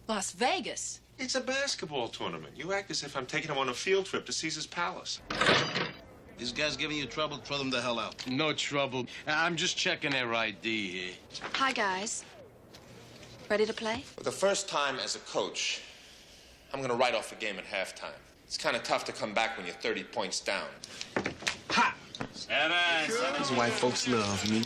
Las Vegas. It's a basketball tournament. You act as if I'm taking him on a field trip to Caesar's Palace. These guys giving you trouble, throw them the hell out. No trouble. I'm just checking their ID here. Hi, guys. Ready to play? For the first time as a coach, I'm going to write off the game at halftime. It's kind of tough to come back when you're 30 points down. Ha! Seven. These white folks love me.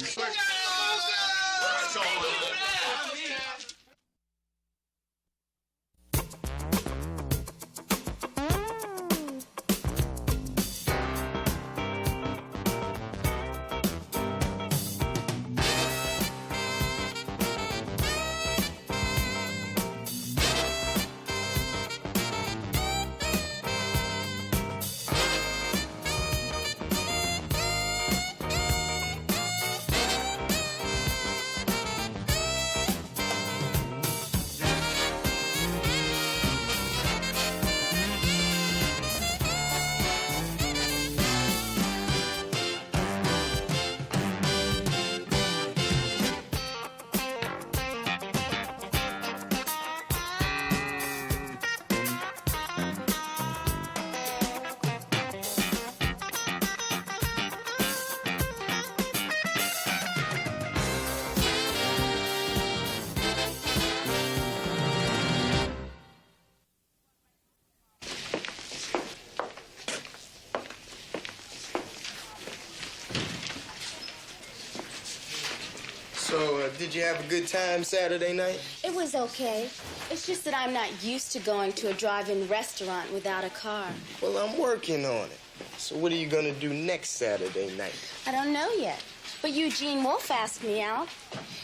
So, did you have a good time Saturday night? It was okay. It's just that I'm not used to going to a drive-in restaurant without a car. Well, I'm working on it. So what are you gonna do next Saturday night? I don't know yet. But Eugene Wolf asked me out.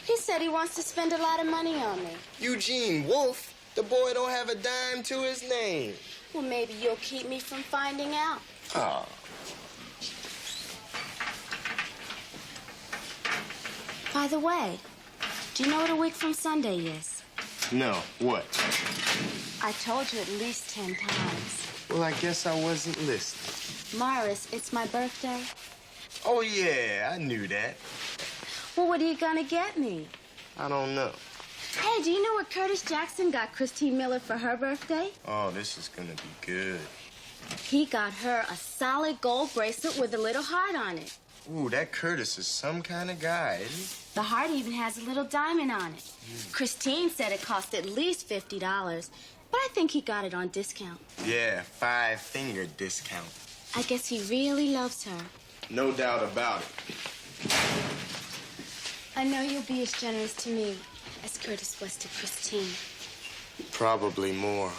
He said he wants to spend a lot of money on me. Eugene Wolf? The boy don't have a dime to his name. Well, maybe you'll keep me from finding out. Oh. By the way, do you know what a week from Sunday is? No, what? I told you at least 10 times. Well, I guess I wasn't listening. Morris, it's my birthday. Oh, yeah, I knew that. Well, what are you gonna get me? I don't know. Hey, do you know what Curtis Jackson got Christine Miller for her birthday? Oh, this is gonna be good. He got her a solid gold bracelet with a little heart on it. Ooh, that Curtis is some kind of guy, isn't he? The heart even has a little diamond on it. Christine said it cost at least $50, but I think he got it on discount. Yeah, 5-finger discount. I guess he really loves her. No doubt about it. I know you'll be as generous to me as Curtis was to Christine. Probably more.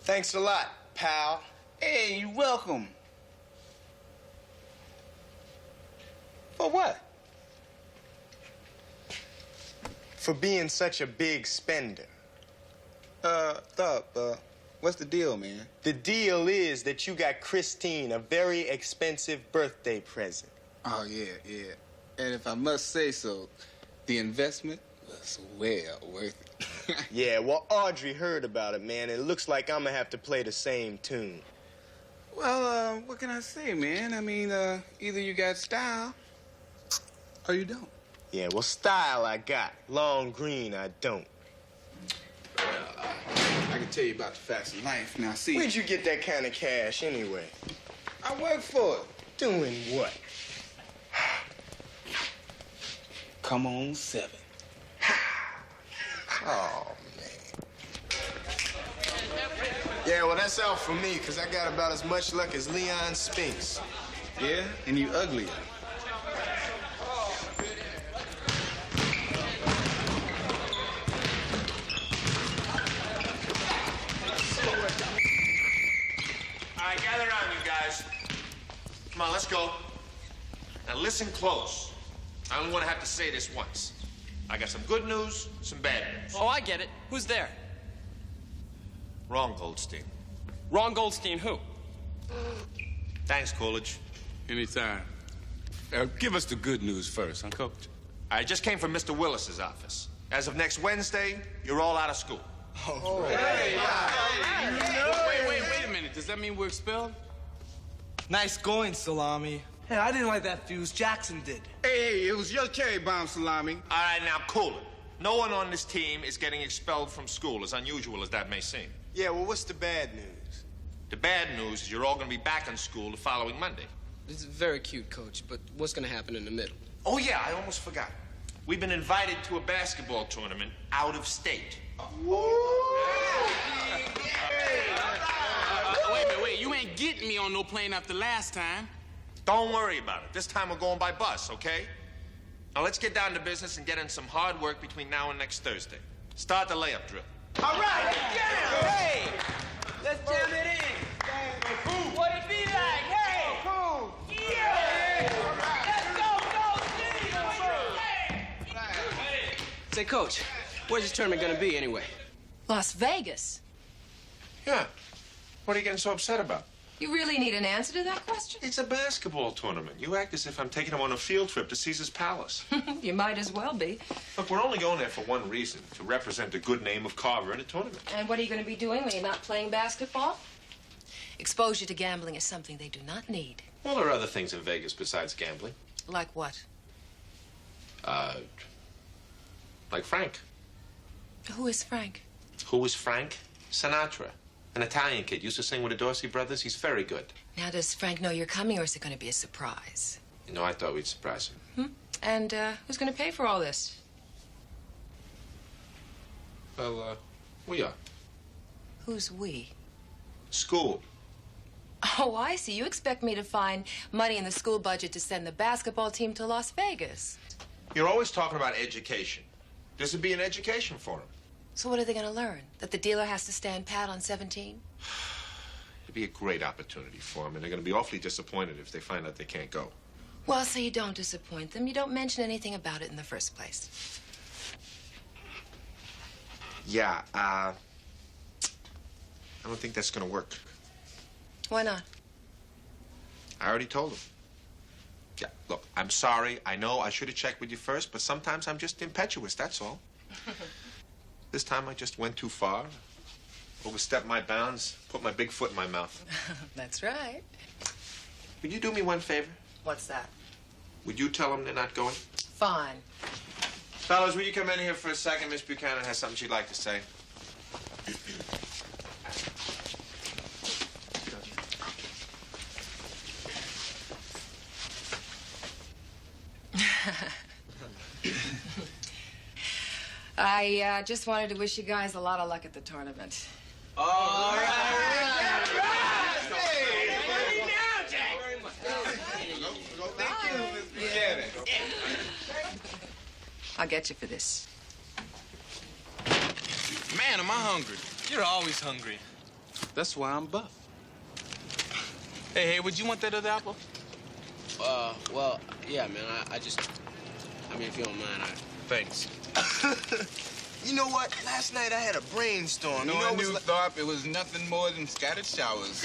Thanks a lot, pal. Hey, you're welcome. For what? For being such a big spender. What's the deal, man? The deal is that you got Christine a very expensive birthday present. Oh, yeah. And if I must say so, the investment was well worth it. Yeah, well, Audrey heard about it, man, and it looks like I'm gonna have to play the same tune. Well, what can I say, man? I mean, either you got style or you don't. Yeah, well, style I got. Long green I don't. I can tell you about the facts of life. Now, see. Where'd you get that kind of cash anyway? I work for it. Doing what? Come on, 7. Oh, man. Yeah, well, that's out for me, because I got about as much luck as Leon Spinks. Yeah? And you uglier. All right, gather around, you guys. Come on, let's go. Now listen close. I only want to have to say this once. I got some good news, some bad news. Oh, I get it. Who's there? Wrong, Goldstein. Ron Goldstein, who? Thanks, Coolidge. Anytime. Give us the good news first, huh, Coach? I just came from Mr. Willis's office. As of next Wednesday, you're all out of school. Oh, Wait a minute. Does that mean we're expelled? Nice going, Salami. Hey, I didn't like that fuse. Jackson did. Hey, it was your cherry bomb salami. All right, now cool it. No one on this team is getting expelled from school, as unusual as that may seem. Yeah, well, what's the bad news? The bad news is you're all going to be back in school the following Monday. This is very cute, Coach, but what's going to happen in the middle? Oh, yeah, I almost forgot. We've been invited to a basketball tournament out of state. Wait. You ain't getting me on no plane after last time. Don't worry about it. This time we're going by bus, okay? Now let's get down to business and get in some hard work between now and next Thursday. Start the layup drill. All right, let's get it. Hey, let's jam it in. What it be like? Hey, yeah. Let's go, Say, Coach, where's this tournament going to be anyway? Las Vegas. Yeah. What are you getting so upset about? You really need an answer to that question? It's a basketball tournament. You act as if I'm taking him on a field trip to Caesar's Palace. You might as well be. Look, we're only going there for one reason, to represent the good name of Carver in a tournament. And what are you going to be doing when you're not playing basketball? Exposure to gambling is something they do not need. Well, there are other things in Vegas besides gambling. Like what? Like Frank. Who is Frank? Who is Frank? Sinatra. An Italian kid. Used to sing with the Dorsey Brothers. He's very good. Now, does Frank know you're coming, or is it going to be a surprise? You know, I thought we'd surprise him. And who's going to pay for all this? Well, we are. Who's we? School. Oh, I see. You expect me to find money in the school budget to send the basketball team to Las Vegas. You're always talking about education. This would be an education for him. So what are they going to learn? That the dealer has to stand pat on 17? It'd be a great opportunity for them, and they're going to be awfully disappointed if they find out they can't go. Well, so you don't disappoint them. You don't mention anything about it in the first place. Yeah, I don't think that's going to work. Why not? I already told them. Yeah, look, I'm sorry. I know I should have checked with you first, but sometimes I'm just impetuous, that's all. This time I just went too far, overstepped my bounds, put my big foot in my mouth. That's right. Would you do me one favor? What's that? Would you tell them they're not going? Fine. Fellas, will you come in here for a second? Miss Buchanan has something she'd like to say. I just wanted to wish you guys a lot of luck at the tournament. All right. I'll get you for this. Man, am I hungry. You're always hungry. That's why I'm buff. Hey, would you want that other apple? Well, yeah, man, I mean, if you don't mind, Thanks. You know what? Last night I had a brainstorm. Knowing you, Tharp, it was nothing more than scattered showers.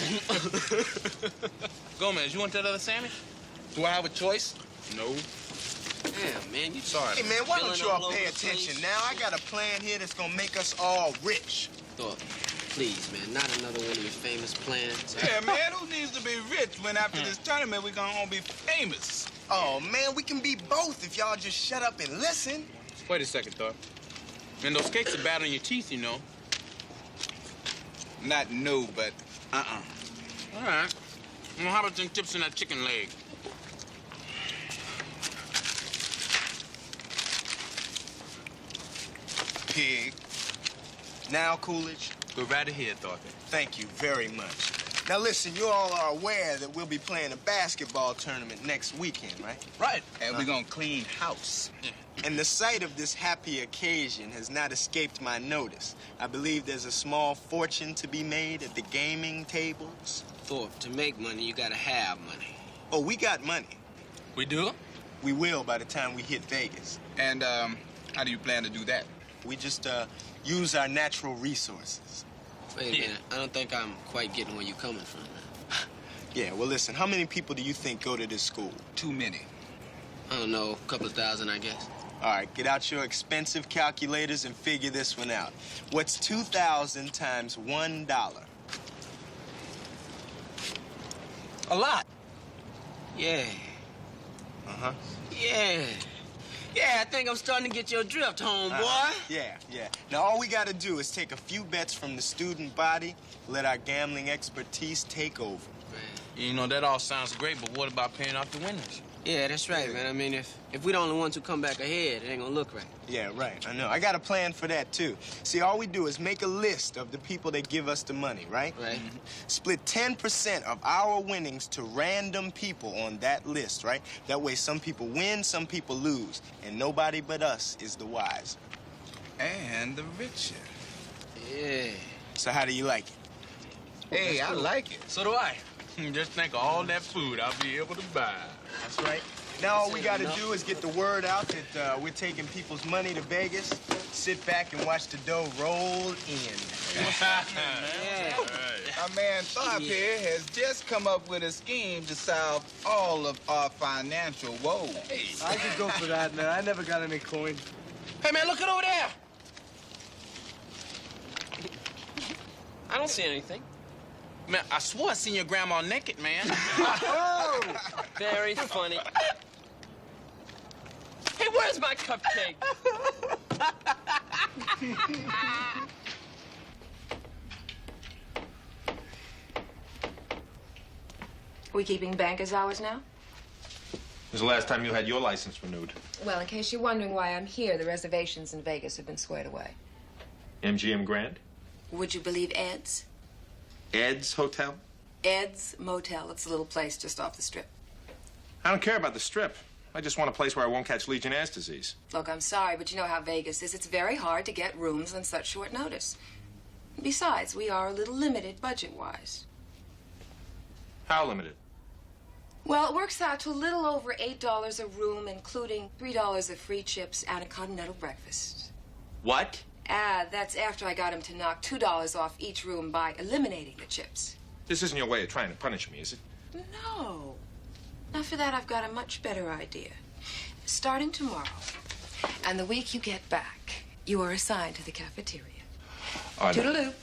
Gomez, you want that other sandwich? Do I have a choice? No. Damn, man, you Sorry. Hey, man, why don't you all pay attention now? I got a plan here that's gonna make us all rich. Thought, please, man, not another one of your famous plans. Yeah, man, who needs to be rich when after this tournament we're gonna all be famous? Oh, man, we can be both if y'all just shut up and listen. Wait a second, Thorpe. Man, those cakes are bad on your teeth, you know. Not no, but All right. Well, how about them tips in that chicken leg? Pig. Now, Coolidge. Go right ahead, Thorpe. Thank you very much. Now, listen, you all are aware that we'll be playing a basketball tournament next weekend, right? Right. And we're gonna clean house. And the sight of this happy occasion has not escaped my notice. I believe there's a small fortune to be made at the gaming tables. Thorpe, to make money, you gotta have money. Oh, we got money. We do? We will by the time we hit Vegas. And, how do you plan to do that? We just, use our natural resources. Wait a minute, I don't think I'm quite getting where you're coming from, man. Yeah, well, listen, how many people do you think go to this school? Too many. I don't know, a couple of thousand, I guess. All right, get out your expensive calculators and figure this one out. What's 2,000 times $1? A lot. Yeah, Uh-huh. Yeah. Yeah, I think I'm starting to get your drift, homeboy. Yeah. Now, all we gotta do is take a few bets from the student body, let our gambling expertise take over. You know, that all sounds great, but what about paying off the winners? Yeah, that's right, man. I mean, if we're the only ones who come back ahead, it ain't gonna look right. Yeah, right. I know. I got a plan for that, too. See, all we do is make a list of the people that give us the money, right? Right. Mm-hmm. Split 10% of our winnings to random people on that list, right? That way some people win, some people lose, and nobody but us is the wiser. And the richer. Yeah. So how do you like it? Hey, I like it. So do I. Just think of all that food I'll be able to buy. That's right. Now all we gotta do is get the word out that we're taking people's money to Vegas, sit back and watch the dough roll in. Yeah. Our man Tharp here has just come up with a scheme to solve all of our financial woes. I could go for that, man. I never got any coin. Hey, man, look it over there. I don't see anything. Man, I swore I seen your grandma naked, man. Oh! Very funny. Hey, where's my cupcake? We keeping banker's hours now? When's the last time you had your license renewed? Well, in case you're wondering why I'm here, the reservations in Vegas have been squared away. MGM Grand? Would you believe Ed's? Ed's Hotel? Ed's Motel. It's a little place just off the strip. I don't care about the strip. I just want a place where I won't catch Legionnaire's disease. Look, I'm sorry, but you know how Vegas is. It's very hard to get rooms on such short notice. Besides, we are a little limited budget-wise. How limited? Well, it works out to a little over $8 a room, including $3 of free chips and a continental breakfast. What? That's after I got him to knock $2 off each room by eliminating the chips. This isn't your way of trying to punish me, is it? No. After that, I've got a much better idea. Starting tomorrow, and the week you get back, you are assigned to the cafeteria. Oh, no. Toodaloo.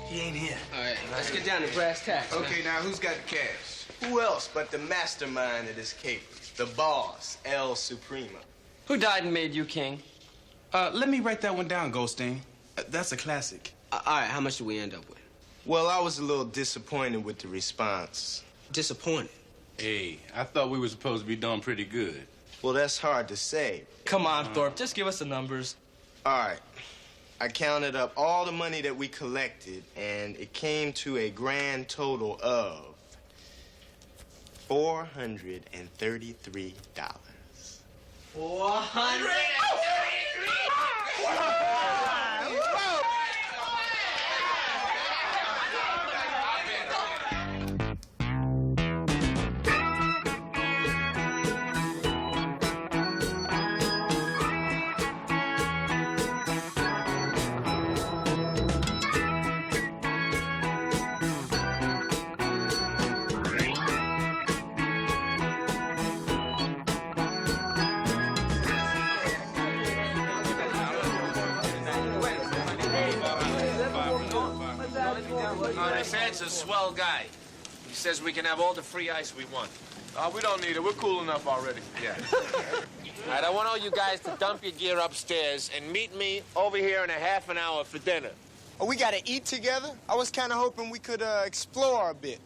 He ain't here. All right, let's get down to brass tacks. Okay, now who's got the cash? Who else but the mastermind of this caper? The boss, El Supremo. Who died and made you king? Let me write that one down, Goldstein. That's a classic. All right, how much do we end up with? Well, I was a little disappointed with the response. Disappointed. Hey, I thought we were supposed to be doing pretty good. Well, that's hard to say. Come on, Thorpe. Just give us the numbers. All right. I counted up all the money that we collected, and it came to a grand total of $433. 400. This Ed's a swell guy. He says we can have all the free ice we want. We don't need it. We're cool enough already. Yeah. All right, I want all you guys to dump your gear upstairs and meet me over here in a half an hour for dinner. Oh, we gotta eat together? I was kind of hoping we could explore a bit.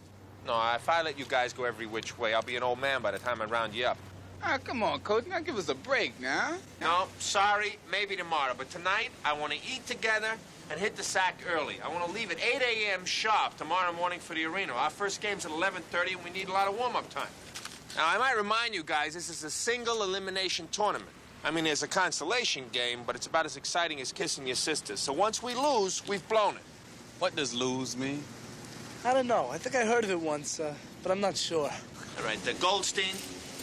No, if I let you guys go every which way, I'll be an old man by the time I round you up. Ah, come on, Coach. Now give us a break now. No, sorry, maybe tomorrow. But tonight, I want to eat together and hit the sack early. I want to leave at 8 a.m. sharp tomorrow morning for the arena. Our first game's at 11:30, and we need a lot of warm-up time. Now, I might remind you guys, this is a single elimination tournament. I mean, there's a consolation game, but it's about as exciting as kissing your sister. So once we lose, we've blown it. What does lose mean? I don't know. I think I heard of it once, but I'm not sure. All right, Goldstein,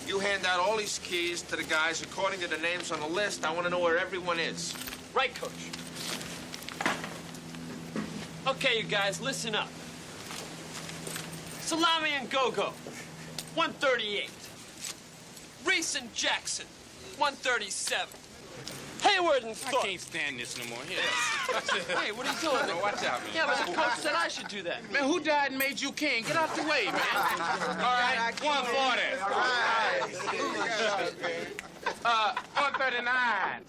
you hand out all these keys to the guys according to the names on the list. I want to know where everyone is. Right, Coach. Okay, you guys, listen up. Salami and Go-Go, 138. Reese and Jackson, 137. Hayward and I Thorpe. can't stand this no more. Here. Hey, what are you doing? Man, watch out, man. Yeah, but the coach said I should do that. Man, who died and made you king? Get out the way, man. All right, 140. 139.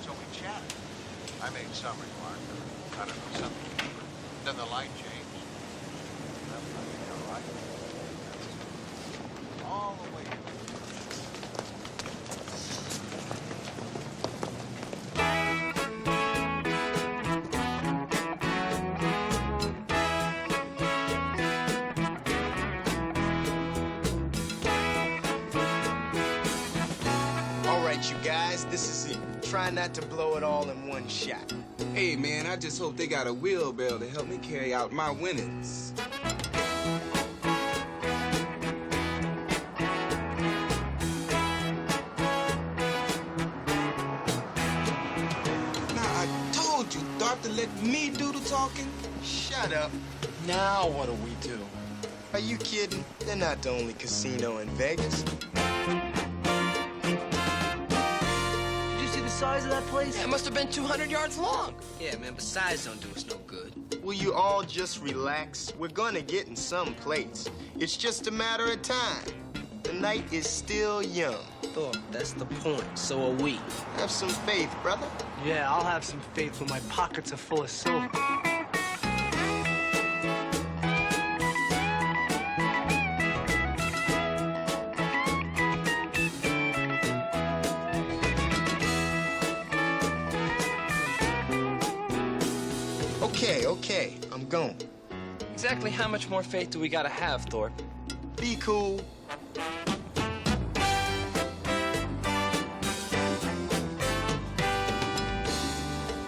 So we chatted. I made some remark. I don't know, something. Then the light changed. That's all right. All the way. All right, you guys, this is it. Try not to blow it all in one shot. Hey, man, I just hope they got a wheelbarrow to help me carry out my winnings. Now, I told you, Thorpe, to let me do the talking. Shut up. Now what do we do? Are you kidding? They're not the only casino in Vegas. Did you see the size of that place? It must have been 200 yards long. Yeah, man, but size don't do us no good. Will you all just relax? We're gonna get in some place. It's just a matter of time. The night is still young. Thorpe, that's the point. So are we. Have some faith, brother. Yeah, I'll have some faith when my pockets are full of silver. Okay, I'm going. Exactly how much more faith do we gotta have, Thorpe? Be cool.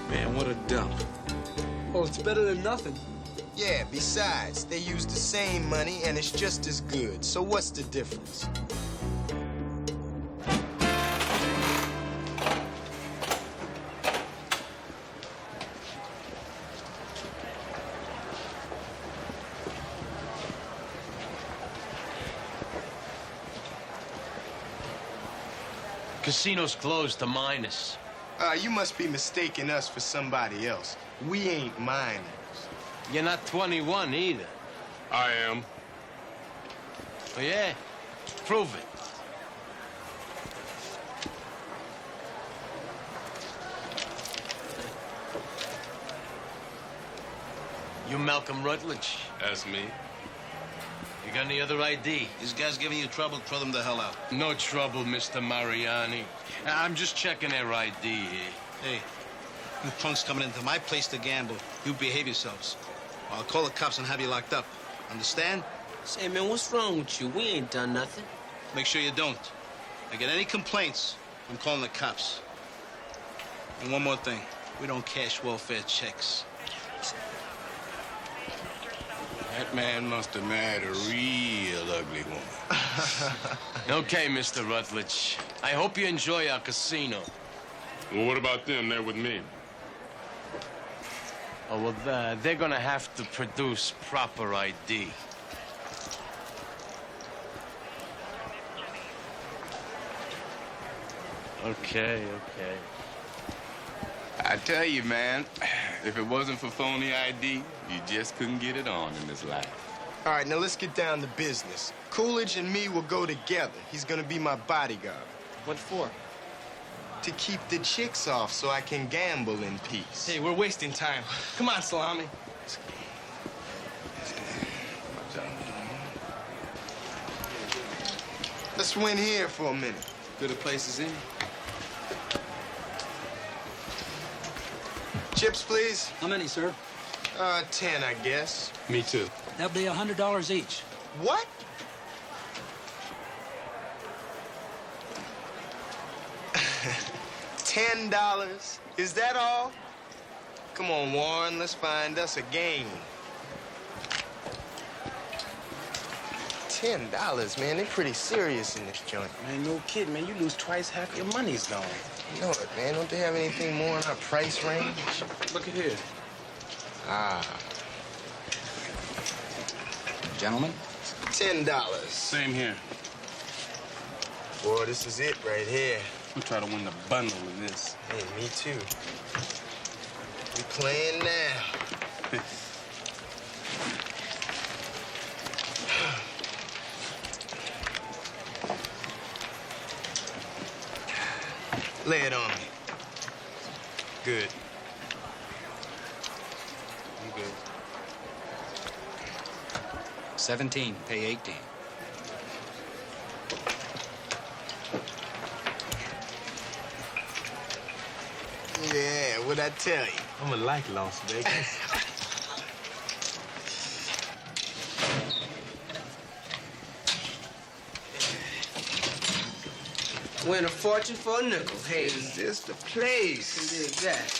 Man, what a dump. Well, it's better than nothing. Yeah, besides, they use the same money and it's just as good. So what's the difference? Casino's closed to minus. You must be mistaking us for somebody else. We ain't minors. You're not 21 either. I am. Oh, yeah? Prove it. You Malcolm Rutledge? That's me. You got any other ID? These guys giving you trouble, throw them the hell out. No trouble, Mr. Mariani. I'm just checking their ID here. Hey, you punks coming into my place to gamble. You behave yourselves. Or I'll call the cops and have you locked up. Understand? Say, man, what's wrong with you? We ain't done nothing. Make sure you don't. If I get any complaints, I'm calling the cops. And one more thing. We don't cash welfare checks. That man must have married a real ugly woman. Okay, Mr. Rutledge. I hope you enjoy our casino. Well, what about them? They're with me. Oh, well, they're gonna have to produce proper ID. Okay. I tell you, man, if it wasn't for phony ID, you just couldn't get it on in this life. All right, now let's get down to business. Coolidge and me will go together. He's gonna be my bodyguard. What for? To keep the chicks off so I can gamble in peace. Hey, we're wasting time. Come on, Salami. Let's win here for a minute. good a place as any. Chips, please. How many, sir? 10, I guess. Me too. That'll be $100 each. What? $10? Is that all? Come on, Warren, let's find us a game. $10, man. They're pretty serious in this joint. Man, no kidding, man. You lose twice, half your money's gone. You know it, man. Don't they have anything more in our price range? Look at here. Ah. Gentlemen? $10. Same here. Boy, this is it right here. We'll try to win the bundle with this. Hey, me too. We playing now. Lay it on me. Good. I'm good. 17, pay 18. Yeah, what'd I tell you? I'm gonna like Las Vegas. Win a fortune for a nickel. Hey, Is this the place? can dig that.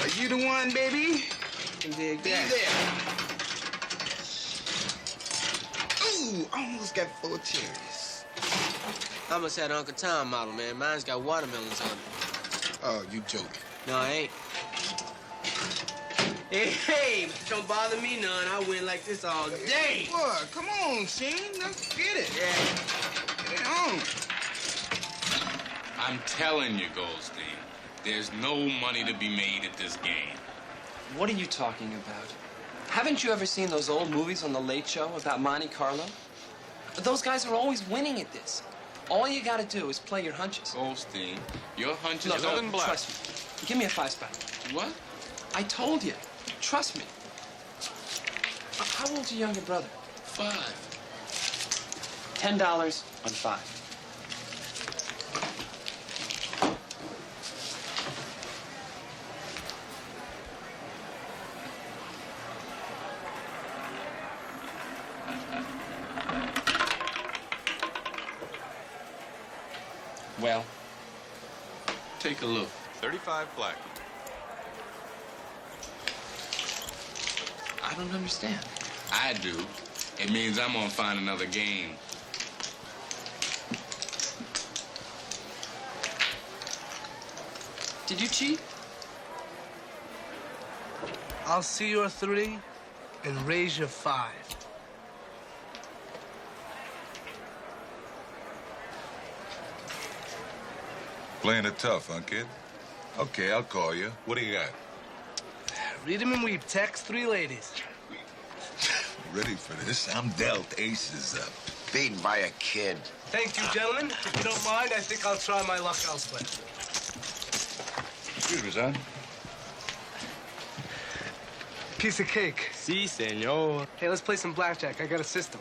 Are you the one, baby? Can dig Be that. there. Ooh, almost got 4 cherries. I must have Uncle Tom model, man. Mine's got watermelons on it. Oh, you joking. No, I ain't. Hey, don't bother me none. I win like this all day. What? Come on, Shane. Let's get it. Yeah. Get it on. I'm telling you, Goldstein, there's no money to be made at this game. What are you talking about? Haven't you ever seen those old movies on The Late Show about Monte Carlo? Those guys are always winning at this. All you gotta do is play your hunches. Goldstein, your hunches Look, are in black. trust me. Give me a 5-spot. What? I told you. Trust me. How old's your younger brother? 5. $10 on 5. Well, Take a look. 35 black. I don't understand. I do. It means I'm gonna find another game. Did you cheat? I'll see your 3 and raise your 5. Playing it tough, huh, kid? Okay, I'll call you. What do you got? Read 'em and weep. Text 3 ladies. Ready for this? I'm dealt aces up. Beaten by a kid. Thank you, gentlemen. If you don't mind, I think I'll try my luck elsewhere. Excuse me, son. Piece of cake. Si, senor. Hey, let's play some blackjack. I got a system.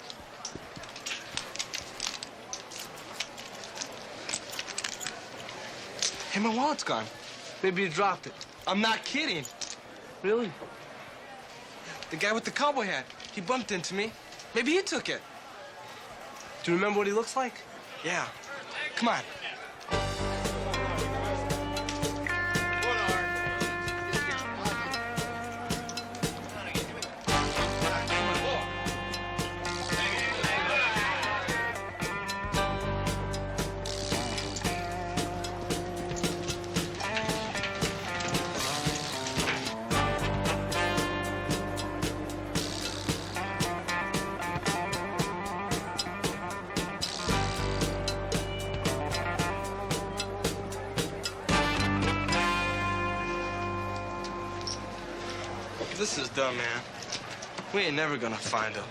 Hey, my wallet's gone. Maybe you dropped it. I'm not kidding. Really? The guy with the cowboy hat. He bumped into me. Maybe he took it. Do you remember what he looks like? Yeah. Come on. This is dumb, man. We ain't never gonna find him.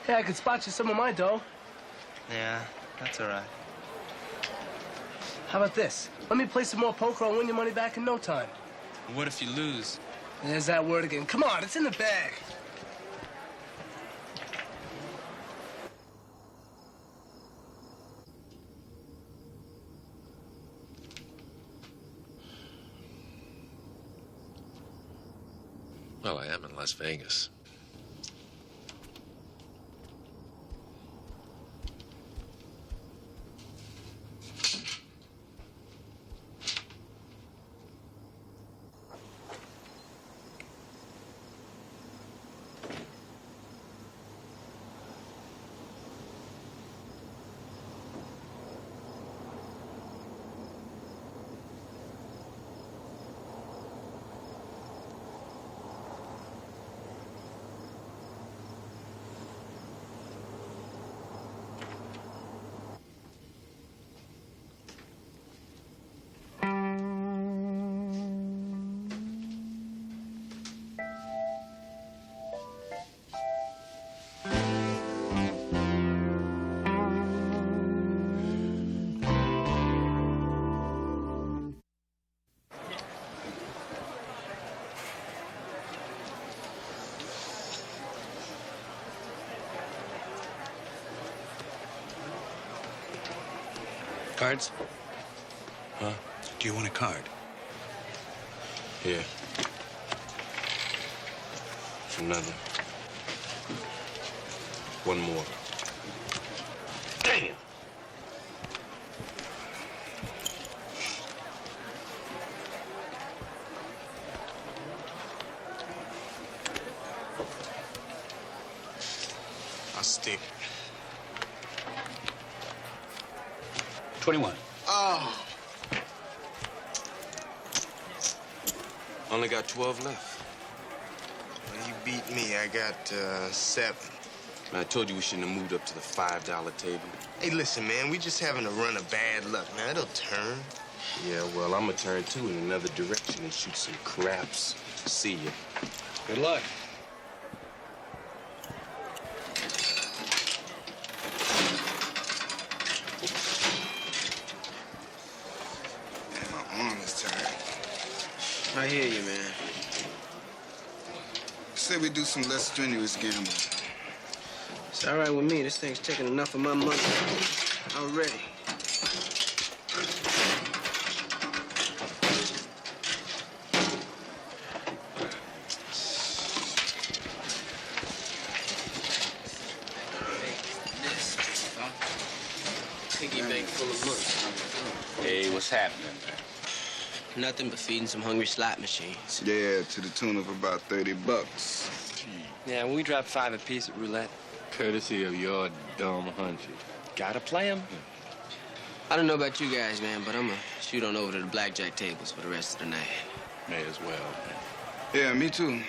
Hey, I could spot you some of my dough. Yeah, that's all right. How about this? Let me play some more poker. I'll win your money back in no time. What if you lose? There's that word again. Come on, it's in the bag. Well, I am in Las Vegas. Cards? Huh? Do you want a card? Yeah. Another. One more. Damn! I'll stick. 21. Oh. Only got 12 left. Well, you beat me. I got 7. I told you we shouldn't have moved up to the $5 table. Hey, listen, man. We just having a run of bad luck. Now, it'll turn. Yeah, well, I'm gonna turn too in another direction and shoot some craps. See ya. Good luck. My arm is tired. I hear you, man. Say we do some less strenuous gambling. It's all right with me. This thing's taking enough of my money already. Piggy bank full of money. Hey, what's happening? Nothing but feeding some hungry slot machines. Yeah, to the tune of about $30. Yeah, we dropped 5 apiece at roulette. Courtesy of your dumb hunches. Gotta play 'em. I don't know about you guys, man, but I'm gonna shoot on over to the blackjack tables for the rest of the night. May as well. Yeah, me too.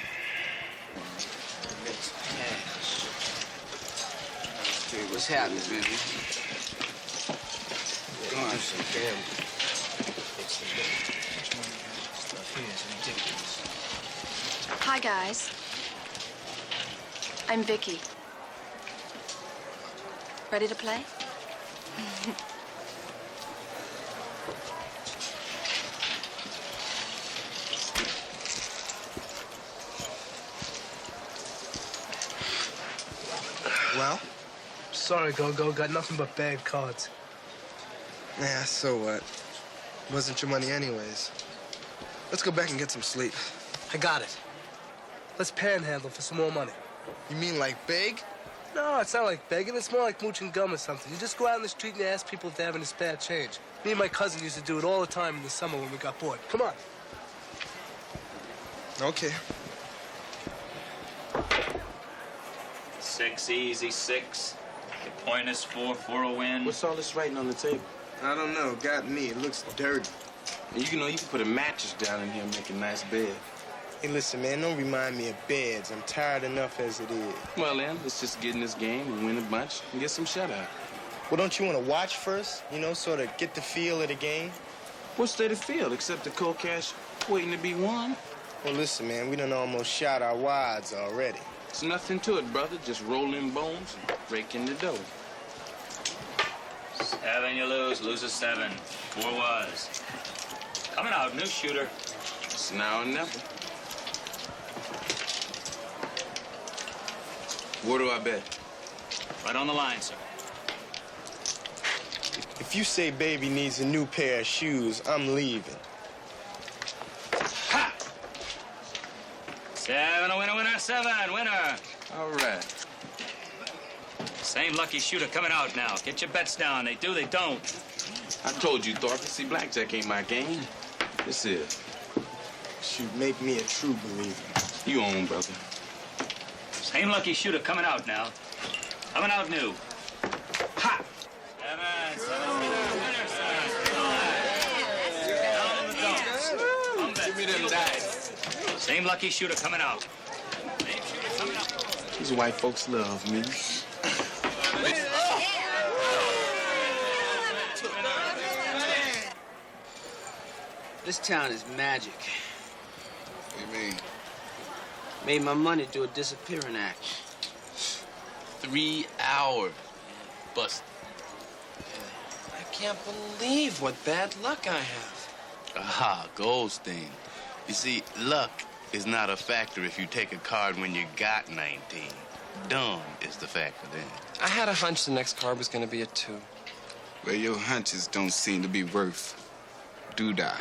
What's happening, baby? Come on. Some damn. Hi, guys. I'm Vicky. Ready to play? Well? Sorry, Go-Go. Got nothing but bad cards. Yeah, so what? Wasn't your money anyways. Let's go back and get some sleep. I got it. Let's panhandle for some more money. You mean like beg? No, it's not like begging. It's more like mooching gum or something. You just go out in the street and you ask people if they have any spare change. Me and my cousin used to do it all the time in the summer when we got bored. Come on. Okay. 6 easy, 6. The point is 4 for a win. What's all this writing on the table? I don't know. Got me. It looks dirty. You know, you can put a mattress down in here and make a nice bed. Hey, listen, man. Don't remind me of beds. I'm tired enough as it is. Well, then, let's just get in this game and win a bunch and get some shutout. Well, don't you want to watch first? You know, sort of get the feel of the game? What's there to feel except the cold cash waiting to be won? Well, listen, man. We done almost shot our wads already. There's nothing to it, brother. Just roll in bones and rake in the dough. 7 you lose a 7. 4 was. Coming out, new shooter. It's now or never. Where do I bet? Right on the line, sir. If you say baby needs a new pair of shoes, I'm leaving. Ha! 7 Par 7, winner. All right. Same lucky shooter coming out now. Get your bets down. They do, they don't. I told you, Thorpe. See, blackjack ain't my game. This is. Shoot, make me a true believer. You own, brother. Same lucky shooter coming out now. Coming out new. Ha! 7, 7. Give me them dice. Same lucky shooter coming out. Same shooter coming out. These white folks love me. This town is magic. What do you mean? Made my money do a disappearing act. 3 hours. Bust. I can't believe what bad luck I have. Aha, Goldstein. You see, luck is not a factor if you take a card when you got 19. Dumb is the factor then. I had a hunch the next card was going to be a 2. Well, your hunches don't seem to be worth doodah.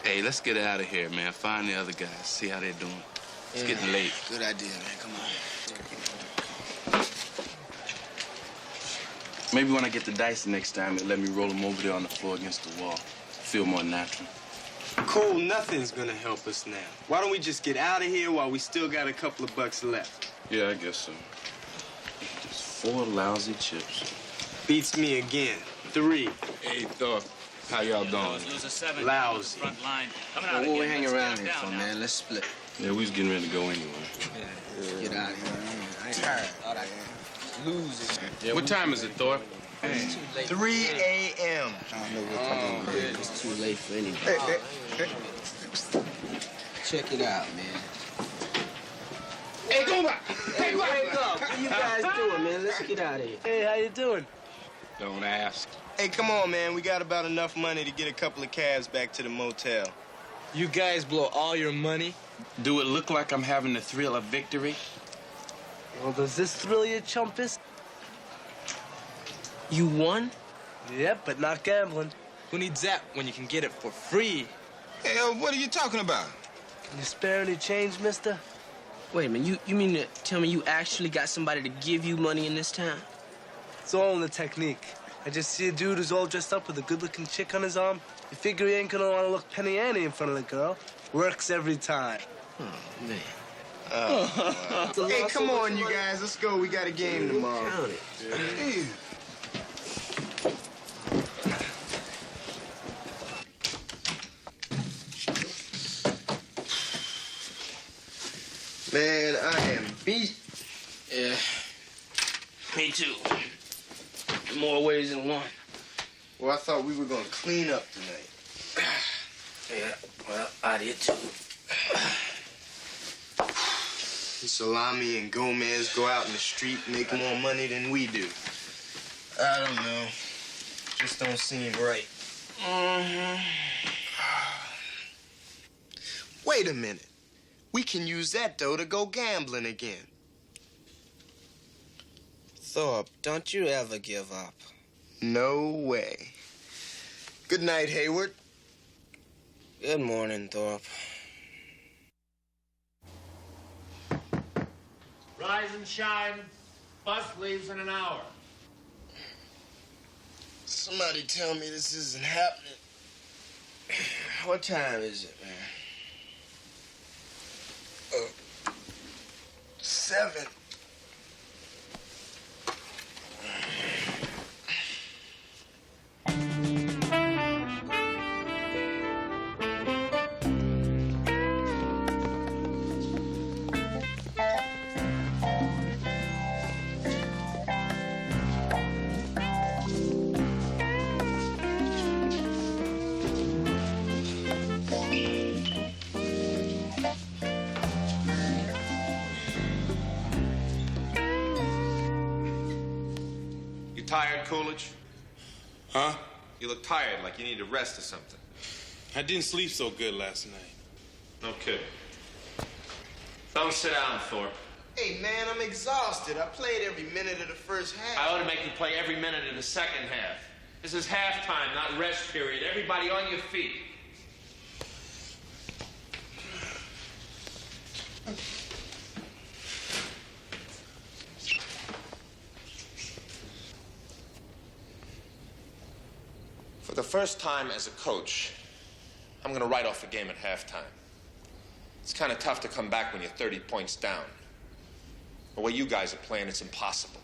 Hey, let's get out of here, man. Find the other guys. See how they're doing. It's getting late. Good idea, man. Come on. Maybe when I get the dice next time, they'll let me roll them over there on the floor against the wall. Feel more natural. Cole, nothing's gonna help us now. Why don't we just get out of here while we still got a couple of bucks left? Yeah, I guess so. Just 4 lousy chips. Beats me again. 3. Hey, Thorpe. How y'all doing? Lose a 7. Lousy. Front line. Coming out Well, what we again. hanging Let's around get here down for, now. man? Let's split. Yeah, we was getting ready to go anyway. Let's get out of here. I ain't tired. All that losing. Yeah, what time is it, Thorpe? 3 a.m. I don't know what to do. It's too late for anybody. Check it out, man. Hey, go back! Hey, wake up. What you guys doing, man? Let's get out of here. Hey, how you doing? Don't ask. Hey, come on, man. We got about enough money to get a couple of cabs back to the motel. You guys blow all your money? Do it look like I'm having the thrill of victory? Well, does this thrill you, Chumpus? You won? Yep, but not gambling. Who needs that when you can get it for free? Hey, what are you talking about? Can you spare any change, mister? Wait a minute. You mean to tell me you actually got somebody to give you money in this town? It's all in the technique. I just see a dude who's all dressed up with a good-looking chick on his arm. You figure he ain't gonna want to look Penny Annie in front of the girl. Works every time. Oh, man. Hey, come on, you guys. Let's go. We got a game tomorrow. Count it. Man, I am beat. Yeah. Me too. In more ways than one. Well, I thought we were gonna clean up tonight. Yeah, well, I did too. Salami and Gomez go out in the street and make more money than we do. I don't know. Just don't seem right. Wait a minute. We can use that dough to go gambling again. Thorpe, don't you ever give up. No way. Good night, Hayward. Good morning, Thorpe. Rise and shine. Bus leaves in an hour. Somebody tell me this isn't happening. What time is it, man? 7. Tired, Coolidge? Huh? You look tired, like you need a rest or something. I didn't sleep so good last night. Okay. Don't sit down, Thorpe. Hey, man, I'm exhausted. I played every minute of the first half. I ought to make you play every minute of the second half. This is halftime, not rest period. Everybody on your feet. For the first time as a coach, I'm going to write off a game at halftime. It's kind of tough to come back when you're 30 points down. The way you guys are playing, it's impossible.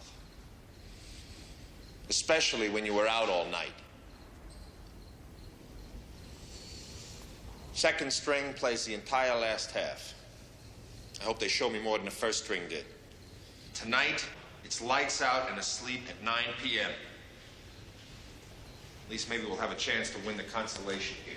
Especially when you were out all night. Second string plays the entire last half. I hope they show me more than the first string did. Tonight, it's lights out and asleep at 9 p.m. At least maybe we'll have a chance to win the consolation game.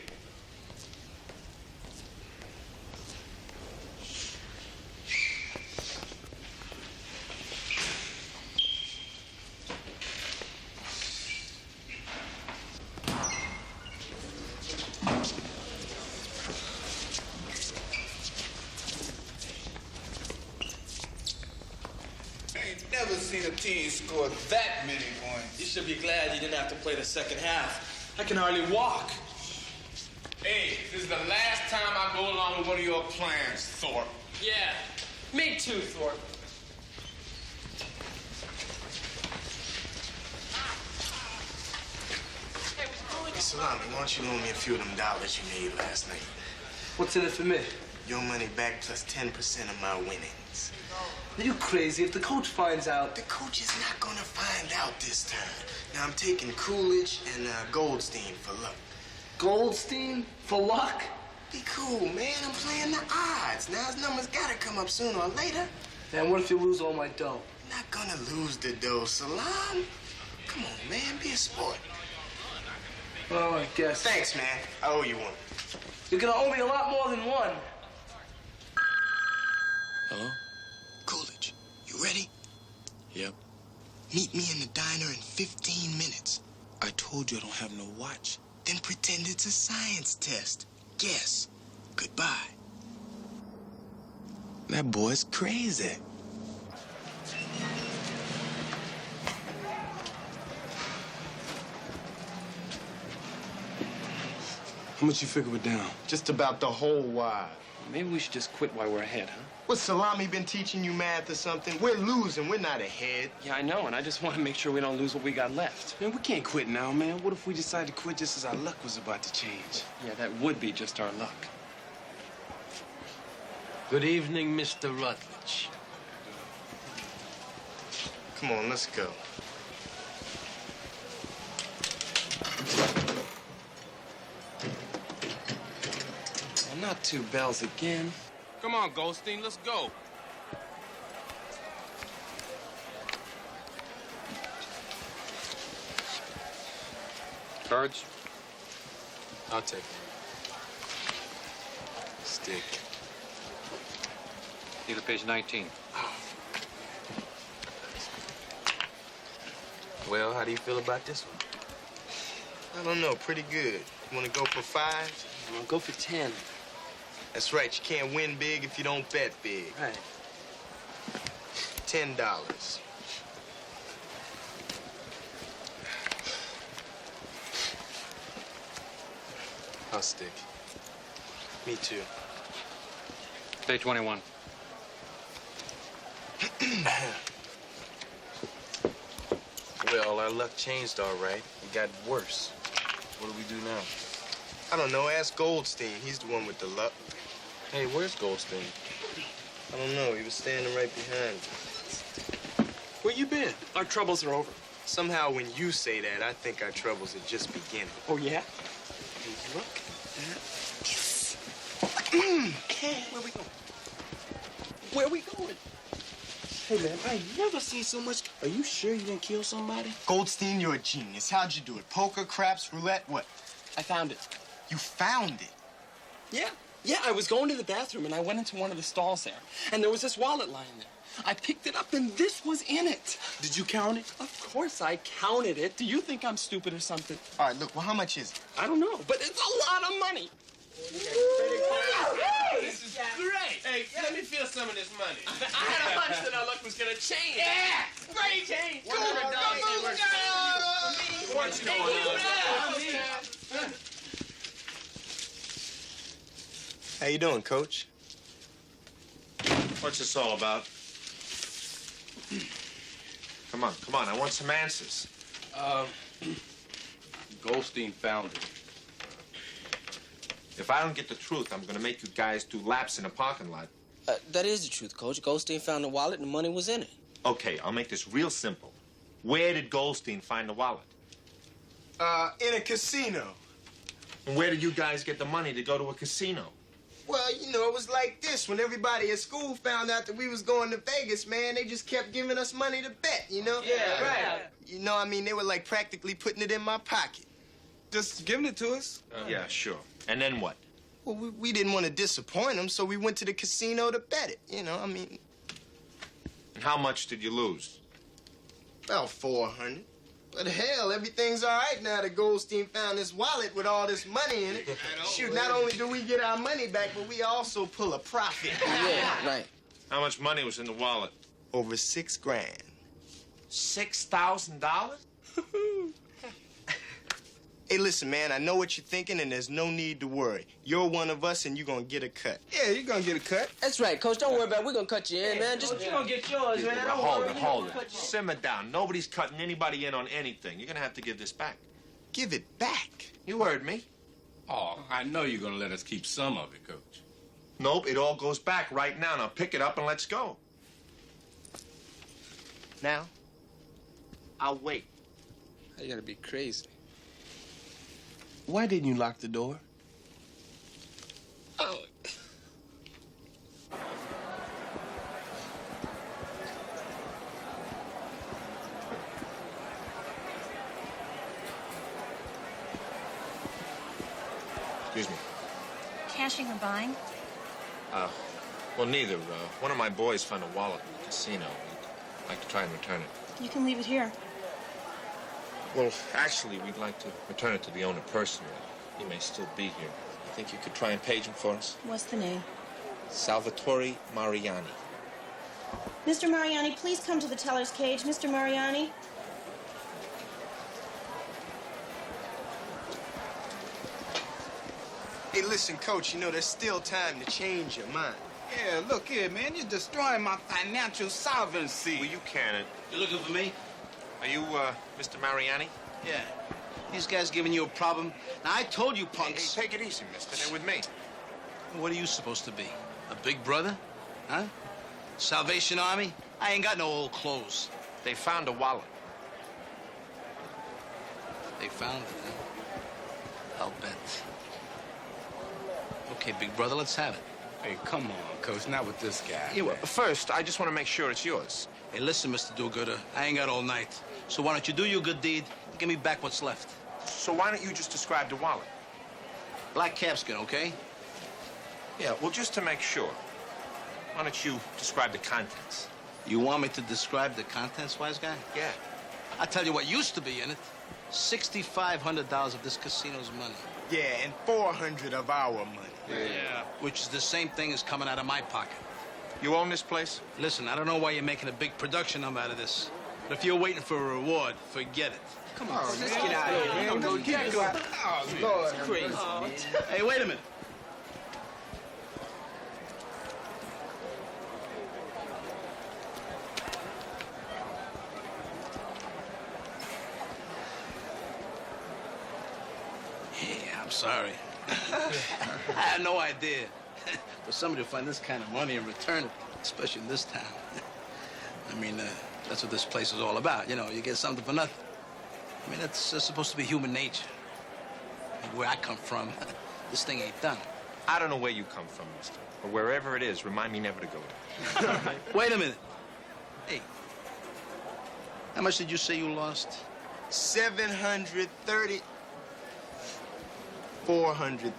Never seen a team score that many points. You should be glad you didn't have to play the second half. I can hardly walk. Hey, this is the last time I go along with one of your plans, Thorpe. Yeah, me too, Thorpe. Hey, Salami, why don't you loan me a few of them dollars you made last night? What's in it for me? Your money back plus 10% of my winnings. Are you crazy? If the coach finds out... The coach is not gonna find out this time. Now, I'm taking Coolidge and Goldstein for luck. Goldstein? For luck? Be cool, man. I'm playing the odds. Now, his number's gotta come up sooner or later. Man, what if you lose all my dough? Not gonna lose the dough, Salam. Come on, man. Be a sport. Well, I guess. Thanks, man. I owe you one. You're gonna owe me a lot more than one. Hello? Coolidge, you ready? Yep. Meet me in the diner in 15 minutes. I told you I don't have no watch. Then pretend it's a science test. Guess. Goodbye. That boy's crazy. How much you figure we're down? Just about the whole wad. Maybe we should just quit while we're ahead, huh? What, Salami been teaching you math or something? We're losing. We're not ahead. Yeah, I know, and I just want to make sure we don't lose what we got left. Man, we can't quit now, man. What if we decide to quit just as our luck was about to change? Yeah, that would be just our luck. Good evening, Mr. Rutledge. Come on, let's go. Well, not two bells again. Come on, Goldstein, let's go. Cards? I'll take them. Stick. Need a page 19. Well, how do you feel about this one? I don't know, pretty good. You want to go for 5? I'll go for 10. That's right, you can't win big if you don't bet big. Right. $10. I'll stick. Me too. Page 21. Well, our luck changed all right. It got worse. What do we do now? I don't know, ask Goldstein. He's the one with the luck. Hey, where's Goldstein? I don't know, he was standing right behind me. Where you been? Our troubles are over. Somehow when you say that, I think our troubles are just beginning. Oh, yeah? Hey, look. Yes. Where we going? Where we going? Hey, man, I ain't never seen so much. Are you sure you didn't kill somebody? Goldstein, you're a genius. How'd you do it? Poker, craps, roulette, what? I found it. You found it? Yeah. Yeah, I was going to the bathroom, and I went into one of the stalls there, and there was this wallet lying there. I picked it up, and this was in it. Did you count it? Of course I counted it. Do you think I'm stupid or something? All right, look, well, how much is it? I don't know, but it's a lot of money. This is great. Hey, let me feel some of this money. I had a hunch that our luck was gonna change. Yeah, Great change. $100 ain't worth it. What's going on? How you doing, Coach? What's this all about? Come on, I want some answers. Goldstein found it. If I don't get the truth, I'm gonna make you guys do laps in a parking lot. That is the truth, Coach. Goldstein found the wallet and the money was in it. Okay, I'll make this real simple. Where did Goldstein find the wallet? In a casino. And where did you guys get the money to go to a casino? Well, you know, it was like this. When everybody at school found out that we was going to Vegas, man, they just kept giving us money to bet, you know? Yeah, right. You know, I mean, they were like practically putting it in my pocket. Just giving it to us? Yeah, sure. And then what? Well, we didn't want to disappoint them, so we went to the casino to bet it, you know, I mean. And how much did you lose? About 400. But hell, everything's all right now that Goldstein found this wallet with all this money in it. Shoot, not only do we get our money back, but we also pull a profit. Yeah, right. How much money was in the wallet? Over $6 grand. $6,000? Hey, listen, man, I know what you're thinking, and there's no need to worry. You're one of us, and you're gonna get a cut. Yeah, you're gonna get a cut. That's right, Coach. Don't worry about it. We're gonna cut you in, man. Just You're gonna get yours, man. Don't Hold worry. it, hold it. Simmer down. Nobody's cutting anybody in on anything. You're gonna have to give this back. Give it back? You heard me. Oh, I know you're gonna let us keep some of it, Coach. Nope, it all goes back right now. Now pick it up and let's go. Now? I'll wait. You gotta be crazy. Why didn't you lock the door? Oh. Excuse me. Cashing or buying? Well, neither. One of my boys found a wallet in the casino. We'd like to try and return it. You can leave it here. Well, actually, we'd like to return it to the owner personally. He may still be here. You think you could try and page him for us? What's the name? Salvatore Mariani. Mr. Mariani, please come to the teller's cage. Mr. Mariani? Hey, listen, Coach, you know, there's still time to change your mind. Yeah, look here, man. You're destroying my financial solvency. Well, you can. You looking for me? Are you, Mr. Mariani? Yeah. These guys giving you a problem? Now, I told you, Hey, punks. take it easy, mister. They're with me. What are you supposed to be? A big brother? Huh? Salvation Army? I ain't got no old clothes. They found a wallet. They found it, huh? I'll bet. Okay, big brother, let's have it. Hey, come on, Coach. Not with this guy. Yeah, well, first, I just want to make sure it's yours. Hey, listen, Mr. Do-Gooder, I ain't got all night. So why don't you do your good deed and give me back what's left? So why don't you just describe the wallet? Black calfskin, okay? Yeah, well, just to make sure, why don't you describe the contents? You want me to describe the contents, wise guy? Yeah. I'll tell you what used to be in it. $6,500 of this casino's money. Yeah, and 400 of our money. Yeah. Which is the same thing as coming out of my pocket. You own this place? Listen, I don't know why you're making a big production number out of this. But if you're waiting for a reward, forget it. Come on, let's get out of here, man. Go get it. Oh, Lord. Crazy. Hey, wait a minute. Yeah, I'm sorry. I had no idea. For somebody to find this kind of money and return it, especially in this town. I mean, that's what this place is all about. You know, you get something for nothing. I mean, that's supposed to be human nature. And where I come from, this thing ain't done. I don't know where you come from, mister. But wherever it is, remind me never to go there. Wait a minute. Hey, how much did you say you lost? 730. $433.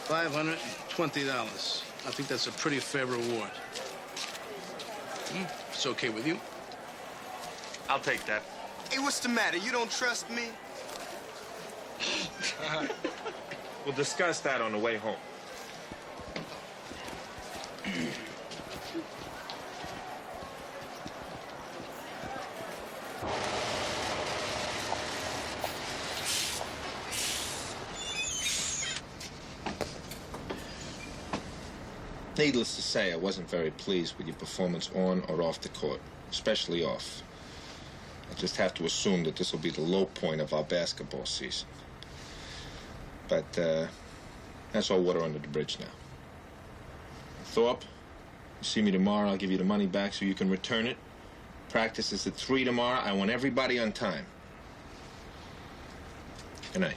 $520. I think that's a pretty fair reward. It's okay with you? I'll take that. Hey, what's the matter? You don't trust me? We'll discuss that on the way home. Needless to say, I wasn't very pleased with your performance on or off the court, especially off. I just have to assume that this will be the low point of our basketball season. But that's all water under the bridge now. Thorpe, you see me tomorrow, I'll give you the money back so you can return it. Practice is at 3 tomorrow. I want everybody on time. Good night.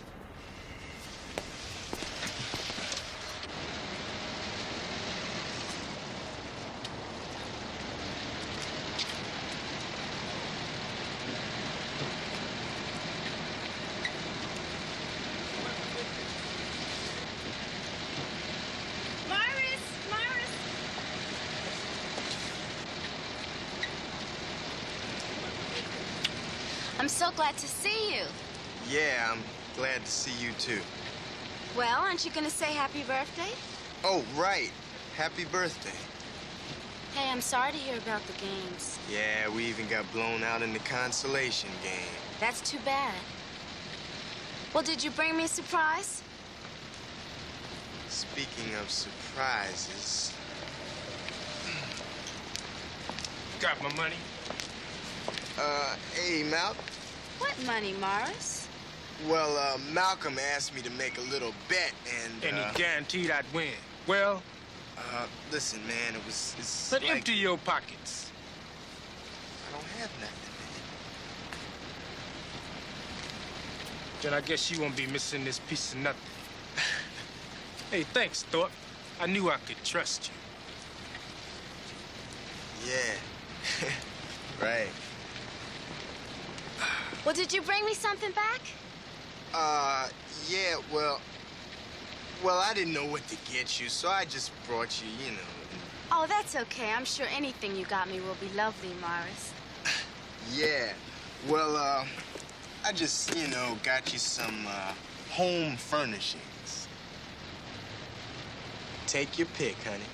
I'm so glad to see you. Yeah, I'm glad to see you too. Well, aren't you going to say happy birthday? Oh, right. Happy birthday. Hey, I'm sorry to hear about the games. Yeah, we even got blown out in the consolation game. That's too bad. Well, did you bring me a surprise? Speaking of surprises... Got my money? Hey, Mal. What money, Morris? Well, Malcolm asked me to make a little bet, and he guaranteed I'd win. Well? Listen, man, it's But like... empty your pockets. I don't have nothing, man. Then I guess you won't be missing this piece of nothing. Hey, thanks, Thorpe. I knew I could trust you. Yeah. Right. Well, did you bring me something back? Yeah, well, I didn't know what to get you, so I just brought you, you know. Oh, that's okay. I'm sure anything you got me will be lovely, Morris. Yeah, well, I just, you know, got you some, home furnishings. Take your pick, honey.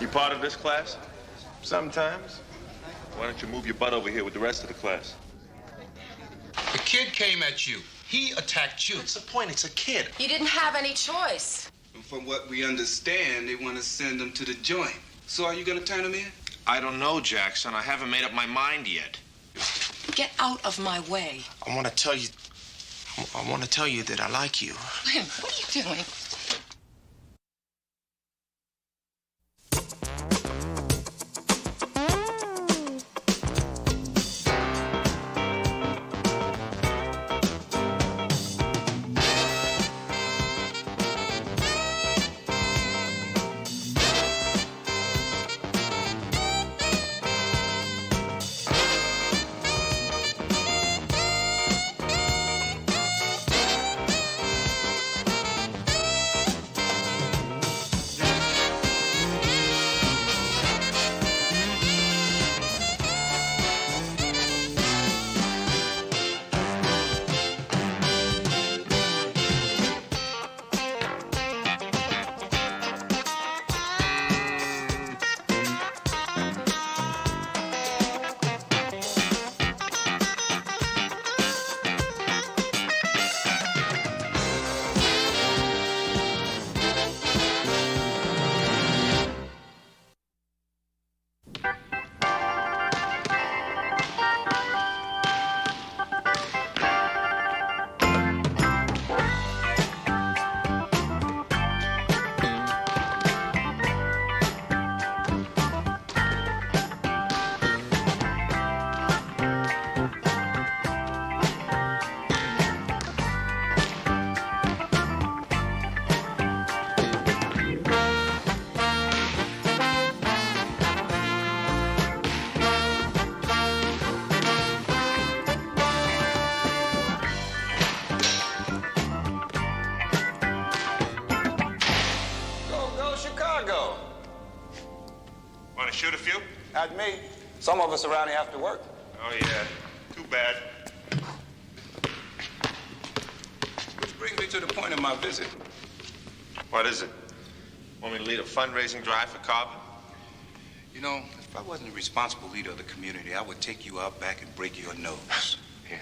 You part of this class? Sometimes. Why don't you move your butt over here with the rest of the class? The kid came at you. He attacked you. What's the point? It's a kid. You didn't have any choice. And from what we understand, they want to send him to the joint. So are you going to turn him in? I don't know, Jackson. I haven't made up my mind yet. Get out of my way. I want to tell you that I like you. Lynn, what are you doing? Shoot a few? Not me. Some of us around here have to work. Oh, yeah. Too bad. Which brings me to the point of my visit. What is it? Want me to lead a fundraising drive for Carver? You know, if I wasn't a responsible leader of the community, I would take you out back and break your nose. Yeah.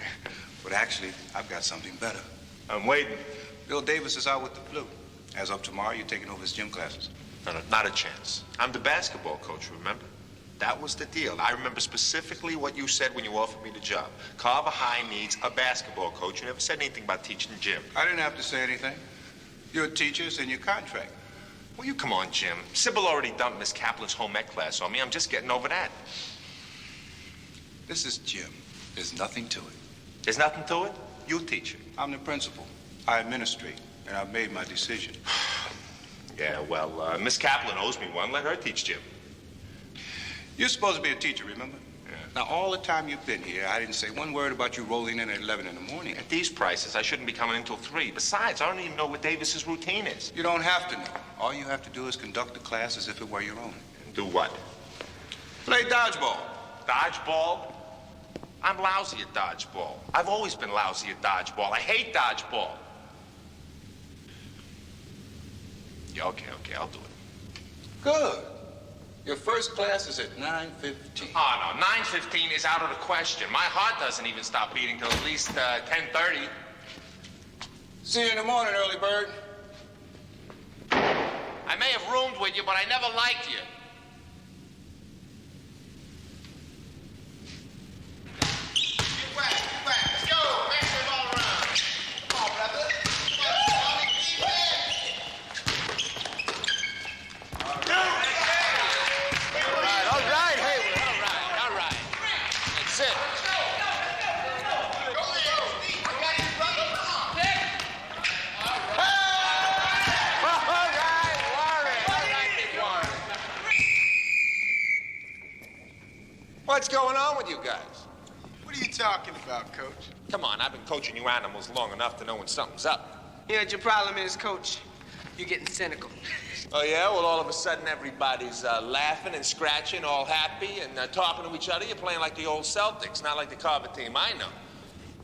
But actually, I've got something better. I'm waiting. Bill Davis is out with the flu. As of tomorrow, you're taking over his gym classes. No, not a chance. I'm the basketball coach, remember? That was the deal. I remember specifically what you said when you offered me the job. Carver High needs a basketball coach. You never said anything about teaching gym. I didn't have to say anything. You're a teacher, it's in your contract. Well, you come on, Jim. Sybil already dumped Miss Kaplan's home ec class on me. I'm just getting over that. This is gym. There's nothing to it. There's nothing to it? You teach it. I'm the principal. I administrate, and I've made my decision. Yeah, well, Miss Kaplan owes me one. Let her teach gym. You're supposed to be a teacher, remember? Yeah. Now, all the time you've been here, I didn't say one word about you rolling in at 11 in the morning. At these prices, I shouldn't be coming until 3. Besides, I don't even know what Davis's routine is. You don't have to know. All you have to do is conduct the class as if it were your own. Do what? Play dodgeball. Dodgeball? I'm lousy at dodgeball. I've always been lousy at dodgeball. I hate dodgeball. Yeah, okay, I'll do it. Good. Your first class is at 9:15. Oh, no, 9:15 is out of the question. My heart doesn't even stop beating till at least 10:30. See you in the morning, early bird. I may have roomed with you, but I never liked you. Get whack. Let's go. Pass the ball around. Come on, brother. All right. That's it. What's going on with you guys? What are you talking about, Coach? Come on, I've been coaching you animals long enough to know when something's up. You know what your problem is, Coach? You're getting cynical. Oh, yeah? Well, all of a sudden, everybody's laughing and scratching, all happy, and talking to each other. You're playing like the old Celtics, not like the Carver team I know.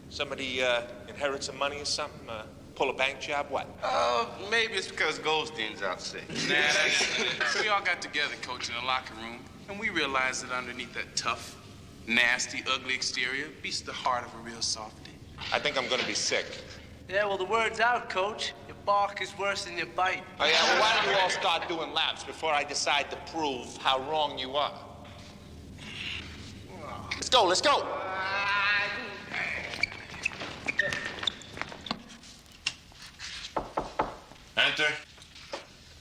Somebody inherit some money or something? Pull a bank job? What? Oh, maybe it's because Goldstein's out sick. Nah, we all got together, Coach, in the locker room, and we realized that underneath that tough, nasty, ugly exterior beats the heart of a real softie. I think I'm gonna be sick. Yeah, well, the word's out, Coach. Your bark is worse than your bite. Oh, yeah? Well, why don't you all start doing laps before I decide to prove how wrong you are? Let's go. Enter.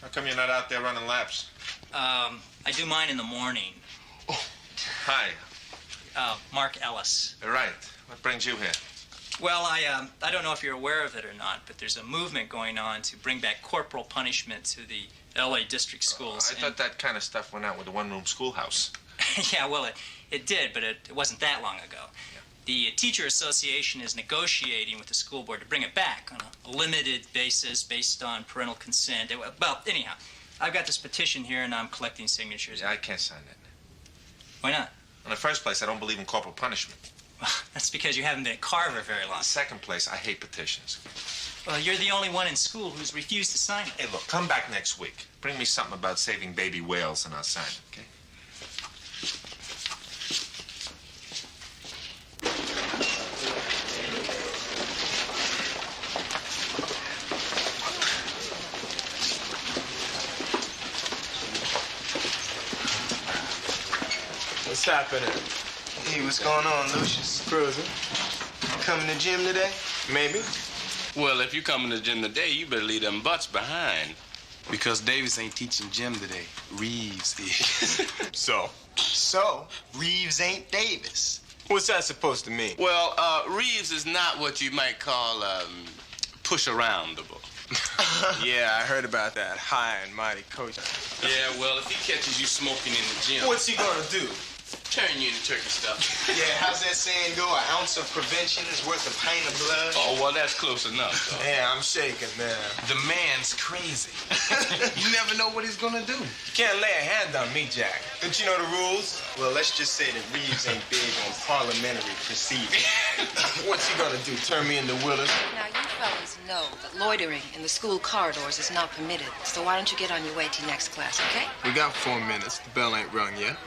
How come you're not out there running laps? I do mine in the morning. Hi. Mark Ellis. Right. What brings you here? Well, I don't know if you're aware of it or not, but there's a movement going on to bring back corporal punishment to the L.A. district schools. I thought that kind of stuff went out with the one-room schoolhouse. Yeah, well, it did, but it wasn't that long ago. Yeah. The Teacher Association is negotiating with the school board to bring it back on a limited basis based on parental consent. Well, anyhow, I've got this petition here, and I'm collecting signatures. Yeah, I can't sign that. Why not? In the first place, I don't believe in corporal punishment. Well, that's because you haven't been at Carver very long. In the second place, I hate petitions. Well, you're the only one in school who's refused to sign it. Hey, look, come back next week. Bring me something about saving baby whales, and I'll sign it, okay? What's happening? Hey, what's going on, Lucius? Cruising. Coming to gym today? Maybe. Well, if you come to the gym today, you better leave them butts behind. Because Davis ain't teaching gym today. Reeves is. So, Reeves ain't Davis. What's that supposed to mean? Well, Reeves is not what you might call push-aroundable. Yeah, I heard about that high and mighty coach. Yeah, well, if he catches you smoking in the gym... What's he gonna do? Turn you into turkey stuff. Yeah, how's that saying go? An ounce of prevention is worth a pint of blood. Oh, well, that's close enough, though. Yeah, I'm shaking, man. The man's crazy. You never know what he's gonna do. You can't lay a hand on me, Jack. Don't you know the rules? Well, let's just say that Reeves ain't big on parliamentary proceedings. What's he gonna do, turn me into Willis? Now, you fellas know that loitering in the school corridors is not permitted. So why don't you get on your way to next class, okay? We got 4 minutes. The bell ain't rung yet.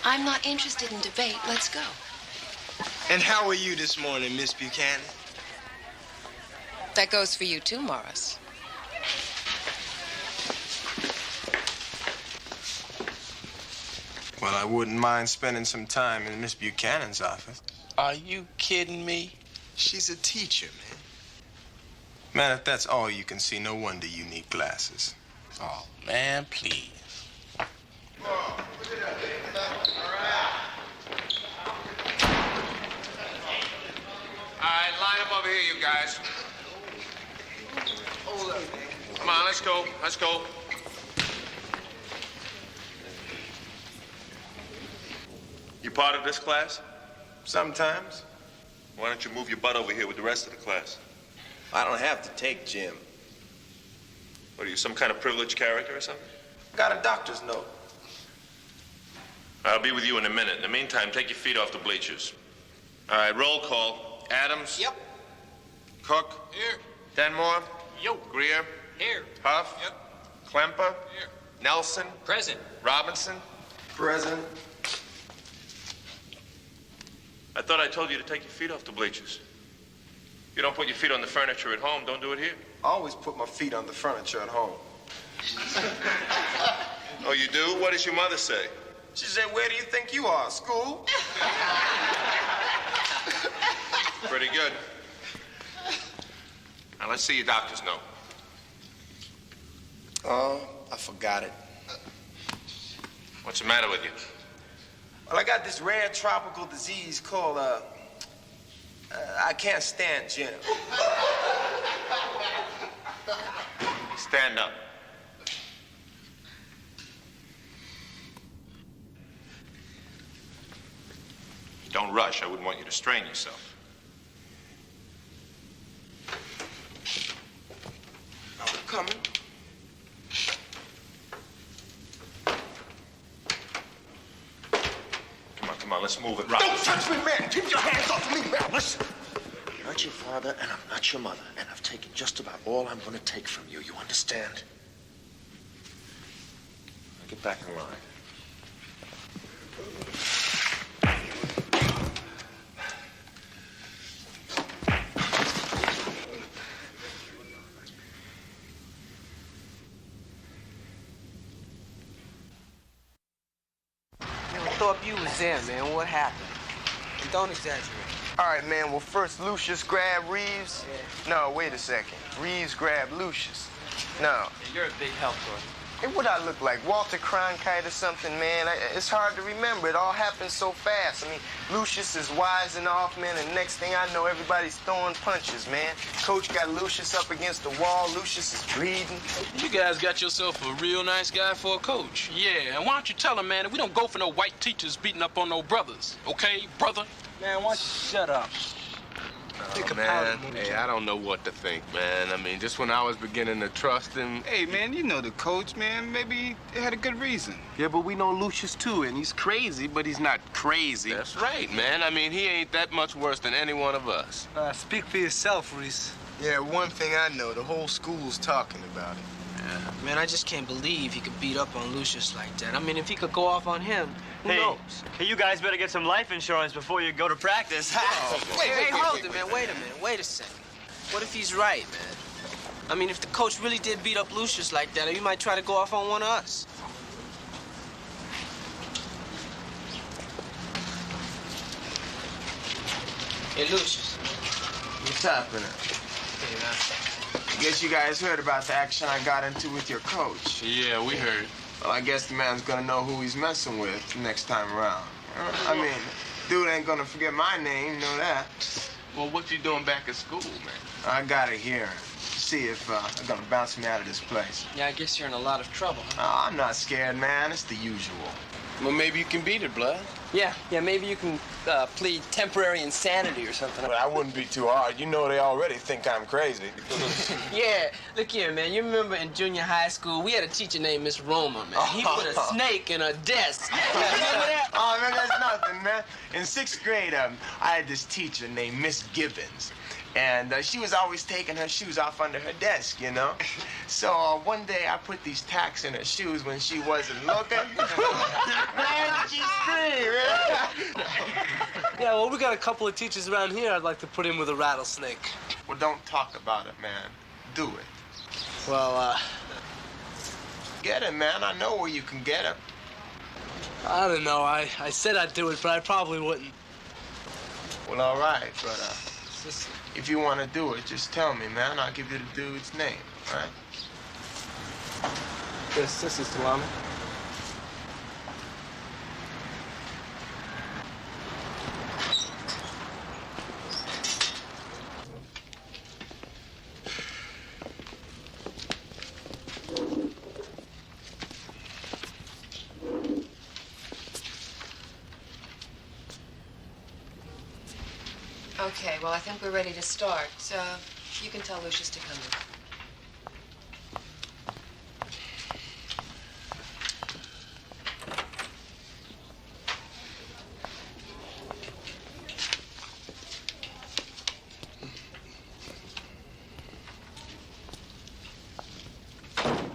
I'm not interested in debate. Let's go. And how are you this morning, Miss Buchanan? That goes for you too, Morris. Well, I wouldn't mind spending some time in Miss Buchanan's office. Are you kidding me? She's a teacher, man. Man, if that's all you can see, no wonder you need glasses. Oh, man, please. All right, line up over here, you guys. Come on, let's go. Let's go. You part of this class? Sometimes. Why don't you move your butt over here with the rest of the class? I don't have to take gym. What are you, some kind of privileged character or something? Got a doctor's note. I'll be with you in a minute. In the meantime, take your feet off the bleachers. All right, roll call. Adams? Yep. Cook? Here. Denmore? Yo. Greer? Here. Huff? Yep. Klemper? Here. Nelson? Present. Robinson? Present. I thought I told you to take your feet off the bleachers. You don't put your feet on the furniture at home, don't do it here. I always put my feet on the furniture at home. Oh, you do? What does your mother say? She said, where do you think you are, school? Pretty good. Now, let's see your doctor's note. Oh, I forgot it. What's the matter with you? Well, I got this rare tropical disease called, I can't stand gym. Stand up. Don't rush. I wouldn't want you to strain yourself. I'm coming. Come on, let's move it. Don't touch me, man! Keep your hands off of me, man! Listen. I'm not your father, and I'm not your mother, and I've taken just about all I'm going to take from you. You understand? Now get back in line. Thought you was there, man. What happened? And don't exaggerate. All right, man. Well, first Lucius grabbed Reeves. Yeah. No, wait a second. Reeves grabbed Lucius. No. Yeah, you're a big help to him. Hey, what I look like? Walter Cronkite or something, man? It's hard to remember. It all happened so fast. I mean, Lucius is wising off, man, and next thing I know, everybody's throwing punches, man. Coach got Lucius up against the wall. Lucius is bleeding. You guys got yourself a real nice guy for a coach. Yeah, and why don't you tell him, man, that we don't go for no white teachers beating up on no brothers. Okay, brother? Man, why don't you shut up? Oh, man, hey, I don't know what to think, man. I mean, just when I was beginning to trust him. Hey, man, you know the coach, man. Maybe he had a good reason. Yeah, but we know Lucius, too, and he's crazy, but he's not crazy. That's right, man. I mean, he ain't that much worse than any one of us. Speak for yourself, Reese. Yeah, one thing I know, the whole school's talking about it. Yeah. Man, I just can't believe he could beat up on Lucius like that. I mean, if he could go off on him, who knows? Hey, you guys better get some life insurance before you go to practice. Wait, hold it, man. Wait a minute. Wait a second. What if he's right, man? I mean, if the coach really did beat up Lucius like that, he might try to go off on one of us. Hey, Lucius. What's happening? Hey, man. I guess you guys heard about the action I got into with your coach. Yeah, we heard. Well, I guess the man's gonna know who he's messing with next time around. I mean, dude ain't gonna forget my name, you know that. Well, what you doing back at school, man? I got it here. See if they're gonna bounce me out of this place. Yeah, I guess you're in a lot of trouble, huh? Oh, I'm not scared, man. It's the usual. Well, maybe you can beat it, Blood. Yeah, maybe you can plead temporary insanity or something. But I wouldn't be too hard. You know they already think I'm crazy. Yeah, look here, man. You remember in junior high school, we had a teacher named Miss Roma, man. He put a snake in her desk. You remember that? Oh, man, that's nothing, man. In 6th grade, I had this teacher named Miss Gibbons. And she was always taking her shoes off under her desk, you know? So one day I put these tacks in her shoes when she wasn't looking. Man, she screamed, man. Yeah, well, we got a couple of teachers around here I'd like to put in with a rattlesnake. Well, don't talk about it, man. Do it. Well, Get it, man. I know where you can get it. I don't know. I said I'd do it, but I probably wouldn't. Well, all right, but if you want to do it, just tell me, man. I'll give you the dude's name, all right? This is Salami. Okay, well, I think we're ready to start. You can tell Lucius to come in.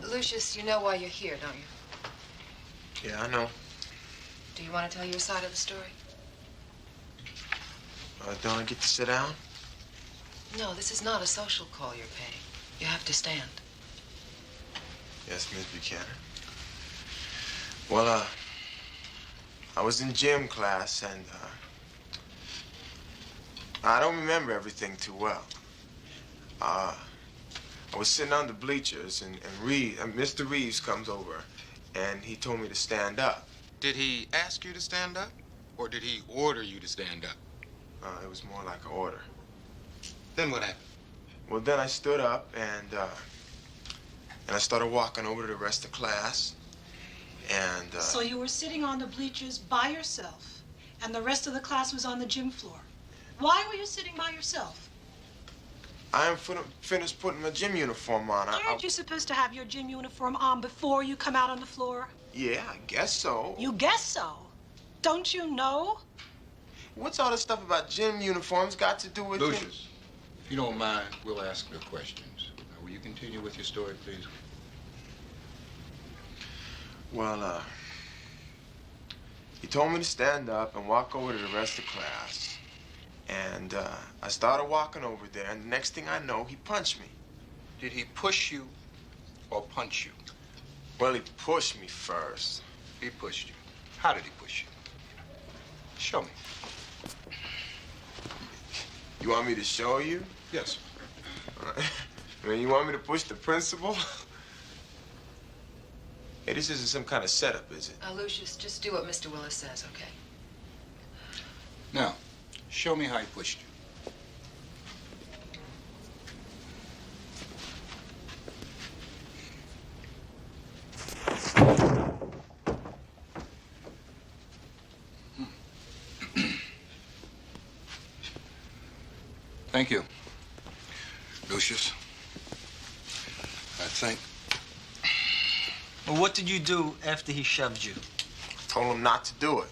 Lucius, you know why you're here, don't you? Yeah, I know. Do you want to tell your side of the story? Don't I get to sit down? No, this is not a social call you're paying. You have to stand. Yes, Miss Buchanan. Well, I was in gym class, and I don't remember everything too well. I was sitting on the bleachers, and Mr. Reeves comes over, and he told me to stand up. Did he ask you to stand up, or did he order you to stand up? It was more like an order. Then what happened? Well, then I stood up, and I started walking over to the rest of class, and... So you were sitting on the bleachers by yourself, and the rest of the class was on the gym floor. Why were you sitting by yourself? I am finished putting my gym uniform on. Aren't you supposed to have your gym uniform on before you come out on the floor? Yeah, I guess so. You guess so? Don't you know? What's all this stuff about gym uniforms got to do with it? Lucius, if you don't mind, we'll ask the questions. Will you continue with your story, please? Well, he told me to stand up and walk over to the rest of class. And I started walking over there, and the next thing I know, he punched me. Did he push you or punch you? Well, he pushed me first. He pushed you. How did he push you? Show me. You want me to show you? Yes. I mean, you want me to push the principal? Hey, this isn't some kind of setup, is it? Lucius, just do what Mr. Willis says, okay? Now, show me how he pushed you. Thank you. Lucius, I think. Well, what did you do after he shoved you? I told him not to do it.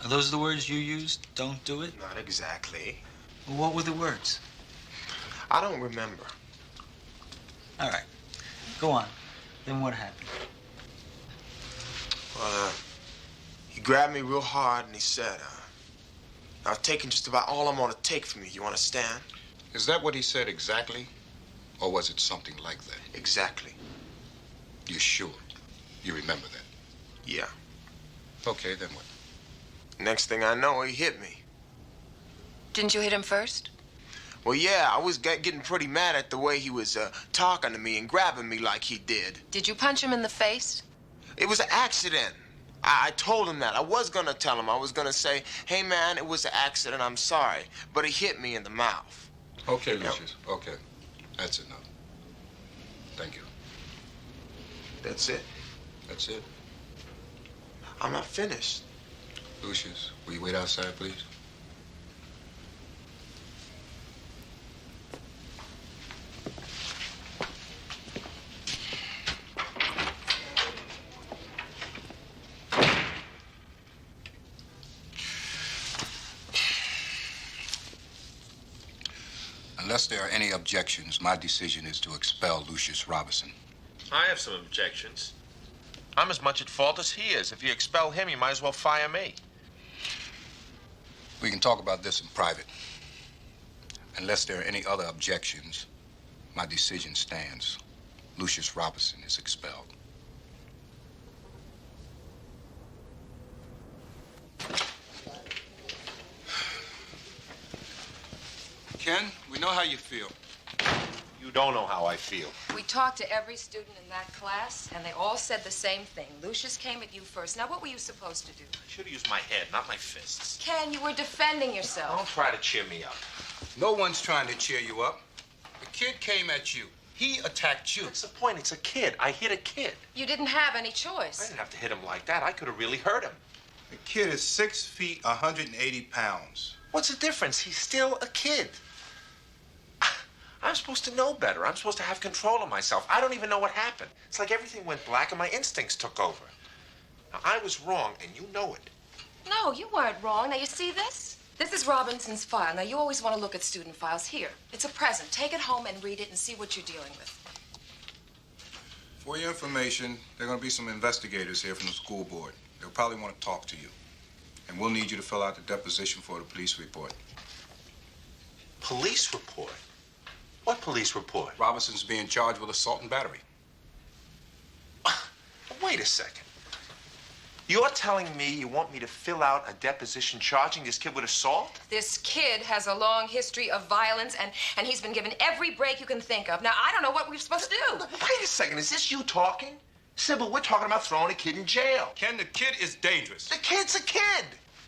Are those the words you used? Don't do it? Not exactly. Well, what were the words? I don't remember. All right. Go on. Then what happened? Well, he grabbed me real hard and he said, I've taken just about all I'm gonna take from you. You understand? Is that what he said exactly? Or was it something like that? Exactly. You sure? You remember that? Yeah. Okay, then what? Next thing I know, he hit me. Didn't you hit him first? Well, yeah, I was getting pretty mad at the way he was talking to me and grabbing me like he did. Did you punch him in the face? It was an accident. I told him that. I was gonna tell him. I was gonna say, hey, man, it was an accident. I'm sorry. But he hit me in the mouth. Okay, Lucius. Okay. That's enough. Thank you. That's it? That's it. I'm not finished. Lucius, will you wait outside, please? Unless there are any objections, my decision is to expel Lucius Robinson. I have some objections. I'm as much at fault as he is. If you expel him, you might as well fire me. We can talk about this in private. Unless there are any other objections, my decision stands. Lucius Robinson is expelled. Ken, we know how you feel. You don't know how I feel. We talked to every student in that class, and they all said the same thing. Lucius came at you first. Now, what were you supposed to do? I should have used my head, not my fists. Ken, you were defending yourself. Don't try to cheer me up. No one's trying to cheer you up. The kid came at you. He attacked you. That's the point. It's a kid. I hit a kid. You didn't have any I choice. didn't have to hit him like that. I could have really hurt him. The kid is 6 feet, 180 pounds. What's the difference? He's still a kid. I'm supposed to know better. I'm supposed to have control of myself. I don't even know what happened. It's like everything went black and my instincts took over. Now, I was wrong, and you know it. No, you weren't wrong. Now, you see this? This is Robinson's file. Now, you always want to look at student files. Here, it's a present. Take it home and read it and see what you're dealing with. For your information, there are going to be some investigators here from the school board. They'll probably want to talk to you. And we'll need you to fill out the deposition for the police report. Police report? What police report? Robinson's being charged with assault and battery. Wait a second. You're telling me you want me to fill out a deposition charging this kid with assault? This kid has a long history of violence, and he's been given every break you can think of. Now, I don't know what we're supposed to do. Wait a second. Is this you talking? Sybil, we're talking about throwing a kid in jail. Ken, the kid is dangerous. The kid's a kid.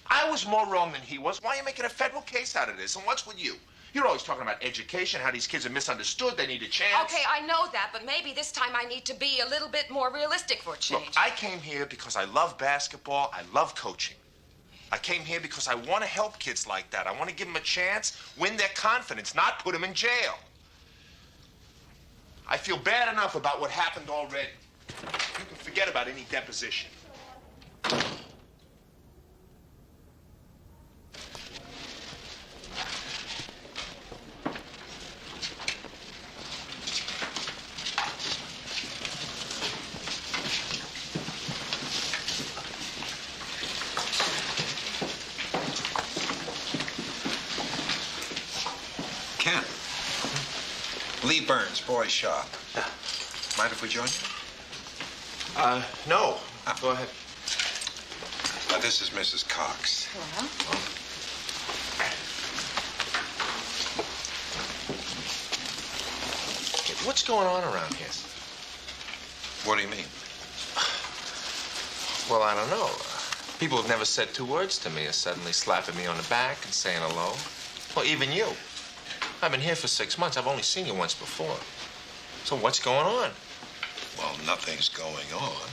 I was more wrong than he was. Why are you making a federal case out of this? And what's with you? You're always talking about education, how these kids are misunderstood, they need a chance. Okay, I know that, but maybe this time I need to be a little bit more realistic for a change. Look, I came here because I love basketball, I love coaching. I came here because I want to help kids like that. I want to give them a chance, win their confidence, not put them in jail. I feel bad enough about what happened already. You can forget about any deposition. Ken. Lee Burns, Boy Shop. Mind if we join you? No. Go ahead. This is Mrs. Cox. Hello. What's going on around here? What do you mean? Well, I don't know. People who've never said 2 words to me are suddenly slapping me on the back and saying hello. Well, even you. I've been here for 6 months. I've only seen you once before. So what's going on? Well, nothing's going on.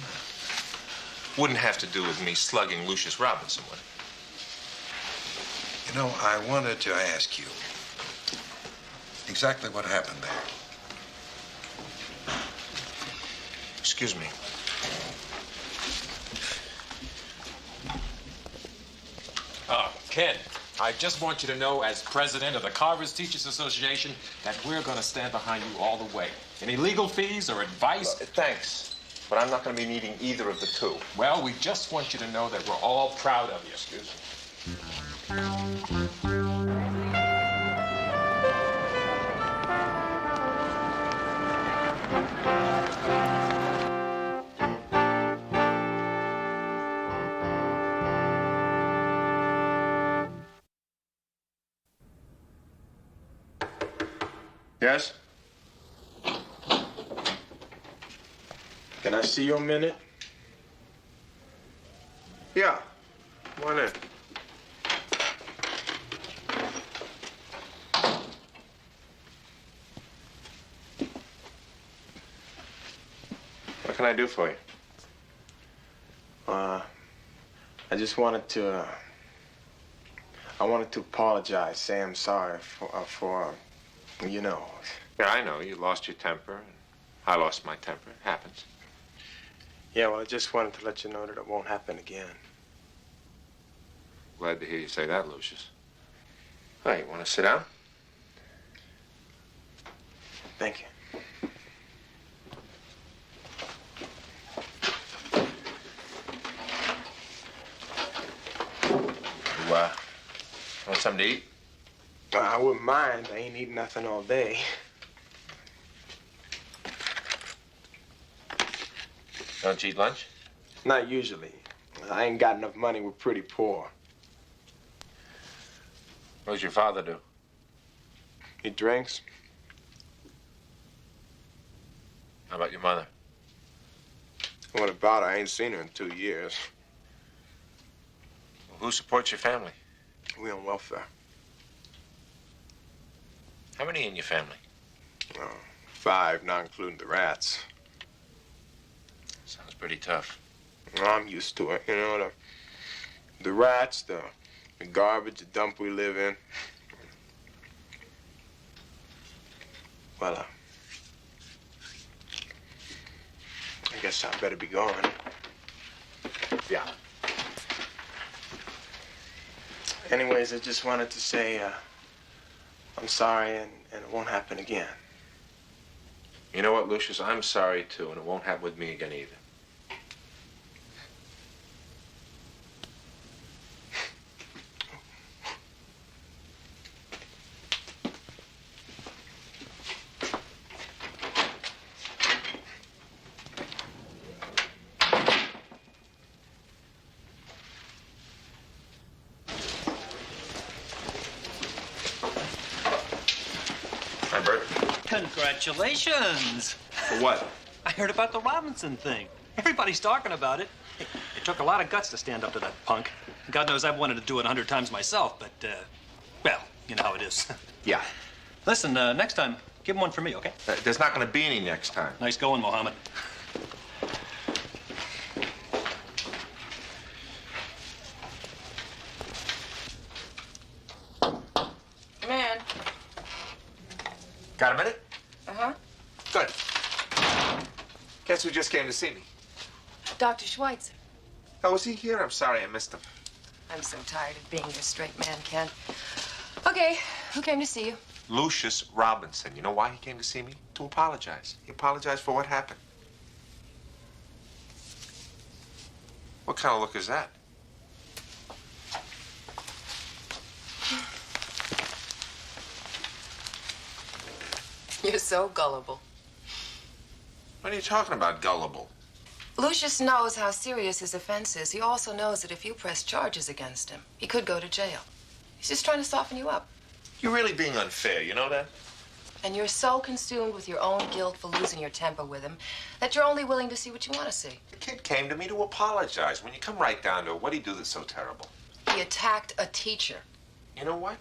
Wouldn't have to do with me slugging Lucius Robinson, would it? You know, I wanted to ask you exactly what happened there. Excuse me. Ken, I just want you to know, as president of the Carver's Teachers Association, that we're going to stand behind you all the way. Any legal fees or advice? Thanks, but I'm not going to be needing either of the two. Well, we just want you to know that we're all proud of you. Excuse me. Yes? Can I see you a minute? Yeah. Why not? What can I do for you? I just wanted to, I wanted to apologize, say I'm sorry for, you know. Yeah, I know. You lost your temper. And I lost my temper. It happens. Yeah, well, I just wanted to let you know that it won't happen again. Glad to hear you say that, Lucius. Hey, you want to sit down? Thank you. You, want something to eat? I wouldn't mind. I ain't eating nothing all day. Don't you eat lunch? Not usually. I ain't got enough money. We're pretty poor. What does your father do? He drinks. How about your mother? What about her? I ain't seen her in 2 years. Well, who supports your family? We on welfare. How many in your family? 5, not including the rats. Sounds pretty tough. Well, I'm used to it. You know, the rats, the garbage, the dump we live in. Well, I guess I better be going. Yeah. Anyways, I just wanted to say I'm sorry and it won't happen again. You know what, Lucius? I'm sorry, too, and it won't happen with me again either. Hi, Bert. Congratulations. For what? I heard about the Robinson thing. Everybody's talking about it. It took a lot of guts to stand up to that punk. God knows I've wanted to do it 100 times myself, but, well, you know how it is. Yeah. Listen, next time, give him one for me, okay? There's not going to be any next time. Nice going, Mohammed. Come in. Got a minute? Uh-huh. Good. Guess who just came to see me? Dr. Schweitzer. Oh, was he here? I'm sorry I missed him. I'm so tired of being your straight man, Ken. Okay, who came to see you? Lucius Robinson. You know why he came to see me? To apologize. He apologized for what happened. What kind of look is that? You're so gullible. What are you talking about, gullible? Lucius knows how serious his offense is. He also knows that if you press charges against him, he could go to jail. He's just trying to soften you up. You're really being unfair, you know that? And you're so consumed with your own guilt for losing your temper with him that you're only willing to see what you want to see. The kid came to me to apologize. When you come right down to it, what'd he do that's so terrible? He attacked a teacher. You know what?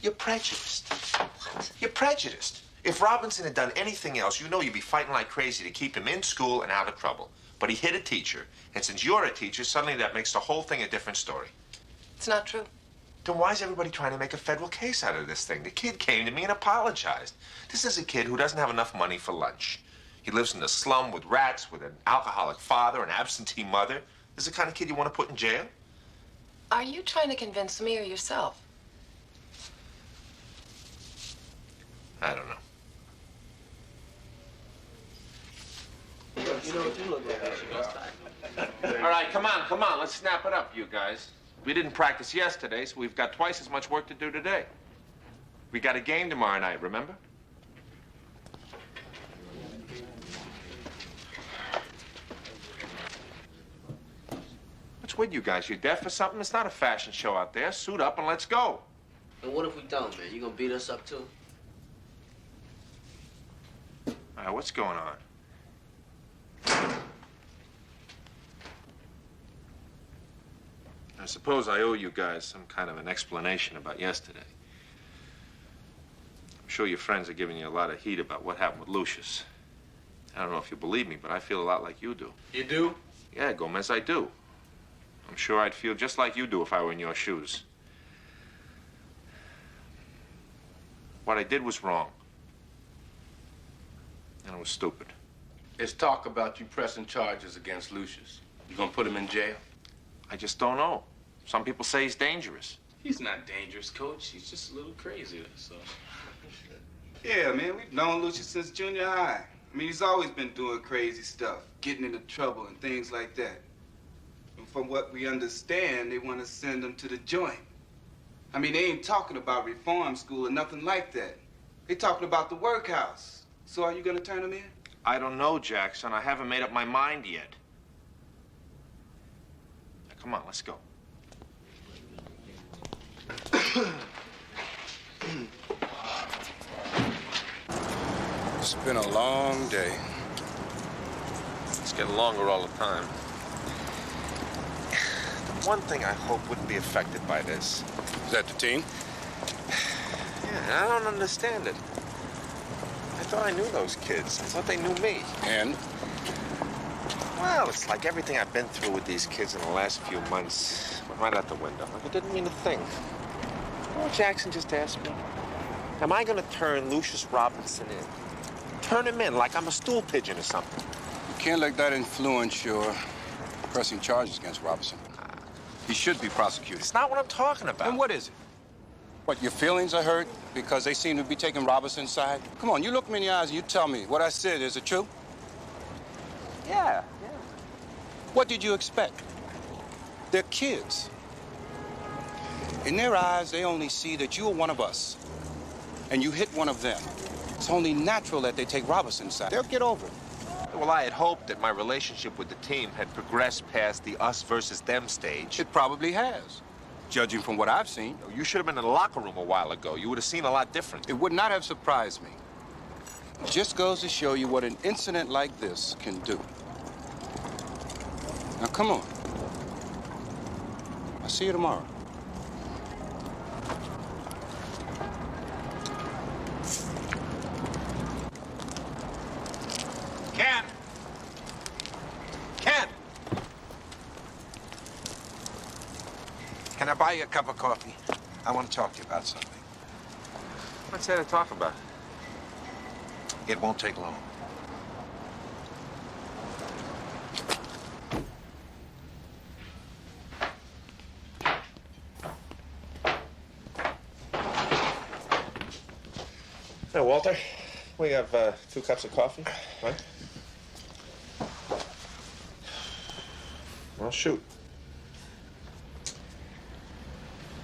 You're prejudiced. What? You're prejudiced. If Robinson had done anything else, you know you'd be fighting like crazy to keep him in school and out of trouble. But he hit a teacher, and since you're a teacher, suddenly that makes the whole thing a different story. It's not true. Then why is everybody trying to make a federal case out of this thing? The kid came to me and apologized. This is a kid who doesn't have enough money for lunch. He lives in the slum with rats, with an alcoholic father, an absentee mother. This is the kind of kid you want to put in jail? Are you trying to convince me or yourself? I don't know. All right, come on. Let's snap it up, you guys. We didn't practice yesterday, so we've got twice as much work to do today. We got a game tomorrow night, remember? What's with you guys? You deaf or something? It's not a fashion show out there. Suit up and let's go. And what if we don't, man? You gonna beat us up, too? All right, what's going on? I suppose I owe you guys some kind of an explanation about yesterday. I'm sure your friends are giving you a lot of heat about what happened with Lucius. I don't know if you believe me, but I feel a lot like you do. You do? Yeah, Gomez, I do. I'm sure I'd feel just like you do if I were in your shoes. What I did was wrong. And it was stupid. There's talk about you pressing charges against Lucius. You gonna put him in jail? I just don't know. Some people say he's dangerous. He's not dangerous, Coach. He's just a little crazy, so. Yeah, man, we've known Lucius since junior high. I mean, he's always been doing crazy stuff, getting into trouble and things like that. And from what we understand, they want to send him to the joint. I mean, they ain't talking about reform school or nothing like that. They talking about the workhouse. So are you gonna turn him in? I don't know, Jackson. I haven't made up my mind yet. Now, come on, let's go. It's been a long day. It's getting longer all the time. The one thing I hope wouldn't be affected by this. Is that the team? Yeah, I don't understand it. I thought I knew those kids. I thought they knew me. And? Well, it's like everything I've been through with these kids in the last few months went right out the window. Like it didn't mean a thing. You know what Jackson just asked me? Am I going to turn Lucius Robinson in? Turn him in like I'm a stool pigeon or something. You can't let that influence your pressing charges against Robinson. He should be prosecuted. It's not what I'm talking about. Then what is it? What, your feelings are hurt because they seem to be taking Robinson's side? Come on, you look me in the eyes and you tell me what I said. Is it true? Yeah. What did you expect? They're kids. In their eyes, they only see that you are one of us, and you hit one of them. It's only natural that they take Robinson's side. They'll get over it. Well, I had hoped that my relationship with the team had progressed past the us versus them stage. It probably has, judging from what I've seen. You should have been in the locker room a while ago. You would have seen a lot different. It would not have surprised me. It just goes to show you what an incident like this can do. Now, come on. I'll see you tomorrow. Ken! Ken! Can I buy you a cup of coffee? I want to talk to you about something. What's there to talk about? It won't take long. Hey, Walter, we have 2 cups of coffee, right? Well, shoot.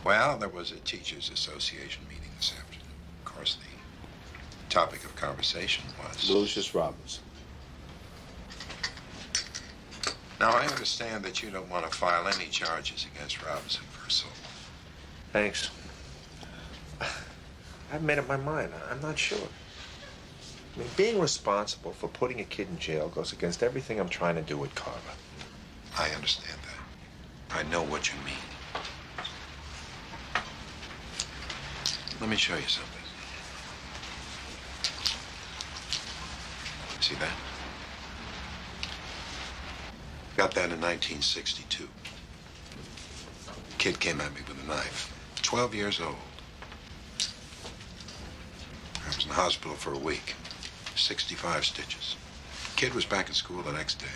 Well, there was a teachers' association meeting this afternoon. Of course, the topic of conversation was Lucius Robinson. Now, I understand that you don't want to file any charges against Robinson for assault. Thanks. I haven't made up my mind. I'm not sure. I mean, being responsible for putting a kid in jail goes against everything I'm trying to do with Carver. I understand that. I know what you mean. Let me show you something. See that? Got that in 1962. Kid came at me with a knife. 12 years old. I was in the hospital for a week. 65 stitches. Kid was back in school the next day.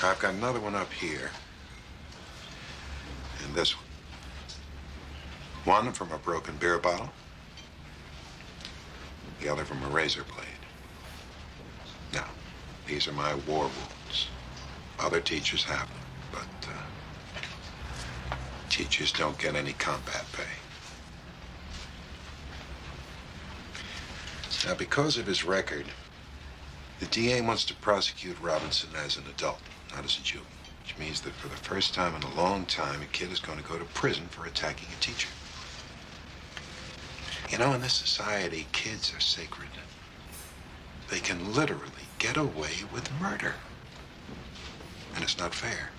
I've got another one up here. And this one. One from a broken beer bottle. The other from a razor blade. Now, these are my war wounds. Other teachers have them, but teachers don't get any combat pay. Now, because of his record, the DA wants to prosecute Robinson as an adult, not as a juvenile, which means that for the first time in a long time, a kid is going to go to prison for attacking a teacher. You know, in this society, kids are sacred. They can literally get away with murder. And it's not fair.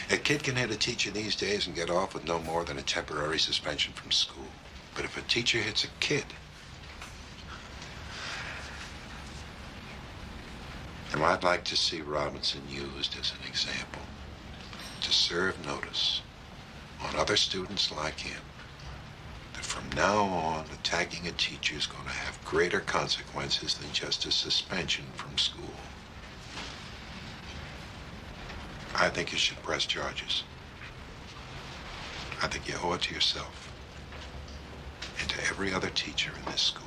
A kid can hit a teacher these days and get off with no more than a temporary suspension from school. But if a teacher hits a kid, and I'd like to see Robinson used as an example. to serve notice on other students like him that from now on, attacking a teacher is going to have greater consequences than just a suspension from school. I think you should press charges. I think you owe it to yourself and to every other teacher in this school.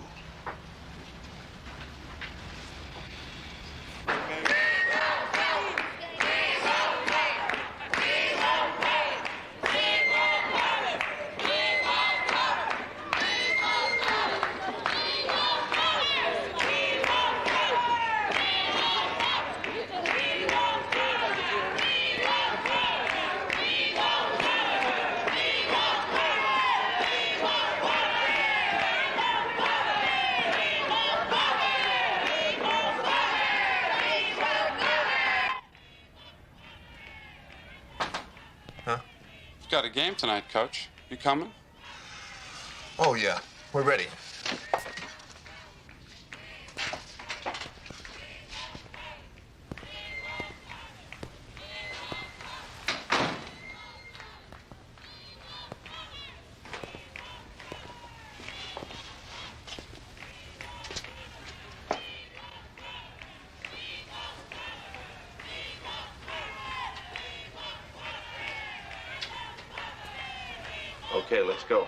Got a game tonight, Coach. You coming? Oh, yeah. We're ready. Okay, let's go.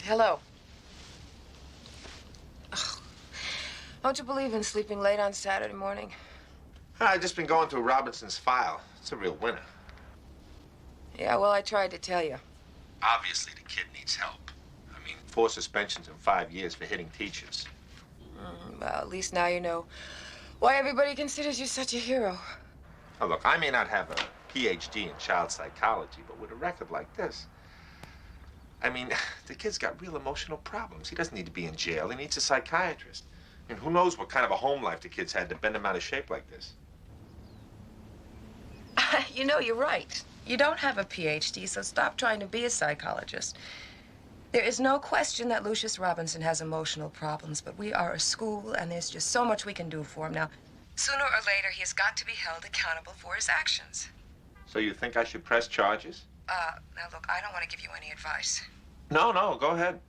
Hello. Ugh. Don't you believe in sleeping late on Saturday morning? I've just been going through Robinson's file. It's a real winner. Yeah, well, I tried to tell you. Obviously, the kid needs help. I mean, 4 suspensions in 5 years for hitting teachers. Well, at least now you know why everybody considers you such a hero. Now, look, I may not have a PhD in child psychology, but with a record like this, I mean, the kid's got real emotional problems. He doesn't need to be in jail. He needs a psychiatrist. And who knows what kind of a home life the kid's had to bend him out of shape like this. You know, you're right. You don't have a PhD, so stop trying to be a psychologist. There is no question that Lucius Robinson has emotional problems, but we are a school, and there's just so much we can do for him. Now, sooner or later, he has got to be held accountable for his actions. So you think I should press charges? Now look, I don't want to give you any advice. No, go ahead.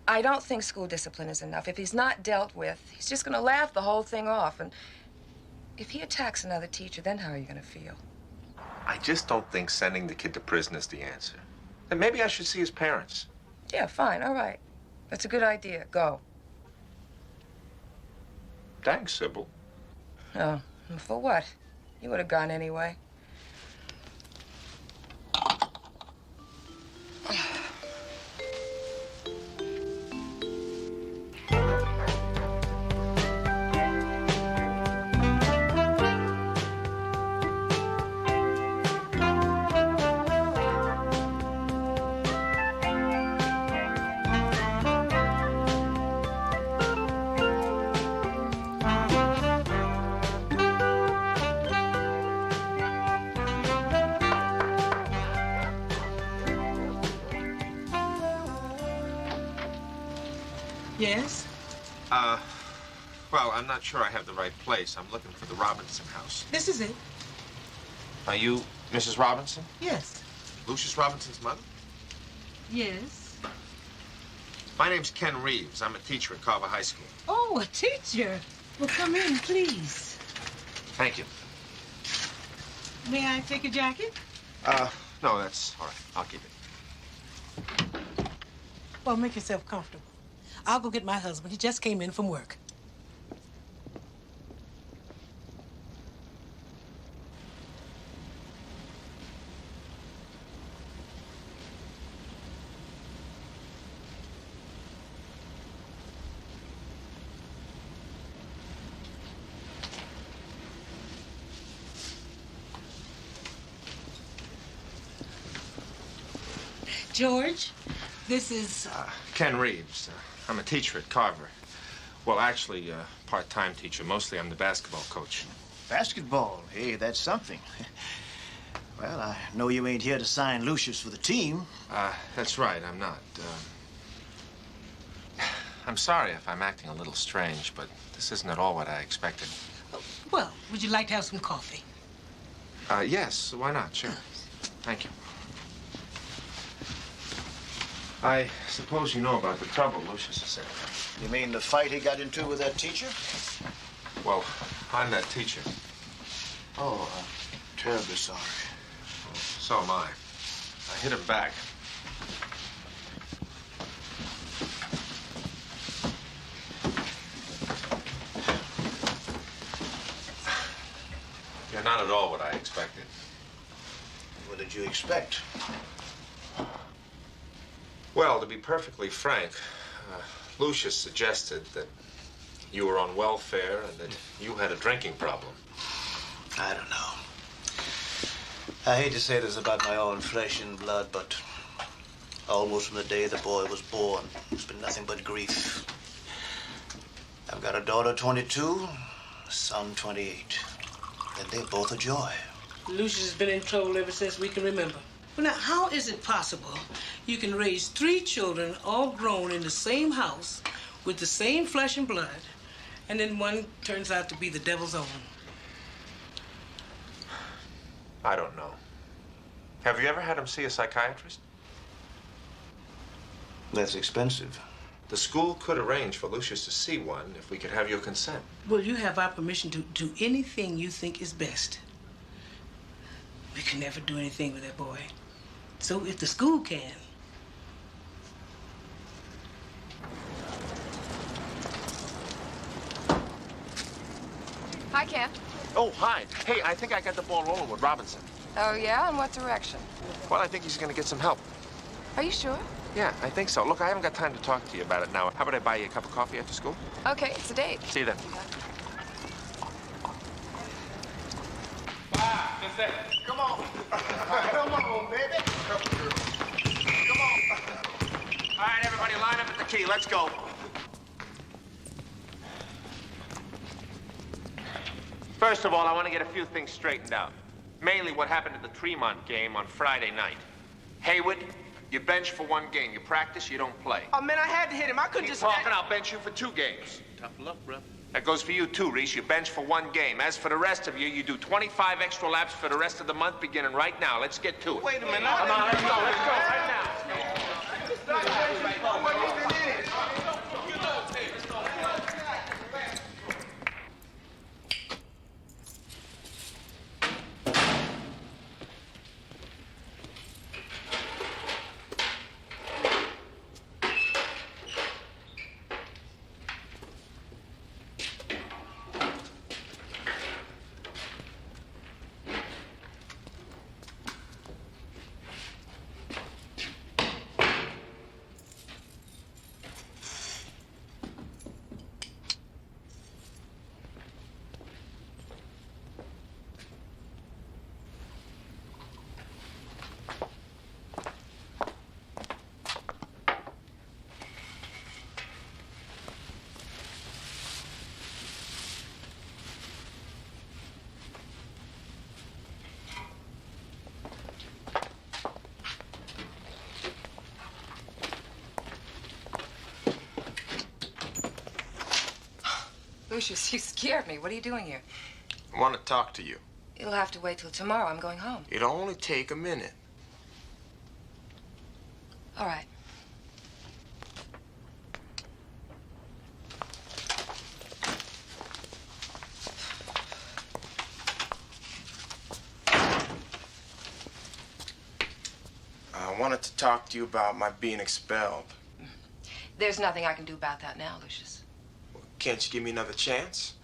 I don't think school discipline is enough. If he's not dealt with, he's just going to laugh the whole thing off. And if he attacks another teacher, then how are you going to feel? I just don't think sending the kid to prison is the answer. Then maybe I should see his parents. Yeah, fine, all right. That's a good idea. Go. Thanks, Sybil. Oh, for what? You would have gone anyway. Yes? Well, I'm not sure I have the right place. I'm looking for the Robinson house. This is it. Are you Mrs. Robinson? Yes. Lucius Robinson's mother? Yes. My name's Ken Reeves. I'm a teacher at Carver High School. Oh, a teacher. Well, come in, please. Thank you. May I take a jacket? No, that's all right. I'll keep it. Well, make yourself comfortable. I'll go get my husband. He just came in from work. George, this is... Ken Reeves. I'm a teacher at Carver. Well, actually, part-time teacher. Mostly I'm the basketball coach. Basketball? Hey, that's something. Well, I know you ain't here to sign Lucius for the team. That's right, I'm not. I'm sorry if I'm acting a little strange, but this isn't at all what I expected. Well, would you like to have some coffee? Yes, why not? Sure. Thank you. I suppose you know about the trouble Lucius is in. You mean the fight he got into with that teacher? Well, I'm that teacher. Oh, I'm terribly sorry. So am I. I hit him back. You're not at all what I expected. What did you expect? Well, to be perfectly frank, Lucius suggested that you were on welfare and that you had a drinking problem. I don't know. I hate to say this about my own flesh and blood, but almost from the day the boy was born, it's been nothing but grief. I've got a daughter, 22, a son, 28, and they're both a joy. Lucius has been in trouble ever since we can remember. Well, now, how is it possible you can raise 3 children all grown in the same house with the same flesh and blood, and then one turns out to be the devil's own? I don't know. Have you ever had him see a psychiatrist? That's expensive. The school could arrange for Lucius to see one if we could have your consent. Well, you have our permission to do anything you think is best. We can never do anything with that boy. So if the school can. Hi, Ken. Oh, hi. Hey, I think I got the ball rolling with Robinson. Oh, yeah? In what direction? Well, I think he's going to get some help. Are you sure? Yeah, I think so. Look, I haven't got time to talk to you about it now. How about I buy you a cup of coffee after school? Okay, it's a date. See you then. Come on. Come on, baby. Come on. All right, everybody, line up at the key. Let's go. First of all, I want to get a few things straightened out. Mainly what happened at the Tremont game on Friday night. Haywood, you bench for 1 game. You practice, you don't play. Oh, man, I had to hit him. I couldn't Keep just... talking, I'll bench you for 2 games. Tough luck, bro. That goes for you too, Reese. You bench for 1 game. As for the rest of you, you do 25 extra laps for the rest of the month beginning right now. Let's get to it. Wait a minute. Come on, let's go right now. Lucius, you scared me. What are you doing here? I want to talk to you. You'll have to wait till tomorrow. I'm going home. It'll only take a minute. All right. I wanted to talk to you about my being expelled. There's nothing I can do about that now, Lucius. Can't you give me another chance?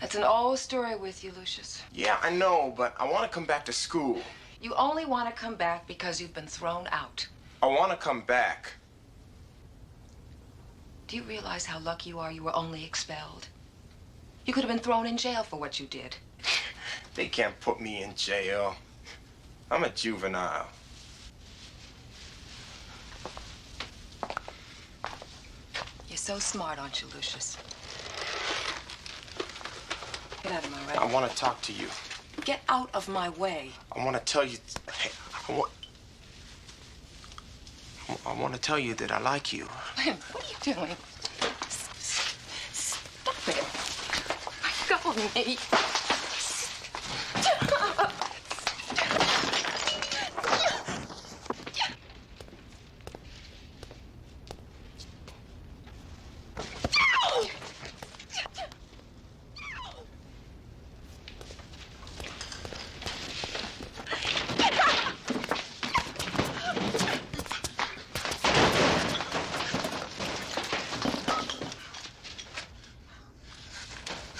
That's an old story with you, Lucius. Yeah, I know, but I want to come back to school. You only want to come back because you've been thrown out. I want to come back. Do you realize how lucky you are you were only expelled? You could have been thrown in jail for what you did. They can't put me in jail. I'm a juvenile. You're so smart, aren't you, Lucius? Get out of my way. I want to talk to you. Get out of my way. I want to tell you. Hey, I want to tell you that I like you. Lynn, what are you doing? Stop it. Let go of me.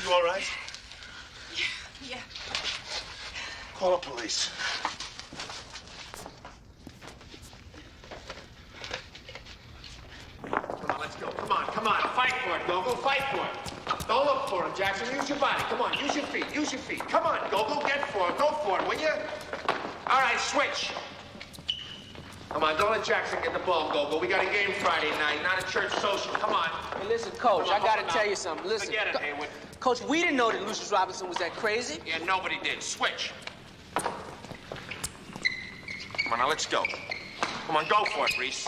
You all right? Yeah. Call the police. Come on, let's go. Come on. Fight for it, Gogo. Fight for it. Don't look for him, Jackson. Use your body. Come on, use your feet. Come on, Gogo. Get for it. Go for it, will you? All right, switch. Come on, don't let Jackson get the ball, Gogo. We got a game Friday night, not a church social. Come on. Hey, listen, Coach, I gotta tell you something. Listen. Forget it, Haywood. Coach, we didn't know that Lucius Robinson was that crazy. Yeah, nobody did. Switch. Come on, now let's go. Come on, go for it, Reese.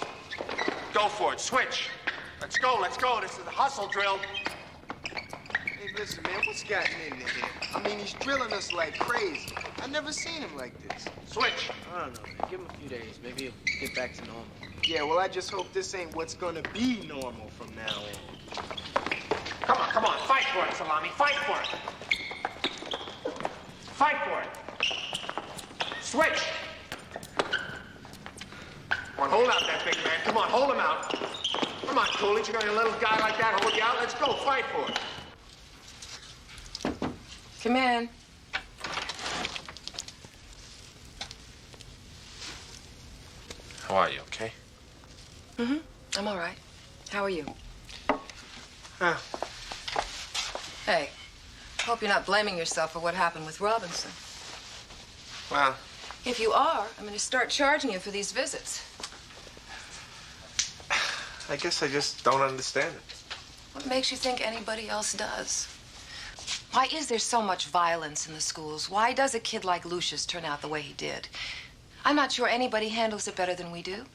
Go for it. Switch. Let's go. This is a hustle drill. Hey, listen, man, what's gotten into him? I mean, he's drilling us like crazy. I've never seen him like this. Switch. I don't know, man. Give him a few days. Maybe he'll get back to normal. Yeah, well, I just hope this ain't what's gonna be normal from now on. Come on. Fight for it, Salami. Fight for it. Fight for it. Switch. Come on, hold out that big man. Come on, hold him out. Come on, Coolidge. You're gonna let a little guy like that hold you out? Let's go. Fight for it. Come in. How are you, okay? Mm-hmm. I'm all right. How are you? Hey, hope you're not blaming yourself for what happened with Robinson. Well, If you are, I'm going to start charging you for these visits. I guess I just don't understand it. What makes you think anybody else does? Why is there so much violence in the schools? Why does a kid like Lucius turn out the way he did? I'm not sure anybody handles it better than we do.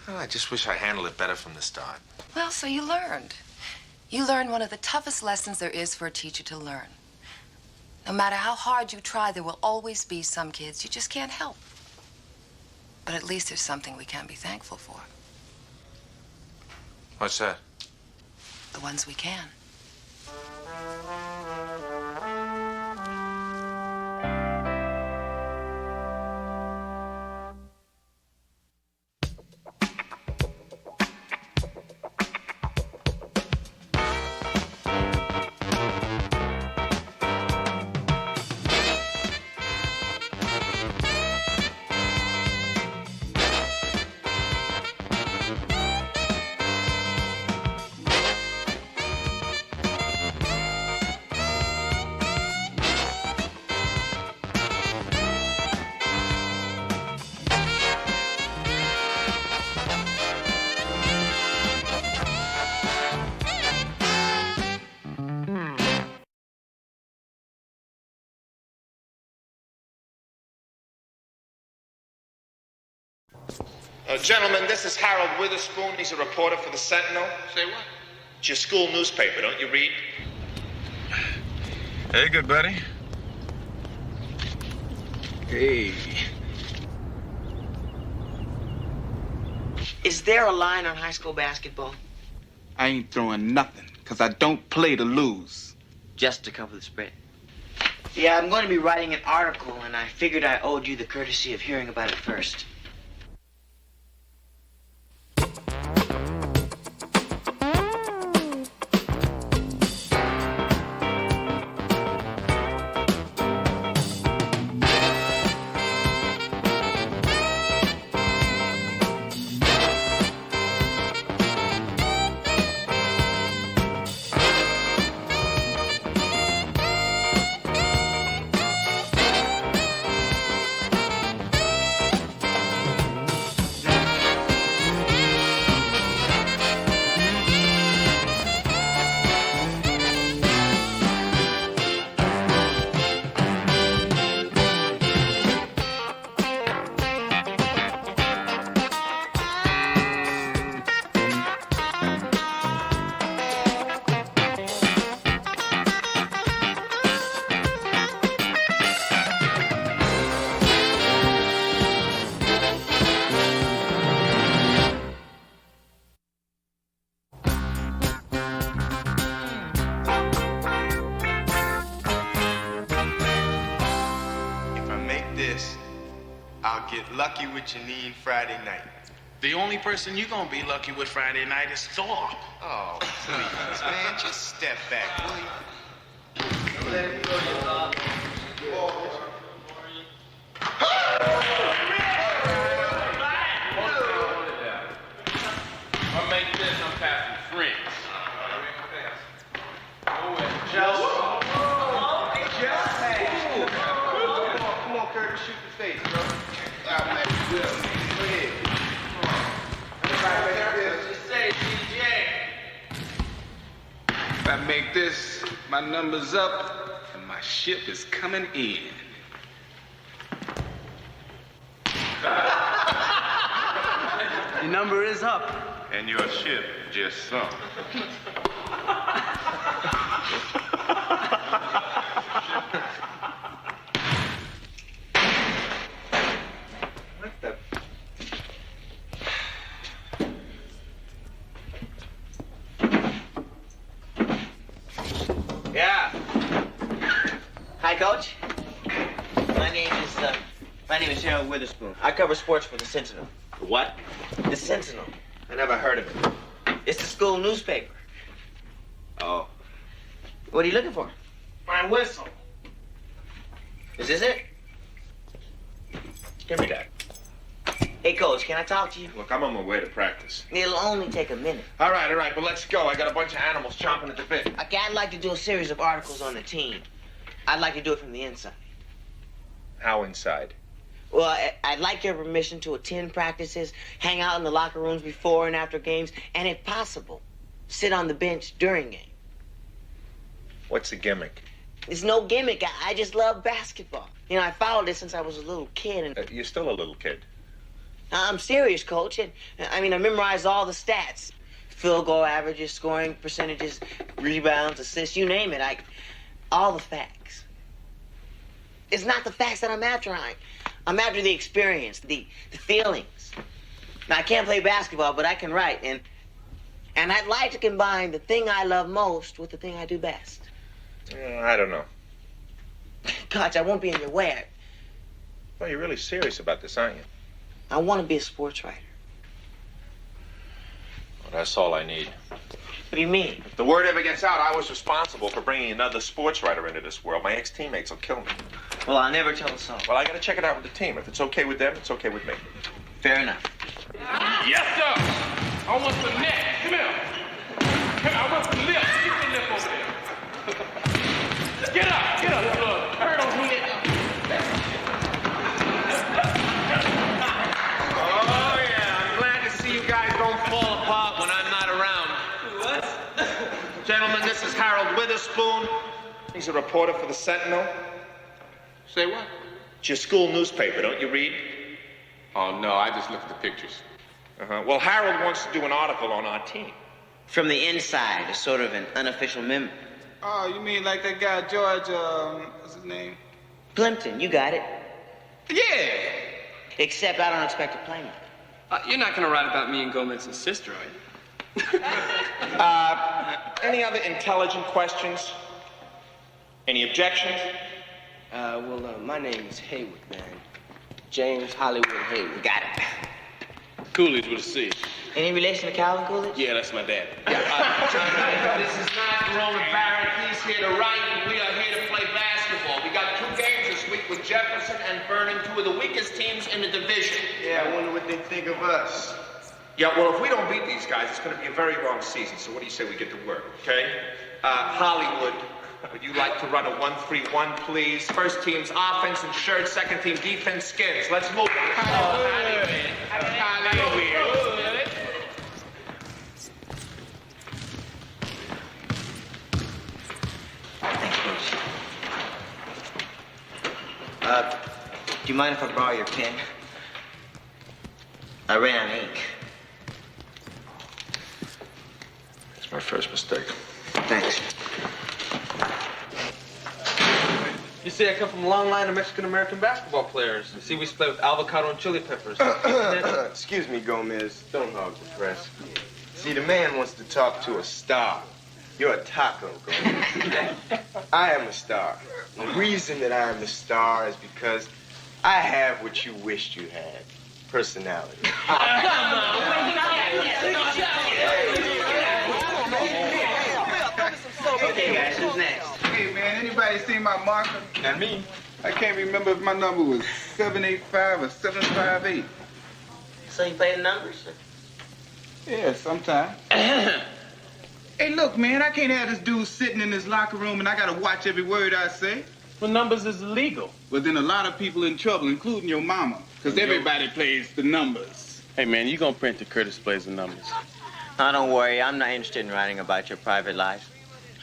Oh, I just wish I handled it better from the start. Well, so you learned. You learned one of the toughest lessons there is for a teacher to learn. No matter how hard you try, there will always be some kids you just can't help. But at least there's something we can be thankful for. What's that? The ones we can. Gentlemen, this is Harold Witherspoon. He's a reporter for the Sentinel. Say what? It's your school newspaper, don't you read? Hey, good buddy. Hey. Is there a line on high school basketball? I ain't throwing nothing, because I don't play to lose. Just to cover the spread. Yeah, I'm going to be writing an article, and I figured I owed you the courtesy of hearing about it first. I'll get lucky with Janine Friday night. The only person you're gonna be lucky with Friday night is Thor. Oh, please, man, just step back, will you? Let me go, you dog. I'll make this, I'm passing friends. Come on, Curtis, shoot the face, bro. Go ahead. If I make this, my number's up, and my ship is coming in. Your number is up. And your ship just sunk. What the? Yeah. Hi, Coach. My name is Harold Witherspoon. I cover sports for the Sentinel. What? The Sentinel. I never heard of it. It's the school newspaper. Oh. What are you looking for? My whistle. Is this it? Give me that. Hey, Coach, can I talk to you? Look, I'm on my way to practice. It'll only take a minute. All right, but let's go. I got a bunch of animals chomping at the bit. Okay, I'd like to do a series of articles on the team. I'd like to do it from the inside. How inside? Well, I'd like your permission to attend practices, hang out in the locker rooms before and after games, and if possible, sit on the bench during game. What's the gimmick? It's no gimmick. I just love basketball. You know, I followed it since I was a little kid. And You're still a little kid. I'm serious, Coach. And I memorized all the stats. Field goal averages, scoring percentages, rebounds, assists, you name it. All the facts. It's not the facts that I'm after. I'm after the experience, the feelings. Now, I can't play basketball, but I can write. And I'd like to combine the thing I love most with the thing I do best. I don't know. Coach, I won't be in your way. Well, you're really serious about this, aren't you? I want to be a sports writer. Well, that's all I need. What do you mean? If the word ever gets out I was responsible for bringing another sports writer into this world, my ex-teammates will kill me. Well, I'll never tell a soul. Well, I gotta check it out with the team. If it's okay with them, it's okay with me. Fair enough. Yes, sir. I want some neck. Come here. I want some lips. Get your lip over there. Get up. Get up, look. I heard on who it. Oh, yeah. I'm glad to see you guys don't fall apart when I'm not around. What? Gentlemen, this is Harold Witherspoon. He's a reporter for the Sentinel. Say what? It's your school newspaper, don't you read? Oh, no. I just look at the pictures. Well, Harold wants to do an article on our team. From the inside, as sort of an unofficial member. Oh, you mean like that guy, George, what's his name? Plimpton, you got it. Yeah. Except I don't expect to play me. You're not going to write about me and Gomez's sister, are you? Any other intelligent questions? Any objections? My name is Haywood, man. James Hollywood Haywood. Got it. Coolidge with a C. Any relation to Calvin Coolidge? Yeah, that's my dad. This is not Roman Barrett. He's here to write, and we are here to play basketball. We got 2 games this week with Jefferson and Vernon, 2 of the weakest teams in the division. Yeah, I wonder what they think of us. Yeah, well, if we don't beat these guys, it's going to be a very long season. So what do you say we get to work, okay? Hollywood, would you like to run a 1-3-1, please? First team's offense and shirt, second team defense skins. Let's move. Hollywood. Thanks, Coach. Do you mind if I borrow your pen? I ran out of ink. It's my first mistake. Thanks. You see, I come from a long line of Mexican-American basketball players. You see, we used to play with avocado and chili peppers. Excuse me, Gomez. Don't hog the press. See, the man wants to talk to a star. You're a taco, Gomez. I am a star. The reason that I am a star is because I have what you wished you had. Personality. Okay, guys, who's next? Hey, man, anybody seen my marker? Not me. I can't remember if my number was 785 or 758. So you play the numbers? Yeah, sometime. Hey, look, man, I can't have this dude sitting in this locker room and I gotta watch every word I say. Well, numbers is illegal. Well, then a lot of people in trouble, including your mama, because everybody plays the numbers. Hey, man, you gonna print the Curtis plays the numbers. Oh, don't worry. I'm not interested in writing about your private life.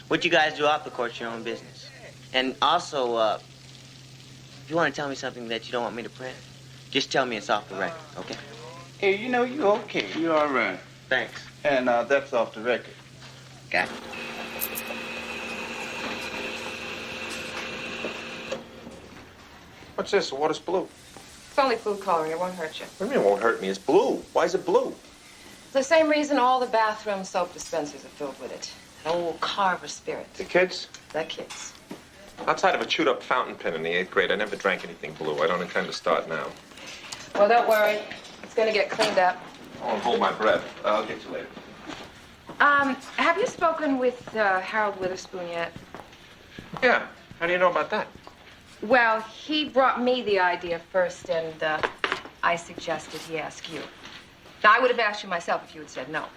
What you guys do off the court's your own business. And also, if you want to tell me something that you don't want me to print, just tell me it's off the record, okay? Hey, you know, you okay. You all right. Thanks. And that's off the record. Got it. What's this? The water's blue. It's only food coloring. It won't hurt you. What do you mean it won't hurt me? It's blue. Why is it blue? It's the same reason all the bathroom soap dispensers are filled with it. An old Carver spirit. The kids? The kids. Outside of a chewed-up fountain pen in the 8th grade, I never drank anything blue. I don't intend to start now. Well, don't worry. It's going to get cleaned up. I won't hold my breath. I'll get you later. Have you spoken with Harold Witherspoon yet? Yeah. How do you know about that? Well, he brought me the idea first, and I suggested he ask you. Now, I would have asked you myself if you had said no.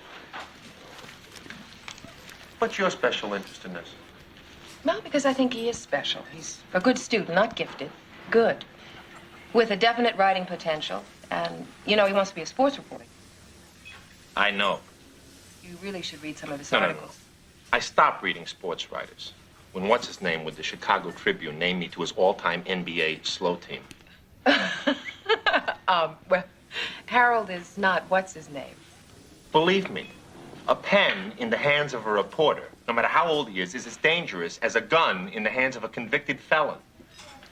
What's your special interest in this? Well, because I think he is special. He's a good student, not gifted. Good. With a definite writing potential. And, you know, he wants to be a sports reporter. I know. You really should read some of his No. articles. I stopped reading sports writers. when what's-his-name with the Chicago Tribune named me to his all-time NBA slow team. Well, Harold is not what's his name. Believe me, a pen in the hands of a reporter, no matter how old he is as dangerous as a gun in the hands of a convicted felon.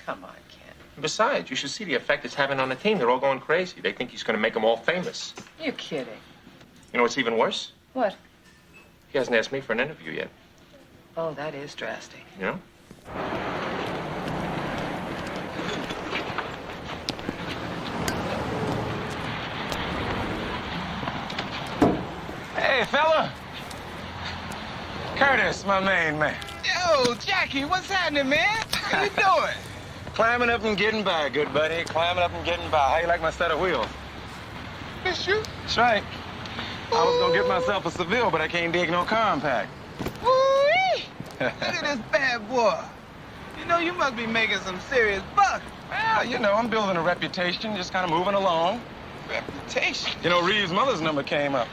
Come on, Ken. Besides, you should see the effect it's having on the team. They're all going crazy. They think he's going to make them all famous. You're kidding. You know what's even worse? What? He hasn't asked me for an interview yet. Oh, that is drastic. You know? Hey, fella. Curtis, my main man. Yo, Jackie, what's happening, man? How you doing? Climbing up and getting by, good buddy. Climbing up and getting by. How you like my set of wheels? Miss you? That's right. I was gonna get myself a Seville, but I can't dig no compact. Woo-wee! Look at this bad boy. You know, you must be making some serious buck. Well, you know, I'm building a reputation, just kind of moving along. Reputation? You know, Reeves' mother's number came up.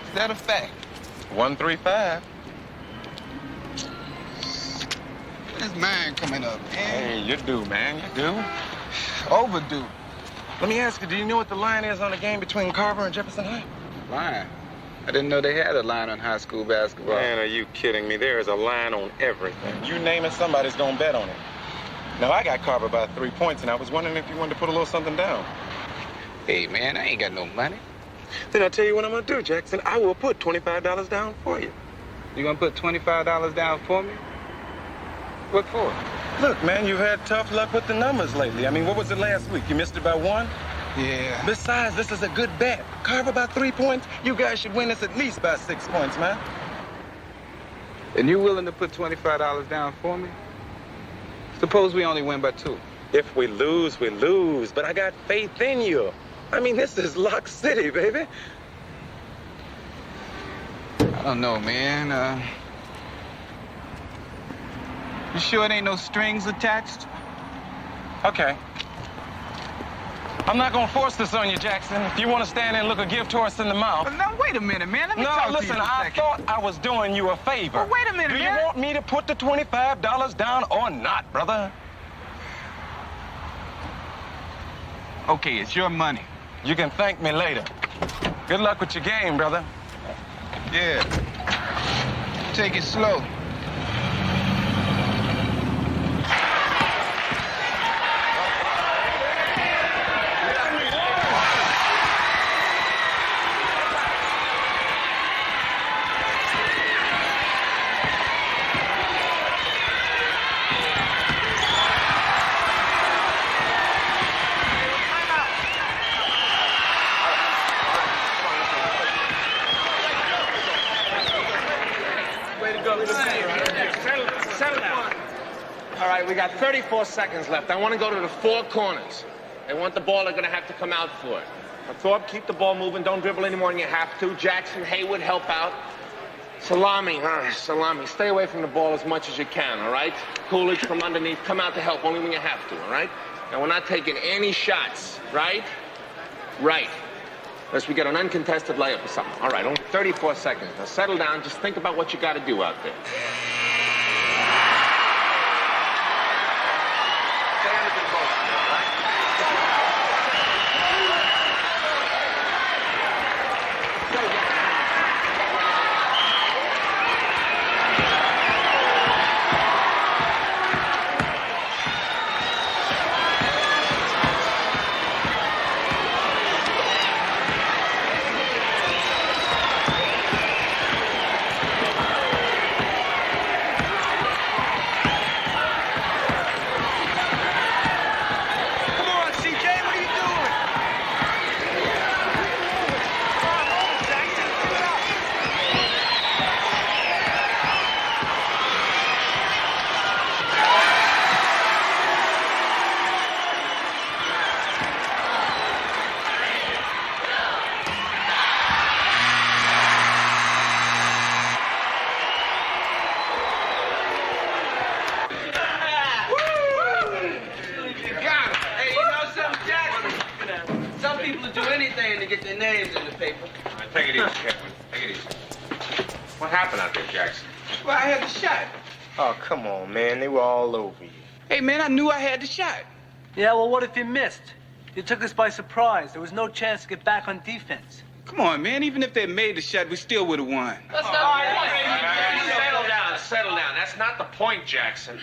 Is that a fact? 135. This mine coming up, man. Hey, you do, man, you do. Overdue. Let me ask you, do you know what the line is on the game between Carver and Jefferson High? Line? I didn't know they had a line on high school basketball. Man, are you kidding me? There is a line on everything. You name it, somebody's gonna bet on it. Now, I got Carver by 3 points, and I was wondering if you wanted to put a little something down. Hey, man, I ain't got no money. Then I'll tell you what I'm gonna do, Jackson. I will put $25 down for you. You gonna put $25 down for me? What for? Look, man, you've had tough luck with the numbers lately. I mean, what was it last week? You missed it by 1? Yeah. Besides, this is a good bet. Carver by 3 points. You guys should win this at least by 6 points, man. And you willing to put $25 down for me? Suppose we only win by 2. If we lose, we lose. But I got faith in you. I mean, this is Lock City, baby. I don't know, man. You sure it ain't no strings attached? Okay. I'm not gonna force this on you, Jackson. If you want to stand there and look a gift horse in the mouth. But now, wait a minute, man. Let me No, talk listen, to you for a I second. thought I was doing you a favor. Well, wait a minute, Do man. you want me to put the $25 down or not, brother? Okay, it's your money. You can thank me later. Good luck with your game, brother. Yeah. Take it slow. Settle down. All right, we got 34 seconds left. I want to go to the 4 corners. They want the ball, they're going to have to come out for it. Now, Thorpe, keep the ball moving. Don't dribble any more than you have to. Jackson, Haywood, help out. Salami, Salami, stay away from the ball as much as you can, all right? Coolidge from underneath, come out to help only when you have to, all right? Now, we're not taking any shots, right? Right. Unless we get an uncontested layup or something. All right, only 34 seconds. Now, settle down. Just think about what you got to do out there. Stay under control, all right? Take it easy, Kevin. Take it easy. What happened out there, Jackson? Well, I had the shot. Oh, come on, man. They were all over you. Hey, man, I knew I had the shot. Yeah, well, what if you missed? You took us by surprise. There was no chance to get back on defense. Come on, man. Even if they made the shot, we still would have won. That's not the point. Settle down. That's not the point, Jackson.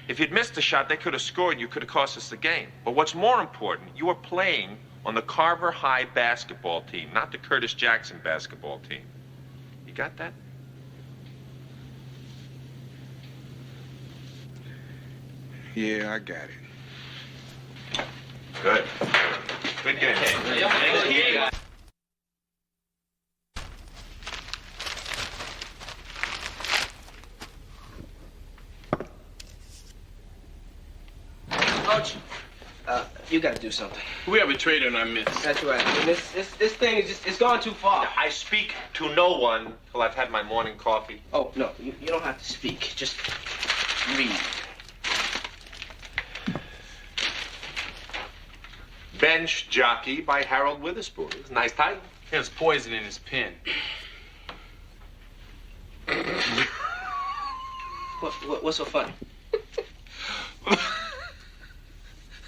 If you'd missed the shot, they could have scored. You could have cost us the game. But what's more important, you were playing on the Carver High basketball team, not the Curtis Jackson basketball team. You got that? Yeah, I got it. Good. Good game. Coach, you gotta do something. We have a trade in our midst. That's right. I mean, this thing is just, it's gone too far. I speak to no one till I've had my morning coffee. Oh, no, you don't have to speak. Just read. Bench Jockey by Harold Witherspoon. It's a nice title. There's poison in his pen. What's so funny?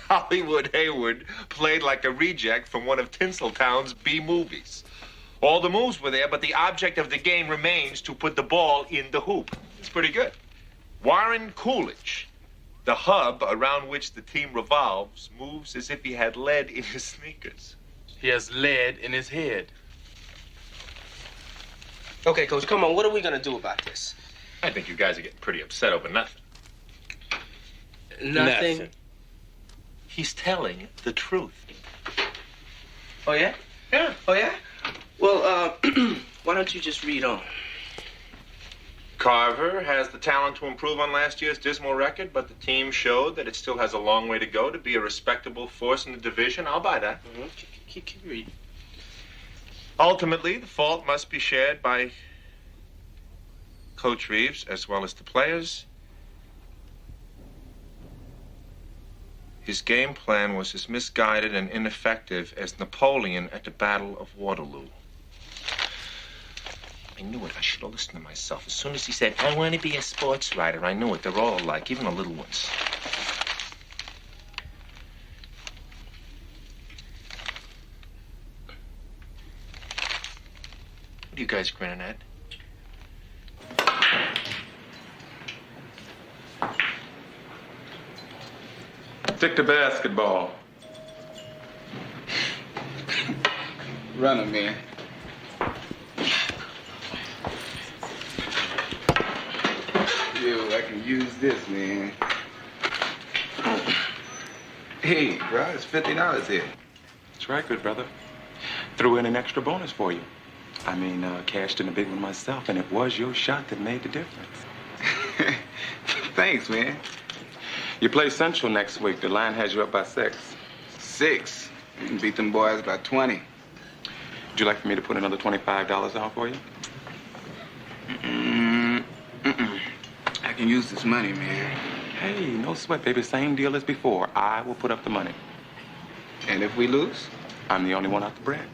Hollywood Hayward played like a reject from one of Tinseltown's B movies. All the moves were there, but the object of the game remains to put the ball in the hoop. It's pretty good. Warren Coolidge, the hub around which the team revolves, moves as if he had lead in his sneakers. He has lead in his head. Okay, Coach, come on. What are we gonna do about this? I think you guys are getting pretty upset over nothing. Nothing. He's telling the truth. Oh, yeah? Yeah. Oh, yeah? Well, why don't you just read on? Carver has the talent to improve on last year's dismal record, but the team showed that it still has a long way to go to be a respectable force in the division. I'll buy that. Mm-hmm. Keep reading. Ultimately, the fault must be shared by Coach Reeves as well as the players. His game plan was as misguided and ineffective as Napoleon at the Battle of Waterloo. I knew it. I should have listened to myself. As soon as he said, I want to be a sports writer, I knew it. They're all alike, even the little ones. What are you guys grinning at? Stick to basketball. Runner, man. Yo, I can use this, man. Hey, bro, it's $50 here. That's right, good brother. Threw in an extra bonus for you. I mean, cashed in a big one myself, and it was your shot that made the difference. Thanks, man. You play Central next week. The line has you up by 6. 6? You can beat them boys by 20. Would you like for me to put another $25 out for you? I can use this money, man. Hey, no sweat, baby. Same deal as before. I will put up the money. And if we lose? I'm the only one out the bread.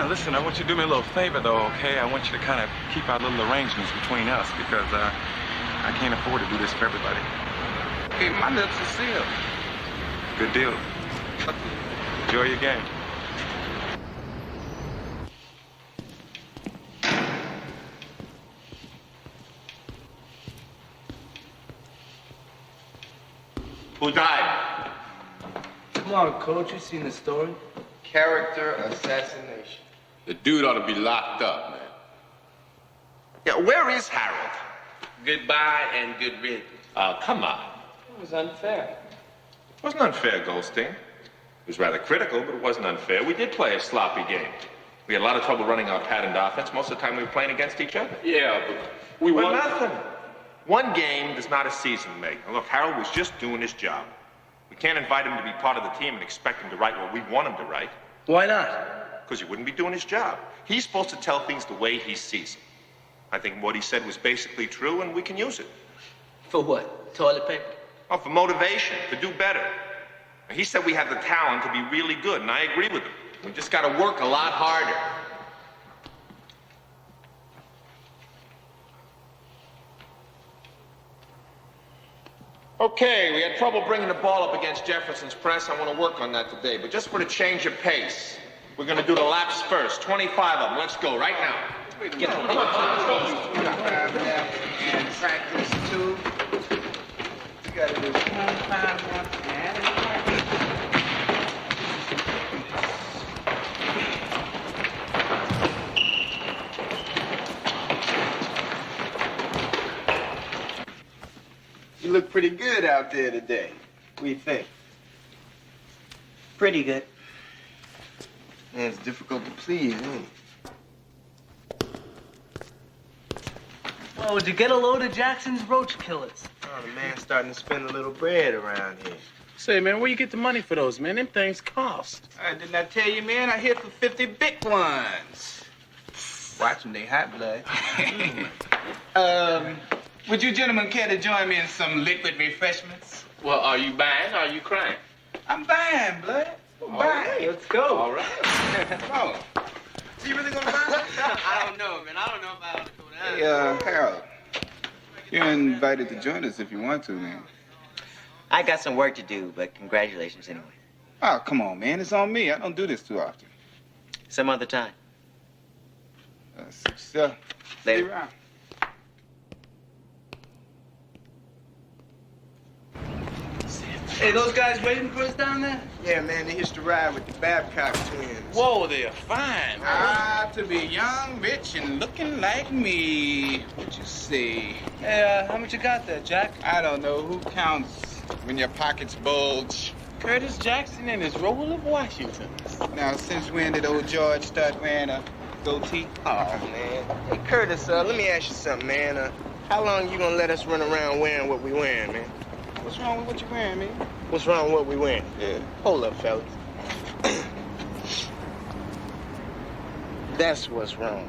Listen, I want you to do me a little favor, though, okay? I want you to kind of keep our little arrangements between us because I can't afford to do this for everybody. Hey, my lips are sealed. Good deal. Enjoy your game. Who died? Come on, Coach. You seen the story? Character assassination. The dude ought to be locked up, man. Yeah, where is Harold? Goodbye and good riddance. Oh, come on. It was unfair. It wasn't unfair, Goldstein. It was rather critical, but it wasn't unfair. We did play a sloppy game. We had a lot of trouble running our patterned offense. Most of the time we were playing against each other. Yeah, but we But won. nothing. One game does not a season make. Now, look, Harold was just doing his job. We can't invite him to be part of the team and expect him to write what we want him to write. Why not? Because he wouldn't be doing his job. He's supposed to tell things the way he sees them. I think what he said was basically true, and we can use it. For what? Toilet paper? Oh, for motivation, to do better. He said we have the talent to be really good, and I agree with him. We just got to work a lot harder. Okay, we had trouble bringing the ball up against Jefferson's press. I want to work on that today. But just for the change of pace, we're going to do the laps first. 25 of them. Let's go right now. Get on. And practice too. You got to do 25 once and you look pretty good out there today. What do you think? Pretty good. Man, it's difficult to please, ain't it? Well, would you get a load of Jackson's roach killers? Oh, the man's starting to spend a little bread around here. Say, man, where you get the money for those, man? Them things cost. Didn't I tell you, man? I hit for 50 big ones. Watch them, they hot blood. Would you gentlemen care to join me in some liquid refreshments? Well, are you buying or are you crying? I'm buying, blood. All Buying. right, let's go. All right. Come on. You really gonna buy? I don't know, man. I don't know if I ought to go down. Hey, Harold. You're invited to join us if you want to, man. I got some work to do, but congratulations anyway. Oh, come on, man. It's on me. I don't do this too often. Some other time. So, stay Later. around. Hey, those guys waiting for us down there? Yeah, man, they hitched a ride with the Babcock twins. Whoa, they're fine. Ah, to be young, rich, and looking like me. What you say? Hey, how much you got there, Jack? I don't know. Who counts when your pockets bulge? Curtis Jackson and his roll of Washington. Now, since when did old George start wearing a goatee? Oh, man. Hey, Curtis, let me ask you something, man. How long you gonna let us run around wearing what we wearing, man? What's wrong with what you're wearing, man? What's wrong with what we wearing? Yeah. Hold up, fellas. That's what's wrong.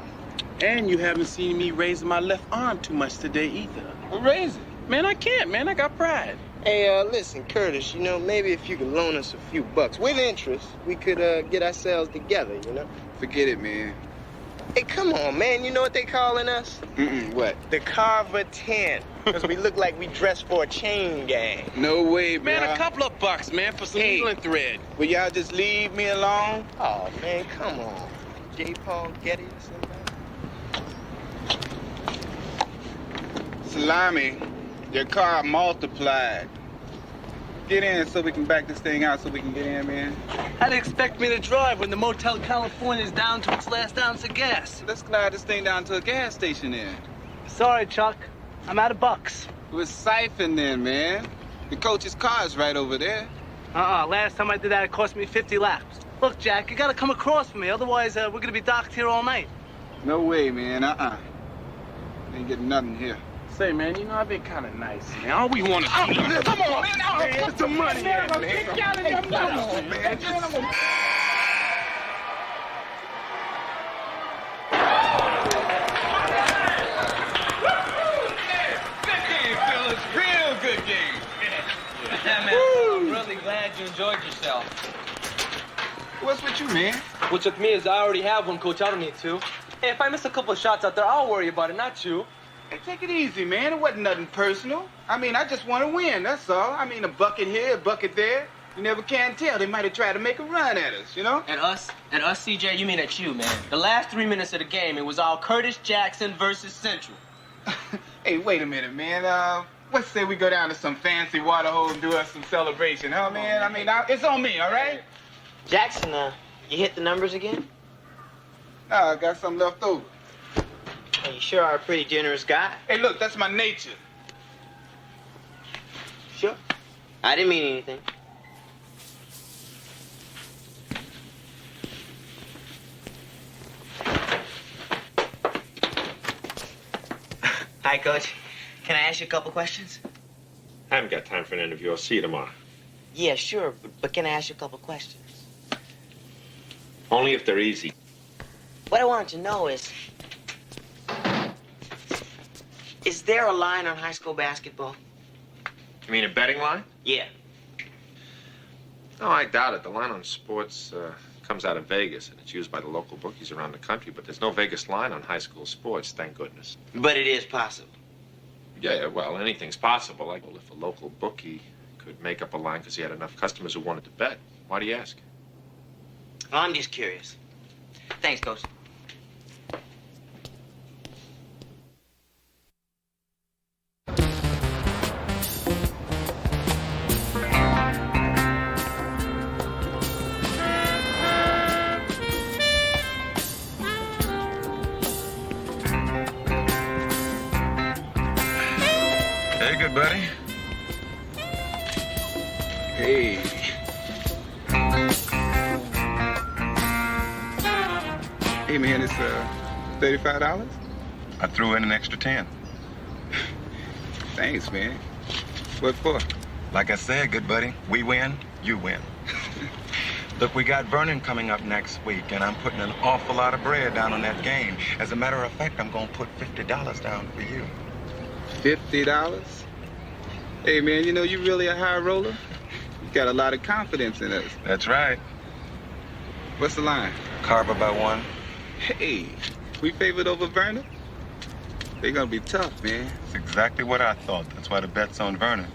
And you haven't seen me raising my left arm too much today either. Well, raise it. Man, I can't, man. I got pride. Hey, listen, Curtis, you know, maybe if you could loan us a few bucks, with interest, we could get ourselves together, you know? Forget it, man. Hey, come on, man. You know what they calling us? What? The Carver 10. Because we look like we dressed for a chain gang. No way, bro. Man, a couple of bucks, man, for some needle and thread. Will y'all just leave me alone? Oh, man, come on. J. Paul Getty or something? Salami, your car multiplied. Get in so we can back this thing out so we can get in, man. How do you expect me to drive when the Motel California is down to its last ounce of gas? Let's glide this thing down to a gas station then. Sorry, Chuck. I'm out of bucks. It was siphon then, man. The coach's car is right over there. Last time I did that, it cost me 50 laps. Look, Jack, you gotta come across for me. Otherwise, we're gonna be docked here all night. No way, man. Ain't getting nothing here. Say, man, you know, I've been kind of nice, man. All we want is some money. Come on, man. Get some money, man. Come on, man. Real good game. Yeah, man. I'm really glad you enjoyed yourself. What's with you, man? What's with me is I already have one, Coach. I don't need two. Hey, if I miss a couple of shots out there, I'll worry about it, not you. Hey, take it easy, man. It wasn't nothing personal. I mean, I just want to win, that's all. I mean, a bucket here, a bucket there. You never can tell. They might have tried to make a run at us, you know? And us, CJ, you mean at you, man. The last 3 minutes of the game, it was all Curtis Jackson versus Central. Hey, wait a minute, man. Let's say we go down to some fancy water hole and do us some celebration, huh, man? I mean, it's on me, all right? Jackson, you hit the numbers again? No, I got some left over. Well, you sure are a pretty generous guy. Hey, look, that's my nature. Sure. I didn't mean anything. Hi, Coach. Can I ask you a couple questions? I haven't got time for an interview. I'll see you tomorrow. Yeah, sure, but can I ask you a couple questions? Only if they're easy. What I wanted to know is, Is there a line on high school basketball? You mean a betting line? Yeah. No, I doubt it. The line on sports comes out of Vegas, and it's used by the local bookies around the country, but there's no Vegas line on high school sports, thank goodness. But it is possible. Yeah, well, anything's possible. Like, well, if a local bookie could make up a line because he had enough customers who wanted to bet, why do you ask? Well, I'm just curious. Thanks, Coach. Hey, good buddy. Hey. Hey, man, it's $35? I threw in an extra 10. Thanks, man. What for? Like I said, good buddy, we win, you win. Look, we got Vernon coming up next week, and I'm putting an awful lot of bread down on that game. As a matter of fact, I'm gonna put $50 down for you. $50? Hey, man, you know you really a high roller? You got a lot of confidence in us. That's right. What's the line? Carver by 1. Hey, we favored over Vernon? They're gonna be tough, man. That's exactly what I thought. That's why the bet's on Vernon.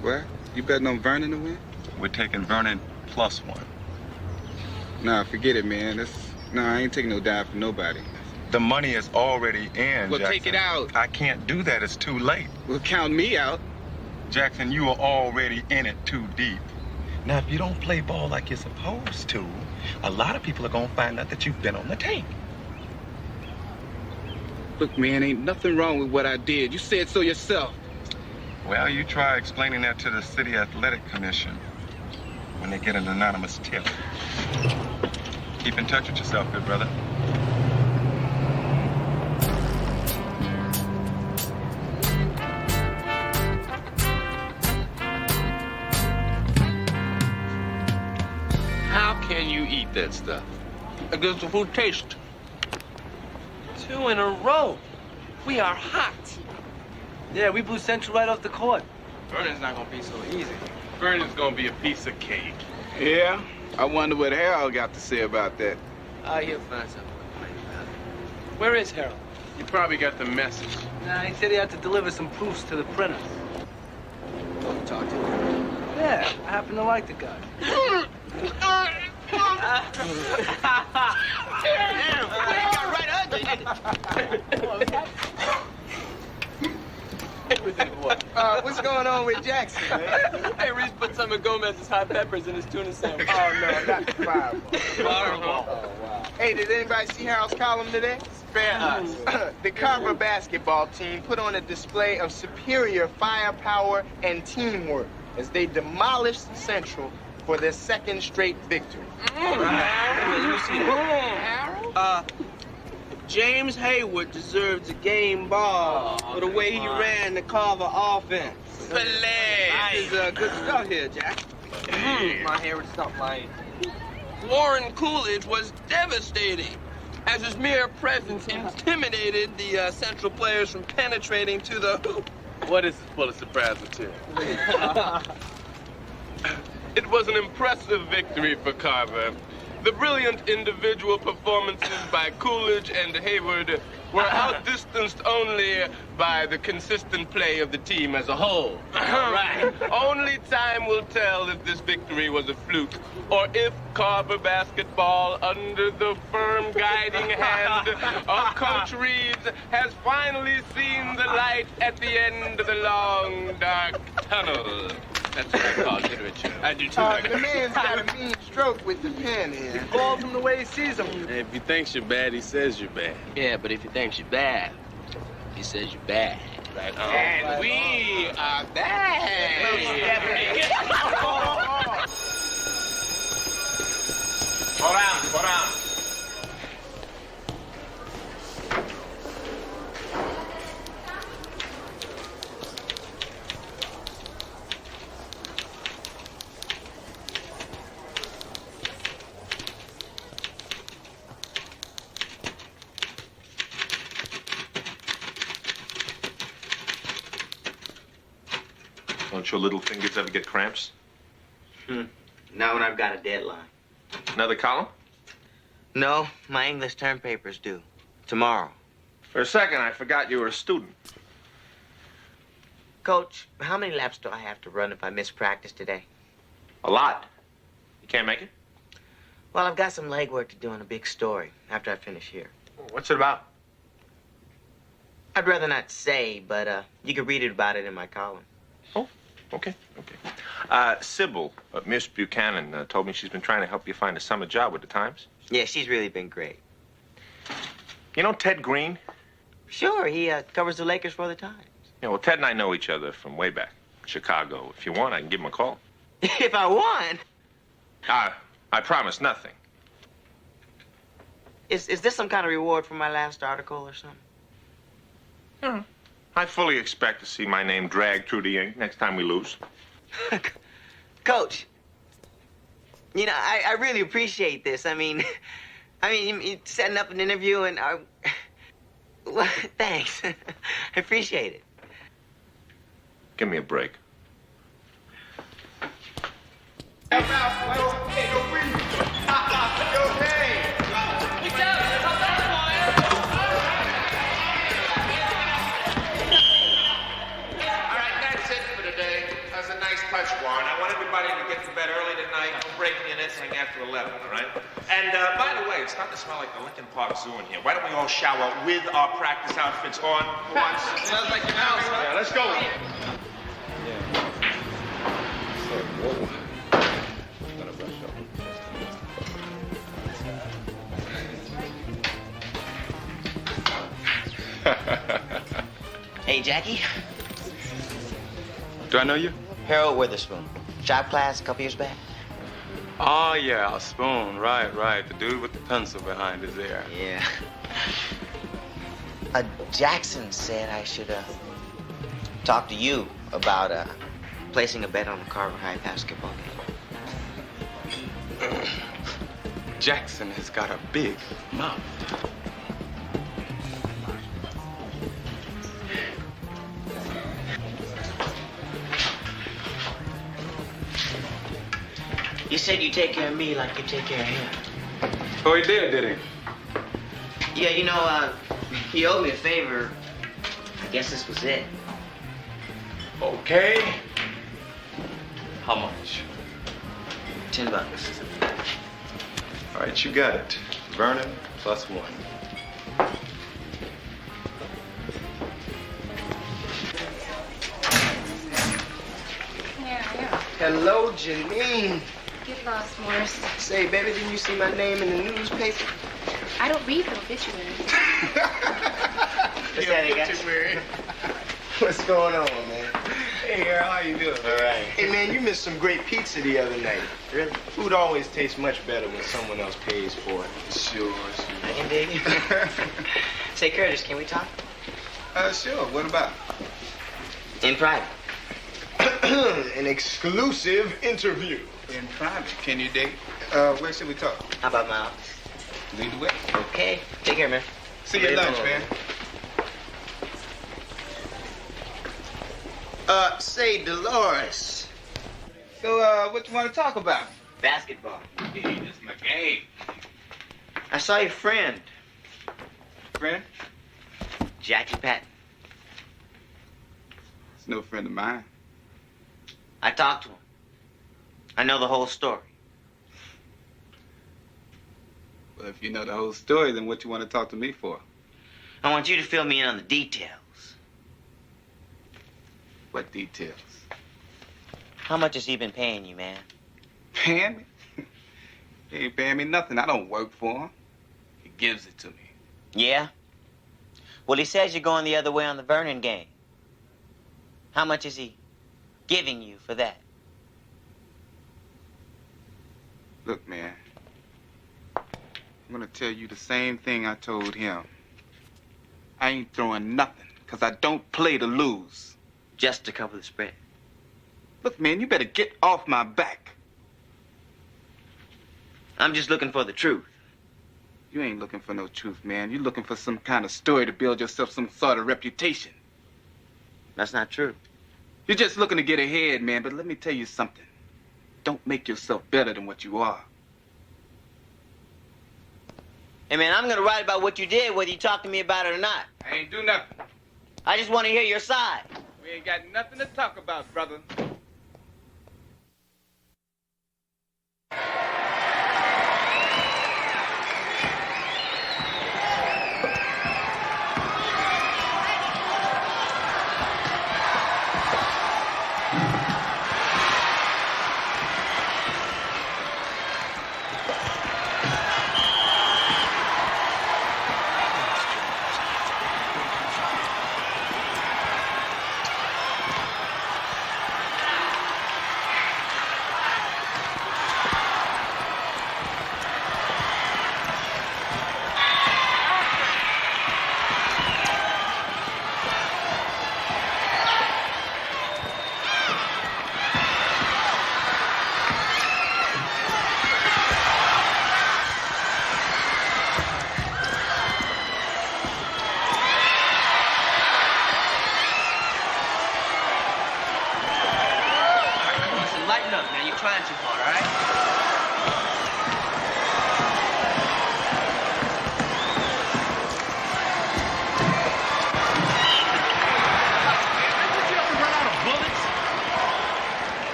What? You betting on Vernon to win? We're taking Vernon +1. Nah, forget it, man. I ain't taking no dive from nobody. The money is already in, Well, Jackson. take it out. I can't do that. It's too late. Well, count me out. Jackson, you are already in it too deep. Now, if you don't play ball like you're supposed to, a lot of people are going to find out that you've been on the tape. Look, man, ain't nothing wrong with what I did. You said so yourself. Well, you try explaining that to the City Athletic Commission when they get an anonymous tip. Keep in touch with yourself, good brother. How can you eat that stuff? It gives the food taste. 2 in a row. We are hot. Yeah, we blew Central right off the court. Vernon's not gonna be so easy. Vernon's gonna be a piece of cake. Yeah? I wonder what Harold got to say about that. He'll find something. Where is Harold? You probably got the message. Nah, he said he had to deliver some proofs to the printer. Don't talk to him. Yeah, I happen to like the guy. What's going on with Jackson, man? Hey, Reese put some of Gomez's hot peppers in his tuna sandwich. Oh, no, not the fireball. Fireball. Oh, wow. Hey, did anybody see Harold's column today? Spare us. The Carver basketball team put on a display of superior firepower and teamwork as they demolished Central for their second straight victory. James Hayward deserves a game ball for the way he ran the Carver offense. This is good stuff here, Jack. My hair would stop lying. Warren Coolidge was devastating, as his mere presence intimidated the Central players from penetrating to the hoop. What is this Pulitzer Prize material? It was an impressive victory for Carver. The brilliant individual performances by Coolidge and Hayward were outdistanced only by the consistent play of the team as a whole. Right. Only time will tell if this victory was a fluke or if Carver basketball, under the firm guiding hand of Coach Reeves, has finally seen the light at the end of the long, dark tunnel. That's what I call literature. I do too. The man's got a mean stroke with the pen here. He balls him the way he sees him. If he thinks you're bad, he says you're bad. Yeah, but if he thinks you're bad, he says you're bad. Right on. And we are bad. Hold on. Don't your little fingers ever get cramps? Not when I've got a deadline. Another column? No, my English term paper's due. Tomorrow. For a second, I forgot you were a student. Coach, how many laps do I have to run if I miss practice today? A lot. You can't make it? Well, I've got some legwork to do on a big story after I finish here. What's it about? I'd rather not say, but you can read about it in my column. Oh, okay. Sybil, Miss Buchanan, told me she's been trying to help you find a summer job with the Times. Yeah, she's really been great. You know Ted Green? Sure, he covers the Lakers for the Times. Yeah, well, Ted and I know each other from way back, Chicago. If you want, I can give him a call. If I won? I promise nothing. Is this some kind of reward for my last article or something? Yeah. I fully expect to see my name dragged through the ink next time we lose. Coach, you know, I really appreciate this. I mean, you setting up an interview and well, thanks. I appreciate it. Give me a break. Warren. I want everybody to get to bed early tonight. Don't break in anything after 11, all right? And by the way, it's starting to smell like the Lincoln Park Zoo in here. Why don't we all shower with our practice outfits on for once? Sounds like your house, huh? Yeah, let's go. Hey, Jackie. Do I know you? Harold Witherspoon. Shop class a couple years back. Oh, yeah, Spoon. Right. The dude with the pencil behind his ear. Yeah. Jackson said I should talk to you about placing a bet on the Carver High basketball game. Jackson has got a big mouth. You said you take care of me like you take care of him. Oh, he did he? Yeah, you know, he owed me a favor. I guess this was it. Okay. How much? $10. All right, you got it. Vernon +1. Yeah. Hello, Janine. Get lost, Morris. Say, baby, didn't you see my name in the newspaper? I don't read the obituaries. What's that, guys? What's going on, man? Hey, Harold, how you doing? All right. Hey, man, you missed some great pizza the other night. Really? Food always tastes much better when someone else pays for it. Sure. I can dig it. Say, Curtis, can we talk? Sure. What about? In private. An exclusive interview. In private. Can you dig? Where should we talk? How about my office? Lead the way. Okay. Take care, man. See you at lunch, man. Say, Dolores. So, what you want to talk about? Basketball. Hey, that's my game. I saw your friend. Friend? Jackie Patton. He's no friend of mine. I talked to him. I know the whole story. Well, if you know the whole story, then what you want to talk to me for? I want you to fill me in on the details. What details? How much has he been paying you, man? Paying me? He ain't paying me nothing. I don't work for him. He gives it to me. Yeah? Well, he says you're going the other way on the Vernon game. How much is he giving you for that? Look, man. I'm gonna tell you the same thing I told him. I ain't throwing nothing, because I don't play to lose. Just to cover the spread. Look, man, you better get off my back. I'm just looking for the truth. You ain't looking for no truth, man. You're looking for some kind of story to build yourself some sort of reputation. That's not true. You're just looking to get ahead, man, but let me tell you something. Don't make yourself better than what you are. Hey, man, I'm gonna write about what you did, whether you talk to me about it or not. I ain't do nothing. I just want to hear your side. We ain't got nothing to talk about, brother. Lighten up, man. You're trying too hard, all right?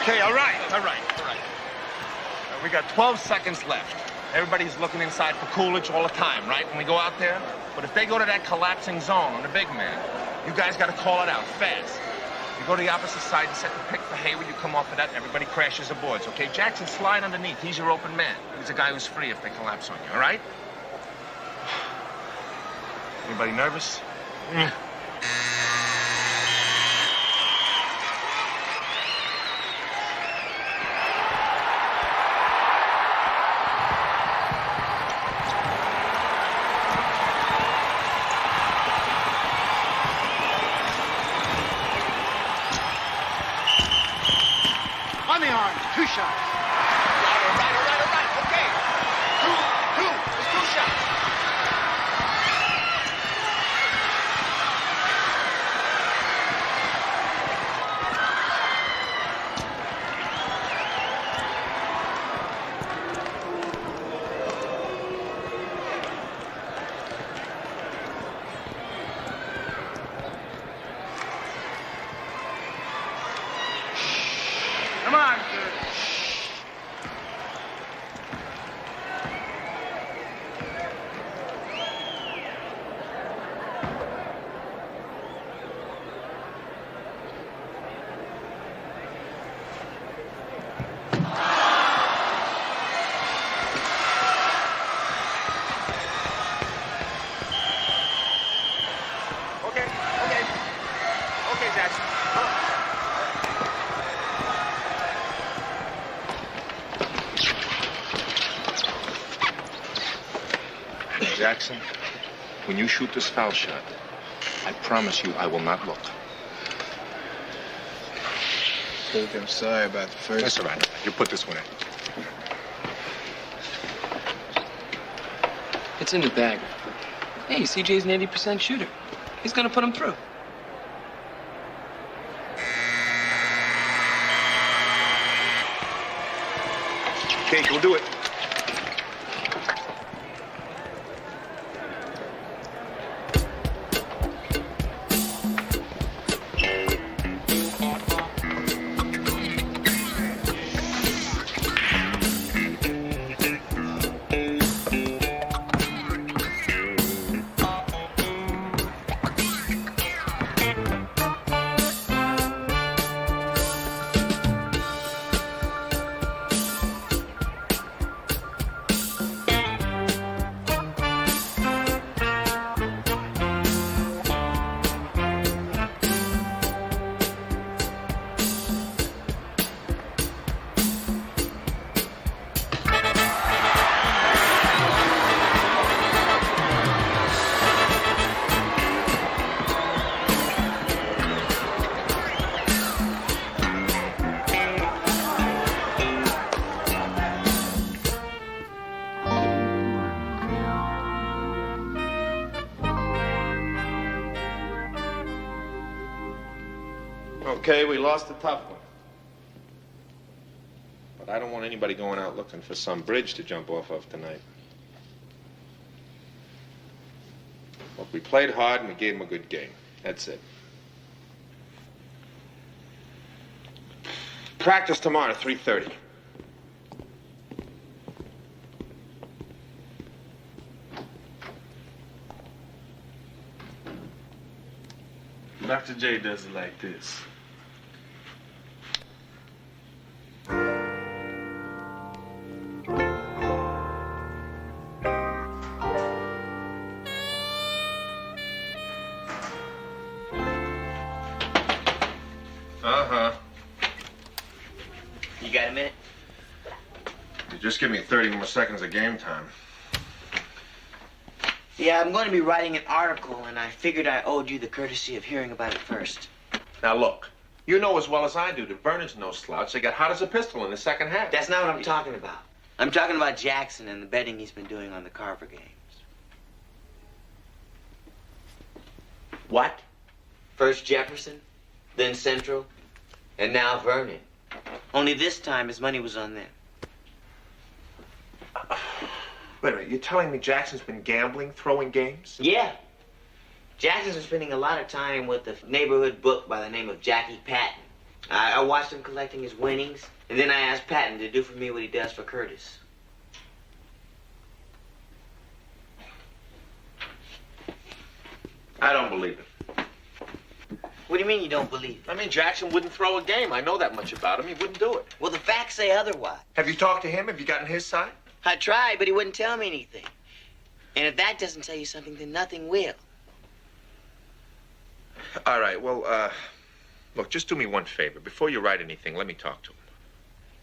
Okay, all right. We got 12 seconds left. Everybody's looking inside for Coolidge all the time, right? When we go out there. But if they go to that collapsing zone on the big man, you guys got to call it out fast. You go to the opposite side and set the pick for Hayward. You come off of that, and everybody crashes the boards, okay? Jackson, slide underneath. He's your open man. He's the guy who's free if they collapse on you, all right? Anybody nervous? On the arm, 2 shots. All right. Okay. Two. It's 2 shots. Come on, kid. Okay, Jackson. Jackson, when you shoot this foul shot, I promise you I will not look. Coach, I'm sorry about the first. That's all right. You put this one in. It's in the bag. Hey, CJ's an 80% shooter. He's gonna put him through. Okay, we'll do it. Okay, we lost a tough one. But I don't want anybody going out looking for some bridge to jump off of tonight. Look, we played hard and we gave them a good game. That's it. Practice tomorrow at 3:30. Dr. J does it like this. Uh-huh. You got a minute? You just give me 30 more seconds of game time. Yeah, I'm going to be writing an article, and I figured I owed you the courtesy of hearing about it first. Now look, you know as well as I do that Vernon's no slouch. They got hot as a pistol in the second half. That's not what I'm talking about. I'm talking about Jackson and the betting he's been doing on the Carver games. What? First Jefferson, then Central, and now Vernon. Only this time his money was on them. Wait a minute, you're telling me Jackson's been gambling, throwing games? Yeah. Jackson's been spending a lot of time with the neighborhood book by the name of Jackie Patton. I watched him collecting his winnings, and then I asked Patton to do for me what he does for Curtis. I don't believe it. What do you mean you don't believe it? I mean, Jackson wouldn't throw a game. I know that much about him. He wouldn't do it. Well, the facts say otherwise. Have you talked to him? Have you gotten his side? I tried, but he wouldn't tell me anything. And if that doesn't tell you something, then nothing will. All right, well, look, just do me one favor. Before you write anything, let me talk to him.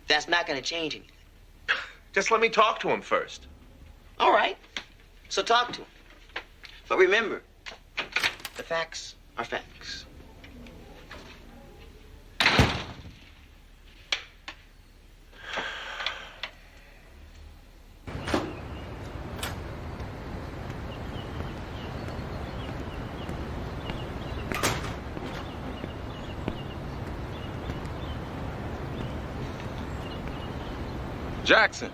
That's not going to change anything. Just let me talk to him first. All right. So talk to him. But remember, the facts are facts. Jackson.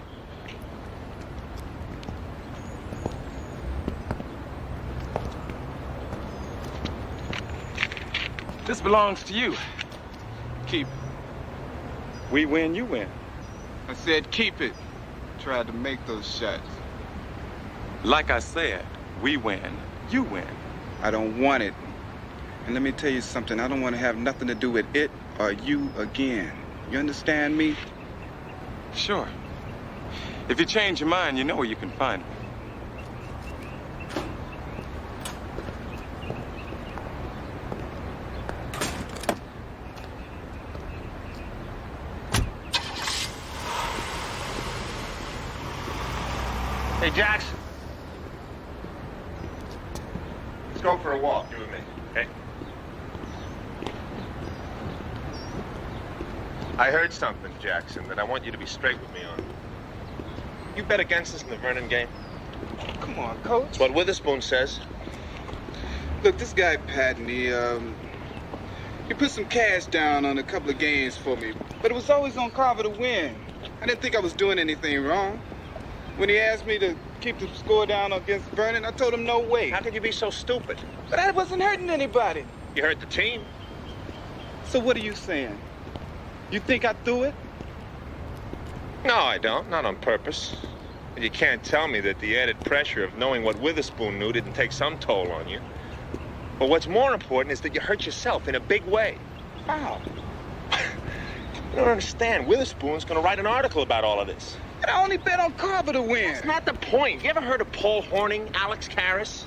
This belongs to you. Keep it. We win, you win. I said keep it. Tried to make those shots. Like I said, we win, you win. I don't want it. And let me tell you something, I don't want to have nothing to do with it or you again. You understand me? Sure. If you change your mind, you know where you can find me. Hey, Jackson. Let's go for a walk, you and me, okay? I heard something, Jackson, that I want you to be straight with me on. You bet against us in the Vernon game? Come on, Coach. It's what Witherspoon says. Look, this guy Patton, he put some cash down on a couple of games for me, but it was always on Carver to win. I didn't think I was doing anything wrong. When he asked me to keep the score down against Vernon, I told him no way. How could you be so stupid? But I wasn't hurting anybody. You hurt the team. So what are you saying? You think I threw it? No, I don't. Not on purpose. And you can't tell me that the added pressure of knowing what Witherspoon knew didn't take some toll on you. But what's more important is that you hurt yourself in a big way. How? You don't understand. Witherspoon's going to write an article about all of this. And I only bet on Carver to win. That's not the point. You ever heard of Paul Horning, Alex Karras?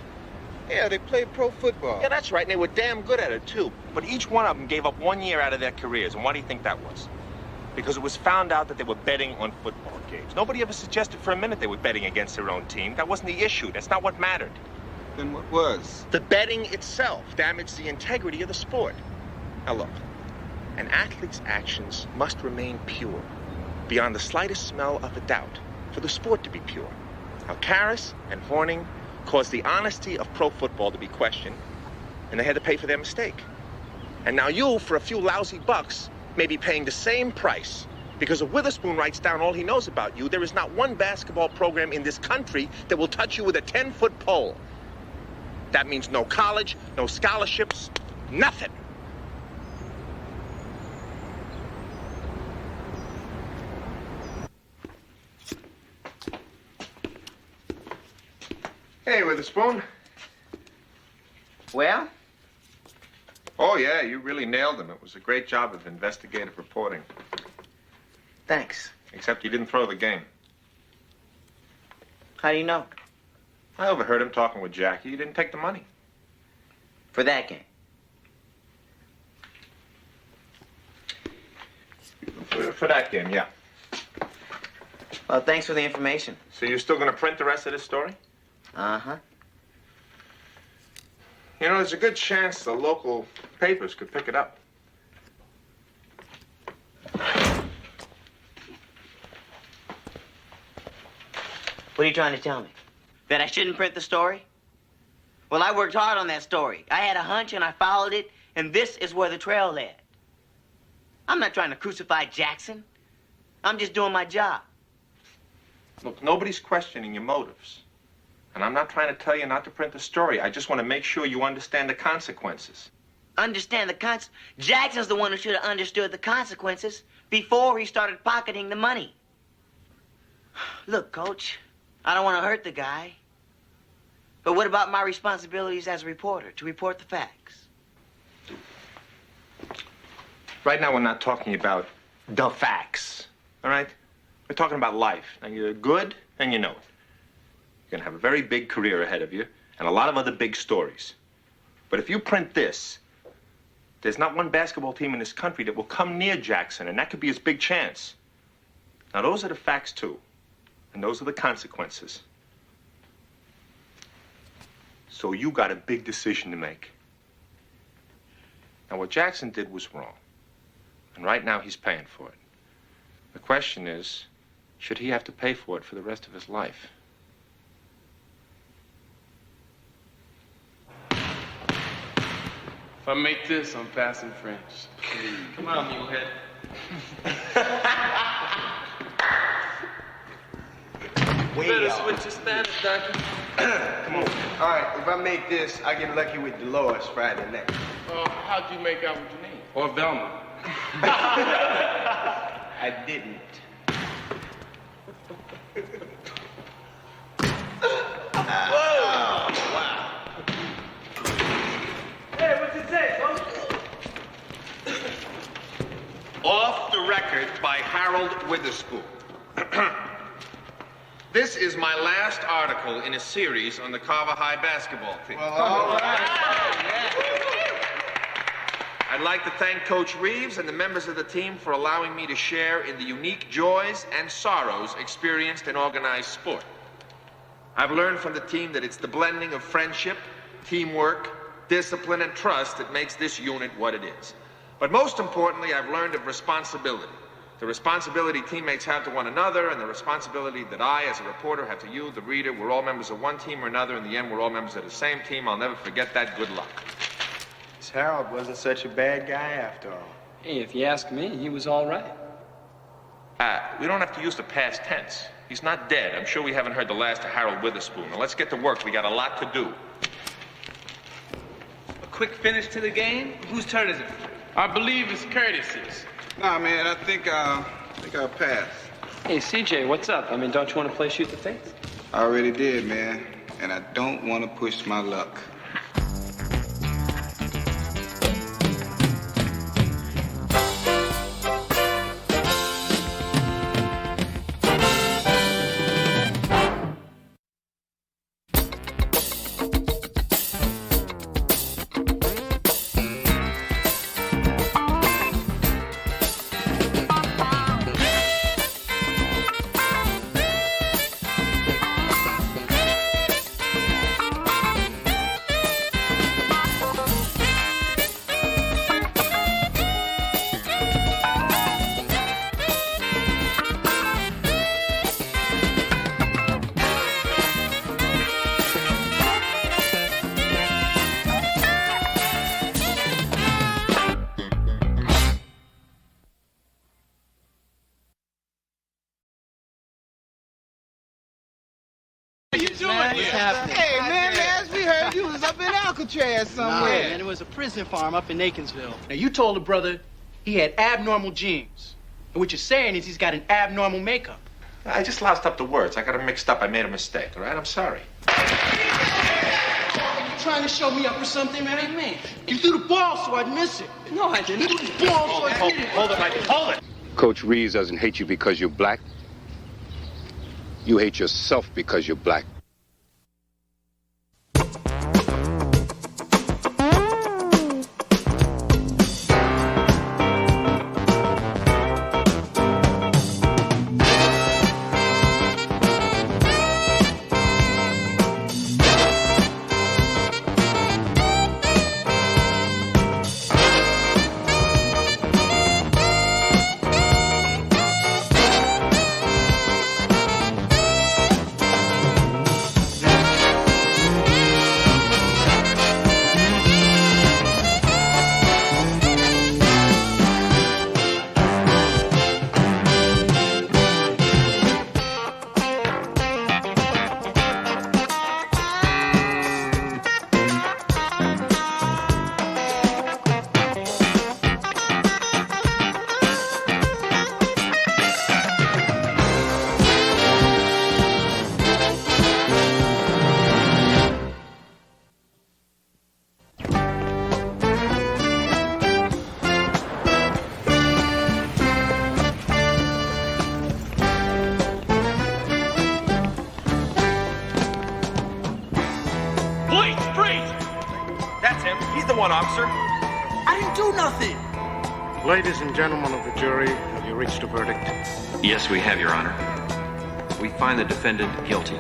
Yeah, they played pro football. Yeah, that's right, and they were damn good at it, too. But each one of them gave up 1 year out of their careers, and why do you think that was? Because it was found out that they were betting on football games. Nobody ever suggested for a minute they were betting against their own team. That wasn't the issue. That's not what mattered. Then what was? The betting itself damaged the integrity of the sport. Now look, an athlete's actions must remain pure, beyond the slightest smell of a doubt, for the sport to be pure. Now, Karras and Horning caused the honesty of pro football to be questioned, and they had to pay for their mistake. And now you, for a few lousy bucks, may be paying the same price. Because if Witherspoon writes down all he knows about you, there is not one basketball program in this country that will touch you with a 10-foot pole. That means no college, no scholarships, nothing. Hey, Witherspoon. Well? Oh, yeah, you really nailed him. It was a great job of investigative reporting. Thanks. Except you didn't throw the game. How do you know? I overheard him talking with Jackie. You didn't take the money. For that game? For that game, yeah. Well, thanks for the information. So you're still going to print the rest of this story? Uh-huh. You know, there's a good chance the local papers could pick it up. What are you trying to tell me? That I shouldn't print the story? Well, I worked hard on that story. I had a hunch and I followed it, and this is where the trail led. I'm not trying to crucify Jackson. I'm just doing my job. Look, nobody's questioning your motives. And I'm not trying to tell you not to print the story. I just want to make sure you understand the consequences. Understand the Jackson's the one who should have understood the consequences before he started pocketing the money. Look, Coach, I don't want to hurt the guy. But what about my responsibilities as a reporter, to report the facts? Right now, we're not talking about the facts, all right? We're talking about life. And you're good, and you know it. You're going to have a very big career ahead of you and a lot of other big stories. But if you print this, there's not one basketball team in this country that will come near Jackson, and that could be his big chance. Now, those are the facts, too. And those are the consequences. So you got a big decision to make. Now, what Jackson did was wrong. And right now, he's paying for it. The question is, should he have to pay for it for the rest of his life? If I make this, I'm passing French. Come on, mulehead. Better switch your standards, Donkey. Come on. All right, if I make this, I get lucky with Dolores Friday night. How'd you make out with your name? Or Velma? I didn't. Whoa! Wow. Hey, what's it say, folks? Off the Record by Harold Witherspoon. This is my last article in a series on the Carver High basketball team. Well, all right. I'd like to thank Coach Reeves and the members of the team for allowing me to share in the unique joys and sorrows experienced in organized sport. I've learned from the team that it's the blending of friendship, teamwork, discipline, and trust that makes this unit what it is. But most importantly, I've learned of responsibility. The responsibility teammates have to one another, and the responsibility that I, as a reporter, have to you, the reader. We're all members of one team or another. In the end, we're all members of the same team. I'll never forget that. Good luck. This Harold wasn't such a bad guy after all. Hey, if you ask me, he was all right. We don't have to use the past tense. He's not dead. I'm sure we haven't heard the last of Harold Witherspoon. Now, let's get to work. We got a lot to do. A quick finish to the game? Whose turn is it? I believe it's Curtis's. Nah, man, I think I'll pass. Hey, CJ, what's up? I mean, don't you want to play shoot the face? I already did, man. And I don't want to push my luck. uncle Chad somewhere. Nah, man, it was a prison farm up in Aikinsville. Now, you told the brother he had abnormal genes. And what you're saying is he's got an abnormal makeup. I just loused up the words. I got them mixed up. I made a mistake, all right? I'm sorry. You trying to show me up for something, man? Hey, man, you threw the ball so I'd miss it. No, I didn't. You threw the ball so I'd hit it. Hold it, Mikey. Hold it. Coach Reeves doesn't hate you because you're black. You hate yourself because you're black. I didn't do nothing. Ladies and gentlemen of the jury, have you reached a verdict? Yes, we have, Your Honor. We find the defendant guilty.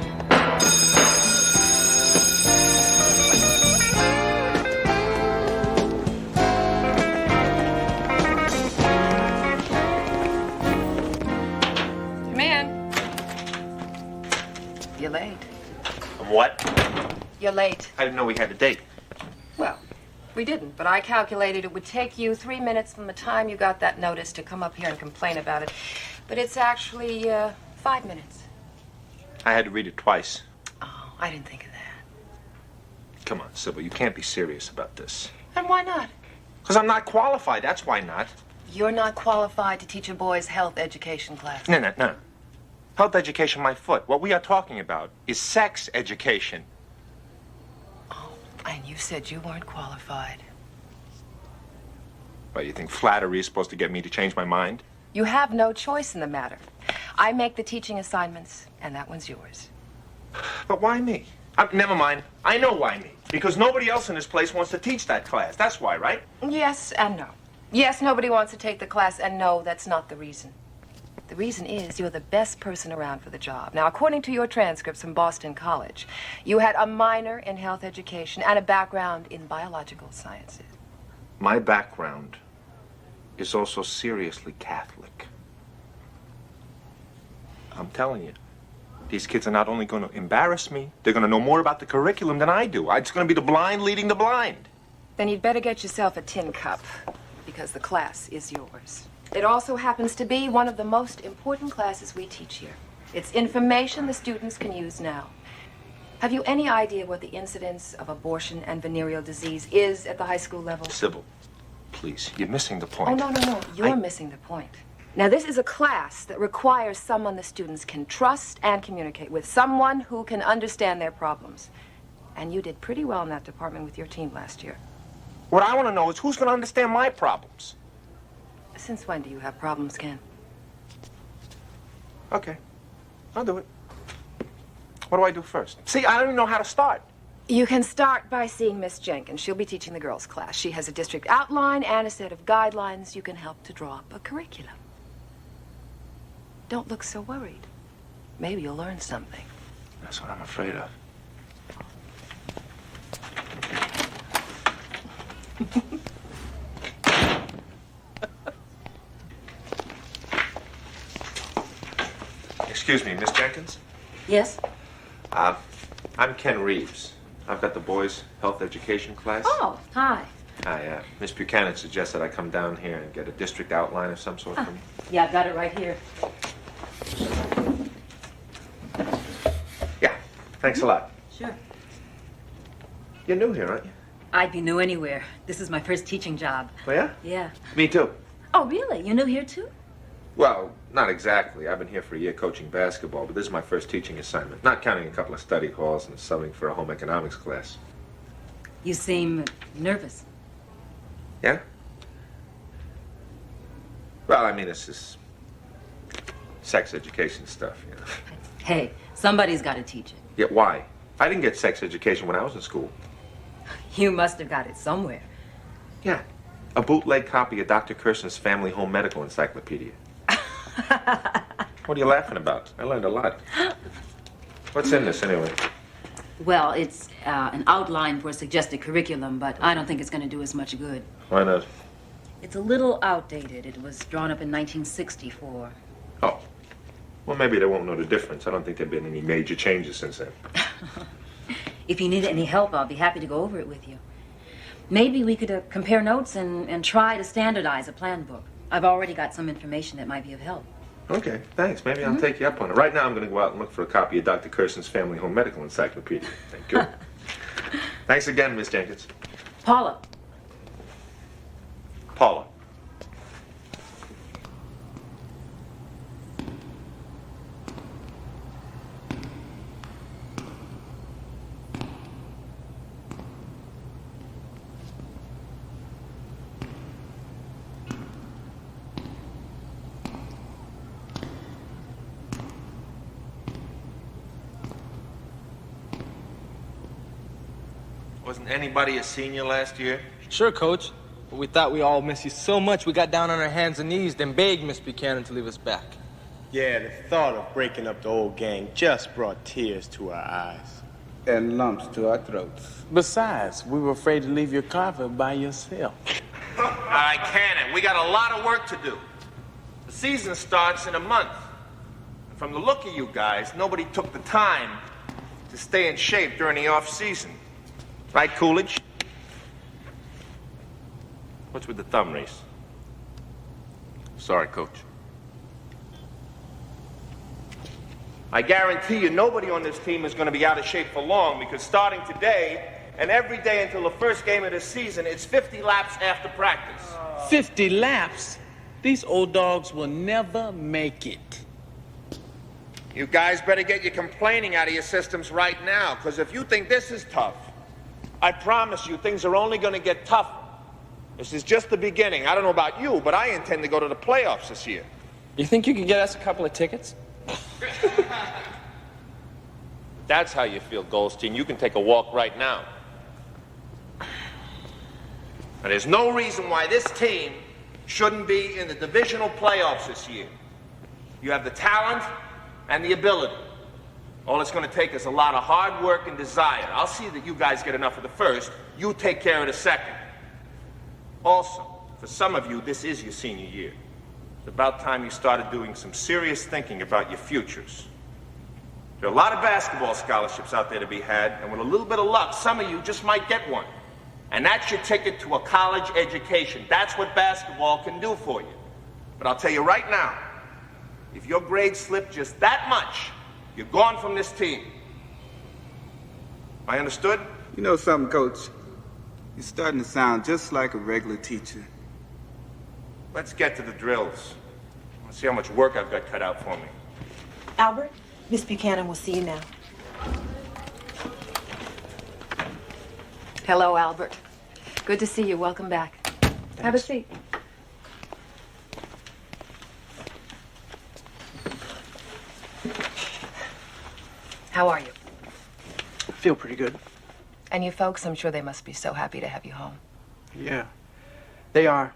Come in. You're late. What? You're late. I didn't know we had a date. Well, we didn't, but I calculated it would take you 3 minutes from the time you got that notice to come up here and complain about it. But it's actually 5 minutes. I had to read it twice. Oh, I didn't think of that. Come on, Sybil, you can't be serious about this. And why not? Because I'm not qualified, that's why not. You're not qualified to teach a boy's health education class. No. Health education, my foot. What we are talking about is sex education. And you said you weren't qualified. Well, you think flattery is supposed to get me to change my mind? You have no choice in the matter. I make the teaching assignments, and that one's yours. But why me? Never mind. I know why me. Because nobody else in this place wants to teach that class. That's why, right? Yes and no. Yes, nobody wants to take the class, and no, that's not the reason. The reason is you're the best person around for the job. Now, according to your transcripts from Boston College, you had a minor in health education and a background in biological sciences. My background is also seriously Catholic. I'm telling you, these kids are not only going to embarrass me, they're going to know more about the curriculum than I do. It's going to be the blind leading the blind. Then you'd better get yourself a tin cup, because the class is yours. It also happens to be one of the most important classes we teach here. It's information the students can use now. Have you any idea what the incidence of abortion and venereal disease is at the high school level? Sybil, please, you're missing the point. Oh, no. You're missing the point. Now, this is a class that requires someone the students can trust and communicate with, someone who can understand their problems. And you did pretty well in that department with your team last year. What I want to know is who's going to understand my problems. Since when do you have problems, Ken? Okay, I'll do it. What do I do first? See, I don't even know how to start. You can start by seeing Miss Jenkins. She'll be teaching the girls' class. She has a district outline and a set of guidelines. You can help to draw up a curriculum. Don't look so worried. Maybe you'll learn something. That's what I'm afraid of. Excuse me, Miss Jenkins? Yes? I'm Ken Reeves. I've got the boys' health education class. Oh, hi. Hi, Miss Buchanan suggested I come down here and get a district outline of some sort for me. Yeah, I've got it right here. Yeah, thanks a lot. Sure. You're new here, aren't you? I'd be new anywhere. This is my first teaching job. Oh, yeah? Yeah. Me too. Oh, really? You're new here, too? Well, not exactly. I've been here for a year coaching basketball, but this is my first teaching assignment, not counting a couple of study halls and subbing for a home economics class. You seem nervous. Yeah? Well, I mean, it's just sex education stuff, you know. Hey, somebody's got to teach it. Yeah, why? I didn't get sex education when I was in school. You must have got it somewhere. Yeah. A bootleg copy of Dr. Kirson's Family Home Medical Encyclopedia. What are you laughing about? I learned a lot. What's in this, anyway? Well, it's an outline for a suggested curriculum, but I don't think it's going to do us much good. Why not? It's a little outdated. It was drawn up in 1964. Oh. Well, maybe they won't know the difference. I don't think there have been any major changes since then. If you need any help, I'll be happy to go over it with you. Maybe we could compare notes and try to standardize a plan book. I've already got some information that might be of help. Okay, thanks. Maybe I'll take you up on it. Right now, I'm going to go out and look for a copy of Dr. Kirson's Family Home Medical Encyclopedia. Thank you. Thanks again, Miss Jenkins. Paula. Paula. Wasn't anybody a senior last year? Sure, Coach. But we thought we all missed you so much, we got down on our hands and knees, then begged Miss Buchanan to leave us back. Yeah, the thought of breaking up the old gang just brought tears to our eyes. And lumps to our throats. Besides, we were afraid to leave your Carver by yourself. All right, Cannon, we got a lot of work to do. The season starts in a month. From the look of you guys, nobody took the time to stay in shape during the off-season. Right, Coolidge? What's with the thumb race? Sorry, Coach. I guarantee you nobody on this team is going to be out of shape for long because starting today and every day until the first game of the season, it's 50 laps after practice. 50 laps? These old dogs will never make it. You guys better get your complaining out of your systems right now, because if you think this is tough, I promise you things are only going to get tougher. This is just the beginning. I don't know about you, but I intend to go to the playoffs this year. You think you could get us a couple of tickets? That's how you feel, Goldstein. You can take a walk right now. And there's no reason why this team shouldn't be in the divisional playoffs this year. You have the talent and the ability. All it's going to take is a lot of hard work and desire. I'll see that you guys get enough of the first. You take care of the second. Also, for some of you, this is your senior year. It's about time you started doing some serious thinking about your futures. There are a lot of basketball scholarships out there to be had, and with a little bit of luck, some of you just might get one. And that's your ticket to a college education. That's what basketball can do for you. But I'll tell you right now, if your grades slip just that much, you're gone from this team. I understood? You know something, Coach? You're starting to sound just like a regular teacher. Let's get to the drills. Let's see how much work I've got cut out for me. Albert, Miss Buchanan will see you now. Hello, Albert. Good to see you. Welcome back. Thanks. Have a seat. How are you? I feel pretty good. And you folks, I'm sure they must be so happy to have you home. Yeah, they are.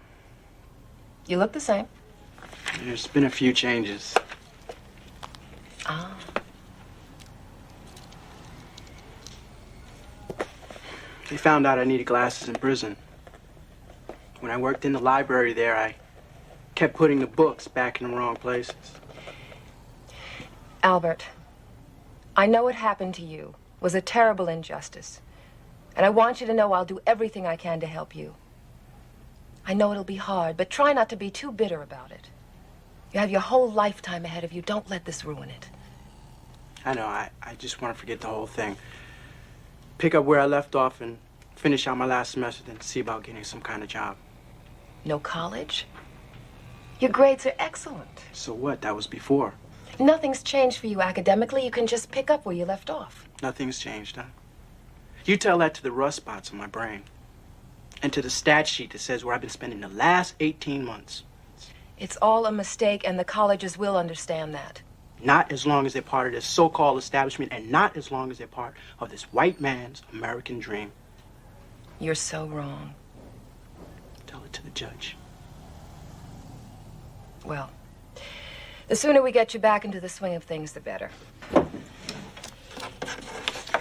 You look the same. There's been a few changes. Ah. They found out I needed glasses in prison. When I worked in the library there, I kept putting the books back in the wrong places. Albert, I know what happened to you was a terrible injustice. And I want you to know I'll do everything I can to help you. I know it'll be hard, but try not to be too bitter about it. You have your whole lifetime ahead of you. Don't let this ruin it. I know, I just want to forget the whole thing. Pick up where I left off and finish out my last semester, then see about getting some kind of job. No college? Your grades are excellent. So what? That was before. Nothing's changed for you academically. You can just pick up where you left off. Nothing's changed, huh? You tell that to the rust spots on my brain. And to the stat sheet that says where I've been spending the last 18 months. It's all a mistake, and the colleges will understand that. Not as long as they're part of this so-called establishment, and not as long as they're part of this white man's American dream. You're so wrong. Tell it to the judge. Well, the sooner we get you back into the swing of things, the better.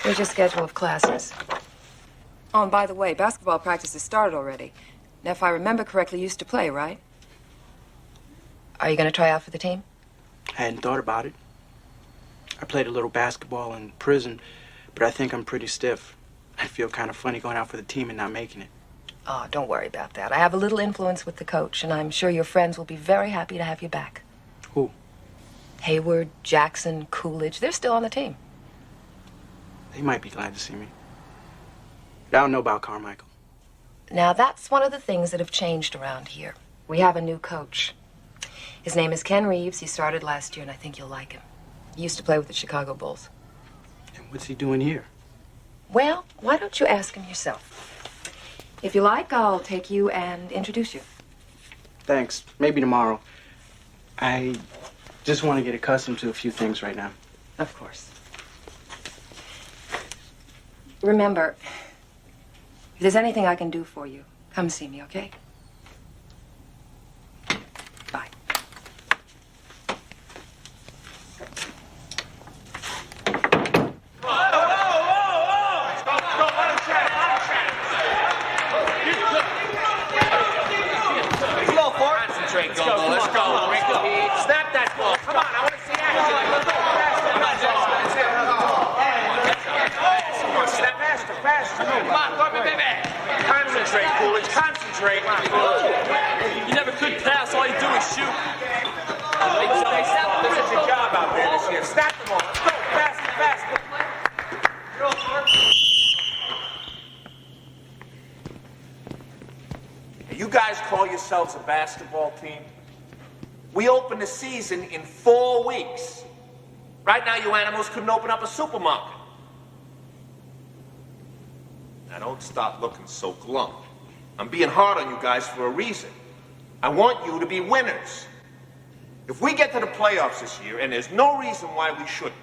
Here's your schedule of classes. Oh, and by the way, basketball practice has started already. Now, if I remember correctly, you used to play, right? Are you going to try out for the team? I hadn't thought about it. I played a little basketball in prison, but I think I'm pretty stiff. I feel kind of funny going out for the team and not making it. Oh, don't worry about that. I have a little influence with the coach, and I'm sure your friends will be very happy to have you back. Who? Hayward, Jackson, Coolidge. They're still on the team. They might be glad to see me. But I don't know about Carmichael. Now, that's one of the things that have changed around here. We have a new coach. His name is Ken Reeves. He started last year, and I think you'll like him. He used to play with the Chicago Bulls. And what's he doing here? Well, why don't you ask him yourself? If you like, I'll take you and introduce you. Thanks. Maybe tomorrow. I just want to get accustomed to a few things right now. Of course. Remember, if there's anything I can do for you, come see me, okay? Bye. Let's go. Snap that ball. Come on, I want to see action. Snap faster. Come on, go, baby. Concentrate, Coolidge. Concentrate. You never could pass. All you do is shoot. This is your job out there this year. Snap the ball. Let's go. Faster. You guys call yourselves a basketball team? We opened the season in 4 weeks. Right now, you animals couldn't open up a supermarket. Now, don't stop looking so glum. I'm being hard on you guys for a reason. I want you to be winners. If we get to the playoffs this year, and there's no reason why we shouldn't,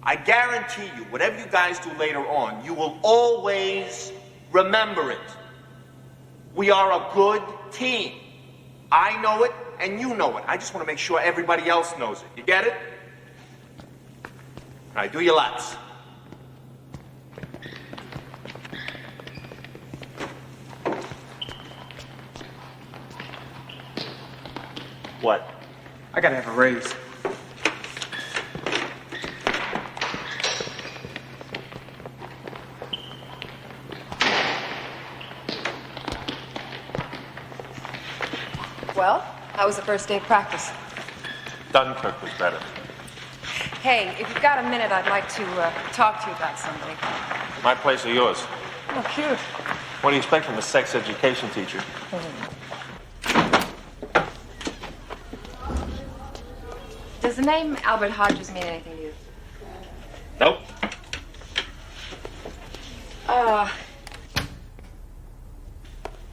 I guarantee you, whatever you guys do later on, you will always remember it. We are a good team. I know it, and you know it. I just want to make sure everybody else knows it. You get it? All right, do your laps. What? I gotta have a raise. Well, how was the first day of practice? Dunkirk was better. Hey, if you've got a minute, I'd like to talk to you about somebody. My place or yours? Oh, cute. What do you expect from a sex education teacher? Does the name Albert Hodges mean anything to you? Nope.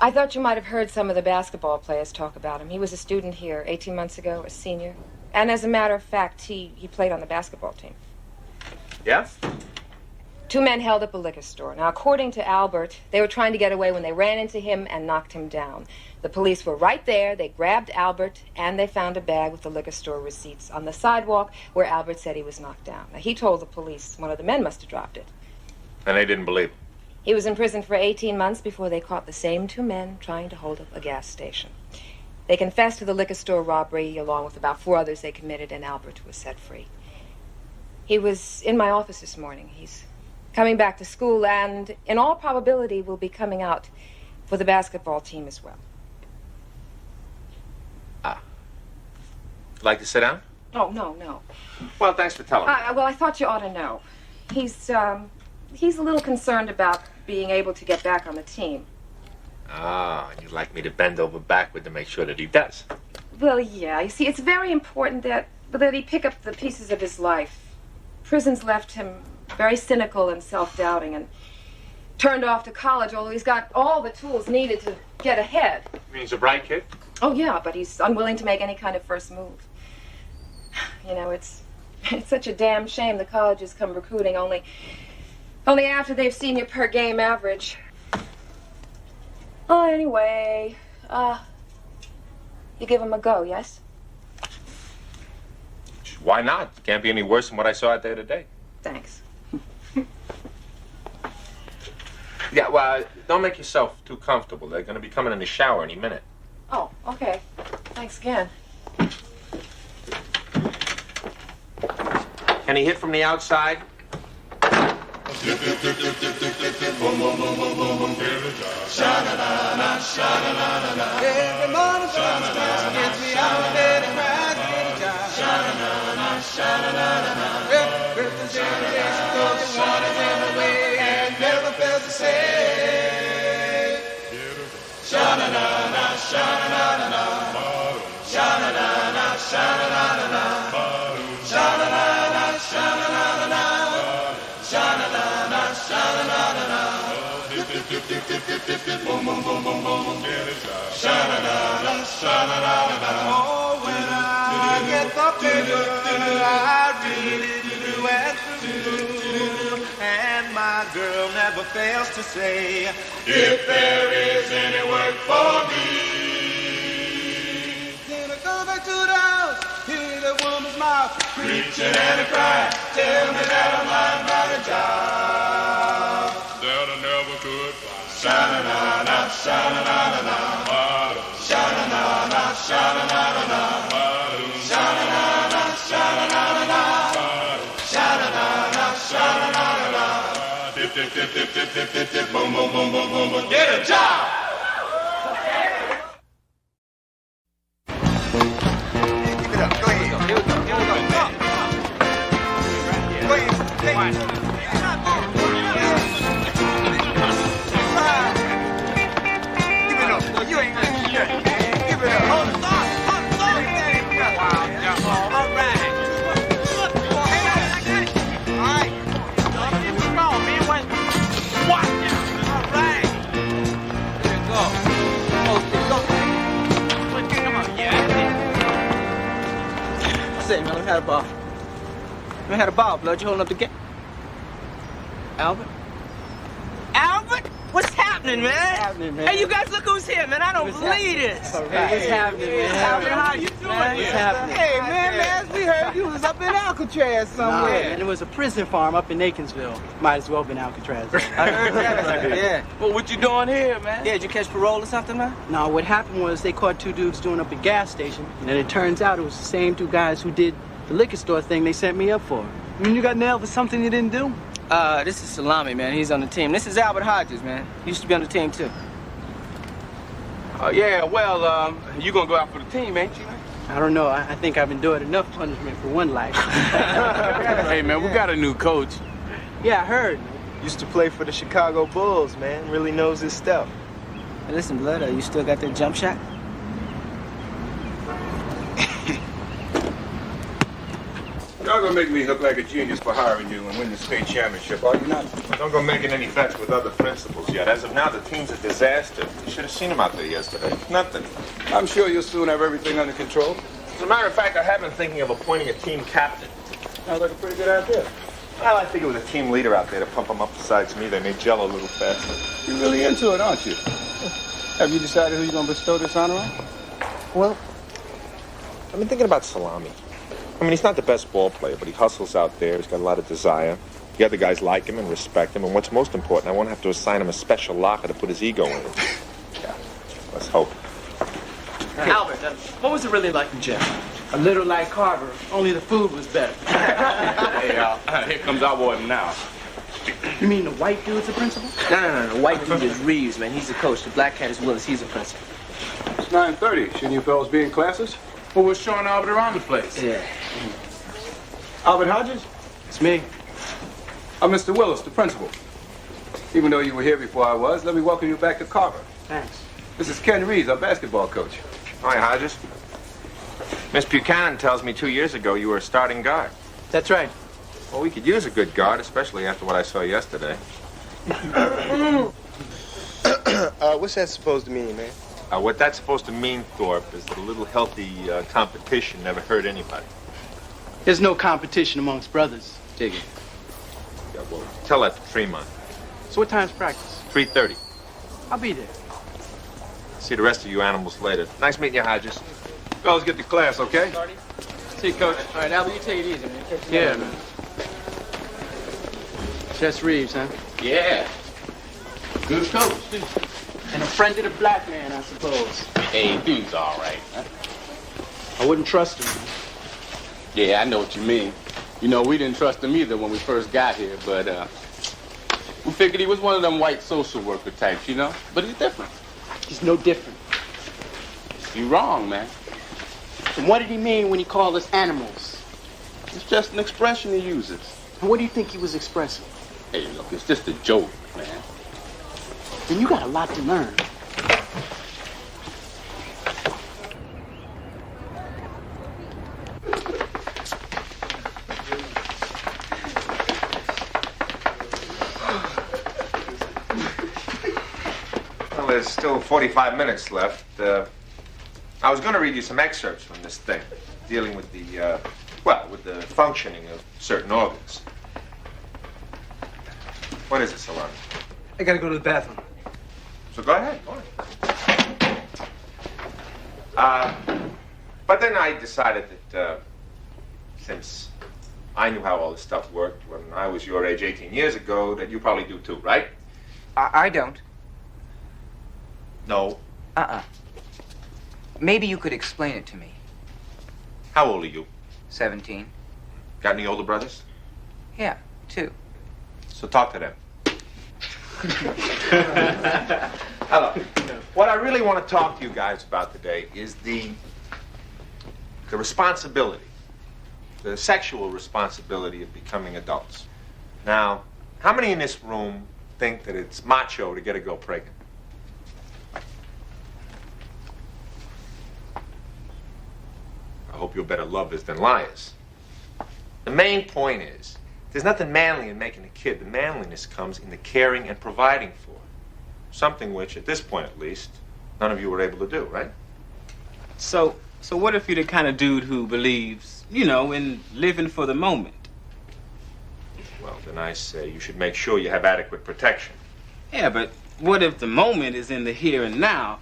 I thought you might have heard some of the basketball players talk about him. He was a student here 18 months ago, a senior. And as a matter of fact, he played on the basketball team. Yeah? 2 men held up a liquor store. Now, according to Albert, they were trying to get away when they ran into him and knocked him down. The police were right there. They grabbed Albert, and they found a bag with the liquor store receipts on the sidewalk where Albert said he was knocked down. Now, he told the police one of the men must have dropped it. And they didn't believe him. He was in prison for 18 months before they caught the same 2 men trying to hold up a gas station. They confessed to the liquor store robbery along with about 4 others they committed, and Albert was set free. He was in my office this morning. He's coming back to school and, in all probability, will be coming out for the basketball team as well. Like to sit down? Oh, no. Well, thanks for telling me. Well, I thought you ought to know. He's a little concerned about being able to get back on the team. Ah, and you'd like me to bend over backward to make sure that he does. Well, yeah. You see, it's very important that he pick up the pieces of his life. Prison's left him very cynical and self-doubting and turned off to college, although he's got all the tools needed to get ahead. You mean he's a bright kid? Oh, yeah, but he's unwilling to make any kind of first move. You know, it's such a damn shame the colleges come recruiting only after they've seen your per game average. Oh, anyway, you give him a go, yes? Why not? It can't be any worse than what I saw out there today. Thanks. Yeah, well, don't make yourself too comfortable. They're going to be coming in the shower any minute. Oh, okay. Thanks again. Can he hit from the outside? Every morning, Sha-na-na-na, gets me out of bed and cries, get a job. Sha-na-na-na, sha-na-na-na. Representation, cause the water's in the way and never fails to say. Sha-na-na-na, sha-na-na-na. Sha-na-na-na, sha-na-na-na. Sha-na-na-na, sha-na-na-na. Sha-na-na-na, sha-na-na-na. Boom, boom, boom, boom, boom. Sha-na-na-na, sha-na-na-na. Oh, when I get the pleasure, I really do and do. And my girl never fails to say, if there is any work for me. Then I go back to the house, hear the woman's mouth, preaching and a cry, tell me that I'm lying about a job that I never could find. Sha-na-na-na, sha-na-na-na-na. Sha-na-na-na, sha-na-na-na-na. Sha-na-na-na, sha-na-na-na-na. Sha-na-na-na, sha-na-na-na-na. Dip, dip, dip, dip, dip, dip, dip, dip, boom, boom, boom, boom, boom, boom. Get a job! Keep it up, go ahead. Here we go, here we go. Go ahead, take it. You ain't gonna do that. Give it up. Hold the thought. Hold the thought. Wow. All right. Hang on. I got it. All right. Here we go, man. Watch now. All right. There you go. Go. Come on. Yeah. What's it, man? Let me have a ball. Let me have a ball, blood. You holding up the game? Albert? Albert? What's happening, man? What's happening, man? Hey, you guys, look who's here, man. I don't believe this. All right. What's happening, man? Albert, how you doing? What's happening? Hey, man, we heard you was up in Alcatraz somewhere. Nah, man, it was a prison farm up in Aikinsville. Might as well have been Alcatraz. I heard that. Yeah. Well, what you doing here, man? Yeah, did you catch parole or something, man? No, what happened was they caught two dudes doing up a gas station, and then it turns out it was the same two guys who did the liquor store thing they sent me up for. I mean, you got nailed for something you didn't do? This is Salami, man. He's on the team. This is Albert Hodges, man. He used to be on the team, too. Yeah, well, you gonna go out for the team, ain't you? I don't know. I think I've endured enough punishment for one life. Hey, man, we got a new coach. Yeah, I heard. Used to play for the Chicago Bulls, man. Really knows his stuff. Hey, listen, Blood, you still got that jump shot? Y'all gonna make me look like a genius for hiring you and win the state championship, are you not? Don't go making any bets with other principals yet. As of now, the team's a disaster. You should have seen him out there yesterday. Nothing. I'm sure you'll soon have everything under control. As a matter of fact, I have been thinking of appointing a team captain. Sounds like a pretty good idea. Well, I figure with a team leader out there to pump them up besides me, they may gel a little faster. You're really into it, aren't you? Have you decided who you're gonna bestow this honor on? Well, I've been thinking about Salami. I mean, he's not the best ball player, but he hustles out there. He's got a lot of desire. The other guys like him and respect him. And what's most important, I won't have to assign him a special locker to put his ego in. Yeah, let's hope. Albert, what was it really like in jail? A little like Carver, only the food was better. Hey, here comes our warden now. You mean the white dude's the principal? No. The white dude is Reeves, man. He's the coach. The black cat is Willis. He's the principal. It's 9:30. Shouldn't you fellas be in classes? Well, we're showing Albert around the place. Yeah. Albert Hodges? It's me. I'm Mr. Willis, the principal. Even though you were here before I was, let me welcome you back to Carver. Thanks. This is Ken Reeves, our basketball coach. Hi, Hodges. Miss Buchanan tells me 2 years ago you were a starting guard. That's right. Well, we could use a good guard, especially after what I saw yesterday. What's that supposed to mean, man? What that's supposed to mean, Thorpe, is that a little healthy competition never hurt anybody. There's no competition amongst brothers, Jiggy. Yeah, well, tell that to Fremont. So what time's practice? 3:30. I'll be there. See the rest of you animals later. Nice meeting you, Hodges. Fellas, get to class, okay? See you, Coach. All right, Albert, you take it easy, man. Yeah, man. Chess Reeves, huh? Yeah. Good coach, too. And a friend of the black man, I suppose. Hey, dude's all right. Huh? I wouldn't trust him. Yeah, I know what you mean. You know, we didn't trust him either when we first got here, but we figured he was one of them white social worker types, you know? But he's different. He's no different. You wrong, man. And what did he mean when he called us animals? It's just an expression he uses. And what do you think he was expressing? Hey, look, it's just a joke, man. Then you got a lot to learn. Well, there's still 45 minutes left. I was going to read you some excerpts from this thing, dealing with the, with the functioning of certain organs. What is it, Salami? I gotta go to the bathroom. So go ahead. Go ahead. But then I decided that since I knew how all this stuff worked when I was your age 18 years ago, that you probably do too, right? I don't. No. Maybe you could explain it to me. How old are you? 17. Got any older brothers? Yeah, 2. So talk to them. Hello. What I really want to talk to you guys about today is the responsibility, the sexual responsibility of becoming adults. Now, how many in this room think that it's macho to get a girl pregnant? I hope you're better lovers than liars. The main point is, there's nothing manly in making a kid. The manliness comes in the caring and providing for. Something which, at this point at least, none of you were able to do, right? So what if you're the kind of dude who believes, you know, in living for the moment? Well, then I say you should make sure you have adequate protection. Yeah, but what if the moment is in the here and now,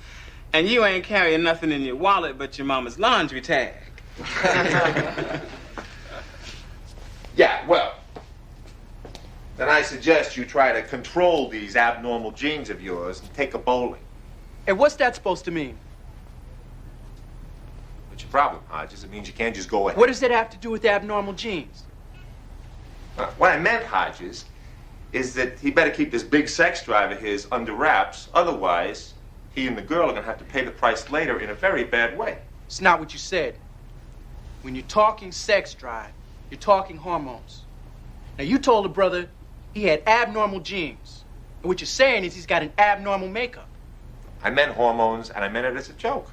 and you ain't carrying nothing in your wallet but your mama's laundry tag? Yeah, well, then I suggest you try to control these abnormal genes of yours and take a bowling. And what's that supposed to mean? What's your problem, Hodges? It means you can't just go ahead. What does that have to do with abnormal genes? What I meant, Hodges, is that he better keep this big sex drive of his under wraps. Otherwise, he and the girl are going to have to pay the price later in a very bad way. It's not what you said. When you're talking sex drive, you're talking hormones. Now, you told a brother he had abnormal genes. And what you're saying is he's got an abnormal makeup. I meant hormones, and I meant it as a joke.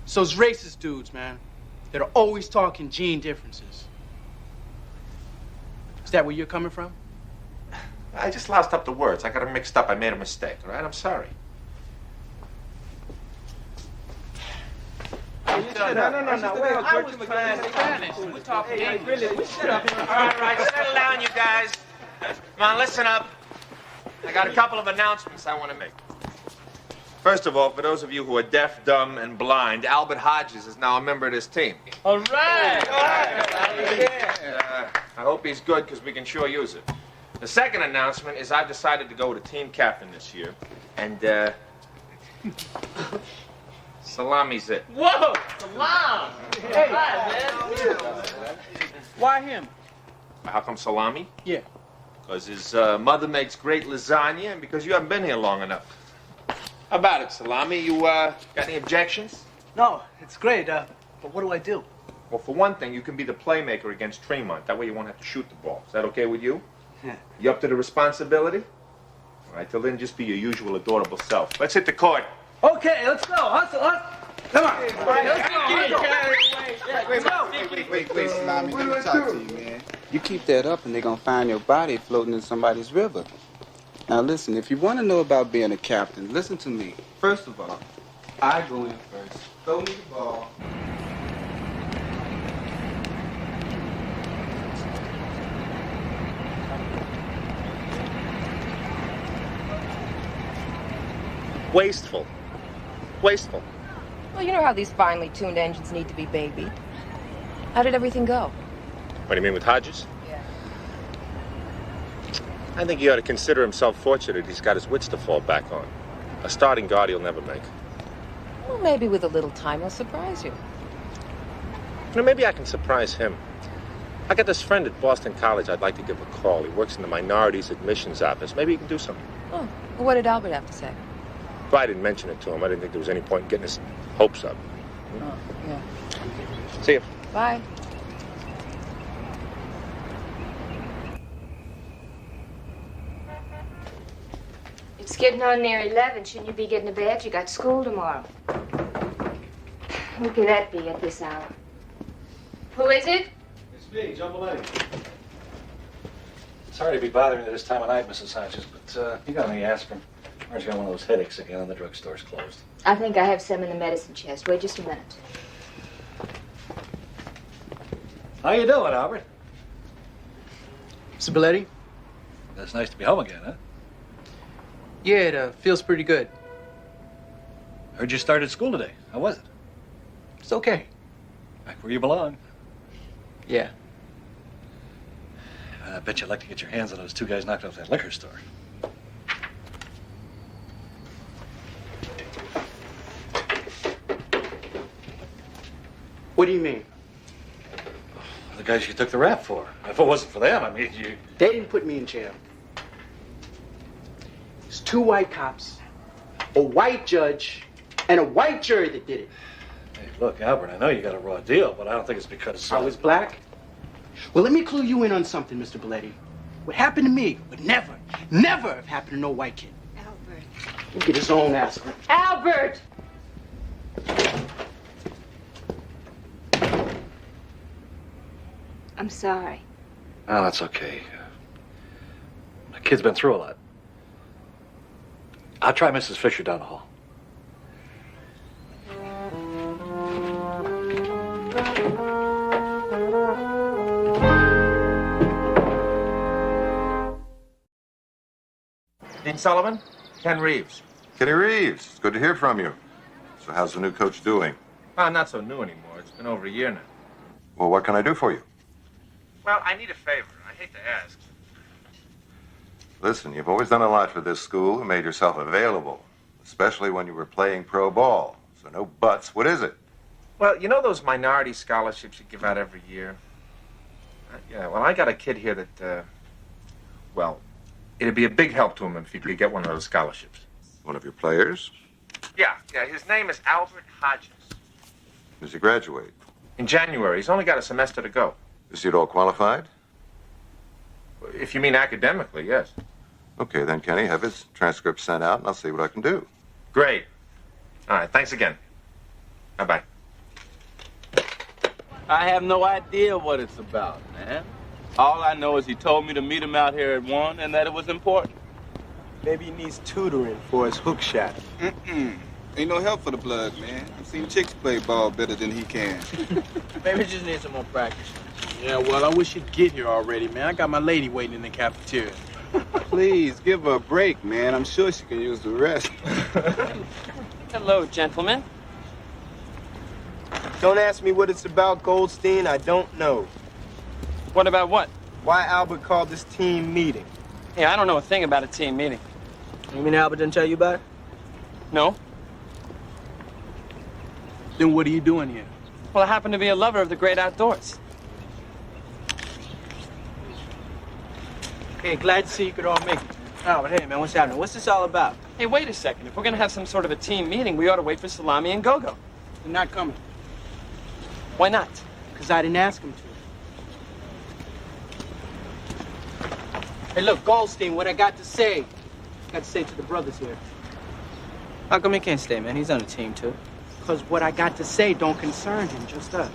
So it's racist dudes, man, that are always talking gene differences. Is that where you're coming from? I just loused up the words. I got them mixed up. I made a mistake, all right? I'm sorry. No. I was trying Spanish. We're talking English. All right, settle down, you guys. Come on, listen up. I got a couple of announcements I want to make. First of all, for those of you who are deaf, dumb, and blind, Albert Hodges is now a member of this team. All right. I hope he's good because we can sure use it. The second announcement is I've decided to go to team captain this year, and Salami's it. Whoa! Salam! Hey, man. Why him? How come Salami? Yeah. Because his mother makes great lasagna, and because you haven't been here long enough. How about it, Salami? You got any objections? No, it's great. But what do I do? Well, for one thing, you can be the playmaker against Tremont. That way you won't have to shoot the ball. Is that okay with you? You up to the responsibility? All right, till then, just be your usual adorable self. Let's hit the court. Okay, let's go. Hustle, hustle. Come on. All right, let's go. Wait, Salami, let me talk to you, man. You keep that up and they're gonna find your body floating in somebody's river. Now listen, if you want to know about being a captain, listen to me. First of all, I go in first. Throw me the ball. Wasteful. Wasteful. Well, you know how these finely tuned engines need to be babied. How did everything go? What do you mean with Hodges? Yeah. I think he ought to consider himself fortunate he's got his wits to fall back on. A starting guard he'll never make. Well, maybe with a little time he'll surprise you. You know, maybe I can surprise him. I got this friend at Boston College I'd like to give a call. He works in the minorities admissions office. Maybe he can do something. Oh, well, what did Albert have to say? But I didn't mention it to him. I didn't think there was any point in getting his hopes up. Oh, yeah. See you. Bye. It's getting on near 11. Shouldn't you be getting to bed? You got school tomorrow. Who could that be at this hour? Who is it? It's me, John Mulaney. Sorry to be bothering you this time of night, Mrs. Sanchez, but you got any aspirin? Marge's got one of those headaches again, and the drugstore's closed. I think I have some in the medicine chest. Wait just a minute. How you doing, Albert? Mr. Belletti? It's nice to be home again, huh? Yeah, it feels pretty good. Heard you started school today. How was it? It's okay. Back where you belong. Yeah. I bet you'd like to get your hands on those two guys knocked off that liquor store. What do you mean? The guys you took the rap for. If it wasn't for them, I mean, you... They didn't put me in jail. It's two white cops, a white judge, and a white jury that did it. Hey, look, Albert, I know you got a raw deal, but I don't think it's because... I was black? Well, let me clue you in on something, Mr. Belletti. What happened to me would never have happened to no white kid. Albert. He'll get his own ass. Albert! I'm sorry. Oh, that's okay. The kid's been through a lot. I'll try Mrs. Fisher down the hall. Dean Sullivan? Ken Reeves. Kenny Reeves, it's good to hear from you. So how's the new coach doing? Not so new anymore. It's been over a year now. Well, what can I do for you? Well, I need a favor. I hate to ask. Listen, you've always done a lot for this school and made yourself available, especially when you were playing pro ball. So no buts. What is it? Well, you know those minority scholarships you give out every year? Yeah, well, I got a kid here that, well, it'd be a big help to him if he could get one of those scholarships. One of your players? Yeah, his name is Albert Hodges. Does he graduate? In January. He's only got a semester to go. Is he at all qualified? If you mean academically, yes. Okay, then, Kenny, have his transcript sent out, and I'll see what I can do. Great. All right, thanks again. Bye-bye. I have no idea what it's about, man. All I know is he told me to meet him out here at 1 and that it was important. Maybe he needs tutoring for his hook shot. Ain't no help for the blood, man. I've seen chicks play ball better than he can. Maybe he just needs some more practice. Yeah, well, I wish you'd get here already, man. I got my lady waiting in the cafeteria. Please, give her a break, man. I'm sure she can use the rest. Hello, gentlemen. Don't ask me what it's about, Goldstein. I don't know. What about what? Why Albert called this team meeting. Yeah, I don't know a thing about a team meeting. You mean Albert didn't tell you about it? No. Then what are you doing here? Well, I happen to be a lover of the great outdoors. Hey, glad to see you could all make it. Oh, but hey, man, what's happening? What's this all about? Hey, wait a second. If we're going to have some sort of a team meeting, we ought to wait for Salami and Gogo. They're not coming. Why not? Because I didn't ask them to. Hey, look, Goldstein, what I got to say to the brothers here. How come he can't stay, man? He's on the team, too. Because what I got to say don't concern him, just us.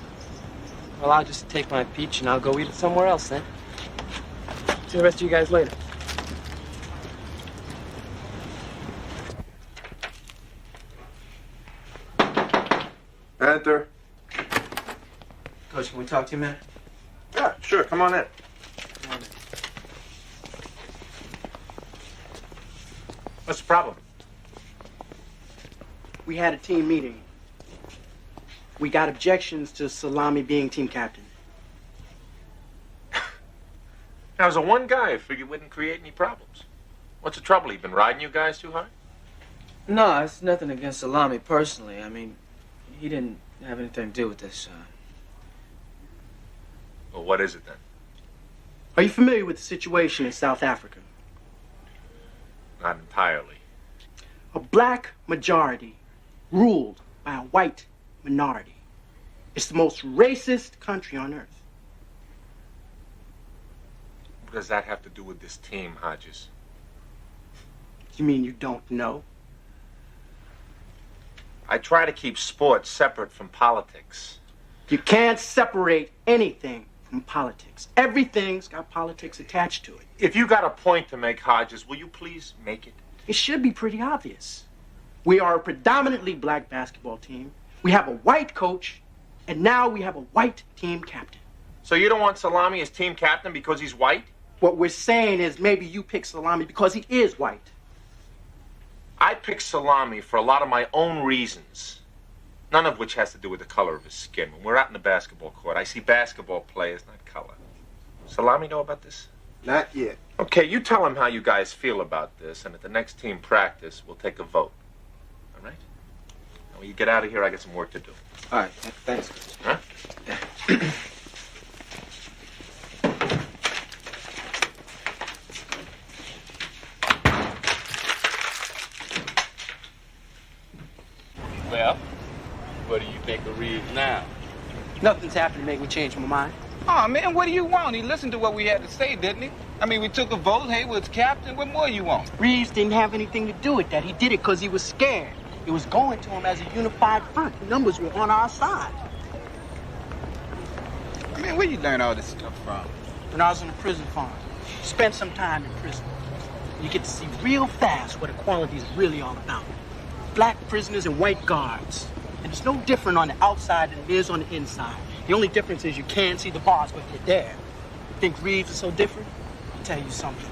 Well, I'll just take my peach and I'll go eat it somewhere else then. See the rest of you guys later. Enter. Coach, can we talk to you a minute? Yeah, sure. Come on in. What's the problem? We had a team meeting. We got objections to Salami being team captain. Now, as a one guy, I figured wouldn't create any problems. What's the trouble? He been riding you guys too hard? No, it's nothing against Salami personally. I mean, he didn't have anything to do with this. Well, what is it then? Are you familiar with the situation in South Africa? Not entirely. A black majority ruled by a white minority. It's the most racist country on earth. What does that have to do with this team, Hodges? You mean you don't know? I try to keep sports separate from politics. You can't separate anything from politics. Everything's got politics attached to it. If you got a point to make, Hodges, will you please make it? It should be pretty obvious. We are a predominantly black basketball team. We have a white coach, and now we have a white team captain. So you don't want Salami as team captain because he's white? What we're saying is maybe you pick Salami because he is white. I picked Salami for a lot of my own reasons, none of which has to do with the color of his skin. When we're out in the basketball court, I see basketball players, not color. Salami know about this? Not yet. Okay, you tell him how you guys feel about this, and at the next team practice, we'll take a vote. All right? Now, when you get out of here, I got some work to do. All right, thanks. Huh? Well, what do you think of Reeves now? Nothing's happened to make me change my mind. Oh, man, what do you want? He listened to what we had to say, didn't he? I mean, we took a vote. Hayward's captain. What more you want? Reeves didn't have anything to do with that. He did it because he was scared. It was going to him as a unified front. The numbers were on our side. I mean, where you learn all this stuff from? When I was on the prison farm, spent some time in prison. You get to see real fast what equality is really all about. Black prisoners and white guards. And it's no different on the outside than it is on the inside. The only difference is you can't see the bars, but you're there. Think Reeves is so different? I'll tell you something.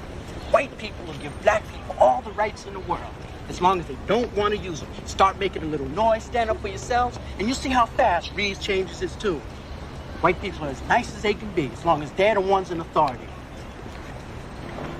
White people will give black people all the rights in the world, as long as they don't want to use them. Start making a little noise, stand up for yourselves, and you'll see how fast Reeves changes his tune. White people are as nice as they can be, as long as they're the ones in authority.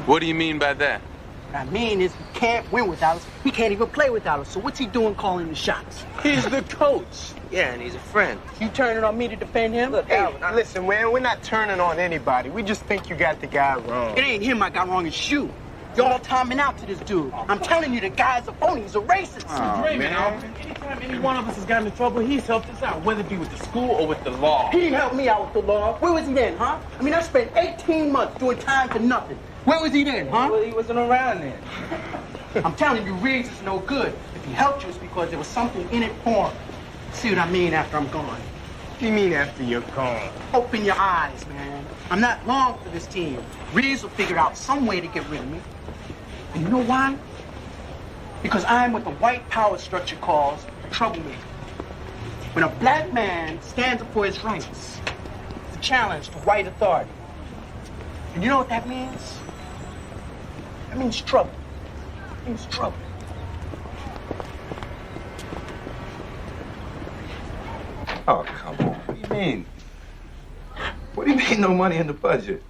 What do you mean by that? What I mean is he can't win without us. He can't even play without us. So what's he doing calling the shots? He's the coach. Yeah, and he's a friend. You turning on me to defend him? Look, hey, listen, man, we're not turning on anybody. We just think you got the guy wrong. It ain't him I got wrong, it's you. Y'all timing out to this dude. I'm telling you, the guy's a phony. He's a racist. Anytime any one of us has gotten in trouble, he's helped us out, whether it be with the school or with the law. He helped me out with the law. Where was he then, huh? I mean, I spent 18 months doing time for nothing. Where was he then, huh? Well, he wasn't around then. I'm telling you, Reeves is no good. If he helped you, it's because there was something in it for him. See what I mean after I'm gone? What do you mean after you're gone? Open your eyes, man. I'm not long for this team. Reeves will figure out some way to get rid of me. And you know why? Because I'm what the white power structure calls a troublemaker. When a black man stands up for his rights, it's a challenge to white authority. And you know what that means? That means trouble. It means trouble. Oh, come on. What do you mean? What do you mean no money in the budget?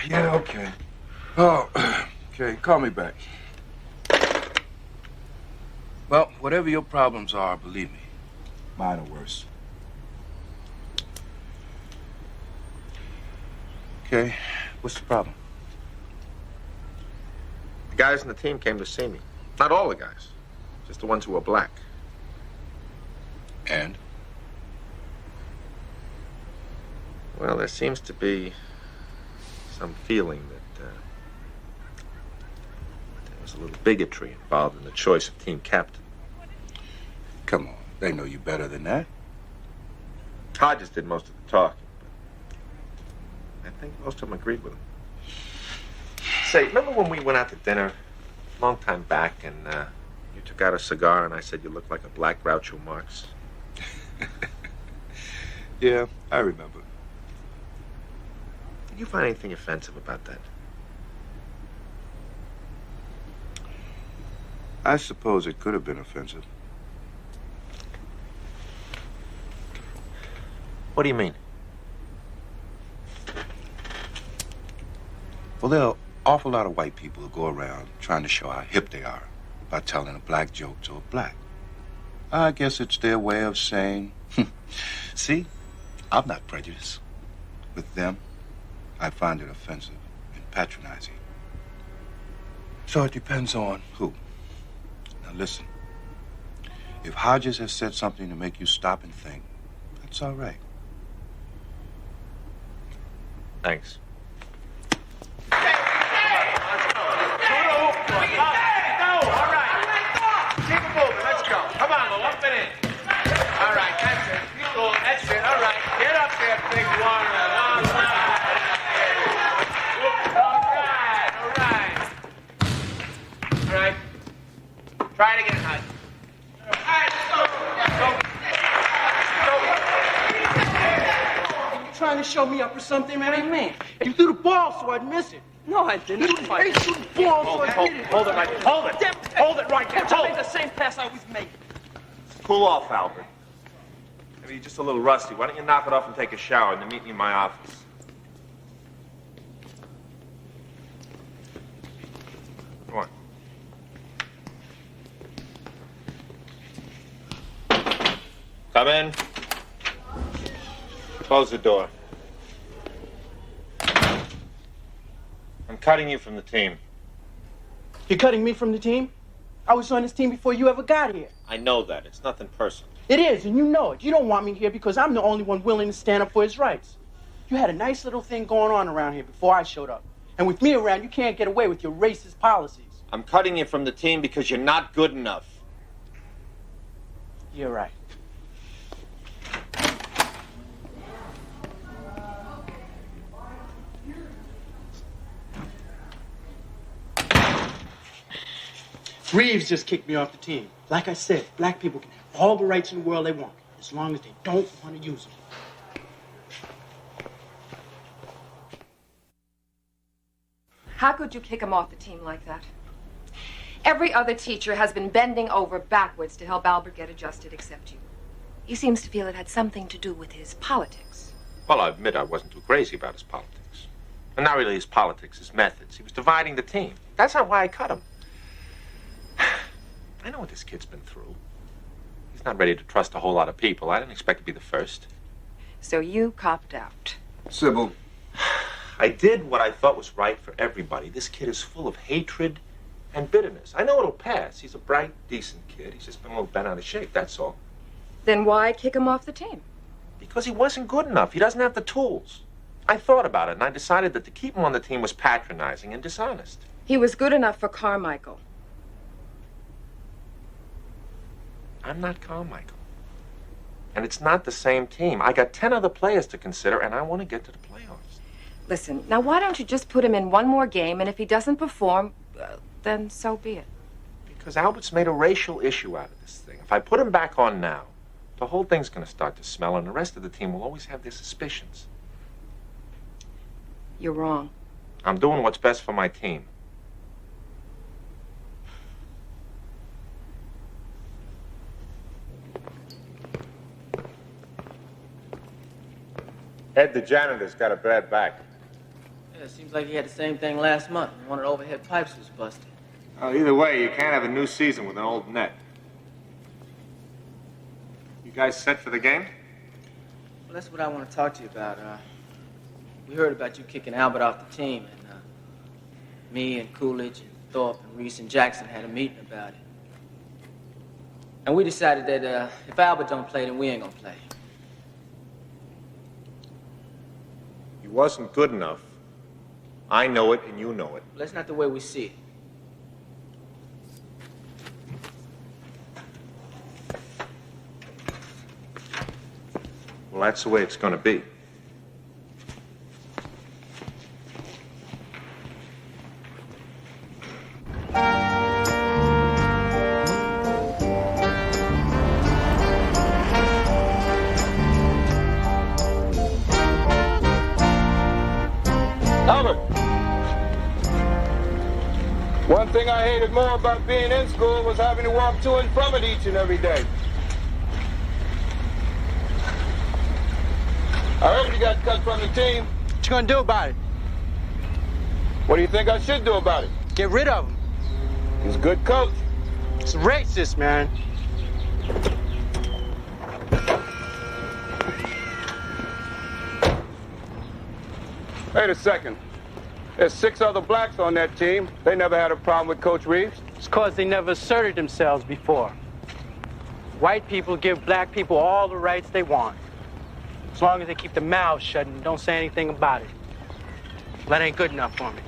Yeah, okay. Oh, okay, call me back. Well, whatever your problems are, believe me, mine are worse. Okay, what's the problem? The guys in the team came to see me. Not all the guys, just the ones who were black. And? Well, there seems to be some feeling that there was a little bigotry involved in the choice of team captain. Come on, they know you better than that. Hodges did most of the talking, but I think most of them agreed with him. Say, remember when we went out to dinner a long time back and you took out a cigar and I said you looked like a black Groucho Marx? Yeah, I remember. Did you find anything offensive about that? I suppose it could have been offensive. What do you mean? Well, there are an awful lot of white people who go around trying to show how hip they are by telling a black joke to a black. I guess it's their way of saying, see, I'm not prejudiced. With them, I find it offensive and patronizing. So it depends on who. Now listen, if Hodges has said something to make you stop and think, that's all right. Thanks. Come on, go up and in. All right, that's it. You go. That's it. All right. Get up there, big one. All right. All right. All right. Try it again, Hud. All right, let's go. You trying to show me up or something, man? What do you mean? You threw the ball so I'd miss it. No, I didn't. You threw the ball so I'd hit it. Hold it right there. Hold it. Hold it right there. I made the same pass I always make. Cool off, Albert. Maybe you're just a little rusty. Why don't you knock it off and take a shower and then meet me in my office? Come on. Come in. Close the door. I'm cutting you from the team. You're cutting me from the team? I was on this team before you ever got here. I know that. It's nothing personal. It is, and you know it. You don't want me here because I'm the only one willing to stand up for his rights. You had a nice little thing going on around here before I showed up. And with me around, you can't get away with your racist policies. I'm cutting you from the team because you're not good enough. You're right. Reeves just kicked me off the team. Like I said, black people can have all the rights in the world they want, as long as they don't want to use them. How could you kick him off the team like that? Every other teacher has been bending over backwards to help Albert get adjusted except you. He seems to feel it had something to do with his politics. Well, I admit I wasn't too crazy about his politics. And not really his politics, his methods. He was dividing the team. That's not why I cut him. I know what this kid's been through. He's not ready to trust a whole lot of people. I didn't expect to be the first. So you copped out. Sybil. I did what I thought was right for everybody. This kid is full of hatred and bitterness. I know it'll pass. He's a bright, decent kid. He's just been a little bent out of shape, that's all. Then why kick him off the team? Because he wasn't good enough. He doesn't have the tools. I thought about it, and I decided that to keep him on the team was patronizing and dishonest. He was good enough for Carmichael. I'm not Carmichael. And it's not the same team. I got 10 other players to consider, and I want to get to the playoffs. Listen, now why don't you just put him in one more game, and if he doesn't perform, then so be it. Because Albert's made a racial issue out of this thing. If I put him back on now, the whole thing's going to start to smell, and the rest of the team will always have their suspicions. You're wrong. I'm doing what's best for my team. Ed, the janitor's got a bad back. Yeah, it seems like he had the same thing last month. One of the overhead pipes was busted. Well, either way, you can't have a new season with an old net. You guys set for the game? Well, that's what I want to talk to you about. We heard about you kicking Albert off the team, and me and Coolidge and Thorpe and Reese and Jackson had a meeting about it. And we decided that if Albert don't play, then we ain't gonna play. He wasn't good enough. I know it and you know it. That's not the way we see it. Well, that's the way it's going to be. Albert! One thing I hated more about being in school was having to walk to and from it each and every day. I heard you got cut from the team. What you gonna do about it? What do you think I should do about it? Get rid of him. He's a good coach. It's racist, man. Wait a second. There's 6 other blacks on that team. They never had a problem with Coach Reeves. It's because they never asserted themselves before. White people give black people all the rights they want, as long as they keep their mouths shut and don't say anything about it. That ain't good enough for me.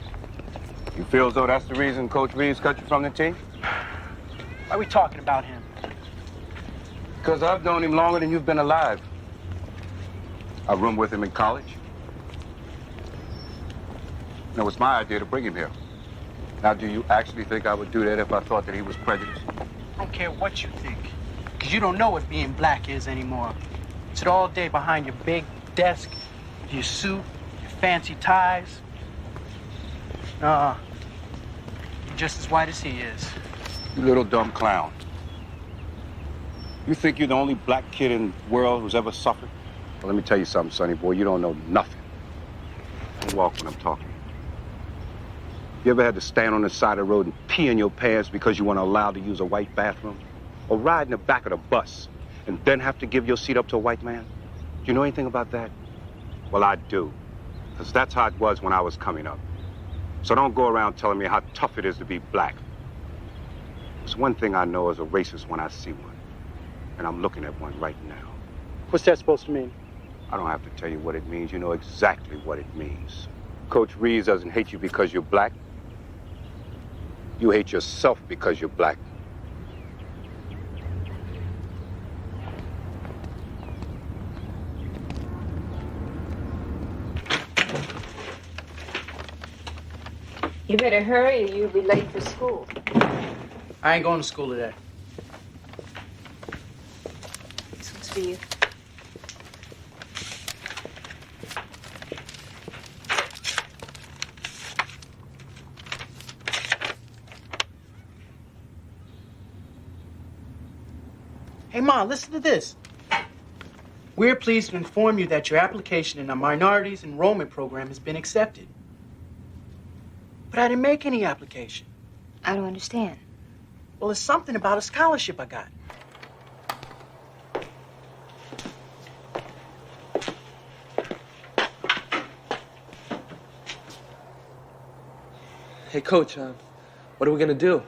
You feel as though that's the reason Coach Reeves cut you from the team? Why are we talking about him? Because I've known him longer than you've been alive. I roomed with him in college. And it was my idea to bring him here. Now, do you actually think I would do that if I thought that he was prejudiced? I don't care what you think, because you don't know what being black is anymore. Sit all day behind your big desk, your suit, your fancy ties. You're just as white as he is. You little dumb clown. You think you're the only black kid in the world who's ever suffered? Well, let me tell you something, sonny boy. You don't know nothing. Don't walk when I'm talking. You ever had to stand on the side of the road and pee in your pants because you weren't allowed to use a white bathroom? Or ride in the back of the bus and then have to give your seat up to a white man? Do you know anything about that? Well, I do. Because that's how it was when I was coming up. So don't go around telling me how tough it is to be black. There's one thing I know as a racist when I see one. And I'm looking at one right now. What's that supposed to mean? I don't have to tell you what it means. You know exactly what it means. Coach Reeves doesn't hate you because you're black. You hate yourself because you're black. You better hurry or you'll be late for school. I ain't going to school today. This one's for you. Hey, Ma, listen to this. We're pleased to inform you that your application in our minorities enrollment program has been accepted. But I didn't make any application. I don't understand. Well, it's something about a scholarship I got. Hey, Coach, what are we gonna do?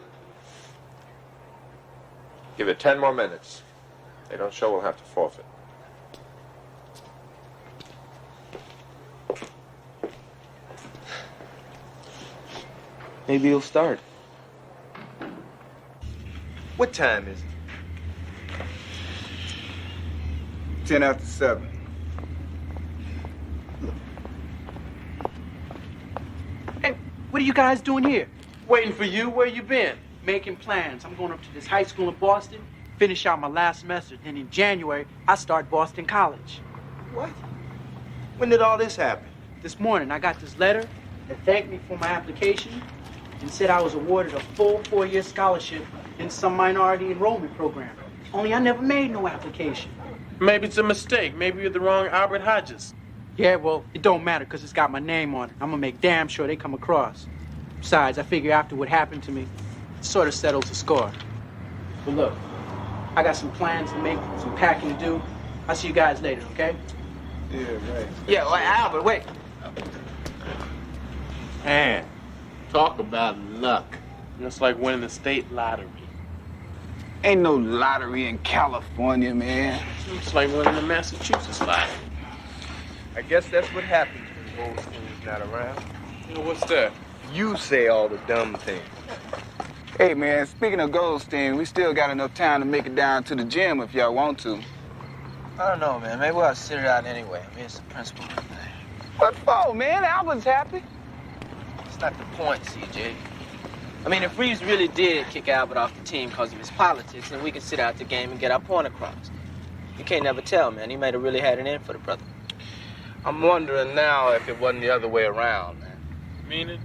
Give it 10 more minutes. If they don't show, we'll have to forfeit. Maybe you'll start. What time is it? 10 after 7. Hey, what are you guys doing here? Waiting for you? Where you been? Making plans. I'm going up to this high school in Boston, finish out my last semester. Then in January, I start Boston College. What? When did all this happen? This morning, I got this letter that thanked me for my application and said I was awarded a full 4-year scholarship in some minority enrollment program. Only I never made no application. Maybe it's a mistake. Maybe you're the wrong Albert Hodges. Yeah, well, it don't matter because it's got my name on it. I'm gonna make damn sure they come across. Besides, I figure after what happened to me, it sort of settles the score. But look, I got some plans to make, some packing to do. I'll see you guys later, okay? Yeah, right. Yeah, well, Albert, wait. Man, talk about luck. Just like winning the state lottery. Ain't no lottery in California, man. It's like winning the Massachusetts lottery. I guess that's what happens when Goldstein's not around. What's that? You say all the dumb things. Hey, man, speaking of Goldstein, we still got enough time to make it down to the gym if y'all want to. I don't know, man. Maybe we'll sit it out anyway. I mean, it's the principal. What for, man? Albert's happy. It's not the point, CJ. I mean, if Reeves really did kick Albert off the team because of his politics, then we can sit out the game and get our point across. You can't never tell, man. He might have really had it in for the brother. I'm wondering now if it wasn't the other way around, man. Meaning?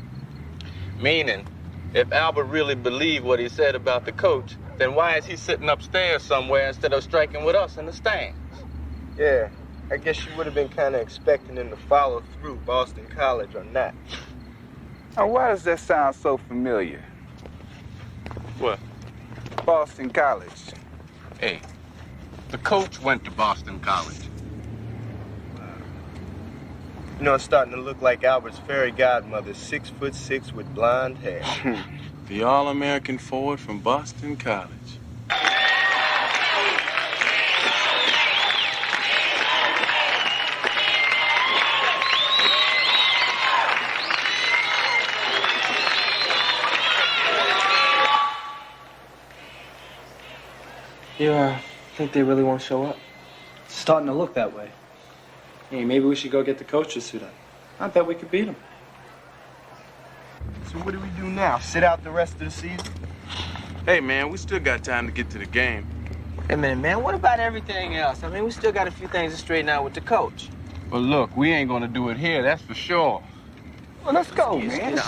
Meaning, if Albert really believed what he said about the coach, then why is he sitting upstairs somewhere instead of striking with us in the stands? Yeah, I guess you would have been kind of expecting him to follow through Boston College or not. Now, why does that sound so familiar? What? Boston College. Hey, the coach went to Boston College. You know, it's starting to look like Albert's fairy godmother, 6'6" with blonde hair. The All-American forward from Boston College. You think they really won't show up? It's starting to look that way. Hey, maybe we should go get the coach to suit up. I bet we could beat him. So what do we do now? Sit out the rest of the season? Hey, man, we still got time to get to the game. Hey, man, what about everything else? I mean, we still got a few things to straighten out with the coach. Well, look, we ain't gonna do it here, that's for sure. Well, let's go, man.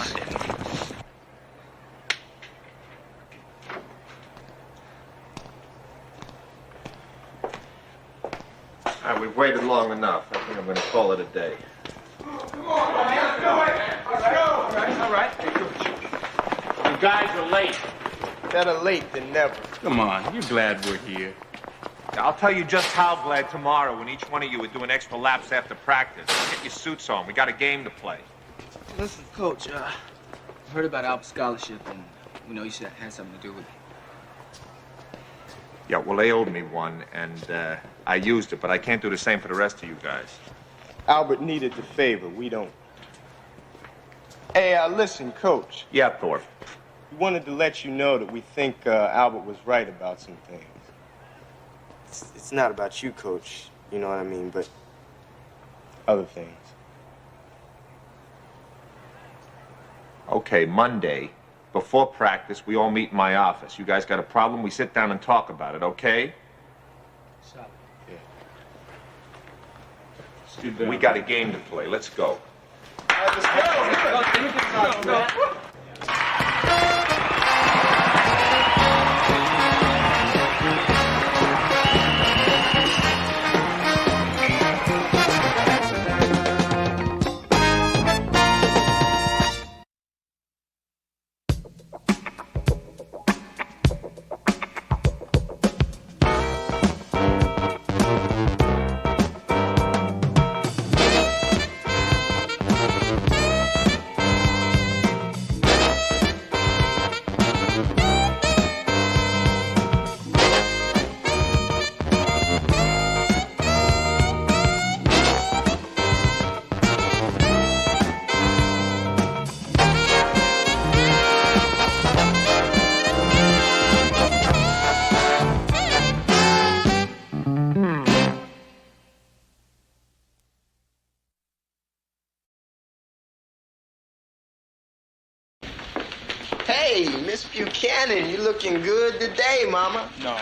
All right, we've waited long enough. I think I'm going to call it a day. Come on, let's do it. Let's go. All right. You guys are late. Better late than never. Come on, you're glad we're here. I'll tell you just how glad tomorrow when each one of you are doing extra laps after practice. Get your suits on. We got a game to play. Listen, Coach, I heard about Albert's scholarship, and we know you said it had something to do with it. Yeah, well, they owed me one, and I used it, but I can't do the same for the rest of you guys. Albert needed the favor. We don't. Hey, listen, Coach. Yeah, Thorpe. We wanted to let you know that we think Albert was right about some things. It's not about you, Coach. You know what I mean, but other things. Okay, Monday, before practice, we all meet in my office. You guys got a problem? We sit down and talk about it, okay? Solid. Yeah. We got a game to play. Let's go. Let's go. Hey, Miss Buchanan, you looking good today, Mama. No.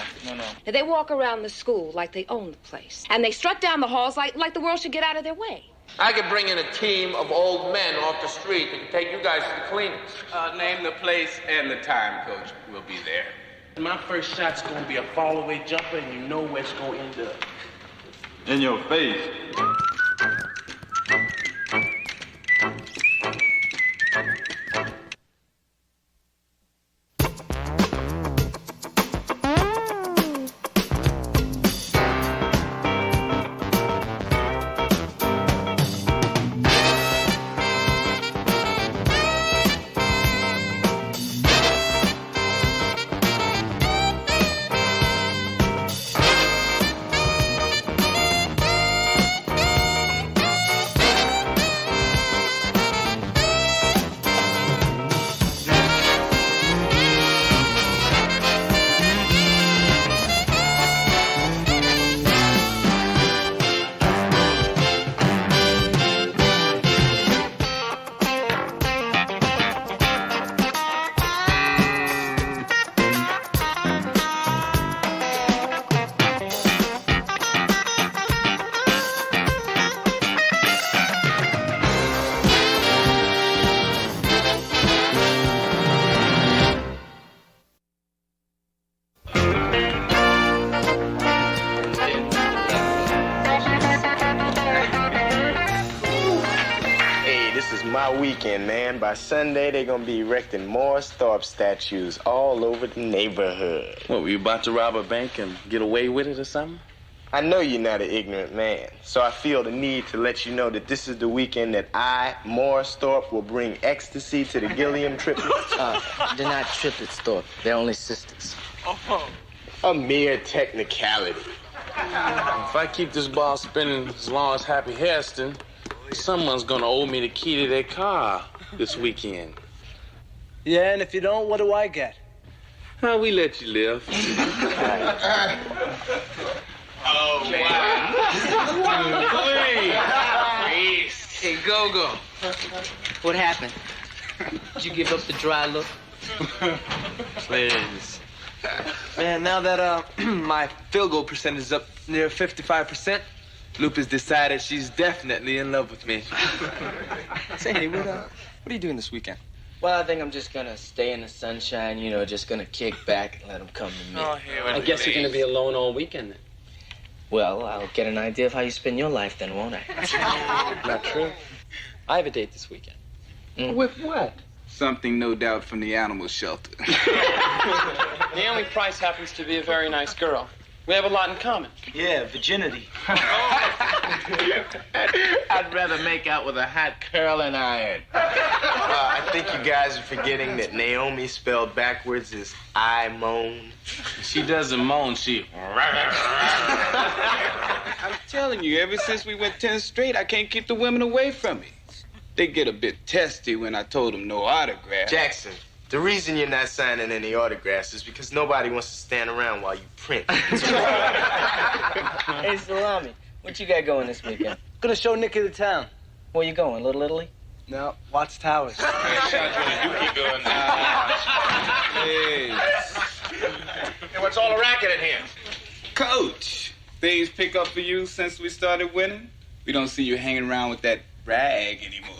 They walk around the school like they own the place. And they strut down the halls like the world should get out of their way. I could bring in a team of old men off the street that can take you guys to the cleaners. Name the place and the time, Coach. We'll be there. My first shot's gonna be a fall-away jumper, and you know where it's gonna end up. In your face. weekend, man. By Sunday, they're gonna be erecting Morris Thorpe statues all over the neighborhood. What, were you about to rob a bank and get away with it or something? I know you're not an ignorant man, so I feel the need to let you know that this is the weekend that I, Morris Thorpe, will bring ecstasy to the Gilliam triplets. They're not triplets, Thorpe. They're only sisters. A mere technicality. If I keep this ball spinning as long as Happy Hairston, someone's gonna owe me the key to their car this weekend. Yeah, and if you don't, what do I get? Well, we let you live. Oh, wow. Hey, Go-Go. What happened? Did you give up the dry look? Please. Man, now that my field goal percentage is up near 55%, Lupa's decided she's definitely in love with me. Say, hey, what are you doing this weekend? Well, I think I'm just gonna stay in the sunshine, you know, just gonna kick back and let them come to me. I guess you're gonna be alone all weekend then. Well, I'll get an idea of how you spend your life then, won't I? Not true. I have a date this weekend. With what? Something, no doubt, from the animal shelter. Naomi Price happens to be a very nice girl. We have a lot in common. Yeah, virginity. I'd rather make out with a hot curling iron. I think you guys are forgetting that Naomi spelled backwards is I moan. She doesn't moan, she... I'm telling you, ever since we went 10 straight, I can't keep the women away from me. They get a bit testy when I told them no autograph. Jackson, the reason you're not signing any autographs is because nobody wants to stand around while you print. Hey, Salami, what you got going this weekend? Gonna show Nicky the town. Where you going, Little Italy? No, Watts Towers. Hey, what's all the racket in here? Coach, things pick up for you since we started winning? We don't see you hanging around with that rag anymore. All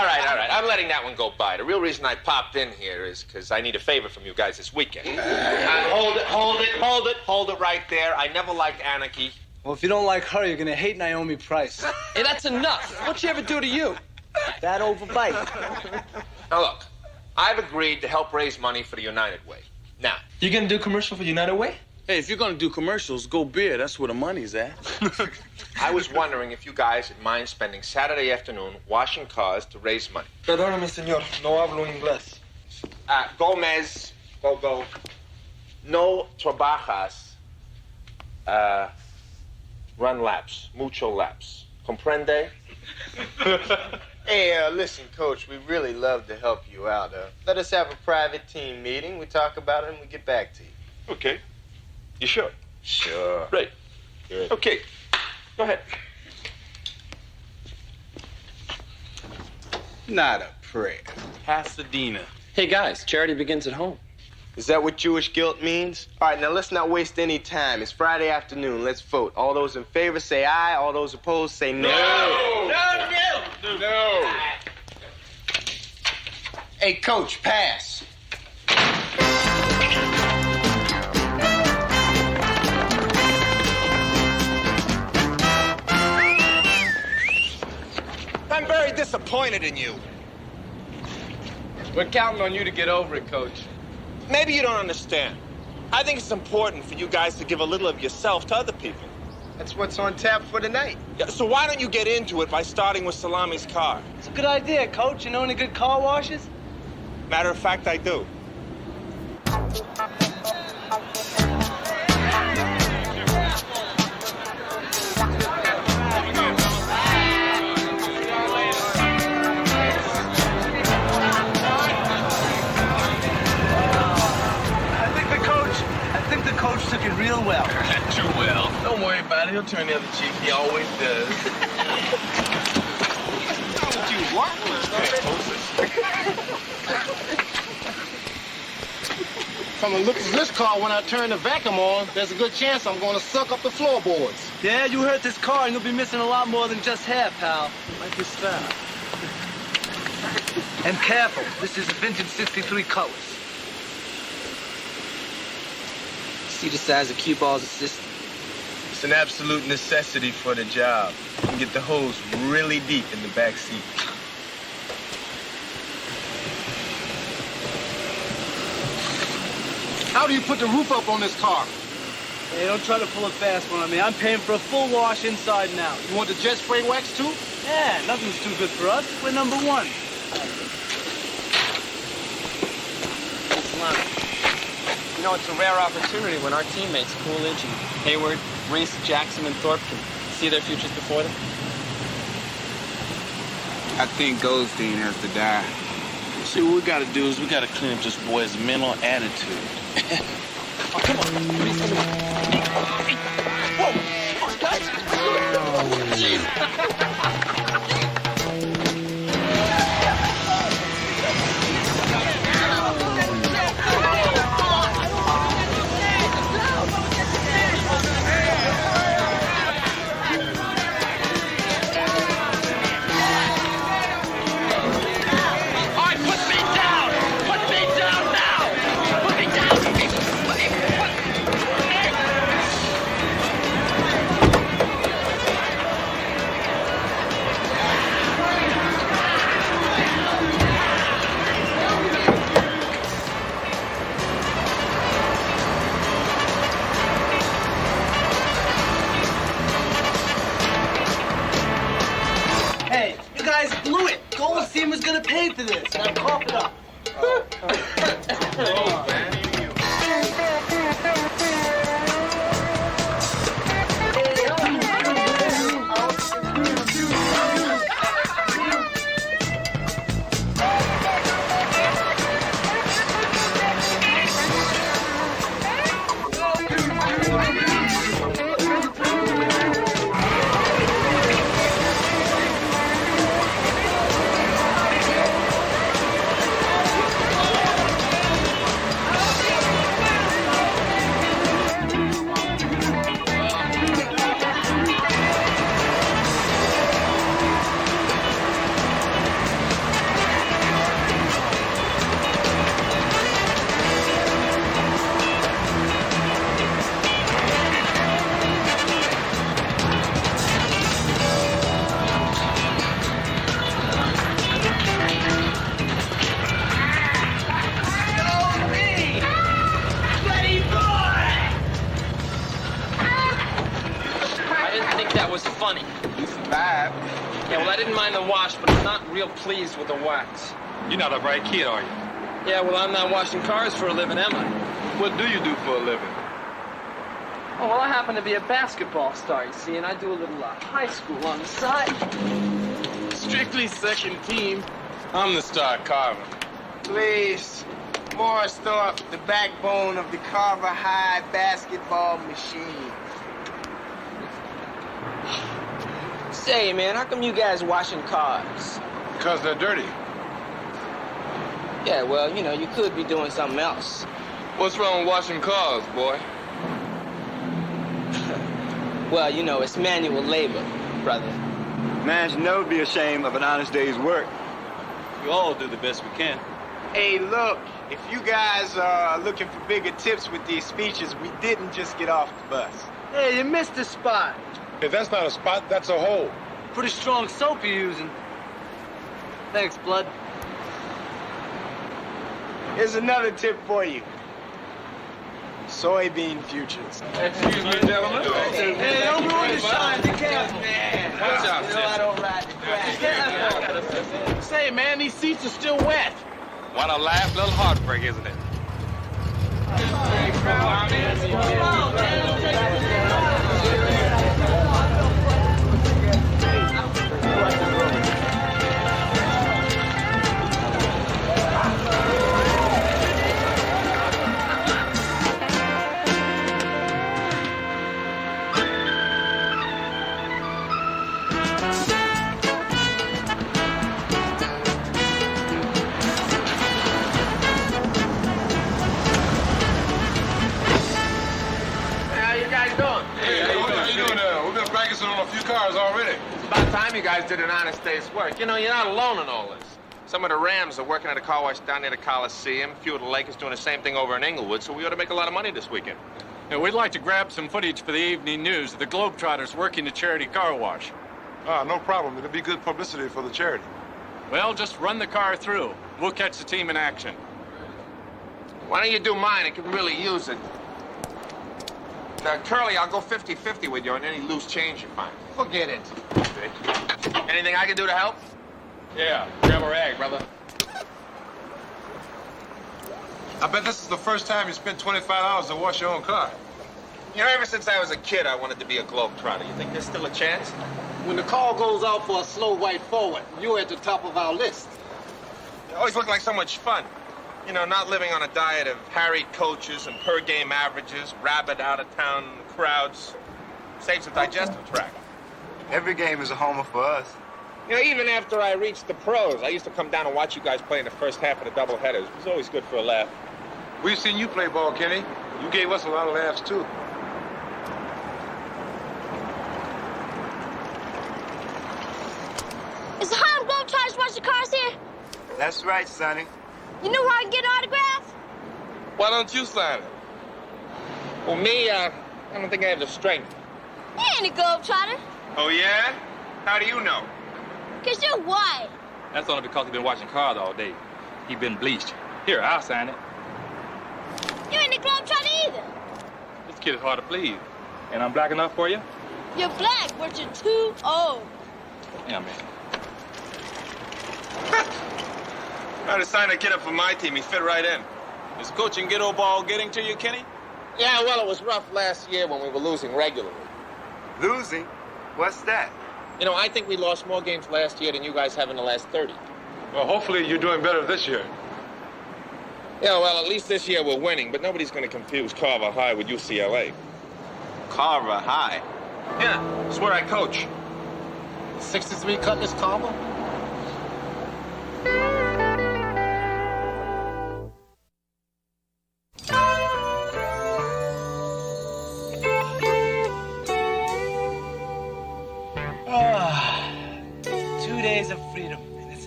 right. I'm letting that one go by. The real reason I popped in here is because I need a favor from you guys this weekend. Hold it right there. I never liked anarchy. Well, if you don't like her, you're gonna hate Naomi Price. Hey, that's enough. What'd she ever do to you? That overbite. Now, look, I've agreed to help raise money for the United Way. Now, You gonna do a commercial for United Way? Hey, if you're gonna do commercials, go beer. That's where the money's at. I was wondering if you guys would mind spending Saturday afternoon washing cars to raise money. Perdóname, señor. No hablo inglés. Gomez, go. No trabajas. Run laps. Mucho laps. Comprende? Hey, listen, Coach, we really love to help you out. Let us have a private team meeting. We talk about it and we get back to you. Okay. You sure? Sure. Right. Good. Okay. Go ahead. Not a prayer. Pasadena. Hey, guys, charity begins at home. Is that what Jewish guilt means? All right, now let's not waste any time. It's Friday afternoon. Let's vote. All those in favor say aye. All those opposed say no. No. Hey, Coach, pass. I'm very disappointed in you. We're counting on you to get over it, Coach. Maybe you don't understand. I think it's important for you guys to give a little of yourself to other people. That's what's on tap for tonight. Yeah, so why don't you get into it by starting with Salami's car? It's a good idea, Coach. You know any good car washes? Matter of fact, I do. I think the coach took it real well. Too well. Don't worry about it. He'll turn the other cheek. He always does. From the looks of this car, when I turn the vacuum on, there's a good chance I'm going to suck up the floorboards. Yeah, you hurt this car and you'll be missing a lot more than just hair, pal. Like your style. And careful, this is a vintage 63 Cutlass. See the size of cue ball's assistant. It's an absolute necessity for the job. You can get the hose really deep in the back seat. How do you put the roof up on this car? Hey, don't try to pull a fast one on me. I'm paying for a full wash inside and out. You want the jet spray wax too? Yeah, nothing's too good for us. We're number one. You know, it's a rare opportunity when our teammates, Coolidge and Hayward, Reese, Jackson, and Thorpe, can see their futures before them. I think Goldstein has to die. See, what we gotta do is we gotta clean up this boy's mental attitude. Oh, come on. Reese, come on. Whoa! Oh, guys! Jeez! Hey, you guys blew it. Goldstein was gonna pay for this. Now cough it up. Funny. You survived. Yeah, well, I didn't mind the wash, but I'm not real pleased with the wax. You're not a bright kid, are you? Yeah, well, I'm not washing cars for a living, am I? What do you do for a living? Oh, well, I happen to be a basketball star, you see, and I do a little high school on the side. Strictly second team. I'm the star carver. Please, Morris Thorpe, the backbone of the Carver High basketball machine. Say, man, how come you guys washing cars? Because they're dirty. Yeah, well, you know, you could be doing something else. What's wrong with washing cars, boy? Well, you know, it's manual labor, brother. Man should never be ashamed of an honest day's work. We all do the best we can. Hey, look, if you guys are looking for bigger tips with these speeches, we didn't just get off the bus. Hey, you missed a spot. If that's not a spot, that's a hole. Pretty strong soap you're using. Thanks, Blood. Here's another tip for you. Soybean futures. Excuse me, gentlemen. Hey, don't ruin the shine. Be careful. Watch out, No, I don't ride the crack. Say, man, these seats are still wet. What a laugh, little heartbreak, isn't it? On a few cars already. It's about time you guys did an honest day's work. You know, you're not alone in all this. Some of the Rams are working at a car wash down near the Coliseum. A few of the Lakers doing the same thing over in Inglewood, so we ought to make a lot of money this weekend. Now, we'd like to grab some footage for the evening news of the Globetrotters working the charity car wash. Ah, no problem. It'll be good publicity for the charity. Well, just run the car through. We'll catch the team in action. Why don't you do mine? I could really use it. Curly, I'll go 50-50 with you on any loose change you find. Forget it. Anything I can do to help? Yeah, grab a rag, brother. I bet this is the first time you spent $25 to wash your own car. You know, ever since I was a kid, I wanted to be a globetrotter. You think there's still a chance? When the call goes out for a slow white forward, you're at the top of our list. It always looked like so much fun. You know, not living on a diet of harried coaches and per-game averages, rabid out-of-town crowds. Saves the digestive tract. Every game is a homer for us. You know, even after I reached the pros, I used to come down and watch you guys play in the first half of the doubleheaders. It was always good for a laugh. We've seen you play ball, Kenny. You gave us a lot of laughs, too. Is the Harlem Globetrotters washing cars here? That's right, Sonny. You know where I can get an autograph? Why don't you sign it? Well, me, I don't think I have the strength. You ain't a Globetrotter. Oh, yeah? How do you know? 'Cause you're white. That's only because he's been watching cars all day. He's been bleached. Here, I'll sign it. You ain't a Globetrotter either. This kid is hard to please. And I'm black enough for you? You're black, but you're too old. Yeah, man. I had to sign a kid up for my team. He fit right in. Is coaching ghetto ball getting to you, Kenny? Yeah, well, it was rough last year when we were losing regularly. Losing? What's that? You know, I think we lost more games last year than you guys have in the last 30. Well, hopefully you're doing better this year. Yeah, well, at least this year we're winning, but nobody's going to confuse Carver High with UCLA. Carver High? Yeah, it's where I coach. 63 Cutlass Carver?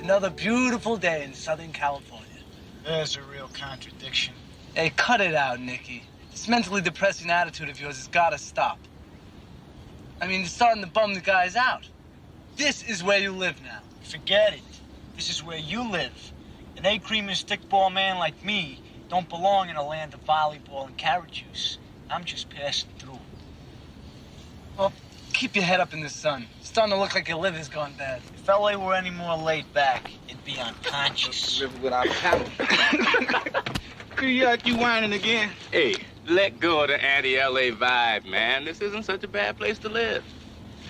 Another beautiful day in Southern California. There's a real contradiction. Hey, cut it out, Nicky. This mentally depressing attitude of yours has got to stop. I mean, it's starting to bum the guys out. This is where you live now. Forget it. This is where you live. An A-cream and stickball man like me don't belong in a land of volleyball and carrot juice. I'm just passing through. Well, keep your head up in the sun. It's starting to look like your liver's gone bad. If LA were any more laid back, it'd be unconscious. River without paddle. You whining again? Hey, let go of the anti-LA vibe, man. This isn't such a bad place to live.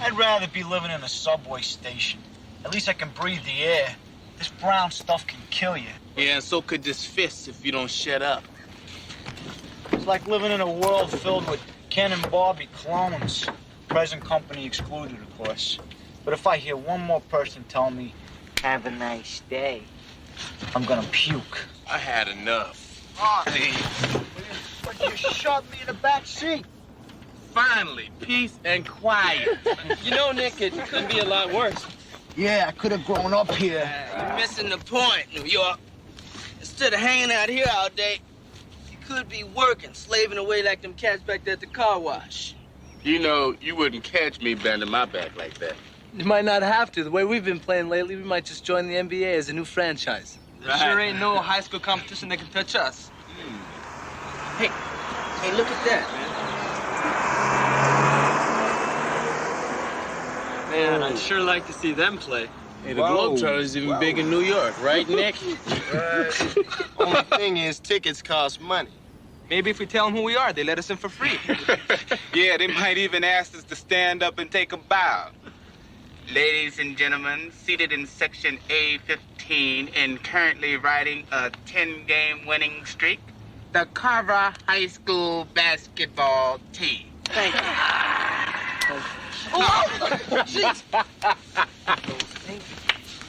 I'd rather be living in a subway station. At least I can breathe the air. This brown stuff can kill you. Yeah, and so could this fist if you don't shut up. It's like living in a world filled with Ken and Barbie clones. Present company excluded, of course. But if I hear one more person tell me, have a nice day, I'm gonna puke. I had enough. Oh, but you shoved me in the back seat. Finally, peace and quiet. You know, Nick, it could be a lot worse. Yeah, I could have grown up here. You're missing the point, New York. Instead of hanging out here all day, you could be working, slaving away like them cats back there at the car wash. You know, you wouldn't catch me bending my back like that. You might not have to. The way we've been playing lately, we might just join the NBA as a new franchise. There sure ain't no high school competition that can touch us. Hey, look at that, man. Man, I'd sure like to see them play. Hey, the Globetrotters even big in New York, right, Nick? Only thing is, tickets cost money. Maybe if we tell them who we are, they let us in for free. Yeah, they might even ask us to stand up and take a bow. Ladies and gentlemen, seated in section A15 and currently riding a 10-game winning streak, the Carver High School basketball team. Thank you.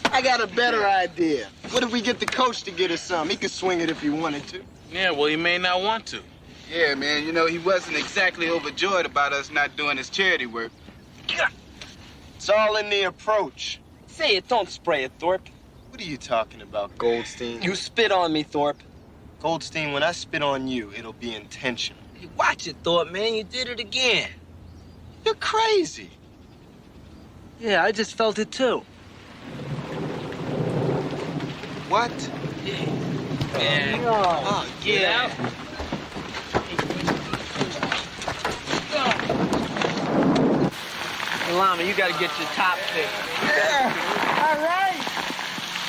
I got a better idea. What if we get the coach to get us some? He could swing it if he wanted to. Yeah, well, he may not want to. Yeah, man, you know, he wasn't exactly overjoyed about us not doing his charity work. It's all in the approach. Say it, don't spray it, Thorpe. What are you talking about, Goldstein? You spit on me, Thorpe. Goldstein, when I spit on you, it'll be intentional. Hey, watch it, Thorpe, man. You did it again. You're crazy. Yeah, I just felt it too. What? Yeah. Man. Oh, get out. Hey, Lama, you gotta get your top fixed. Yeah. All right.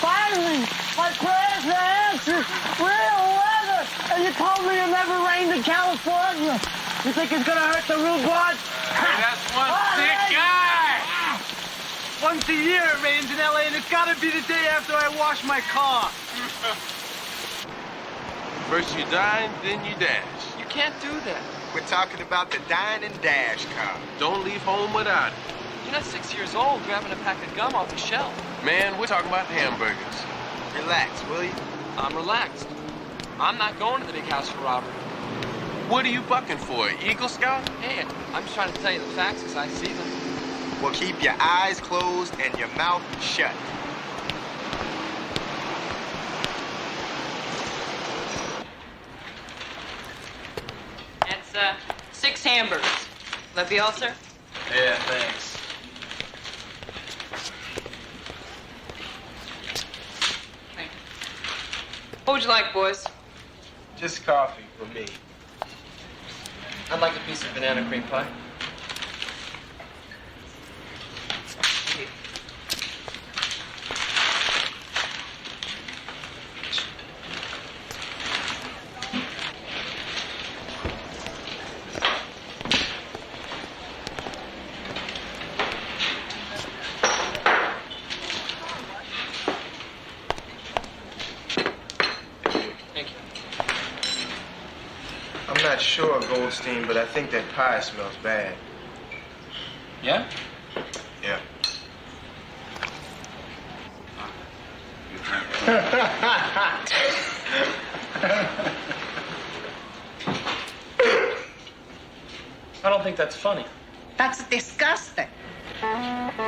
Finally, my prayers are answered. Real weather. And you told me it never rained in California. You think it's gonna hurt the rhubarb? Hey, that's one sick guy. Once a year it rains in LA, and it's gotta be the day after I wash my car. First you dine, then you dash. You can't do that. We're talking about the dine and dash car. Don't leave home without it. You're not 6 years old grabbing a pack of gum off the shelf. Man, we're talking about hamburgers. Relax, will you? I'm relaxed. I'm not going to the big house for robbery. What are you bucking for, Eagle Scout? Hey, I'm just trying to tell you the facts as I see them. Well, keep your eyes closed and your mouth shut. That's 6 hamburgers. That be all, sir? Yeah, thanks. Thank you. What would you like, boys? Just coffee for me. I'd like a piece of banana cream pie. I'm not sure, Goldstein, but I think that pie smells bad. Yeah? Yeah. I don't think that's funny. That's disgusting. I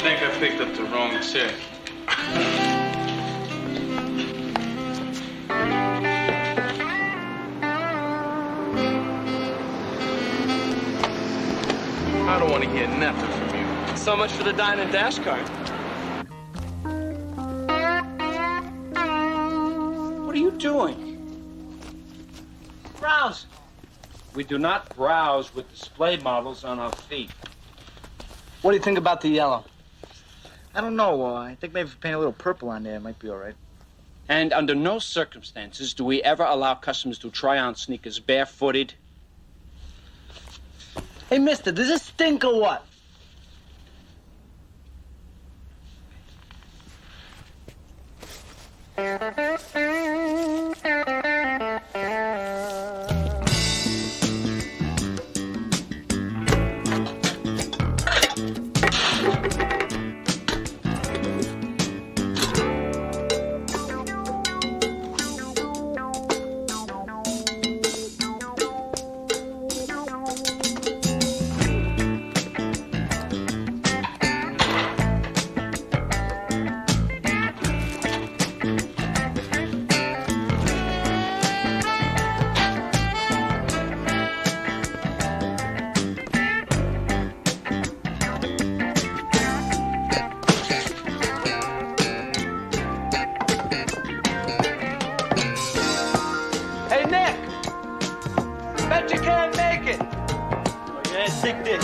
think I picked up the wrong check. I don't want to hear nothing from you. So much for the dine and dash card. What are you doing? Browse. We do not browse with display models on our feet. What do you think about the yellow? I don't know. I think maybe if we paint a little purple on there, it might be all right. And under no circumstances do we ever allow customers to try on sneakers barefooted. Hey, mister, does this stink or what? Hey, Nick! Bet you can't make it. Oh, yeah, take this.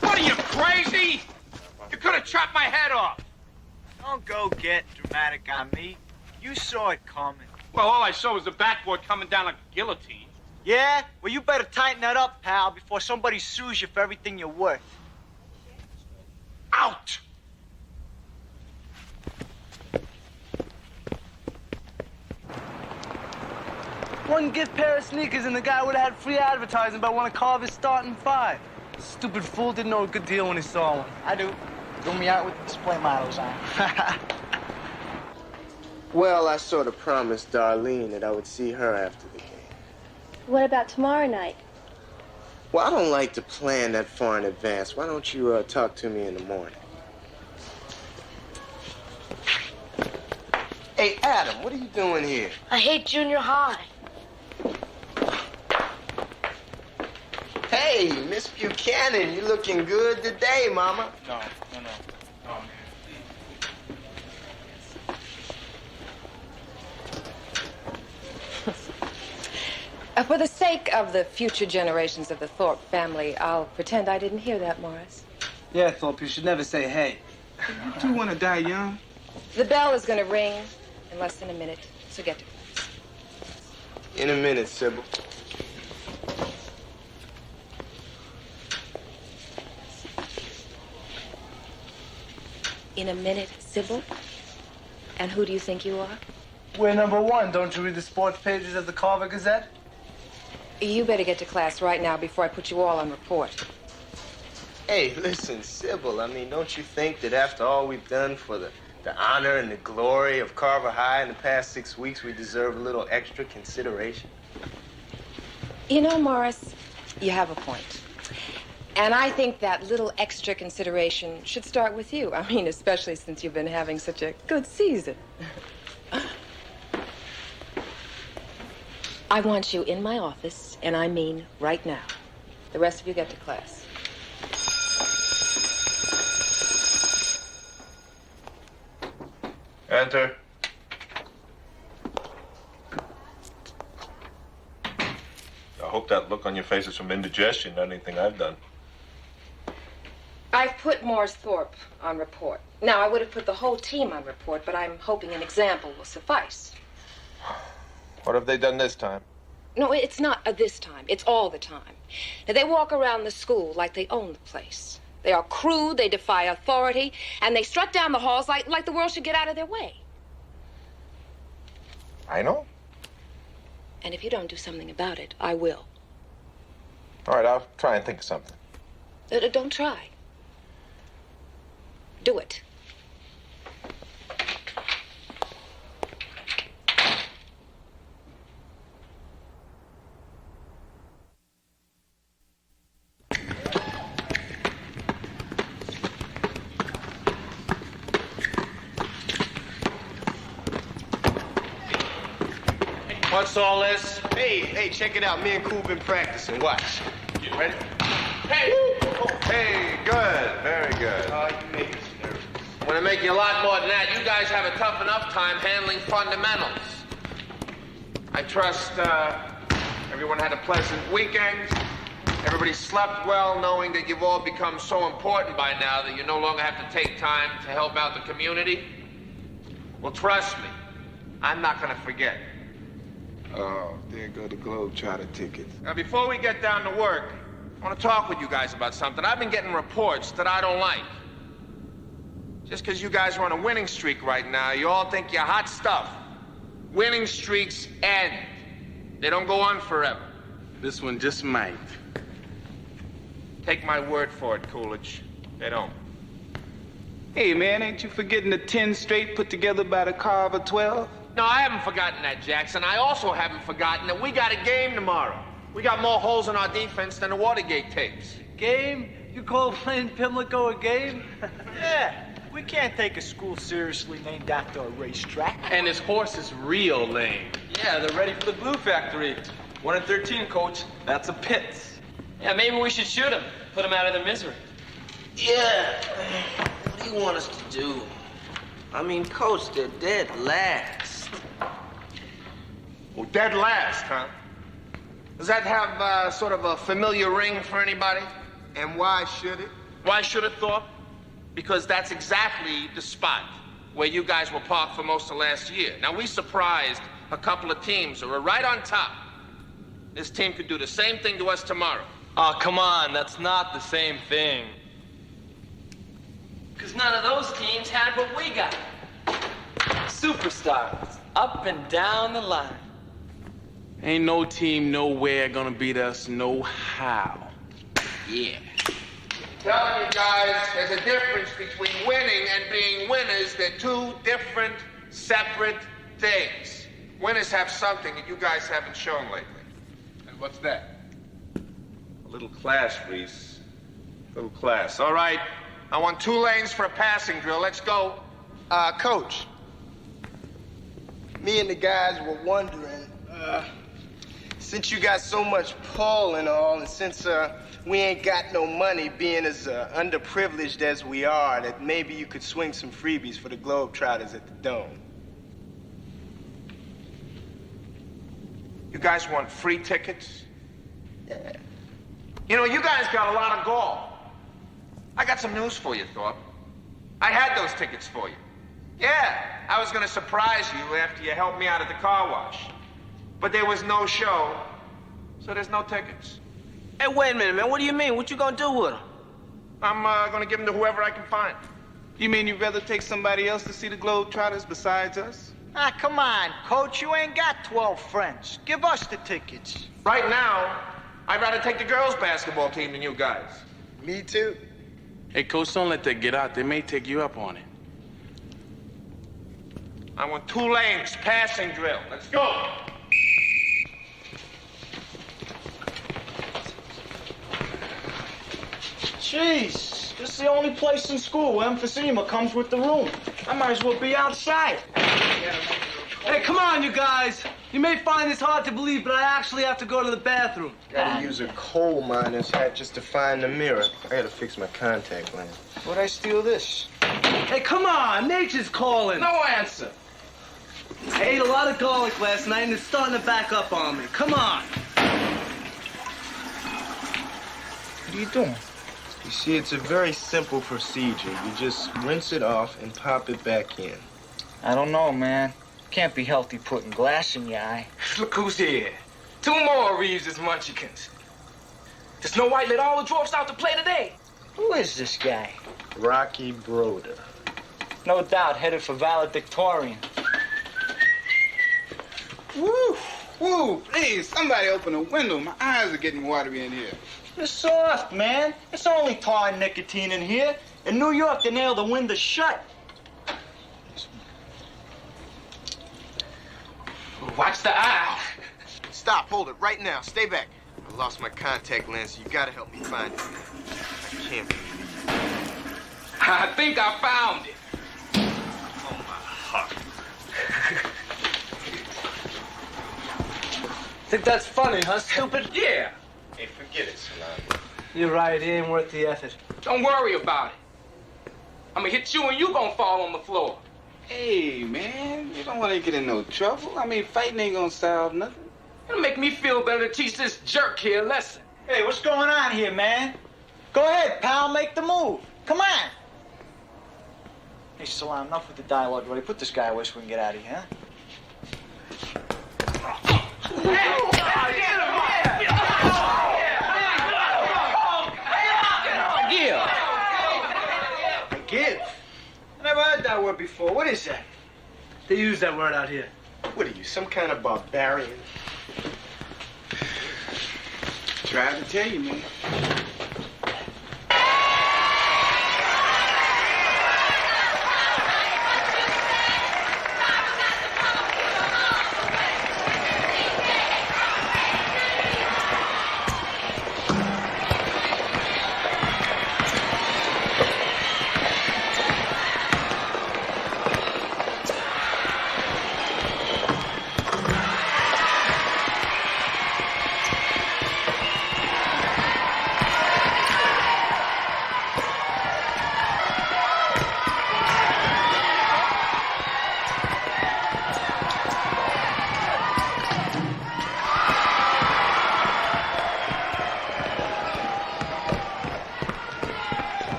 What are you, crazy? You could have chopped my head off. Don't go get dramatic on me. You saw it coming. Well, all I saw was the backboard coming down like a guillotine. Yeah? Well, you better tighten that up, pal, before somebody sues you for everything you're worth. Out! One gift pair of sneakers and the guy would have had free advertising about one of Carver's starting 5. Stupid fool didn't know a good deal when he saw one. I do. Threw me out with the display models on. Well, I sort of promised Darlene that I would see her after the game. What about tomorrow night? Well, I don't like to plan that far in advance. Why don't you talk to me in the morning? Hey, Adam, what are you doing here? I hate junior high. Hey, Miss Buchanan, you looking good today, Mama. No. For the sake of the future generations of the Thorpe family, I'll pretend I didn't hear that, Morris. Yeah, Thorpe, you should never say hey. You do want to die young? The bell is going to ring in less than a minute, so get to class. In a minute, Sybil. In a minute, Sybil? And who do you think you are? We're number one. Don't you read the sports pages of the Carver Gazette? You better get to class right now before I put you all on report. Hey, listen, Sybil, I mean, don't you think that after all we've done for the honor and the glory of Carver High in the past 6 weeks, we deserve a little extra consideration? You know, Morris, you have a point. And I think that little extra consideration should start with you. I mean, especially since you've been having such a good season. I want you in my office, and I mean right now. The rest of you get to class. Enter. I hope that look on your face is from indigestion, not anything I've done. I've put Morris Thorpe on report. Now, I would have put the whole team on report, but I'm hoping an example will suffice. What have they done this time? No, it's not this time. It's all the time. Now, they walk around the school like they own the place. They are crude, they defy authority, and they strut down the halls like the world should get out of their way. I know. And if you don't do something about it, I will. All right, I'll try and think of something. Don't try. Do it. What's all this? Hey, check it out. Me and Cool been practicing. Watch. You ready? Hey! Hey, good. Very good. You make us nervous. I'm gonna make you a lot more than that. You guys have a tough enough time handling fundamentals. I trust everyone had a pleasant weekend. Everybody slept well, knowing that you've all become so important by now that you no longer have to take time to help out the community. Well, trust me, I'm not gonna forget. Oh, there go the Globetrotter tickets. Now, before we get down to work, I want to talk with you guys about something. I've been getting reports that I don't like. Just because you guys are on a winning streak right now, you all think you're hot stuff. Winning streaks end. They don't go on forever. This one just might. Take my word for it, Coolidge. They don't. Hey, man, ain't you forgetting the 10 straight put together by the Carver 12? No, I haven't forgotten that, Jackson. I also haven't forgotten that we got a game tomorrow. We got more holes in our defense than the Watergate tapes. Game? You call playing Pimlico a game? Yeah, we can't take a school seriously named after a racetrack. And his horse is real lame. Yeah, they're ready for the glue factory. 1 and 13, coach. That's a Pitts. Yeah, maybe we should shoot him. Put him out of their misery. Yeah. What do you want us to do? I mean, coach, they're dead last. Well, dead last, huh? Does that have sort of a familiar ring for anybody? And why should it? Why should it, Thorpe? Because that's exactly the spot where you guys were parked for most of last year. Now, we surprised a couple of teams who were right on top. This team could do the same thing to us tomorrow. Oh, come on. That's not the same thing. Because none of those teams had what we got. Superstars. Up and down the line. Ain't no team nowhere gonna beat us, no how. Yeah. Telling you guys, there's a difference between winning and being winners. They're two different, separate things. Winners have something that you guys haven't shown lately. And what's that? A little class, Reese. A little class. All right. I want 2 lanes for a passing drill. Let's go. Coach. Me and the guys were wondering, since you got so much pull and all, and since we ain't got no money, being as underprivileged as we are, that maybe you could swing some freebies for the Globetrotters at the Dome. You guys want free tickets? Yeah. You know, you guys got a lot of gall. I got some news for you, Thorpe. I had those tickets for you. Yeah, I was gonna surprise you after you helped me out at the car wash. But there was no show, so there's no tickets. Hey, wait a minute, man. What do you mean? What you gonna do with them? I'm gonna give them to whoever I can find. You mean you'd rather take somebody else to see the Globetrotters besides us? Ah, come on, Coach. You ain't got 12 friends. Give us the tickets. Right now, I'd rather take the girls' basketball team than you guys. Me too. Hey, Coach, don't let that get out. They may take you up on it. I want Tulane's passing drill. Let's go. Jeez, this is the only place in school where emphysema comes with the room. I might as well be outside. Hey, come on, you guys. You may find this hard to believe, but I actually have to go to the bathroom. Gotta use a coal miner's hat just to find the mirror. I gotta fix my contact lens. Where'd I steal this? Hey, come on. Nature's calling. No answer. I ate a lot of garlic last night, and it's starting to back up on me. Come on. What are you doing? You see, it's a very simple procedure. You just rinse it off and pop it back in. I don't know, man. Can't be healthy putting glass in your eye. Look who's here. 2 more Reeves' Munchkins. The Snow White let all the dwarfs out to play today. Who is this guy? Rocky Broder. No doubt headed for valedictorian. Woo! Woo! Please, somebody open a window. My eyes are getting watery in here. You're soft, man. It's only tar and nicotine in here. In New York, they nailed the window shut. Watch the aisle. Stop, hold it, right now. Stay back. I lost my contact lens, so you gotta help me find it. I can't believe it. I think I found it. Oh, my heart. Think that's funny, huh, stupid? Yeah. Hey, forget it, Salami. You're right. It ain't worth the effort. Don't worry about it. I'm gonna hit you and you gonna fall on the floor. Hey, man, you don't want to get in no trouble. I mean, fighting ain't gonna solve nothing. It'll make me feel better to teach this jerk here a lesson. Hey, what's going on here, man? Go ahead, pal. Make the move. Come on. Hey, Salam, enough with the dialogue, buddy. Put this guy away so we can get out of here, huh? Give. I never heard that word before. What is that? They use that word out here. What are you, some kind of barbarian? Tried to tell you, man.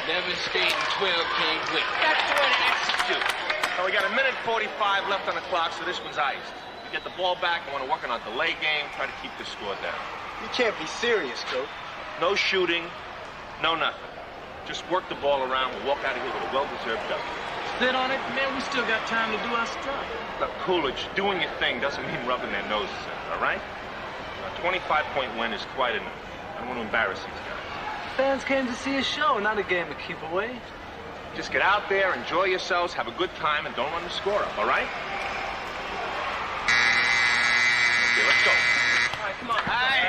Devastating 12-game win. That's the way to execute. So we got 1:45 left on the clock, so this one's iced. You get the ball back. I want to work on a delay game, try to keep the score down. You can't be serious, Coach. No shooting, no nothing. Just work the ball around. We'll walk out of here with a well-deserved W. Spit on it, man. We still got time to do our stuff. Look, Coolidge, doing your thing doesn't mean rubbing their noses in, all right? A 25-point win is quite enough. I don't want to embarrass these guys. Fans came to see a show, not a game to keep away. Just get out there, enjoy yourselves, have a good time, and don't run the score up, all right? Okay, let's go. All right, come on. All right.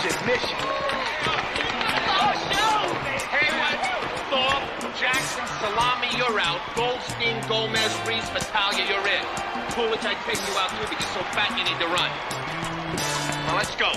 Admission. Hayward, Thorpe, Jackson, Salami, you're out. Goldstein, Gomez, Reese, Battaglia, you're in. Coolidge, I take you out too, but you're so fat you need to run. Well, let's go.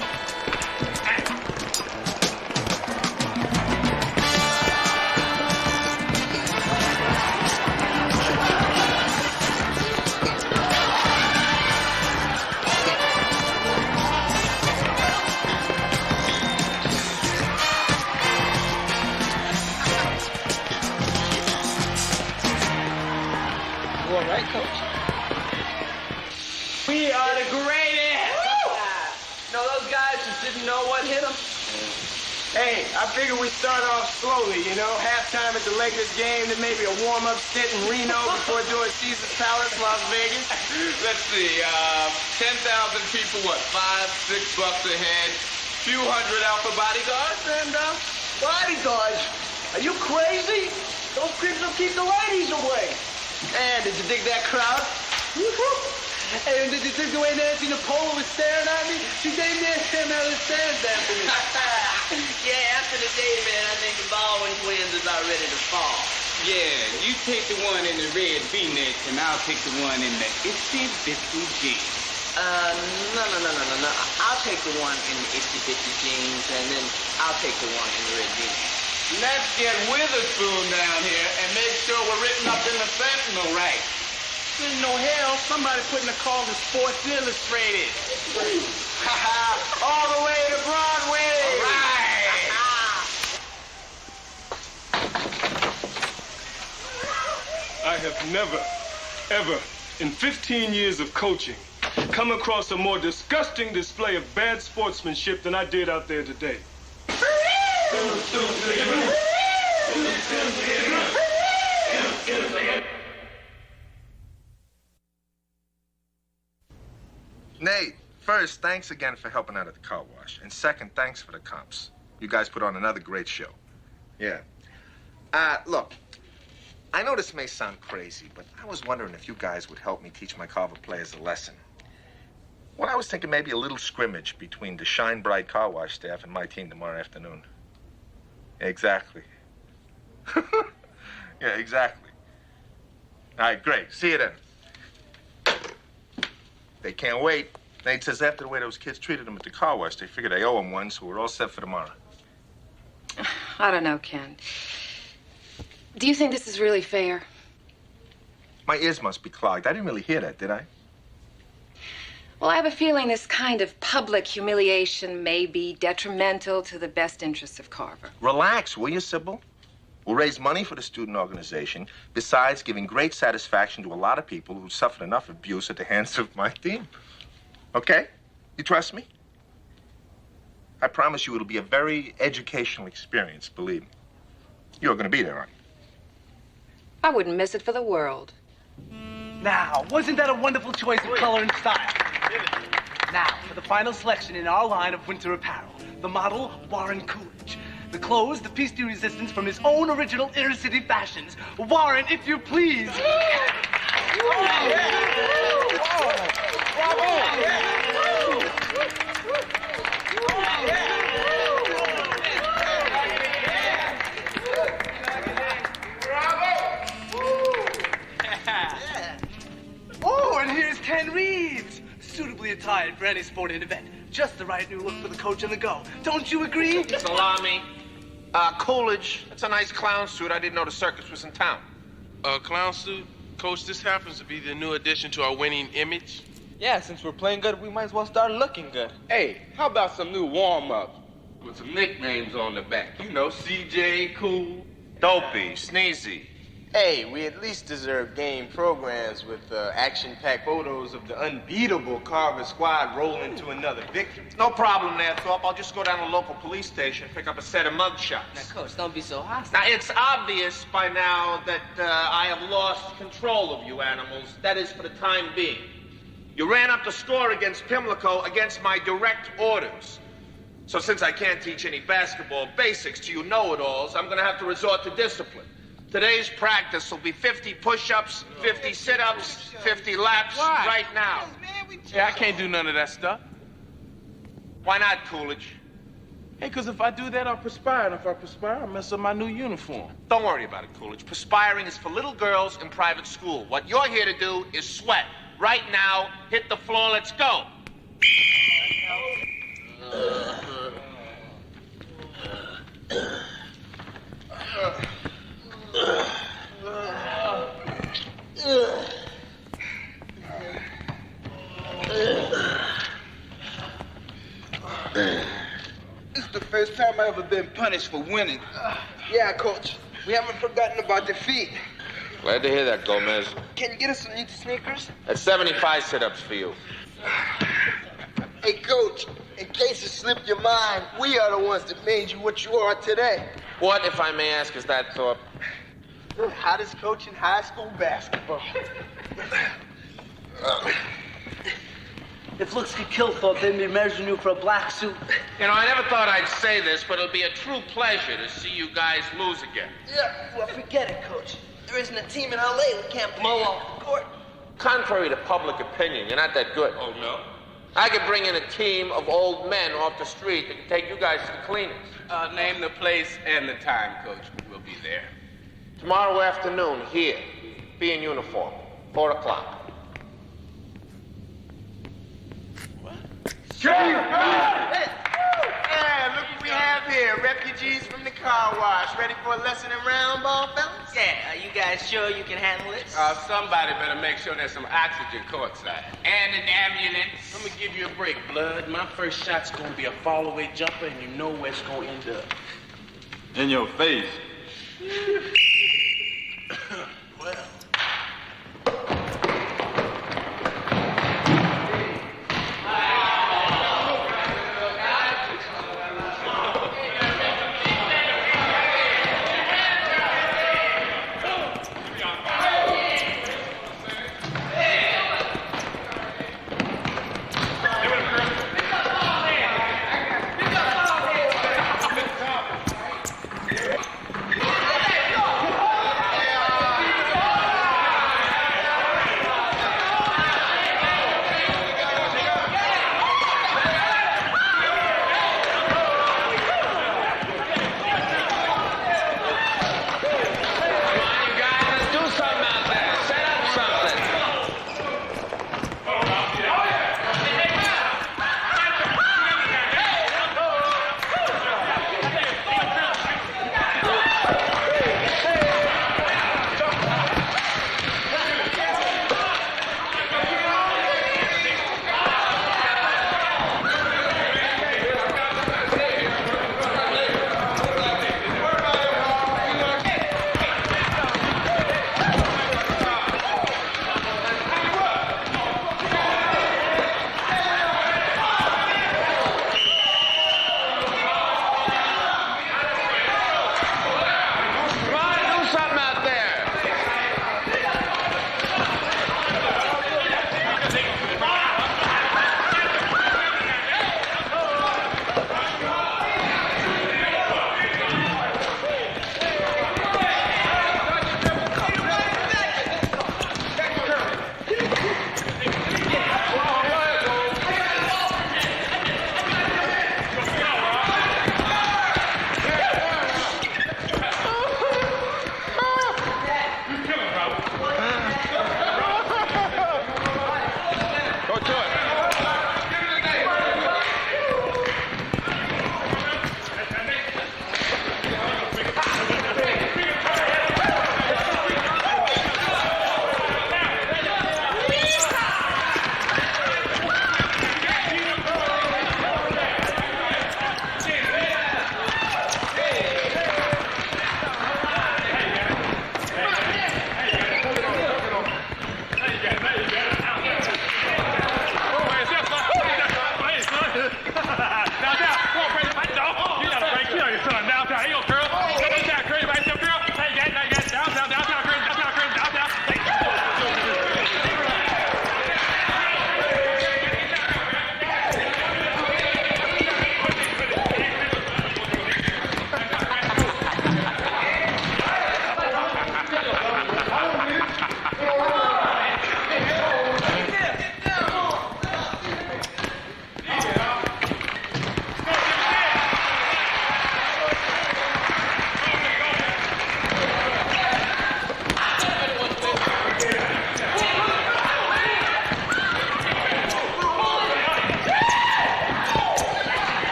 We are the greatest! No, those guys just didn't know what hit them. Hey, I figure we start off slowly, you know? Halftime at the Lakers game, then maybe a warm-up stint in Reno before doing Caesar's Palace, Las Vegas. Let's see, 10,000 people, what, $5, $6 a head, few hundred Alpha bodyguards, and, Bodyguards? Are you crazy? Those creeps will keep the ladies away. And did you dig that crowd? And did you dig the way Nancy Napoleon was staring at me? She named me him out of the stand for me. Yeah, after the day, man, I think the Baldwin twins is about ready to fall. yeah, you take the one in the red V-neck, and I'll take the one in the itsy-bitsy jeans. No. I'll take the one in the itsy-bitsy jeans, and then I'll take the one in the red jeans. Let's get Witherspoon down here and make sure we're written up in the Sentinel right. Ain't no hell. Somebody put in a call to Sports Illustrated. All the way to Broadway! All right! I have never, ever, in 15 years of coaching, come across a more disgusting display of bad sportsmanship than I did out there today. Nate, first, thanks again for helping out at the car wash. And second, thanks for the comps. You guys put on another great show. Yeah. Look, I know this may sound crazy, but I was wondering if you guys would help me teach my Carver players a lesson. Well, I was thinking maybe a little scrimmage between the Shine Bright car wash staff and my team tomorrow afternoon. Exactly. Yeah, exactly. All right, great. See you then. They can't wait. Nate says after the way those kids treated him at the car wash, they figure they owe him one, so we're all set for tomorrow. I don't know, Ken. Do you think this is really fair? My ears must be clogged. I didn't really hear that, did I? Well, I have a feeling this kind of public humiliation may be detrimental to the best interests of Carver. Relax, will you, Sybil? We'll raise money for the student organization, besides giving great satisfaction to a lot of people who suffered enough abuse at the hands of my team. Okay? You trust me? I promise you it'll be a very educational experience, believe me. You're going to be there, aren't you? I wouldn't miss it for the world. Now, wasn't that a wonderful choice of color and style? Now, for the final selection in our line of winter apparel, the model, Warren Coolidge. The clothes, the piece de resistance from his own original inner city fashions. Warren, if you please. Oh, and here's Ken Reeves. suitably attired for any sporting event. Just the right new look for the coach on the go. Don't you agree? Salami. Coolidge. That's a nice clown suit. I didn't know the circus was in town. Clown suit? Coach, this happens to be the new addition to our winning image. Yeah, since we're playing good, we might as well start looking good. Hey, how about some new warm-ups with some nicknames on the back? You know, CJ, Cool, Dopey, Sneezy. Hey, we at least deserve game programs with action-packed photos of the unbeatable Carver squad rolling to another victory. No problem there, Thorpe. I'll just go down to the local police station and pick up a set of mugshots. Now, Coach, don't be so hostile. Now, it's obvious by now that I have lost control of you animals. That is for the time being. You ran up the score against Pimlico against my direct orders. So since I can't teach any basketball basics to you know-it-alls, I'm going to have to resort to discipline. Today's practice will be 50 push-ups, 50 sit-ups, 50 laps right now. Yeah, I can't do none of that stuff. Why not, Coolidge? Hey, because if I do that, I'll perspire. And if I perspire, I'll mess up my new uniform. Don't worry about it, Coolidge. Perspiring is for little girls in private school. What you're here to do is sweat. Right now, hit the floor, let's go. This is the first time I've ever been punished for winning. Yeah, Coach. We haven't forgotten about defeat. Glad to hear that, Gomez. Can you get us some new sneakers? That's 75 sit-ups for you. Hey, Coach, in case it slipped your mind, we are the ones that made you what you are today. What, if I may ask, is that, Thorpe? The hottest coach in high school basketball. If looks could kill Thorpe, they'd be measuring you for a black suit. You know, I never thought I'd say this, but it'll be a true pleasure to see you guys lose again. Yeah, well, forget it, Coach. There isn't a team in LA that can't blow off the court. Contrary to public opinion, you're not that good. Oh, no? I could bring in a team of old men off the street that could take you guys to the cleaners. Name the place and the time, Coach. We'll be there. Tomorrow afternoon, here. Be in uniform. 4 o'clock. Yeah, look what we have here. Refugees from the car wash. Ready for a lesson in round ball, fellas? Yeah, are you guys sure you can handle it? Somebody better make sure there's some oxygen courtside. And an ambulance. Let me give you a break, Blood. My first shot's gonna be a fall-away jumper, and you know where it's gonna end up. In your face. Well.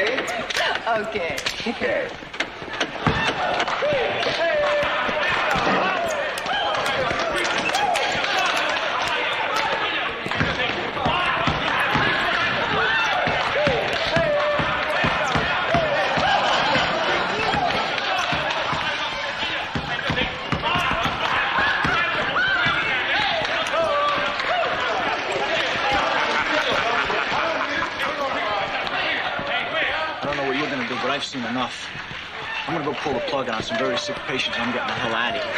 Okay. Okay. Okay. I don't know what you're gonna do, but I've seen enough. I'm gonna go pull the plug on some very sick patients. I'm getting the hell out of here.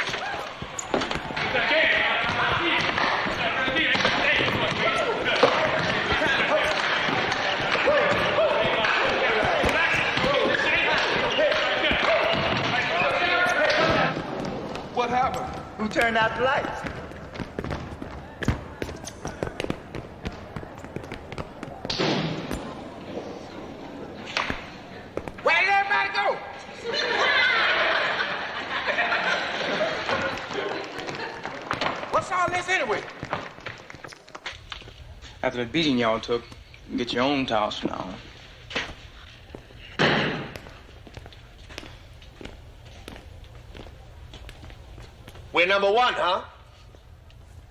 What happened? Who turned out the lights? Where did everybody go? What's all this anyway? After the beating y'all took, you can get your own towels from now on. We're number one, huh?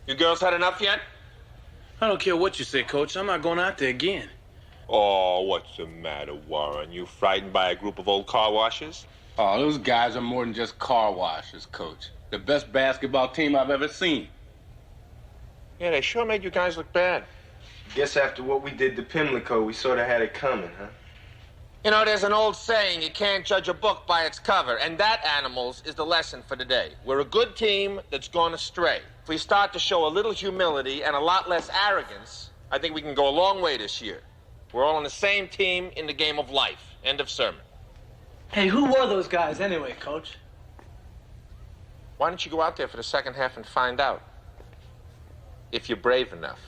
You girls had enough yet? I don't care what you say, Coach. I'm not going out there again. Oh, what's the matter, Warren? You frightened by a group of old car washers? Oh, those guys are more than just car washers, Coach. The best basketball team I've ever seen. Yeah, they sure made you guys look bad. Guess after what we did to Pimlico, we sort of had it coming, huh? You know, there's an old saying, you can't judge a book by its cover, and that, animals, is the lesson for today. We're a good team that's gone astray. If we start to show a little humility and a lot less arrogance, I think we can go a long way this year. We're all on the same team in the game of life. End of sermon. Hey, who were those guys anyway, Coach? Why don't you go out there for the second half and find out? If you're brave enough.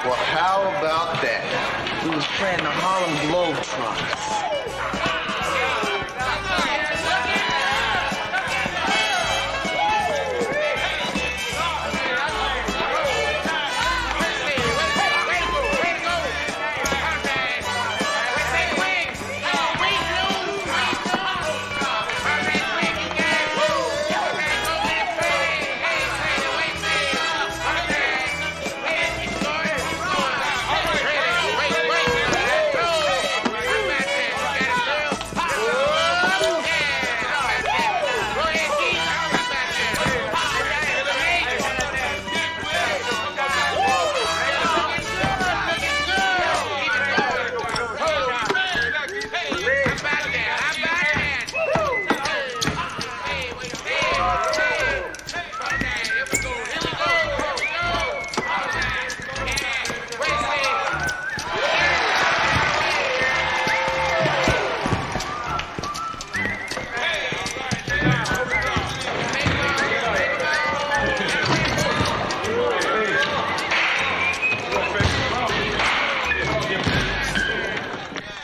Well, how about that? We was playing the Harlem Globetrotters.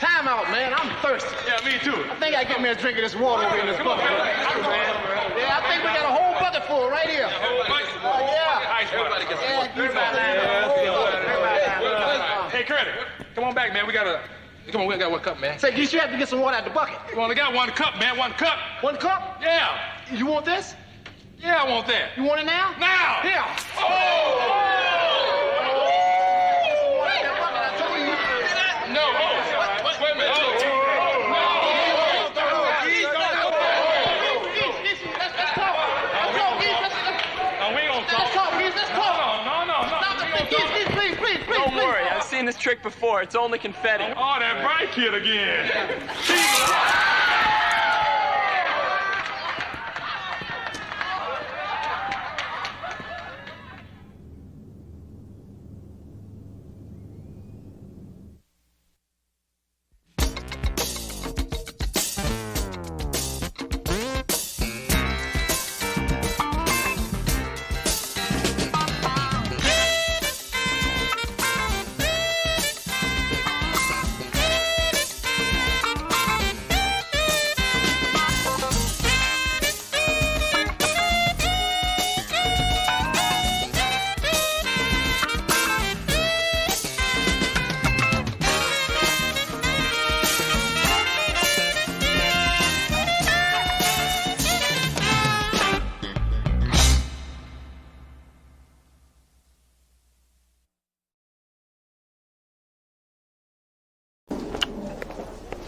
Time out, man. I'm thirsty. Yeah, me too. I think I get me a drink of this water over in this bucket. Yeah, I think we got a whole bucket full right here. Oh, yeah. Everybody gets Hey, Curtis, come on back, man. We got one cup, man. Say, you have to get some water out the bucket. We only got one cup, man. One cup. One cup? Yeah. You want this? Yeah, I want that. You want it now? Now. Here. No. Wait a minute. Don't worry, I've seen this trick before. It's only confetti. Oh, that bright kid again.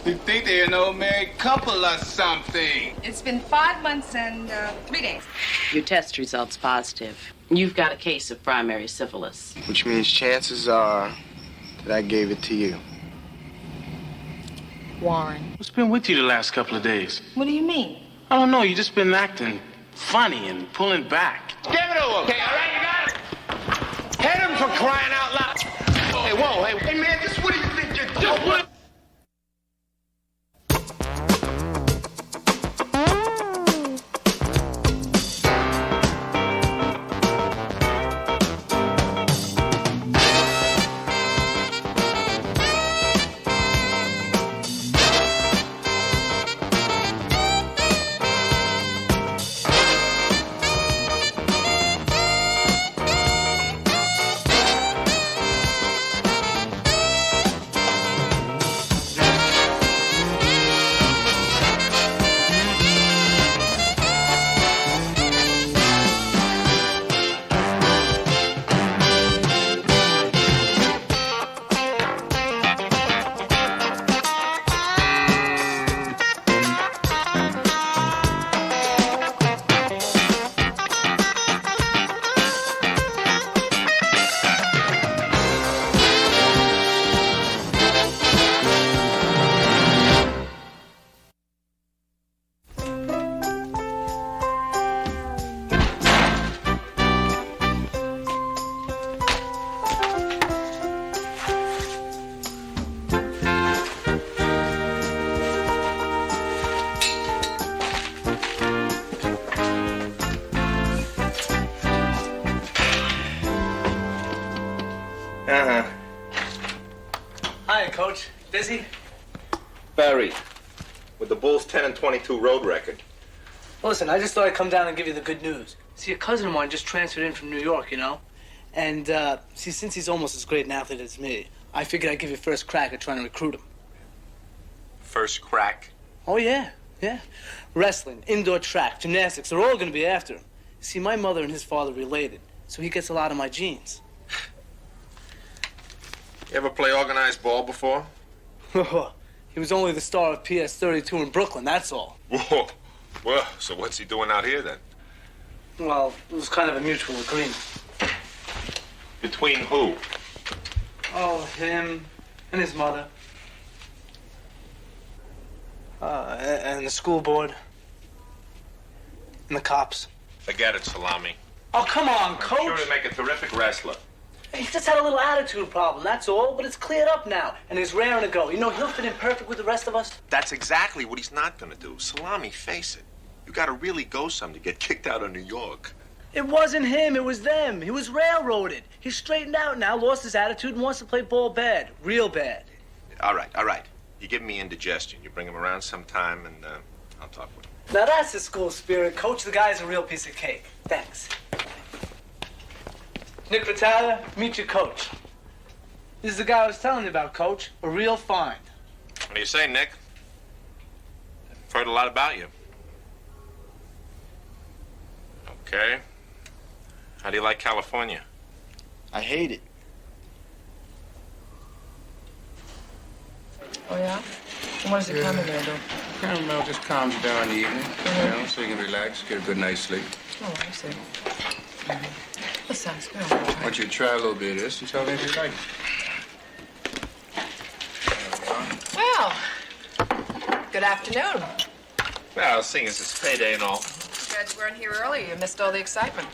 You think they're an old married couple or something? It's been 5 months and 3 days. Your test result's positive. You've got a case of primary syphilis. Which means chances are that I gave it to you. Warren. What's been with you the last couple of days? What do you mean? I don't know. You just been acting funny and pulling back. Give it to him. Okay, all right, you got it. Hit him for crying out loud. Hey, whoa, hey man, just what do you think you're doing? Hi, Coach. Busy? Barry, with the Bulls' 10-22 road record. Listen, I just thought I'd come down and give you the good news. See, a cousin of mine just transferred in from New York, you know? And, see, since he's almost as great an athlete as me, I figured I'd give you first crack at trying to recruit him. First crack? Oh, yeah. Wrestling, indoor track, gymnastics, they're all gonna be after him. See, my mother and his father related, so he gets a lot of my genes. You ever play organized ball before? He was only the star of PS 32 in Brooklyn, that's all. Whoa. Well, so what's he doing out here then? Well, it was kind of a mutual agreement. Between who? Oh, him and his mother. And the school board. And the cops. Forget it, Salami. Oh, come on, Coach. I'm sure he'd make a terrific wrestler. He just had a little attitude problem, that's all. But it's cleared up now, and he's raring to go. You know, he'll fit in perfect with the rest of us. That's exactly what he's not gonna do. Salami, face it. You gotta really go some to get kicked out of New York. It wasn't him, it was them. He was railroaded. He's straightened out now, lost his attitude, and wants to play ball bad. Real bad. All right. You give me indigestion. You bring him around sometime, and I'll talk with him. Now that's the school spirit. Coach, the guy's a real piece of cake. Thanks. Nick Battaglia, meet your coach. This is the guy I was telling you about, Coach. A real find. What do you say, Nick? I've heard a lot about you. Okay. How do you like California? I hate it. Oh, yeah? And what does the chamomile do? Caramel just calms you down in the evening, you know, so you can relax, get a good night's sleep. Oh, I see. That sounds good. Why don't you try a little bit of this and tell me if you like it. Well, good afternoon. Well, seeing as it's payday and all. Glad you weren't here earlier. You missed all the excitement.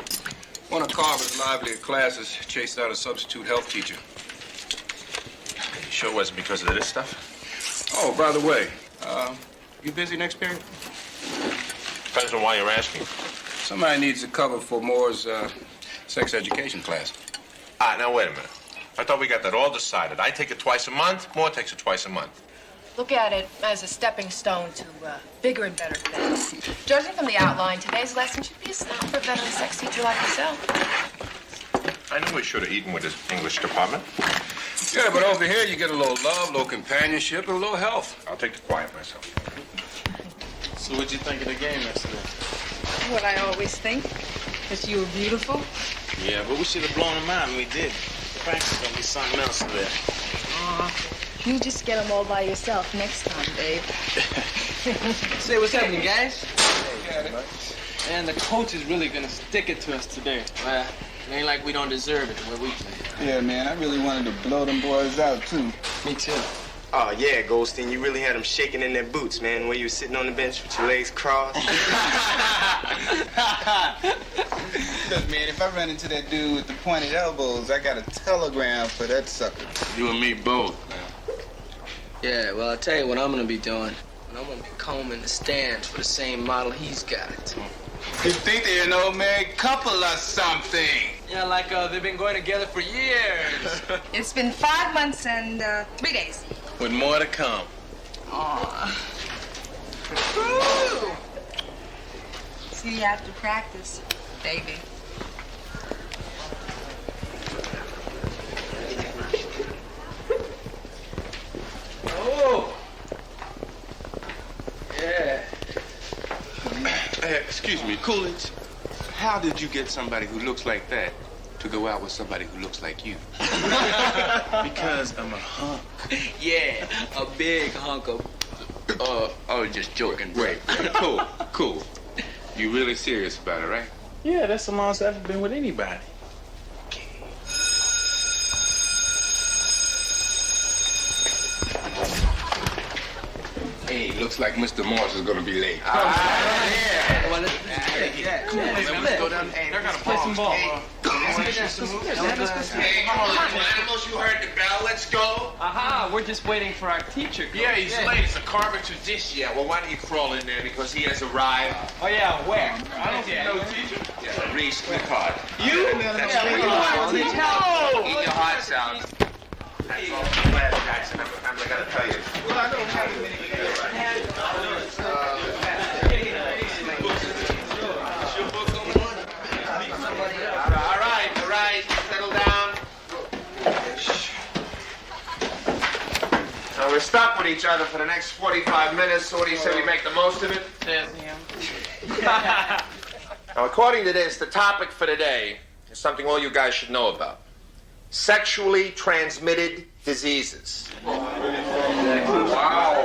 One of Carver's lively classes chased out a substitute health teacher. You sure it wasn't because of this stuff? Oh, by the way, you busy next period? Depends on why you're asking. Somebody needs to cover for Moore's sex education class. Now wait a minute. I thought we got that all decided. I take it twice a month. Moore takes it twice a month. Look at it as a stepping stone to bigger and better things. Judging from the outline, today's lesson should be a stop for a veteran sex teacher like yourself. I knew we should have eaten with his English department. Yeah, but over here you get a little love, a little companionship, and a little health. I'll take the quiet myself. So what'd you think of the game yesterday? What I always think, that you were beautiful. Yeah, but we should have blown them out, and we did. Practice gonna be something else there. You just get them all by yourself next time, Dave. Say, what's happening, guys? And the coach is really gonna stick it to us today. Well, it ain't like we don't deserve it the way we play. Yeah, man, I really wanted to blow them boys out, too. Me too. Oh, yeah, Goldstein, you really had them shaking in their boots, man, where you were sitting on the bench with your legs crossed. Look, man, if I run into that dude with the pointed elbows, I got a telegram for that sucker. You and me both, man. Yeah, well, I'll tell you what I'm gonna be doing. I'm gonna be combing the stands for the same model he's got. You think they're an old married couple or something? Yeah, like they've been going together for years. It's been 5 months and 3 days. With more to come. Aw. See you after practice, baby. Oh. Yeah. Excuse me, Coolidge. How did you get somebody who looks like that to go out with somebody who looks like you? Because I'm a hunk. Yeah, a big hunk of... Oh, just joking. Right. Cool. You really serious about it, right? Yeah, that's the longest I've ever been with anybody. Hey, looks like Mr. Morris is gonna be late. Well, let's go down. Hey, they're gonna play some ball. Hey, come on, little animals, you heard the bell. Let's go. Aha, we're just waiting for our teacher. Yeah, he's late. It's a Carver tradition. Yeah, well, why don't you crawl in there because he has arrived. Oh, yeah, where? I don't see no teacher. Yeah, Reese, Picard. You? That's Yeah, we want to teach Eat your hearts out. That's all I'm glad, Jackson. I gotta tell you. Well, I don't have All right. Settle down. Now, we're stuck with each other for the next 45 minutes, so what do you say we make the most of it? Now, according to this, the topic for today is something all you guys should know about. Sexually transmitted diseases. Wow.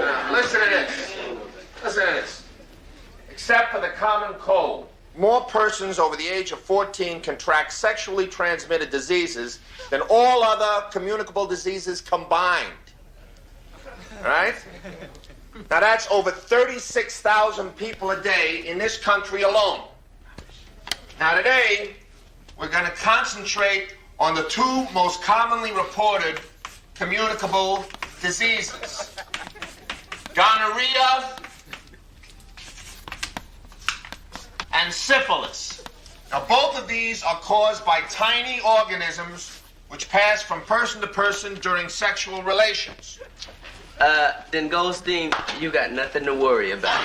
Now, listen to this. Except for the common cold, more persons over the age of 14 contract sexually transmitted diseases than all other communicable diseases combined. All right? Now, that's over 36,000 people a day in this country alone. Now, today, we're going to concentrate on the two most commonly reported communicable diseases: gonorrhea and syphilis. Now, both of these are caused by tiny organisms which pass from person to person during sexual relations. Then Goldstein, you got nothing to worry about,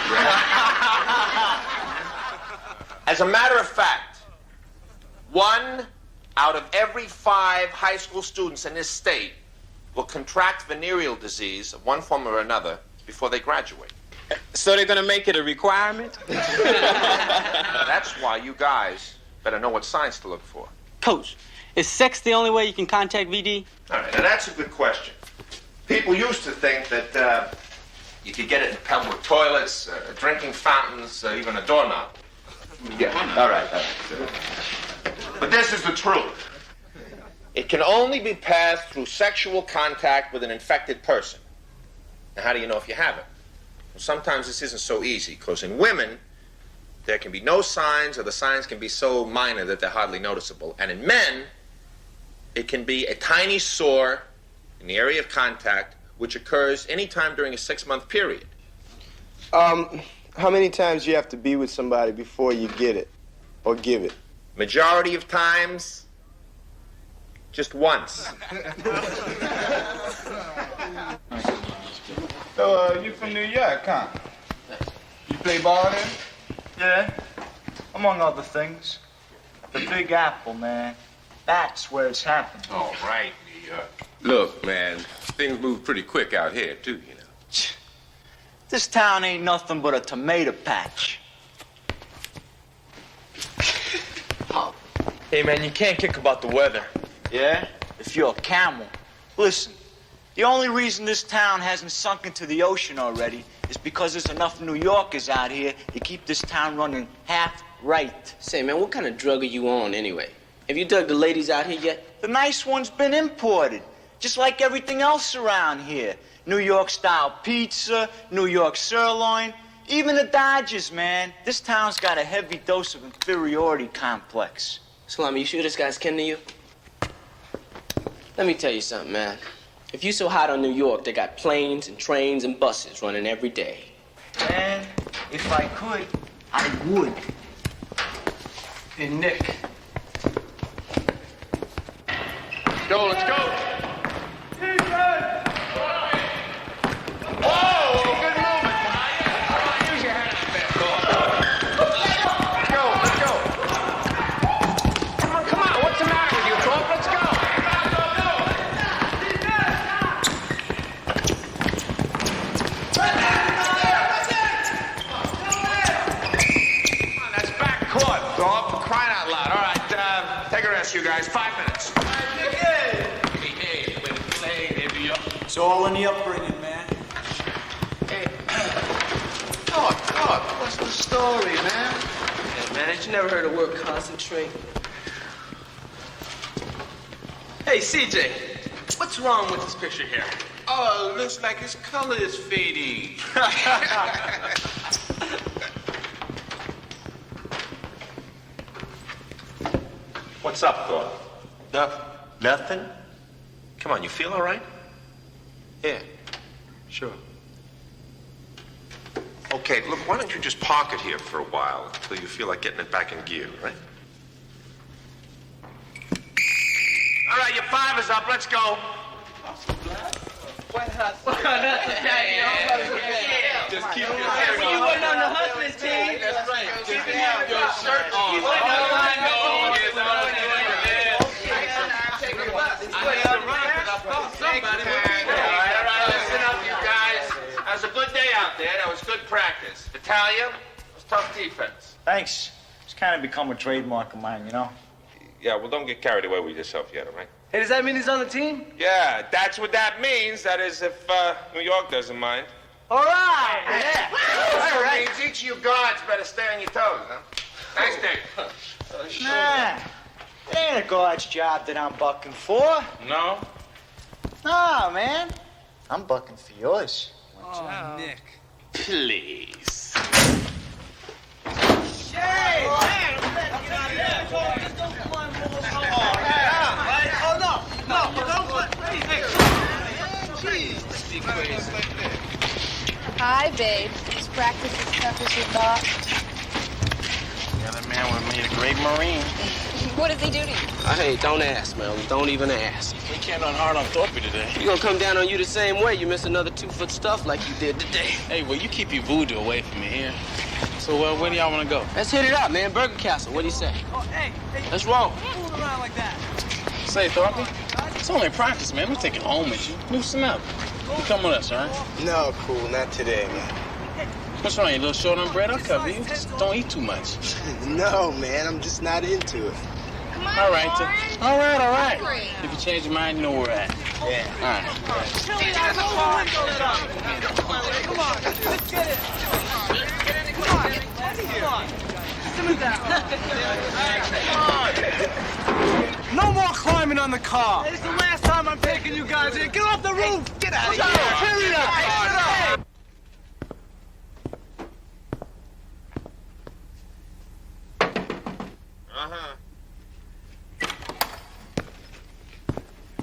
As a matter of fact, 1 out of every 5 high school students in this state will contract venereal disease of one form or another before they graduate. So they're gonna make it a requirement? That's why you guys better know what signs to look for. Coach, is sex the only way you can contact VD? All right, now that's a good question. People used to think that you could get it in public toilets, drinking fountains, even a doorknob. Yeah, all right. But this is the truth. It can only be passed through sexual contact with an infected person. Now, how do you know if you have it? Well, sometimes this isn't so easy, because in women, there can be no signs, or the signs can be so minor that they're hardly noticeable. And in men, it can be a tiny sore in the area of contact, which occurs anytime during a 6-month period. How many times do you have to be with somebody before you get it or give it? Majority of times, just once. So, you from New York, huh? You play ball then? Yeah, among other things. The Big Apple, man. That's where it's happening. All right, New York. Look, man, things move pretty quick out here, too, you know. This town ain't nothing but a tomato patch. Hey, man, you can't kick about the weather. Yeah? If you're a camel. Listen, The only reason this town hasn't sunk into the ocean already is because there's enough New Yorkers out here to keep this town running half right. Say, man, what kind of drug are you on anyway? Have you dug the ladies out here yet? The nice one's been imported, just like everything else around here. New York-style pizza, New York sirloin, even the Dodgers, man. This town's got a heavy dose of inferiority complex. Salami, you sure this guy's kin to you? Let me tell you something, man. If you so hot on New York, they got planes and trains and buses running every day. Man, if I could, I would. Hey, Nick. Go, let's go. You guys, 5 minutes. It's all in the upbringing, man. Hey, Doc, what's the story, man? Hey, man, ain't you never heard the word concentrate? Hey, CJ, what's wrong with this picture here? Oh, it looks like his color is fading. What's up, Thor? Nothing? Come on, you feel all right? Yeah, sure. Okay, look, why don't you just park it here for a while until you feel like getting it back in gear, right? All right, your 5 is up. Let's go. Just keep your shirt on. You wasn't on the husband's team. That's right. Just keep your shirt on. You wasn't on the husband's team. Listen up, you guys. That was a good day out there. That was good practice. Italia, it was tough defense. Thanks. It's kind of become a trademark of mine, you know? Yeah, well, don't get carried away with yourself yet, all right? Hey, does that mean he's on the team? Yeah, that's what that means. That is if New York doesn't mind. All right. Yeah. All right. Means each of you guards better stay on your toes, huh? Thanks, Dave. Nah. It ain't a guard's job that I'm bucking for. No? No, man. I'm bucking for yours. Oh, Nick. Please. Hey, man. Oh, no, don't play. Hi, babe. Is practice as tough as you thought? The other man would have made a great Marine. What does he do to you? Hey, don't ask, man. Don't even ask. We can't run hard on Thorpe today. He gonna come down on you the same way. You miss another 2-foot stuff like you did today. Hey, well, you keep your voodoo away from me here. So, where do y'all want to go? Let's hit it out, man. Burger Castle. What do you say? Oh, hey. Let's roll. Move around like that. Say, Thorpe, it's only practice, man. We're taking home with you. Loosen up. You come with us, all right? No, cool. Not today, man. What's wrong? You a little short on bread? I'll cover you. Just don't eat too much. No, man. I'm just not into it. All right. All right. If you change your mind, you know where we're at. Yeah. All right. Come on, let's get it. Come on. Simmer down. No more climbing on the car. It's the last time I'm taking you guys in. Get off the roof. Get out of here. Hurry up. Uh-huh.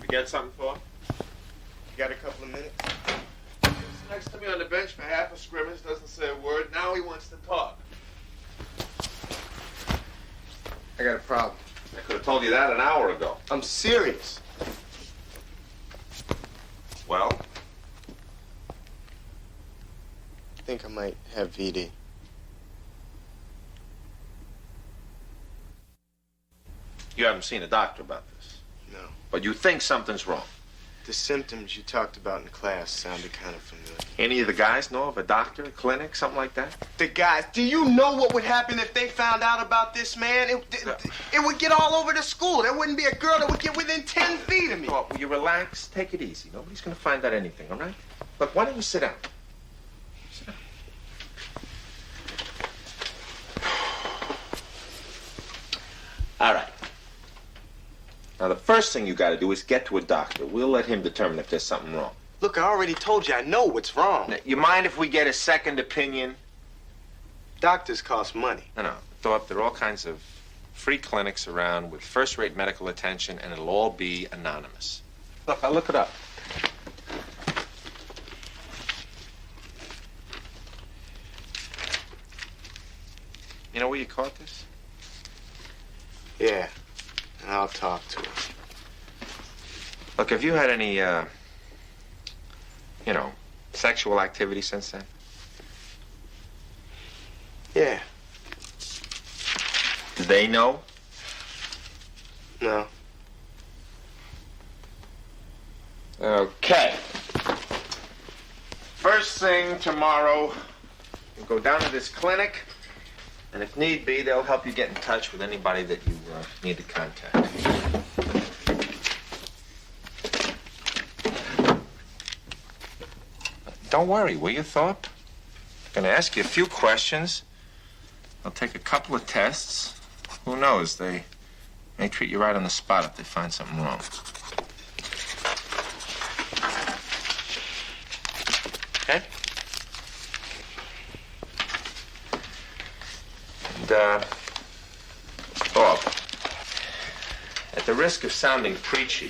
You got something for him? You got a couple of minutes? Sits next to me on the bench for half a scrimmage, doesn't say a word. Now he wants to talk. I got a problem. I could have told you that an hour ago. I'm serious. Well? I think I might have VD. You haven't seen a doctor about this? No. But you think something's wrong? The symptoms you talked about in class sounded kind of familiar. Any of the guys know of a doctor, a clinic, something like that? The guys, do you know what would happen if they found out about this, man? It would get all over the school. There wouldn't be a girl that would get within 10 feet of me. Oh, will you relax? Take it easy. Nobody's going to find out anything, all right? Look, why don't you sit down? Sit down. All right. Now, the first thing you got to do is get to a doctor. We'll let him determine if there's something wrong. Look, I already told you I know what's wrong. Now, you mind if we get a second opinion? Doctors cost money. No. Thorpe, there are all kinds of free clinics around with first-rate medical attention, and it'll all be anonymous. Look, I'll look it up. You know where you caught this? Yeah, and I'll talk to her. Look, have you had any, sexual activity since then? Yeah. Do they know? No. Okay. First thing tomorrow, you go down to this clinic, and if need be, they'll help you get in touch with anybody that you need to contact. Don't worry, will you, Thorpe? I'm going to ask you a few questions. I'll take a couple of tests. Who knows? They may treat you right on the spot if they find something wrong. Okay? And, Thorpe, at the risk of sounding preachy,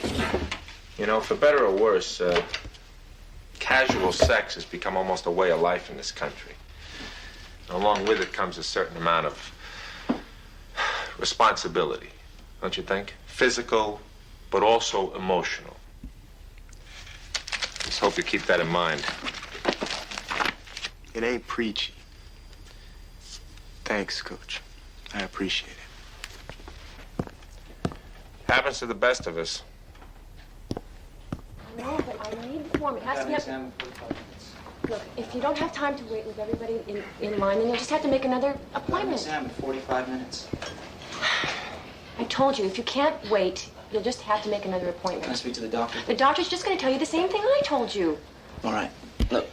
for better or worse, casual sex has become almost a way of life in this country. And along with it comes a certain amount of responsibility, don't you think? Physical, but also emotional. Just hope you keep that in mind. It ain't preachy. Thanks, Coach. I appreciate it. Happens to the best of us. No, but I need the form. It has to be up. Look, if you don't have time to wait with everybody in line, then you'll just have to make another appointment. Exam in 45 minutes. I told you, if you can't wait, you'll just have to make another appointment. Can I speak to the doctor? The doctor's just going to tell you the same thing I told you. All right. Look,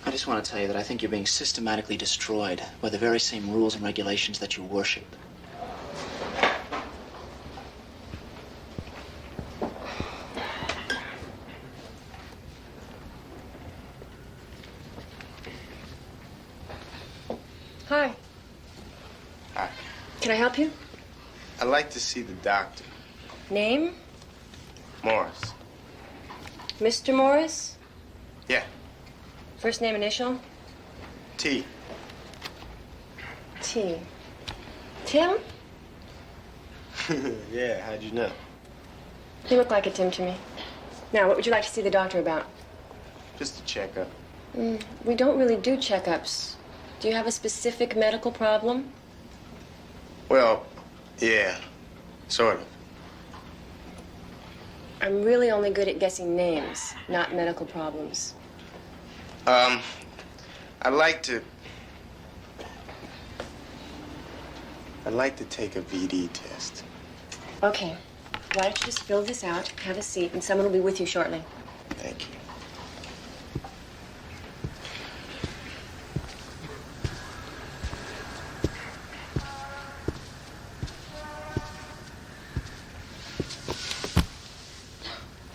I just want to tell you that I think you're being systematically destroyed by the very same rules and regulations that you worship. Hi. Hi. Can I help you? I'd like to see the doctor. Name? Morris. Mr. Morris? Yeah. First name initial? T. T. Tim? Yeah, how'd you know? You look like a Tim to me. Now, what would you like to see the doctor about? Just a checkup. We don't really do checkups. Do you have a specific medical problem? Well, yeah, sort of. I'm really only good at guessing names, not medical problems. I'd like to take a VD test. Okay. Why don't you just fill this out, have a seat, and someone will be with you shortly. Thank you.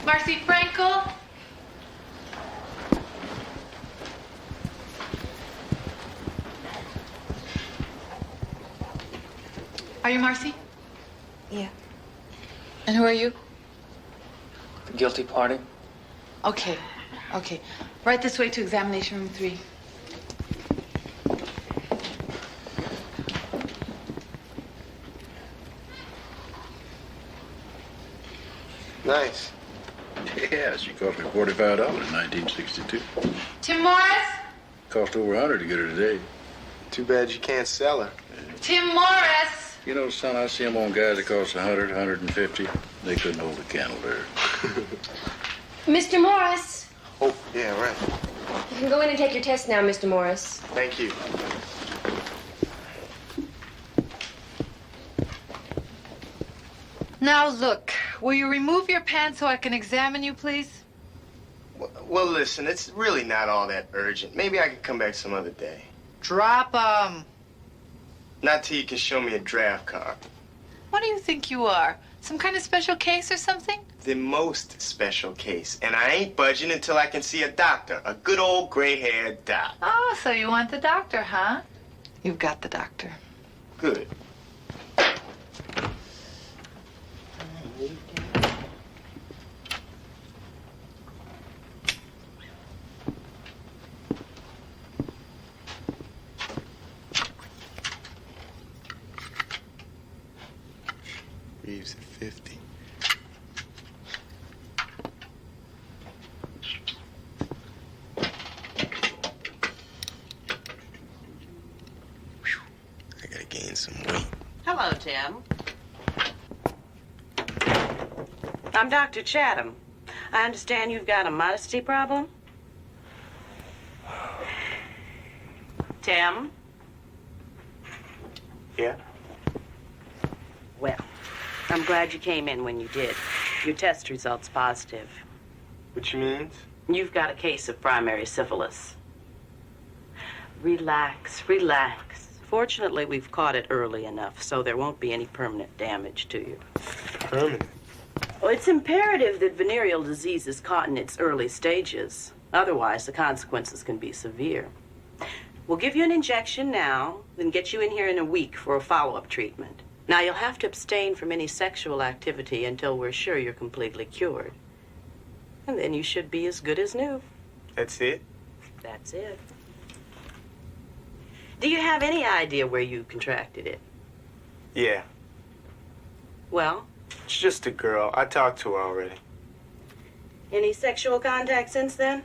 Marcy Frankel? Are you Marcy? Yeah. And who are you? The guilty party? Okay. Right this way to examination room 3. Nice. Yeah, she cost me $45 in 1962. Tim Morris? Cost over $100 to get her today. Too bad you can't sell her. Tim Morris! You know, son, I see them on guys that cost $100, $150. They couldn't hold a candle to her. Mr. Morris. Oh, yeah, right. You can go in and take your test now, Mr. Morris. Thank you. Now look, will you remove your pants so I can examine you, please? Well, listen, it's really not all that urgent. Maybe I could come back some other day. Drop 'em. Not till you can show me a draft card. What do you think you are? Some kind of special case or something? The most special case. And I ain't budging until I can see a doctor. A good old gray-haired doc. Oh, so you want the doctor, huh? You've got the doctor. Good. Reeves at 50. Whew. I gotta gain some weight. Hello, Tim. I'm Dr. Chatham. I understand you've got a modesty problem? Tim? Yeah? Well, I'm glad you came in when you did. Your test result's positive. Which means? You've got a case of primary syphilis. Relax, relax. Fortunately, we've caught it early enough, so there won't be any permanent damage to you. Permanent? Well, it's imperative that venereal disease is caught in its early stages. Otherwise, the consequences can be severe. We'll give you an injection now, then get you in here in a week for a follow-up treatment. Now, you'll have to abstain from any sexual activity until we're sure you're completely cured. And then you should be as good as new. That's it? That's it. Do you have any idea where you contracted it? Yeah. Well? It's just a girl. I talked to her already. Any sexual contact since then?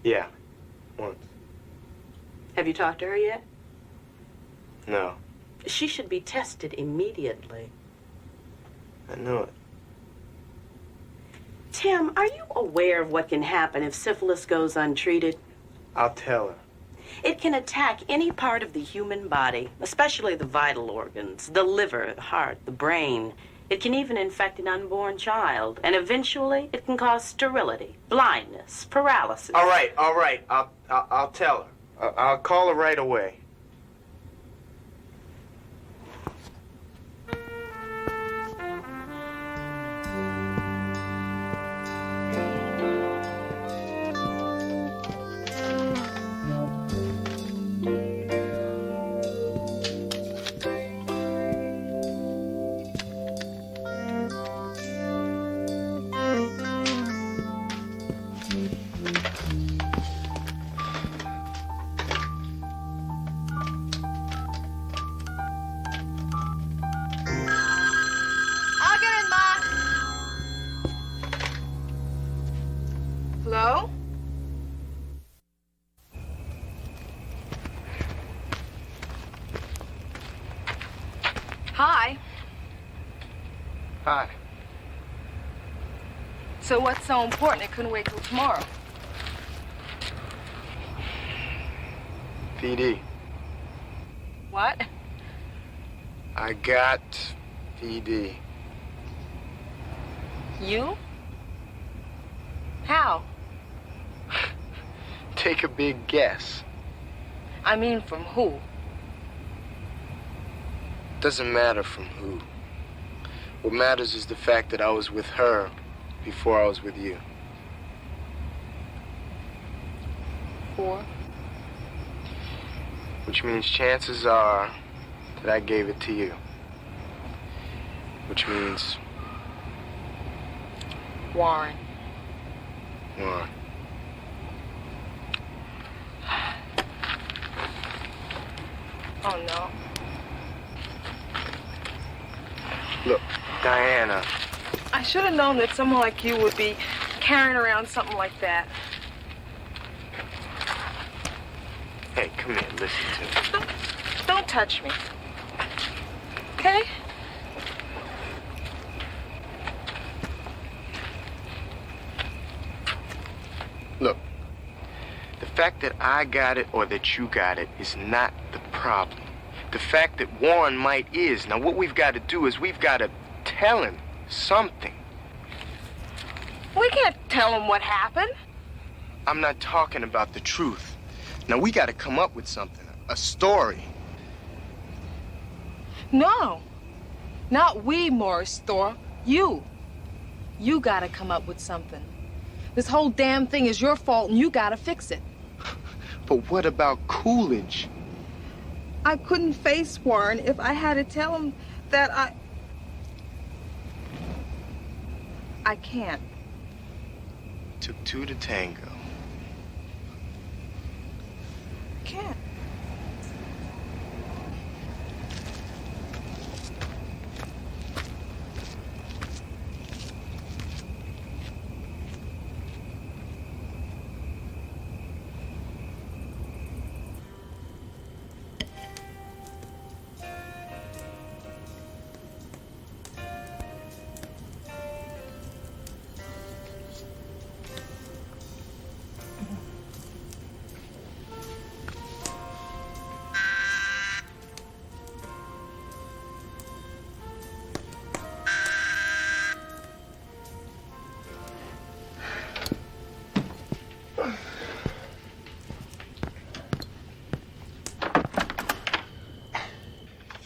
Yeah. Once. Have you talked to her yet? No. She should be tested immediately. I know it. Tim, are you aware of what can happen if syphilis goes untreated? I'll tell her. It can attack any part of the human body, especially the vital organs, the liver, the heart, the brain. It can even infect an unborn child, and eventually it can cause sterility, blindness, paralysis. All right. I'll tell her. I'll call her right away. Hello? Hi. Hi. So what's so important it couldn't wait till tomorrow? VD. What? I got VD. You? How? Take a big guess. I mean, from who? Doesn't matter from who. What matters is the fact that I was with her before I was with you. Or? Which means chances are that I gave it to you. Which means... Warren. Warren. Oh, no. Look, Diana. I should have known that someone like you would be carrying around something like that. Hey, come here, listen to me. Don't touch me. Okay? fact that I got it or that you got it is not the problem. The fact that Warren might is. Now, what we've got to do is we've got to tell him something. We can't tell him what happened. I'm not talking about the truth. Now, we got to come up with something, a story. No. Not we, Morris Thorpe. You. You gotta come up with something. This whole damn thing is your fault and you gotta fix it. But what about Coolidge? I couldn't face Warren if I had to tell him that I can't. Took two to tango. Can't.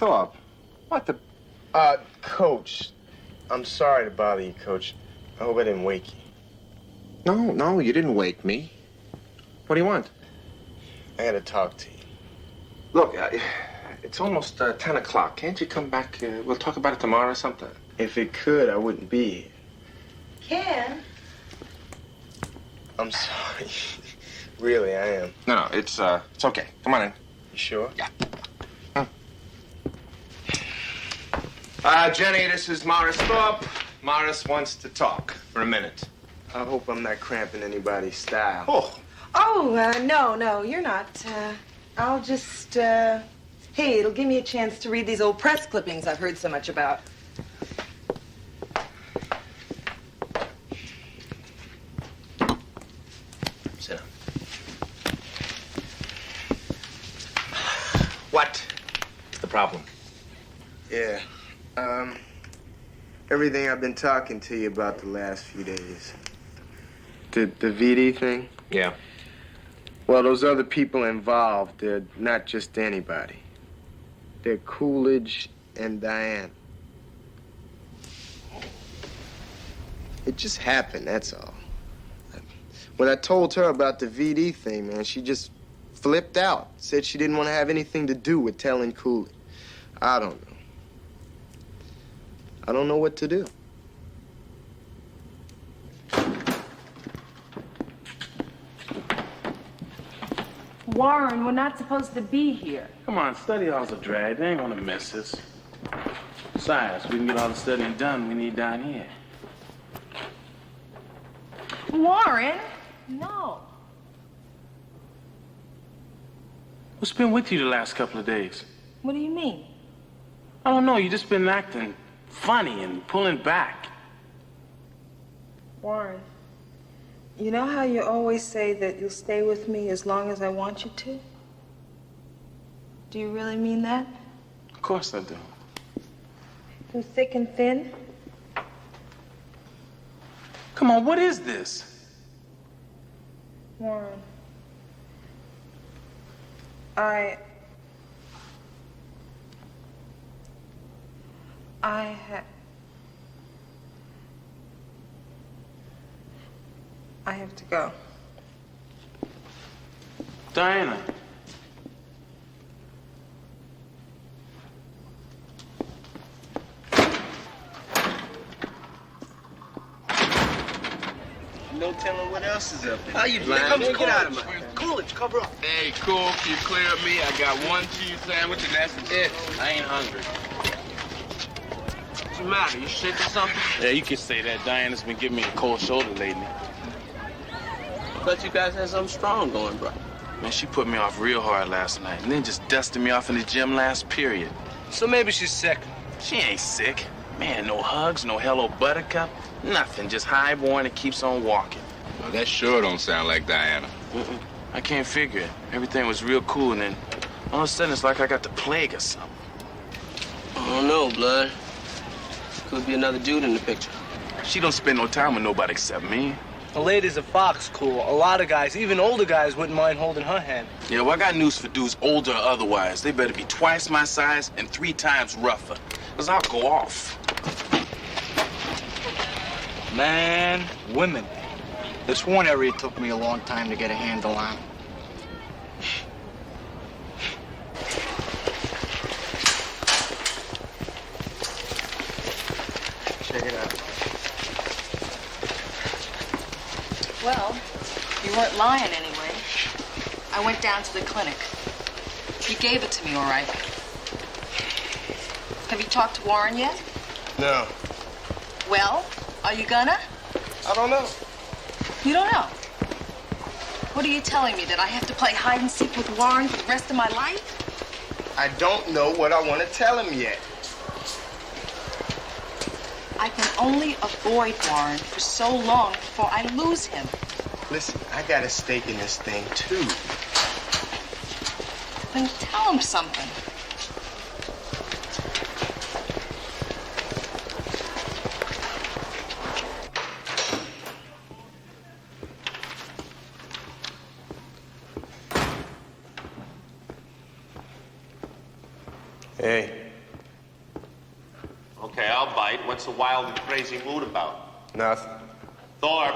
Thorpe, what the... Coach. I'm sorry to bother you, Coach. I hope I didn't wake you. No, you didn't wake me. What do you want? I gotta talk to you. Look, it's almost 10 o'clock. Can't you come back? We'll talk about it tomorrow or something. If it could, I wouldn't be here. Ken? I'm sorry. Really, I am. No, it's okay. Come on in. You sure? Yeah. Jenny, this is Morris Thorpe. Morris wants to talk for a minute. I hope I'm not cramping anybody's style. Oh, no, you're not. I'll just, hey, it'll give me a chance to read these old press clippings I've heard so much about. Sit down. What's the problem? Yeah. Everything I've been talking to you about the last few days. The VD thing? Yeah. Well, those other people involved, they're not just anybody. They're Coolidge and Diane. It just happened, that's all. When I told her about the VD thing, man, she just flipped out. Said she didn't want to have anything to do with telling Coolidge. I don't know. I don't know what to do. Warren, we're not supposed to be here. Come on, study hall's a drag. They ain't gonna miss us. Besides, we can get all the studying done we need down here. Warren? No. What's been with you the last couple of days? What do you mean? I don't know. You just been acting funny and pulling back. Warren, you know how you always say that you'll stay with me as long as I want you to? Do you really mean that? Of course I do. Through thick and thin? Come on, what is this? Warren, I have to go. Diana. No telling what else is up there. How you blind? Come Man, get out of Coolidge. my... Coolidge, cover up. Hey, cool. Can you clear up me? I got one cheese sandwich and that's it. I ain't hungry. What's the matter? You sick or something? Yeah, you can say that. Diana's been giving me a cold shoulder lately. I thought you guys had something strong going, bro. Man, she put me off real hard last night and then just dusted me off in the gym last period. So maybe she's sick. She ain't sick. Man, no hugs, no hello buttercup, nothing. Just highborn and keeps on walking. Well, that sure don't sound like Diana. I can't figure it. Everything was real cool, and then all of a sudden it's like I got the plague or something. I don't know, Blood. Could be another dude in the picture. She don't spend no time with nobody except me. The lady's a fox, cool. A lot of guys, even older guys, wouldn't mind holding her hand. Yeah, well, I got news for dudes older or otherwise. They better be twice my size and 3 times rougher, because I'll go off. Man, women. This one area took me a long time to get a handle on. Check it out. Well, you weren't lying anyway. I went down to the clinic. He gave it to me, all right. Have you talked to Warren yet? No. Well, are you gonna? I don't know. You don't know? What are you telling me, that I have to play hide and seek with Warren for the rest of my life? I don't know what I want to tell him yet. I can only avoid Warren for so long before I lose him. Listen, I got a stake in this thing, too. Then tell him something. Hey. Okay, I'll bite. What's the wild and crazy mood about? Nothing. Thorpe.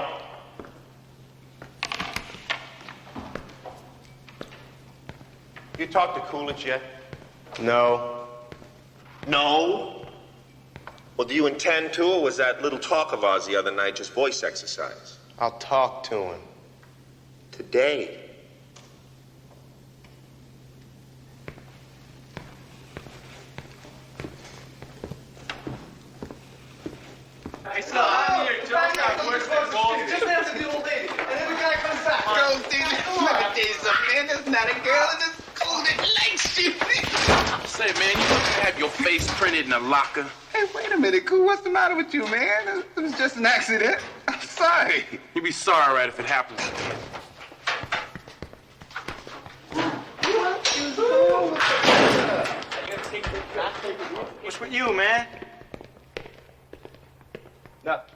You talked to Coolidge yet? No. No? Well, do you intend to, or was that little talk of ours the other night just voice exercise? I'll talk to him. Today. Hey, so I'm here, Joe. Just answer the old lady, and then the guy comes back. Go, dude. Let me tell you something, man. There's not a girl in this school that likes you. Say, man, you don't have your face printed in a locker. Hey, wait a minute, Cool. What's the matter with you, man? It was just an accident. I'm sorry. You'd be sorry, right, if it happens again. What's with you, man? Nothing.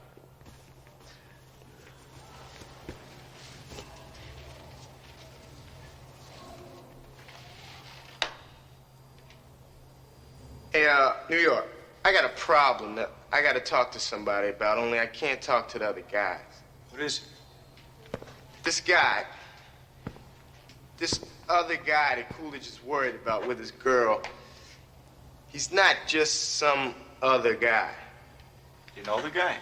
Hey, New York, I got a problem that I got to talk to somebody about, only I can't talk to the other guys. What is it? This other guy that Coolidge is worried about with his girl, he's not just some other guy. You know the guy?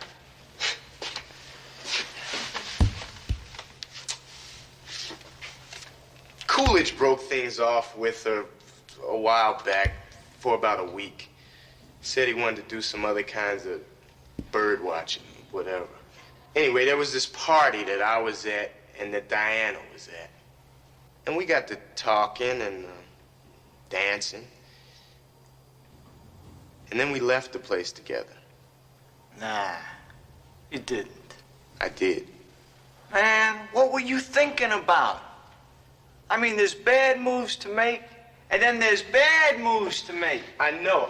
Coolidge broke things off with her a while back for about a week. Said he wanted to do some other kinds of bird watching, whatever. Anyway, there was this party that I was at and that Diana was at. And we got to talking and dancing. And then we left the place together. Nah, you didn't. I did. Man, what were you thinking about? I mean, there's bad moves to make, and then there's bad moves to make. I know.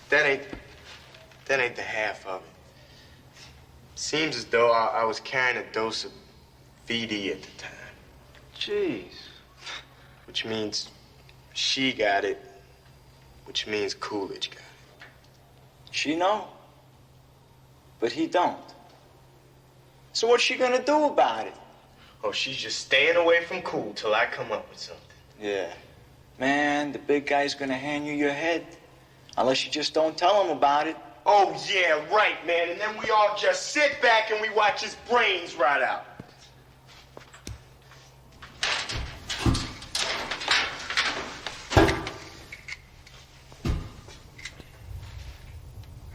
That ain't the half of it. Seems as though I was carrying a dose of VD at the time. Jeez. Which means she got it, which means Coolidge got it. She know, but he don't. So what's she gonna do about it? Oh, she's just staying away from Cool till I come up with something. Yeah. Man, the big guy's gonna hand you your head. Unless you just don't tell him about it. Oh, yeah, right, man. And then we all just sit back and we watch his brains rot out.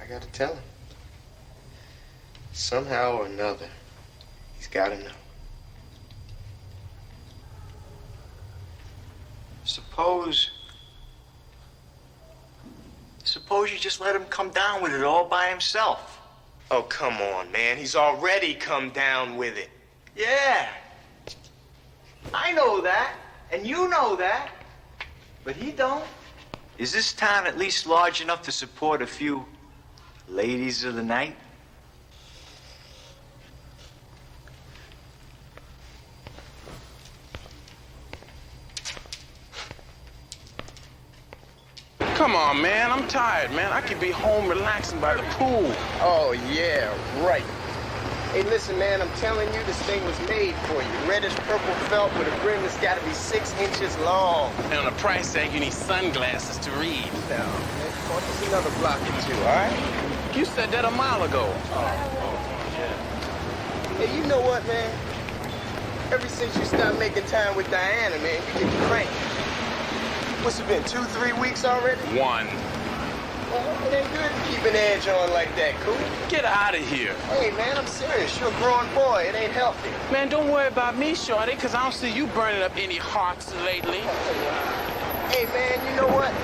I gotta tell him. Somehow or another, he's gotta know. Suppose you just let him come down with it all by himself. Oh, come on, man. He's already come down with it. Yeah. I know that, and you know that, but he don't. Is this town at least large enough to support a few ladies of the night? Come on, man. I'm tired, man. I could be home relaxing by the pool. Oh, yeah, right. Hey, listen, man, I'm telling you, this thing was made for you. Reddish purple felt with a brim that's got to be 6 inches long. And on a price tag, you need sunglasses to read. Now, man, there's another block or two, all right? You said that a mile ago. Hey, you know what, man? Ever since you stopped making time with Diana, man, you get cranky. What's it been, 2-3 weeks already? 1. Well, it ain't good to keep an edge on like that, cool? Get out of here. Hey, man, I'm serious. You're a growing boy. It ain't healthy. Man, don't worry about me, shorty, because I don't see you burning up any hearts lately. Hey, man, you know what?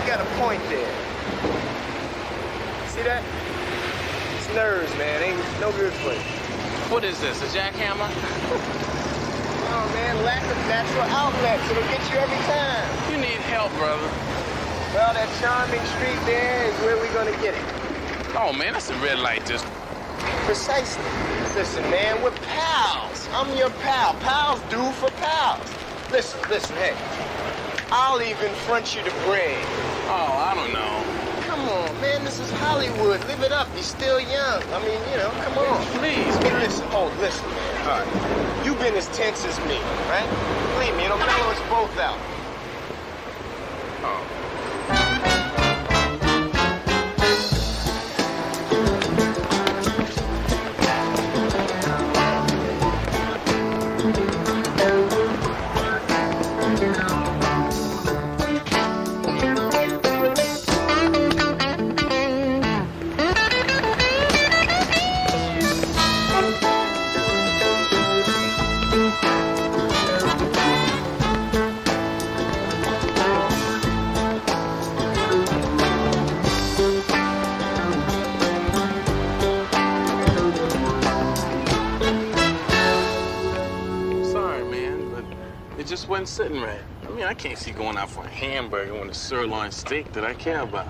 You got a point there. See that? It's nerves, man. Ain't no good for you. What is this, a jackhammer? Oh, man, lack of natural outlets. It'll get you every time. You need help, brother. Well, that charming street there is where we're gonna get it. Oh, man, that's a red light just... Precisely. Listen, man, we're pals. I'm your pal. Pals do for pals. Listen, hey. I'll even front you the bread. Oh, I don't know. Come on, man, this is Hollywood. Live it up. You're still young. I mean, you know, come on. Please. Hey, listen, man. All right. You've been as tense as me, right? Believe me, it'll mellow us both out. Oh. Just wasn't sitting right. I mean, I can't see going out for a hamburger when it's sirloin steak that I care about.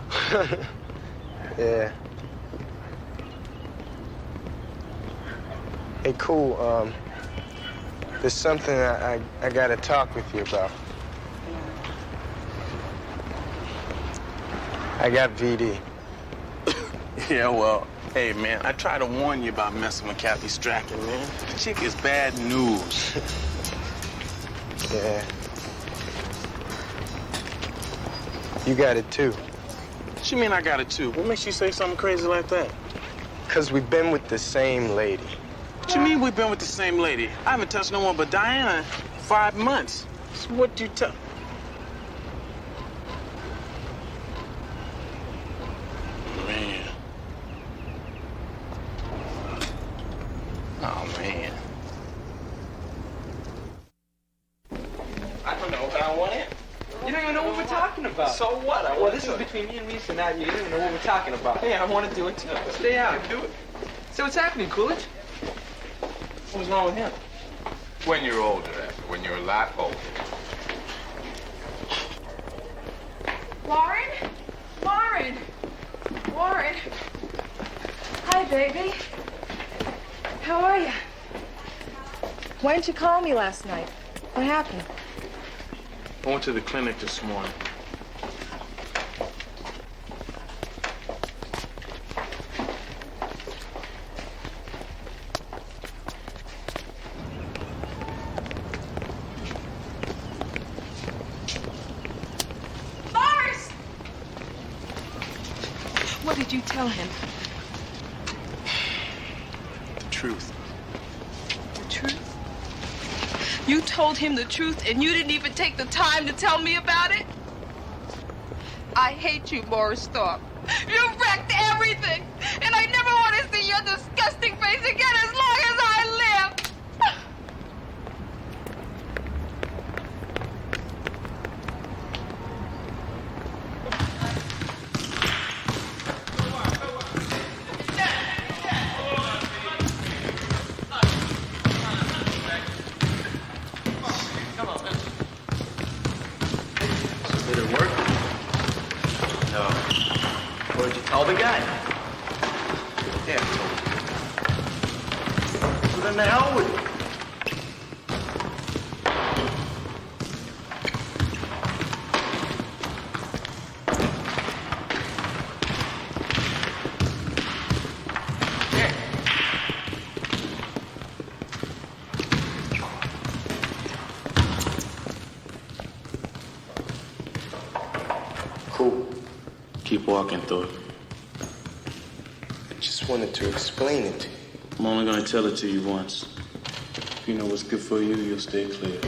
Yeah. Hey, cool. There's something I gotta talk with you about. I got VD. Yeah, well, hey, man, I tried to warn you about messing with Kathy Strachan, man. The chick is bad news. Yeah. You got it, too. What you mean I got it, too? What makes you say something crazy like that? Because we've been with the same lady. What you mean we've been with the same lady? I haven't touched no one but Diana in 5 months. So what do you tell... Man. Oh, man. I don't know, but I want it. You don't even know what we're talking about. So what? Well, this is between me and Lisa, now you don't even know what we're talking about. Yeah, I want to do it too. Stay out. Do it. So what's happening, Coolidge? What was wrong with him? When you're older, Effie, when you're a lot older. Warren? Warren? Warren? Hi, baby. How are you? Why didn't you call me last night? What happened? I went to the clinic this morning. Lars! What did you tell him? The truth. The truth? You told him the truth and you didn't even take the time to tell me about it? I hate you, Morris Thorpe. You wrecked everything, and I never want to see your disgusting face again as long as I live. Keep walking, Thor. I just wanted to explain it to you. I'm only gonna tell it to you once. If you know what's good for you, you'll stay clear.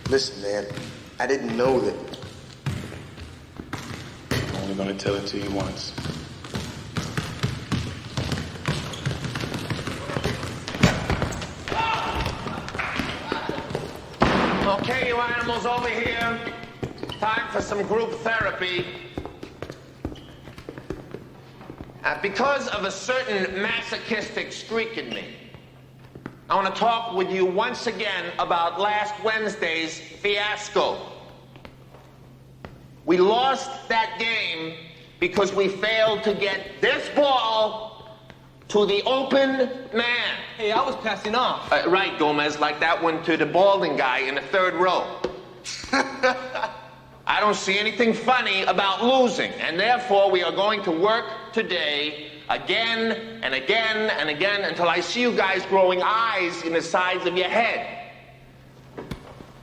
Listen, man, I didn't know that. I'm only gonna tell it to you once. Okay, you animals over here. Time for some group therapy. Because of a certain masochistic streak in me, I want to talk with you once again about last Wednesday's fiasco. We lost that game because we failed to get this ball to the open man. Hey, I was passing off. Right, Gomez, like that one to the balding guy in the third row. I don't see anything funny about losing, and therefore we are going to work today again and again and again until I see you guys growing eyes in the sides of your head.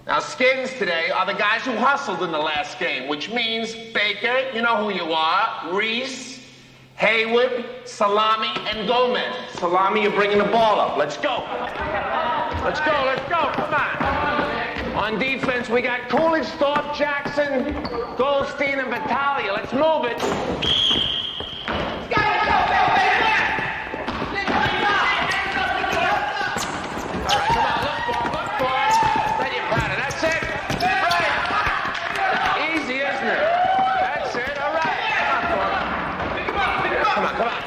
Now, skins today are the guys who hustled in the last game, which means Baker, you know who you are, Reese, Hayward, Salami, and Gomez. Salami, you're bringing the ball up. Let's go. Let's go, let's go, come on. On defense, we got Coolidge, Thorpe, Jackson, Goldstein, and Battaglia. Let's move it. All right, come on, look for it. Let you pat it. That's it. Right. Easy, isn't it? That's it. All right. Come on, come on.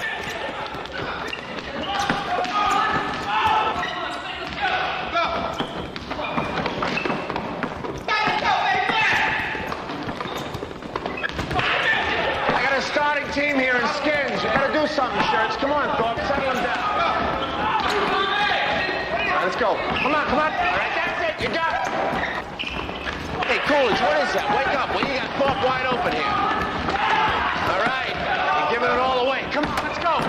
Starting team here in skins. You gotta do something, Shirts. Come on, Thorpe. Settle them down. All right, let's go. Come on, come on. All right, that's it. You got it. Hey, Coolidge, what is that? Wake up. Well, you got Thorpe wide open here. All right. You're giving it all away. Come on, let's go.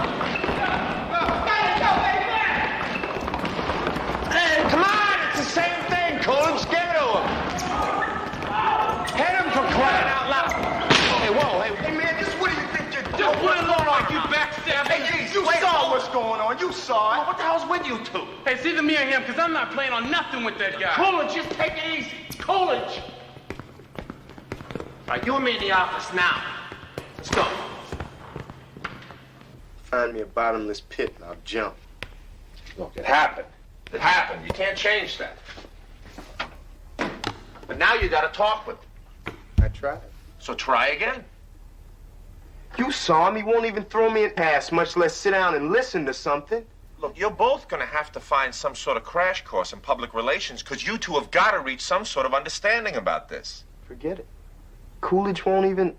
Hey, come on. It's the same thing, Coolidge. Give it to him. Hit him for crying out loud. Hey, whoa. Hey, man, this what do you think you're doing? Put it on like you backstabbing. Hey, you saw what's going on. You saw it. Well, what the hell's with you two? Hey, it's either me or him, because I'm not playing on nothing with that guy. Coolidge, just take it easy. Coolidge. All right, you and me in the office now. Let's go. Find me a bottomless pit and I'll jump. Look, it happened. It happened. You can't change that. But now you gotta talk with him. I tried. So try again. You saw him. He won't even throw me a pass, much less sit down and listen to something. Look, you're both gonna have to find some sort of crash course in public relations because you two have got to reach some sort of understanding about this. Forget it. Coolidge won't even...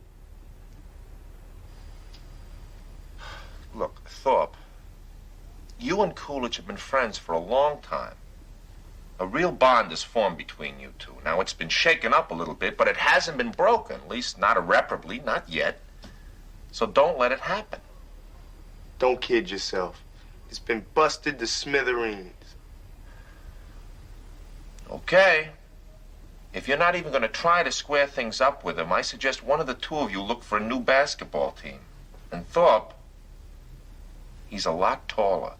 Look, Thorpe, you and Coolidge have been friends for a long time. A real bond is formed between you two. Now, it's been shaken up a little bit, but it hasn't been broken, at least not irreparably, not yet. So don't let it happen. Don't kid yourself. It's been busted to smithereens. Okay. If you're not even going to try to square things up with him, I suggest one of the two of you look for a new basketball team. And Thorpe, he's a lot taller.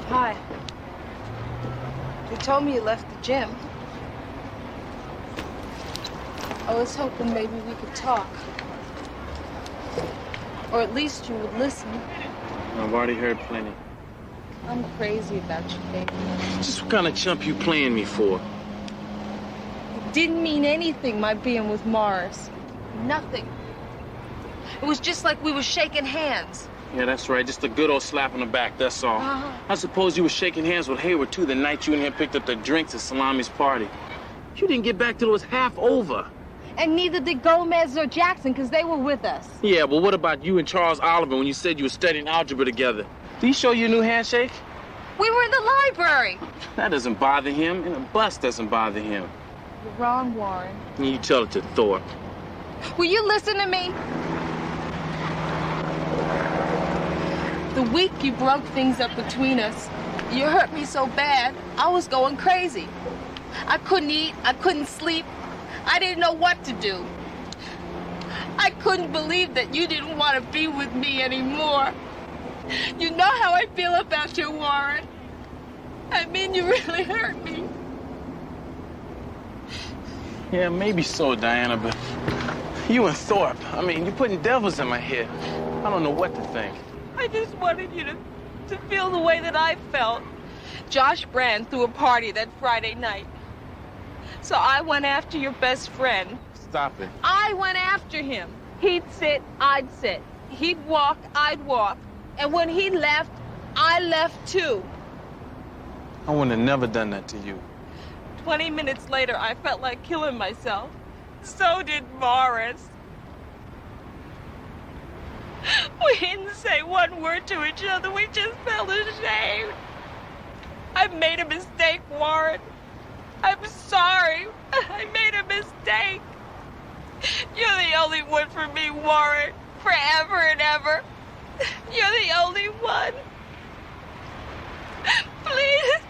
Hi. They told me you left the gym. I was hoping maybe we could talk. Or at least you would listen. I've already heard plenty. I'm crazy about you, baby. Just what kind of chump you playing me for? It didn't mean anything, my being with Morris. Nothing. It was just like we were shaking hands. Yeah, that's right. Just a good old slap on the back, that's all. I suppose you were shaking hands with Hayward, too, the night you and him picked up the drinks at Salami's party. You didn't get back till it was half over. And neither did Gomez or Jackson, because they were with us. Yeah, but what about you and Charles Oliver when you said you were studying algebra together? Did he show you a new handshake? We were in the library. That doesn't bother him, and a bus doesn't bother him. You're wrong, Warren. And you tell it to Thorpe. Will you listen to me? The week you broke things up between us, you hurt me so bad, I was going crazy. I couldn't eat, I couldn't sleep. I didn't know what to do. I couldn't believe that you didn't want to be with me anymore. You know how I feel about you, Warren. I mean, you really hurt me. Yeah, maybe so, Diana, but you and Thorpe, I mean, you're putting devils in my head. I don't know what to think. I just wanted you to feel the way that I felt. Josh Brand threw a party that Friday night. So I went after your best friend. Stop it. I went after him. He'd sit, I'd sit. He'd walk, I'd walk. And when he left, I left too. I wouldn't have never done that to you. 20 minutes later, I felt like killing myself. So did Morris. We didn't say one word to each other. We just felt ashamed. I made a mistake, Warren. I'm sorry. I made a mistake. You're the only one for me, Warren. Forever and ever. You're the only one. Please.